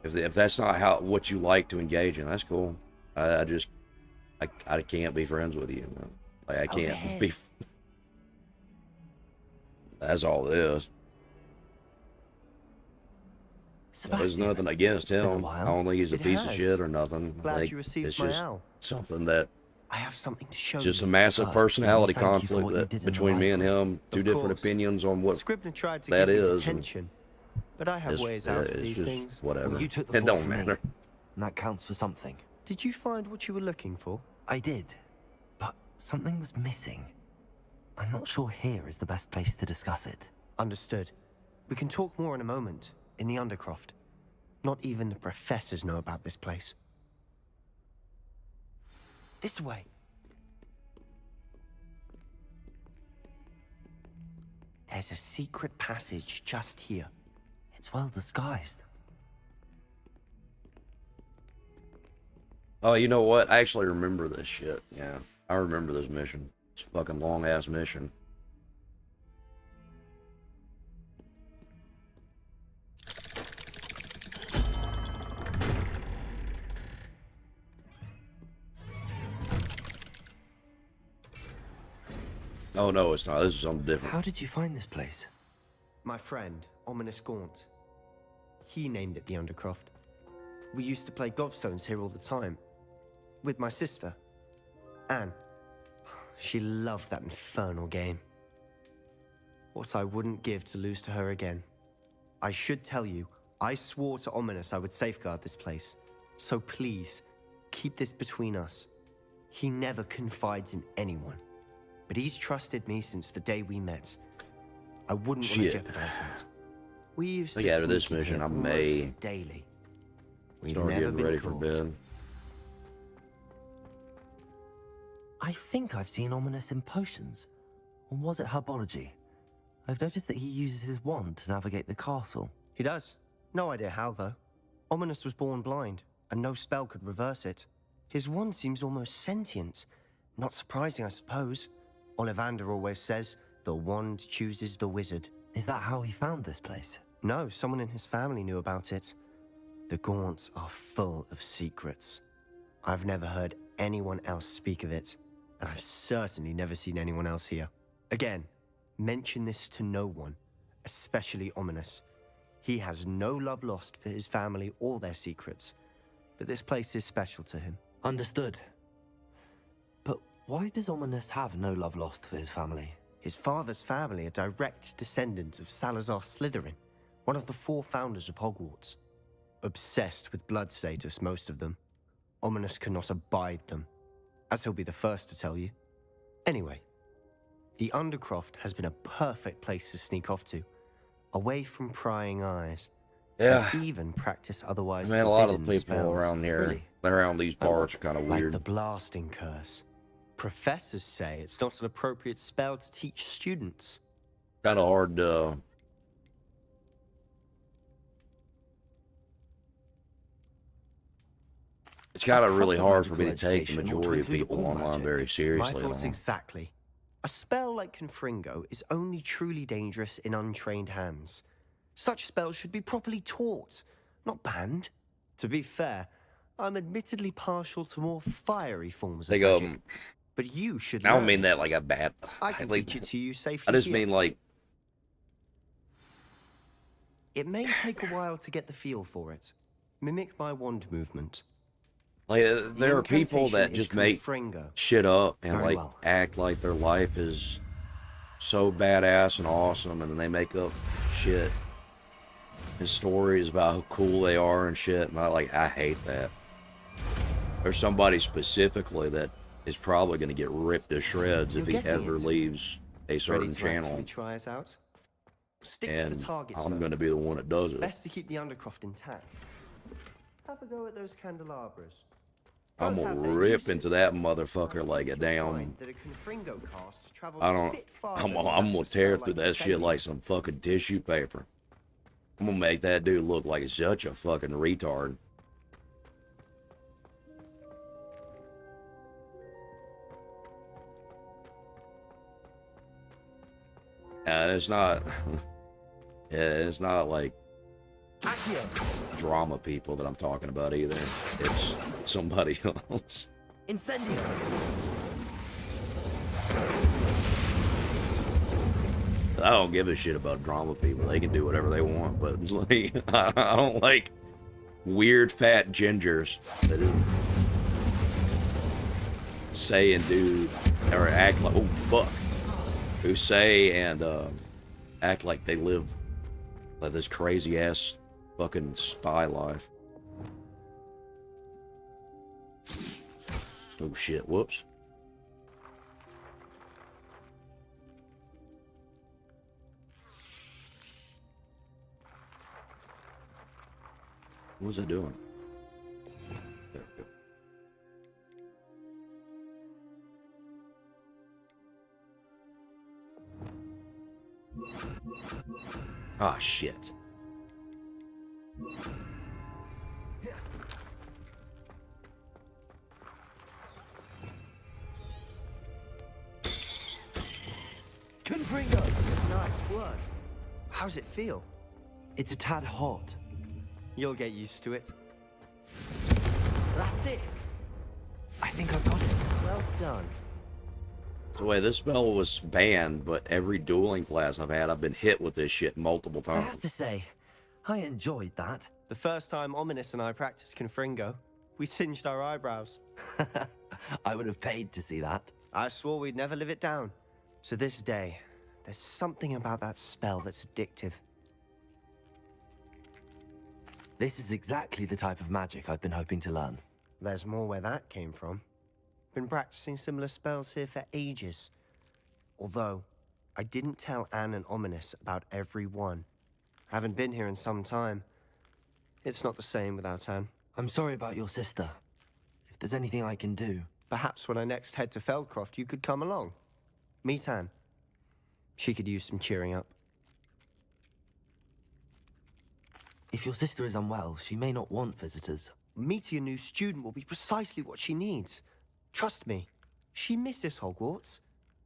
Speaker 1: if that's not what you like to engage in, that's cool. I can't be friends with you, man. Like, I can't be. That's all it is. There's nothing against him. I don't think he's a piece of shit or nothing.
Speaker 2: Glad you received
Speaker 1: it's
Speaker 2: my
Speaker 1: just
Speaker 2: owl.
Speaker 1: something that.
Speaker 2: I have something to show
Speaker 1: Just
Speaker 2: you.
Speaker 1: a massive
Speaker 2: First,
Speaker 1: personality
Speaker 2: thank you for
Speaker 1: conflict
Speaker 2: what you
Speaker 1: that
Speaker 2: did in the
Speaker 1: between me and
Speaker 2: library.
Speaker 1: him, two
Speaker 2: Of
Speaker 1: different
Speaker 2: course,
Speaker 1: opinions on what
Speaker 2: Scribner tried to
Speaker 1: that
Speaker 2: give me
Speaker 1: is.
Speaker 2: detention, but I have
Speaker 1: It's-
Speaker 2: ways out of
Speaker 1: it's
Speaker 2: these
Speaker 1: just
Speaker 2: things.
Speaker 1: whatever.
Speaker 2: Well, you took the
Speaker 1: It
Speaker 2: fall
Speaker 1: don't
Speaker 2: for me,
Speaker 1: matter.
Speaker 2: and that counts for something. Did you find what you were looking for?
Speaker 19: I did, but something was missing. I'm not sure here is the best place to discuss it.
Speaker 2: Understood. We can talk more in a moment, in the Undercroft. Not even the professors know about this place. This way. There's a secret passage just here.
Speaker 19: It's well disguised.
Speaker 1: Oh, you know what? I actually remember this shit. Yeah, I remember this mission. It's a fucking long-ass mission. Oh, no, it's not. This is something different.
Speaker 19: How did you find this place?
Speaker 2: My friend, Ominous Gaunt. He named it the Undercroft. We used to play gobstones here all the time. With my sister, Anne. She loved that infernal game. What I wouldn't give to lose to her again. I should tell you, I swore to Ominous I would safeguard this place. So please, keep this between us. He never confides in anyone. But he's trusted me since the day we met. I wouldn't want to jeopardize that. We used to
Speaker 1: After this
Speaker 2: sneak in
Speaker 1: mission,
Speaker 2: here
Speaker 1: I
Speaker 2: almost
Speaker 1: may
Speaker 2: daily. We've
Speaker 1: start
Speaker 2: never
Speaker 1: getting
Speaker 2: been
Speaker 1: ready for
Speaker 2: caught.
Speaker 1: bed.
Speaker 19: I think I've seen Ominous in potions. Or was it herbology? I've noticed that he uses his wand to navigate the castle.
Speaker 2: He does. No idea how, though. Ominous was born blind, and no spell could reverse it. His wand seems almost sentient. Not surprising, I suppose. Ollivander always says, the wand chooses the wizard.
Speaker 19: Is that how he found this place?
Speaker 2: No, someone in his family knew about it. The Gaunts are full of secrets. I've never heard anyone else speak of it, and I've certainly never seen anyone else here. Again, mention this to no one, especially Ominous. He has no love lost for his family or their secrets, but this place is special to him.
Speaker 19: Understood. But why does Ominous have no love lost for his family?
Speaker 2: His father's family are direct descendants of Salazar Slytherin, one of the 4 founders of Hogwarts. Obsessed with blood status, most of them. Ominous cannot abide them, as he'll be the first to tell you. Anyway, the Undercroft has been a perfect place to sneak off to, away from prying eyes.
Speaker 1: Yeah.
Speaker 2: And even practice otherwise
Speaker 1: Man, a lot of the
Speaker 2: forbidden
Speaker 1: people
Speaker 2: spells.
Speaker 1: around here,
Speaker 2: Really?
Speaker 1: around these parts, are kind of
Speaker 2: Like
Speaker 1: weird.
Speaker 2: the blasting curse. Professors say it's not an appropriate spell to teach students.
Speaker 1: Kind of hard to. It's kind of really hard for me to take the majority of people online very seriously.
Speaker 2: My thoughts
Speaker 1: now.
Speaker 2: exactly. A spell like Confringo is only truly dangerous in untrained hands. Such spells should be properly taught, not banned. To be fair, I'm admittedly partial to more fiery forms of
Speaker 1: Like,
Speaker 2: magic. But you should
Speaker 1: I don't
Speaker 2: learn
Speaker 1: mean
Speaker 2: it.
Speaker 1: that like a bad.
Speaker 2: I can
Speaker 1: like,
Speaker 2: teach it to you safely
Speaker 1: I just
Speaker 2: here.
Speaker 1: mean like
Speaker 20: It may take a while to get the feel for it. Mimic my wand movement.
Speaker 1: Like, there are people
Speaker 20: incantation
Speaker 1: that
Speaker 20: is
Speaker 1: just make
Speaker 20: Confringo.
Speaker 1: shit up and,
Speaker 20: Very
Speaker 1: like,
Speaker 20: well.
Speaker 1: act like their life is so badass and awesome, and then they make up shit and stories about how cool they are and shit, and I hate that. There's somebody specifically that is probably going to get ripped to shreds if he
Speaker 20: You're getting
Speaker 1: ever
Speaker 20: it.
Speaker 1: leaves a certain
Speaker 20: Ready to
Speaker 1: channel,
Speaker 20: actually try it out? Stick to
Speaker 1: and
Speaker 20: the targets.
Speaker 1: I'm
Speaker 20: though.
Speaker 1: going to be the one that does it.
Speaker 20: Best to keep the undercroft intact. Have a go at those candelabras.
Speaker 1: I'm
Speaker 20: Both
Speaker 1: gonna
Speaker 20: have their
Speaker 1: rip
Speaker 20: uses.
Speaker 1: into that motherfucker like a damn.
Speaker 20: Find that a Confringo cast travels
Speaker 1: I
Speaker 20: a
Speaker 1: don't.
Speaker 20: bit farther
Speaker 1: I'm
Speaker 20: than
Speaker 1: gonna
Speaker 20: that of a
Speaker 1: tear
Speaker 20: spell
Speaker 1: through
Speaker 20: like
Speaker 1: that shit
Speaker 20: Incendiary.
Speaker 1: like some fucking tissue paper. I'm gonna make that dude look like such a fucking retard. And it's not. Yeah, it's not like drama people that I'm talking about either. It's somebody else.
Speaker 2: Incendio!
Speaker 1: I don't give a shit about drama people. They can do whatever they want, but it's like, I don't like weird fat gingers that say and do or act like, oh fuck, who say and act like they live like this crazy ass fucking spy life. Oh shit, whoops. What was I doing? There we go. Ah, shit.
Speaker 20: Confringo! Nice work. How's it feel?
Speaker 19: It's a tad hot.
Speaker 20: You'll get used to it. That's it.
Speaker 19: I think I've got it.
Speaker 20: Well done.
Speaker 1: So wait, this spell was banned, but every dueling class I've had, I've been hit with this shit multiple
Speaker 19: I have
Speaker 1: times.
Speaker 19: to say, I enjoyed that.
Speaker 20: The first time Ominous and I practiced Confringo, we singed our eyebrows.
Speaker 19: I would have paid to see that.
Speaker 20: I swore we'd never live it down. So this day, there's something about that spell that's addictive.
Speaker 19: This is exactly the type of magic I've been hoping to learn.
Speaker 20: There's more where that came from. Been practicing similar spells here for ages. Although, I didn't tell Anne and Ominous about every one. Haven't been here in some time. It's not the same without Anne.
Speaker 19: I'm sorry about your sister. If there's anything I can do...
Speaker 20: Perhaps when I next head to Feldcroft, you could come along. Meet Anne. She could use some cheering up.
Speaker 19: If your sister is unwell, she may not want visitors.
Speaker 20: Meeting a new student will be precisely what she needs. Trust me, she misses Hogwarts.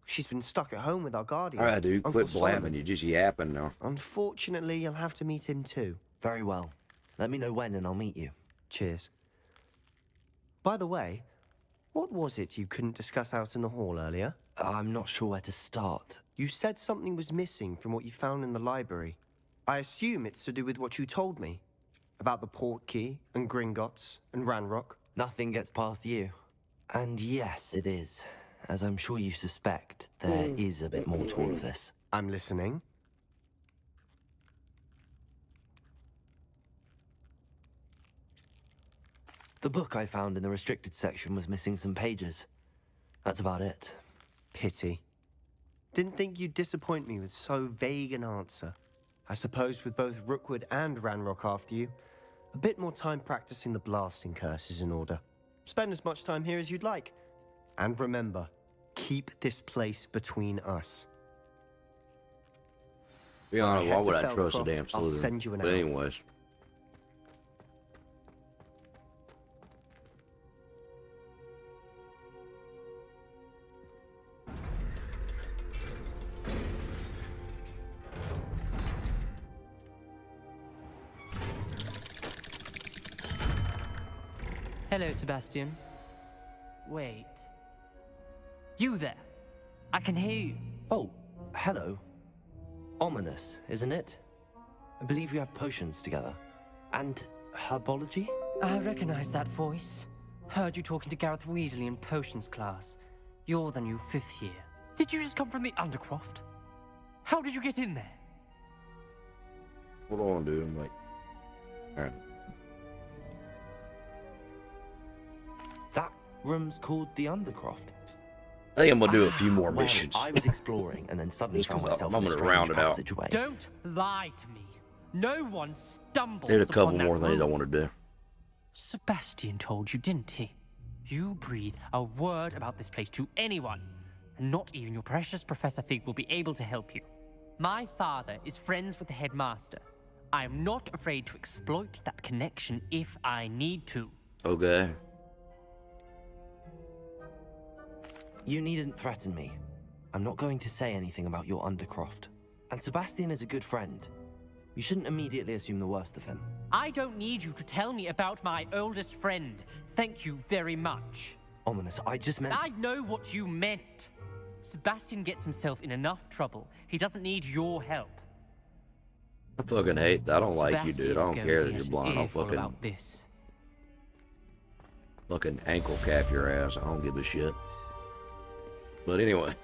Speaker 20: She's been stuck at home with our guardian.
Speaker 1: Alright, dude,
Speaker 20: Uncle
Speaker 1: quit blabbing.
Speaker 20: Solomon.
Speaker 1: You're just yapping now.
Speaker 20: Unfortunately, you'll have to meet him too.
Speaker 19: Very well. Let me know when and I'll meet you.
Speaker 20: Cheers. By the way, what was it you couldn't discuss out in the hall earlier?
Speaker 19: I'm not sure where to start.
Speaker 20: You said something was missing from what you found in the library. I assume it's to do with what you told me. About the port key, and Gringotts, and Ranrock.
Speaker 19: Nothing gets past you. And yes, it is. As I'm sure you suspect, there is a bit more to all of this.
Speaker 20: I'm listening.
Speaker 19: The book I found in the restricted section was missing some pages. That's about it.
Speaker 20: Pity. Didn't think you'd disappoint me with so vague an answer. I suppose with both Rookwood and Ranrock after you, a bit more time practicing the blasting curse is in order. Spend as much time here as you'd like. And remember, keep this place between us.
Speaker 1: Be honest, why
Speaker 20: Head to
Speaker 1: would I trust a
Speaker 20: Feldcroft,
Speaker 1: damn
Speaker 20: I'll
Speaker 1: Slytherin?
Speaker 20: send you an
Speaker 1: But
Speaker 20: hour.
Speaker 1: anyways.
Speaker 21: Hello, Sebastian. Wait. You there? I can hear you.
Speaker 19: Oh, hello. Ominous, isn't it? I believe we have potions together. And herbology?
Speaker 21: I recognize that voice. Heard you talking to Gareth Weasley in potions class. You're the new 5th year. Did you just come from the Undercroft? How did you get in there?
Speaker 1: Hold on, dude. I'm like, all right.
Speaker 19: That room's called the Undercroft.
Speaker 1: I think I'm gonna do a few more
Speaker 19: Well,
Speaker 1: missions.
Speaker 19: I was exploring and then suddenly
Speaker 1: Just
Speaker 19: found
Speaker 1: 'cause
Speaker 19: myself
Speaker 1: I'm
Speaker 19: in a
Speaker 1: gonna
Speaker 19: strange
Speaker 1: round it out.
Speaker 19: passageway.
Speaker 21: Don't lie to me. No one stumbles
Speaker 1: There's a couple
Speaker 21: upon that
Speaker 1: more things I
Speaker 21: room.
Speaker 1: want to do.
Speaker 21: Sebastian told you, didn't he? You breathe a word about this place to anyone, and not even your precious Professor Fig will be able to help you. My father is friends with the headmaster. I am not afraid to exploit that connection if I need to.
Speaker 1: Okay.
Speaker 19: You needn't threaten me. I'm not going to say anything about your Undercroft. And Sebastian is a good friend. You shouldn't immediately assume the worst of him.
Speaker 21: I don't need you to tell me about my oldest friend. Thank you very much.
Speaker 19: Ominous, I just meant...
Speaker 21: I know what you meant. Sebastian gets himself in enough trouble. He doesn't need your help.
Speaker 1: I fucking hate. I don't like you, dude. I
Speaker 21: Sebastian's
Speaker 1: don't
Speaker 21: going
Speaker 1: care
Speaker 21: to
Speaker 1: that
Speaker 21: get
Speaker 1: you're
Speaker 21: an
Speaker 1: blind. I'll
Speaker 21: earful
Speaker 1: fucking
Speaker 21: about this.
Speaker 1: ankle cap your ass. I don't give a shit. But anyway.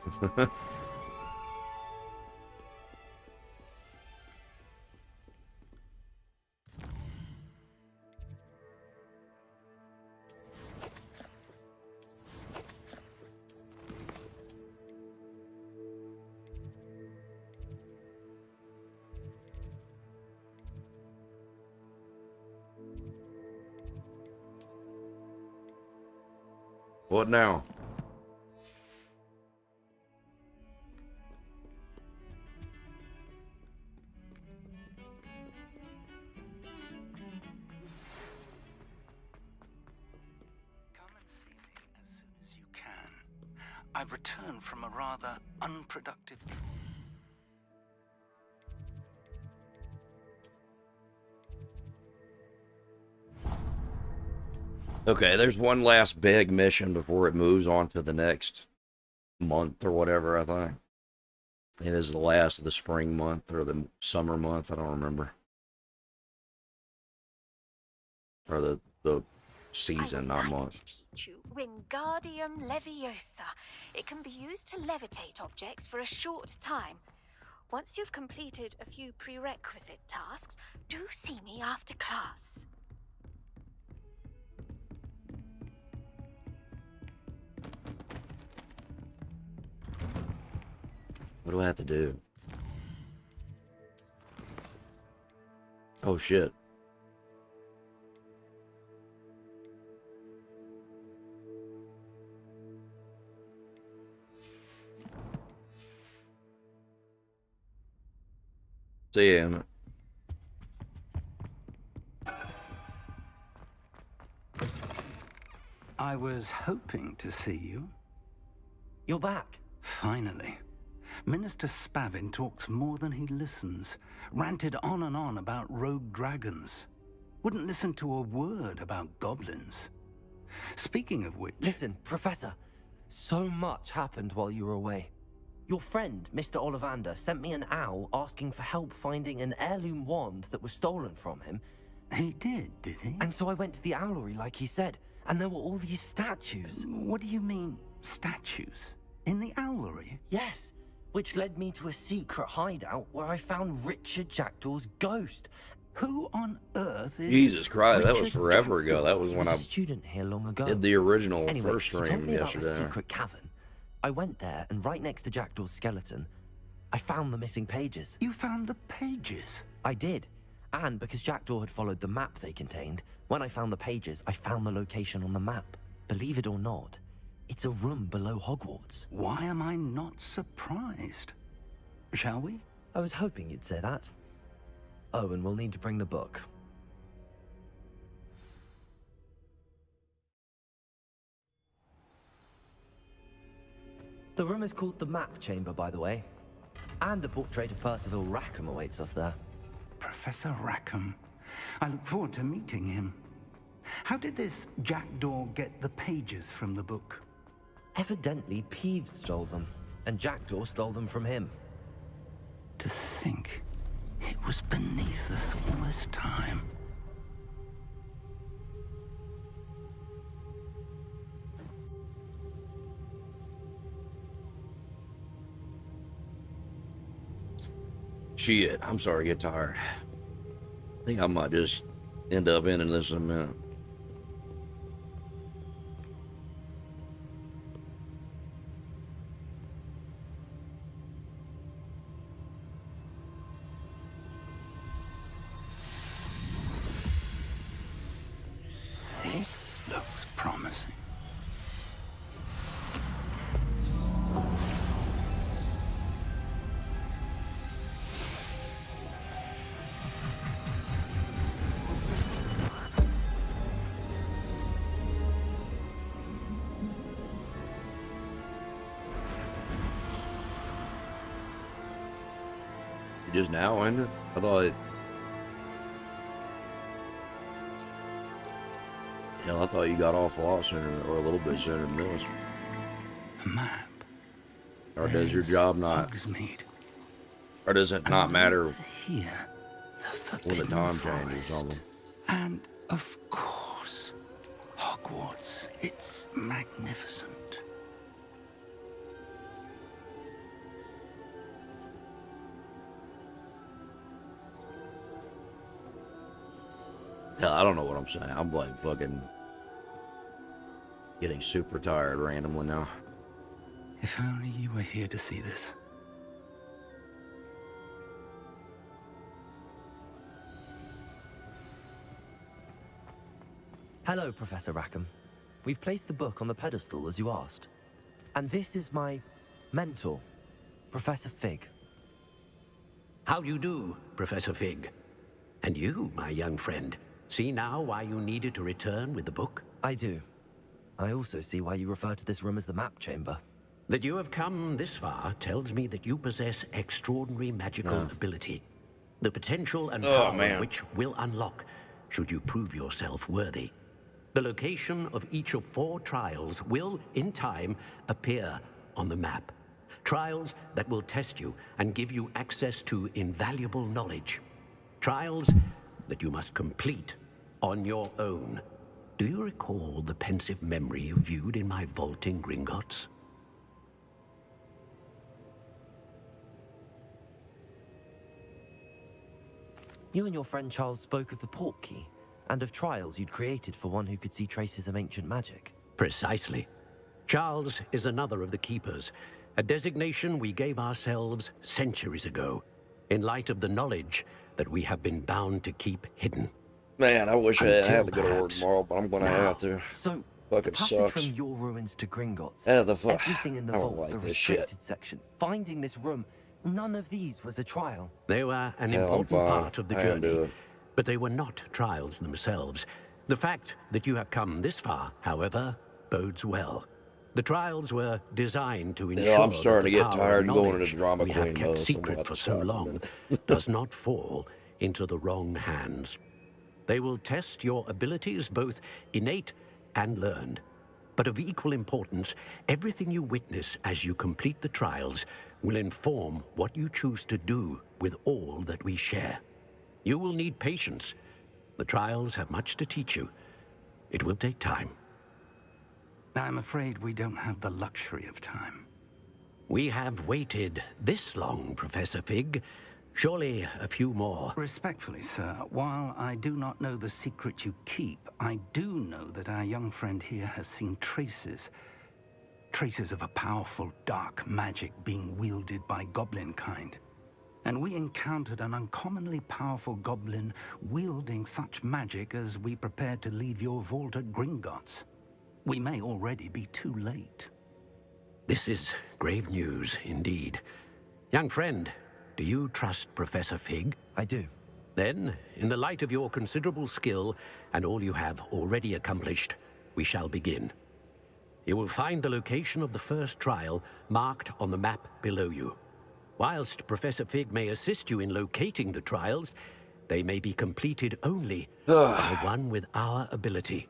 Speaker 1: What now?
Speaker 3: I've returned from a rather unproductive trip.
Speaker 1: Okay, there's one last big mission before it moves on to the next month or whatever, I think. I think this is the last of the spring month or the summer month, I don't remember. Or the season, not month.
Speaker 22: Wingardium Leviosa. It can be used to levitate objects for a short time. Once you've completed a few prerequisite tasks, do see me after class.
Speaker 1: What do I have to do? Oh shit. See ya, Emmett.
Speaker 3: I was hoping to see you.
Speaker 19: You're back.
Speaker 3: Finally. Minister Spavin talks more than he listens. Ranted on and on about rogue dragons. Wouldn't listen to a word about goblins. Speaking of which...
Speaker 19: Listen, Professor. So much happened while you were away. Your friend, Mr. Ollivander, sent me an owl asking for help finding an heirloom wand that was stolen from him.
Speaker 3: He did he?
Speaker 19: And so I went to the owlery like he said, and there were all these statues.
Speaker 3: What do you mean, statues? In the owlery?
Speaker 19: Yes, which led me to a secret hideout where I found Richard Jackdaw's ghost.
Speaker 3: Who on earth is...
Speaker 1: Jesus Christ, that was
Speaker 3: Richard
Speaker 1: forever ago. That was
Speaker 19: He
Speaker 1: when
Speaker 19: was
Speaker 1: I
Speaker 19: a student here long ago.
Speaker 1: did the original
Speaker 19: Anyway,
Speaker 1: first
Speaker 19: he told
Speaker 1: stream
Speaker 19: me about the
Speaker 1: yesterday.
Speaker 19: secret cavern. I went there, and right next to Jackdaw's skeleton, I found the missing pages.
Speaker 3: You found the pages?
Speaker 19: I did. And because Jackdaw had followed the map they contained, when I found the pages, I found the location on the map. Believe it or not, it's a room below Hogwarts.
Speaker 3: Why am I not surprised? Shall we?
Speaker 19: I was hoping you'd say that. Oh, and we'll need to bring the book. The room is called the Map Chamber, by the way. And a portrait of Percival Rackham awaits us there.
Speaker 3: Professor Rackham. I look forward to meeting him. How did this Jackdaw get the pages from the book?
Speaker 19: Evidently, Peeves stole them, and Jackdaw stole them from him.
Speaker 3: To think, It was beneath us all this time.
Speaker 1: Shit, I'm sorry to get tired. I think I might just end up ending this in a minute.
Speaker 3: This looks promising.
Speaker 1: You just now ended? I thought it... Hell, I thought you got off a lot sooner, or a little bit sooner than this.
Speaker 3: A map.
Speaker 1: Or does your job not... Or does it not matter
Speaker 3: Here,
Speaker 1: when the time changes on them?
Speaker 3: And, of course, Hogwarts. It's magnificent.
Speaker 1: Hell, I don't know what I'm saying. I'm like fucking getting super tired randomly now.
Speaker 3: If only you were here to see this.
Speaker 2: Hello, Professor Rackham. We've placed the book on the pedestal as you asked. And this is my mentor, Professor Fig.
Speaker 17: How do you do, Professor Fig? And you, my young friend, see now why you needed to return with the book?
Speaker 2: I do. I also see why you refer to this room as the map chamber.
Speaker 17: That you have come this far tells me that you possess extraordinary magical ability. The potential and power which will unlock should you prove yourself worthy. The location of each of 4 trials will, in time, appear on the map. Trials that will test you and give you access to invaluable knowledge. Trials that you must complete on your own. Do you recall the pensive memory you viewed in my vault in Gringotts?
Speaker 2: You and your friend Charles spoke of the portkey, and of trials you'd created for one who could see traces of ancient magic.
Speaker 17: Precisely. Charles is another of the Keepers, a designation we gave ourselves centuries ago, in light of the knowledge that we have been bound to keep hidden.
Speaker 1: Man, I wish I had to go to work
Speaker 17: perhaps
Speaker 1: tomorrow, but I'm gonna have to.
Speaker 2: So,
Speaker 1: Fucking
Speaker 2: the passage
Speaker 1: sucks.
Speaker 2: from your ruins to Gringotts,
Speaker 1: Yeah,
Speaker 2: everything in the
Speaker 1: I don't
Speaker 2: vault,
Speaker 1: like
Speaker 2: the
Speaker 1: this shit.
Speaker 2: restricted section, finding this room, none of these was a trial.
Speaker 17: They were an
Speaker 1: Hell, I'm
Speaker 17: important
Speaker 1: fine.
Speaker 17: part of the
Speaker 1: I can do
Speaker 17: journey,
Speaker 1: it.
Speaker 17: but they were not trials themselves. The fact that you have come this far, however, bodes well. The trials were designed to ensure
Speaker 1: Yeah, I'm starting
Speaker 17: that
Speaker 1: to
Speaker 17: the
Speaker 1: get
Speaker 17: power
Speaker 1: tired
Speaker 17: and
Speaker 1: and going
Speaker 17: knowledge
Speaker 1: into drama
Speaker 17: we have
Speaker 1: queen
Speaker 17: kept
Speaker 1: mode, so I'm
Speaker 17: secret
Speaker 1: gonna
Speaker 17: for
Speaker 1: have to
Speaker 17: so
Speaker 1: stop in a
Speaker 17: long does not fall into the wrong hands. They will test your abilities, both innate and learned. But of equal importance, everything you witness as you complete the trials will inform what you choose to do with all that we share. You will need patience. The trials have much to teach you. It will take time.
Speaker 3: I'm afraid we don't have the luxury of time.
Speaker 17: We have waited this long, Professor Fig. Surely a few more.
Speaker 3: Respectfully, sir, while I do not know the secret you keep, I do know that our young friend here has seen traces of a powerful dark magic being wielded by goblin kind. And we encountered an uncommonly powerful goblin wielding such magic as we prepared to leave your vault at Gringotts. We may already be too late.
Speaker 17: This is grave news indeed. Young friend, do you trust Professor Fig?
Speaker 2: I do.
Speaker 17: Then, in the light of your considerable skill and all you have already accomplished, we shall begin. You will find the location of the first trial marked on the map below you. Whilst Professor Fig may assist you in locating the trials, they may be completed only by one with our ability.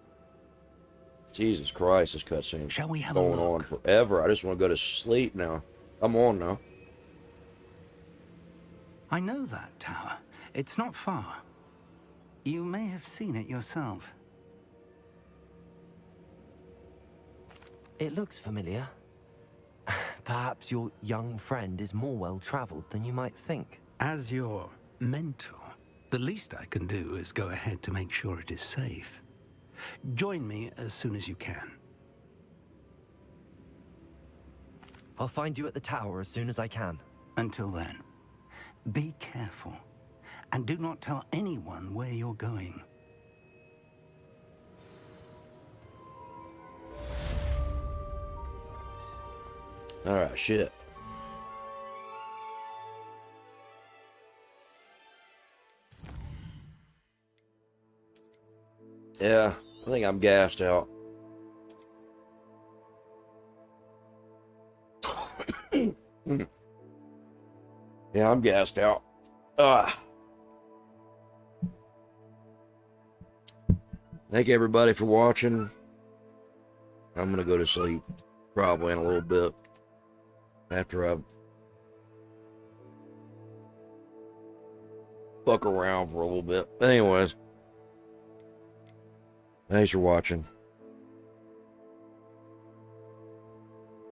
Speaker 1: Jesus Christ, this cutscene's
Speaker 3: Shall we have
Speaker 1: going on forever. I just want to go to sleep now. I'm on now.
Speaker 3: I know that tower. It's not far. You may have seen it yourself.
Speaker 19: It looks familiar. Perhaps your young friend is more well-traveled than you might think.
Speaker 3: As your mentor, the least I can do is go ahead to make sure it is safe. Join me as soon as you can.
Speaker 19: I'll find you at the tower as soon as I can.
Speaker 3: Until then, be careful. And do not tell anyone where you're going.
Speaker 1: Alright, shit. Yeah, I think I'm gassed out. Yeah, I'm gassed out. Thank everybody for watching. I'm gonna go to sleep probably in a little bit after I fuck around for a little bit. But anyways, thanks for watching.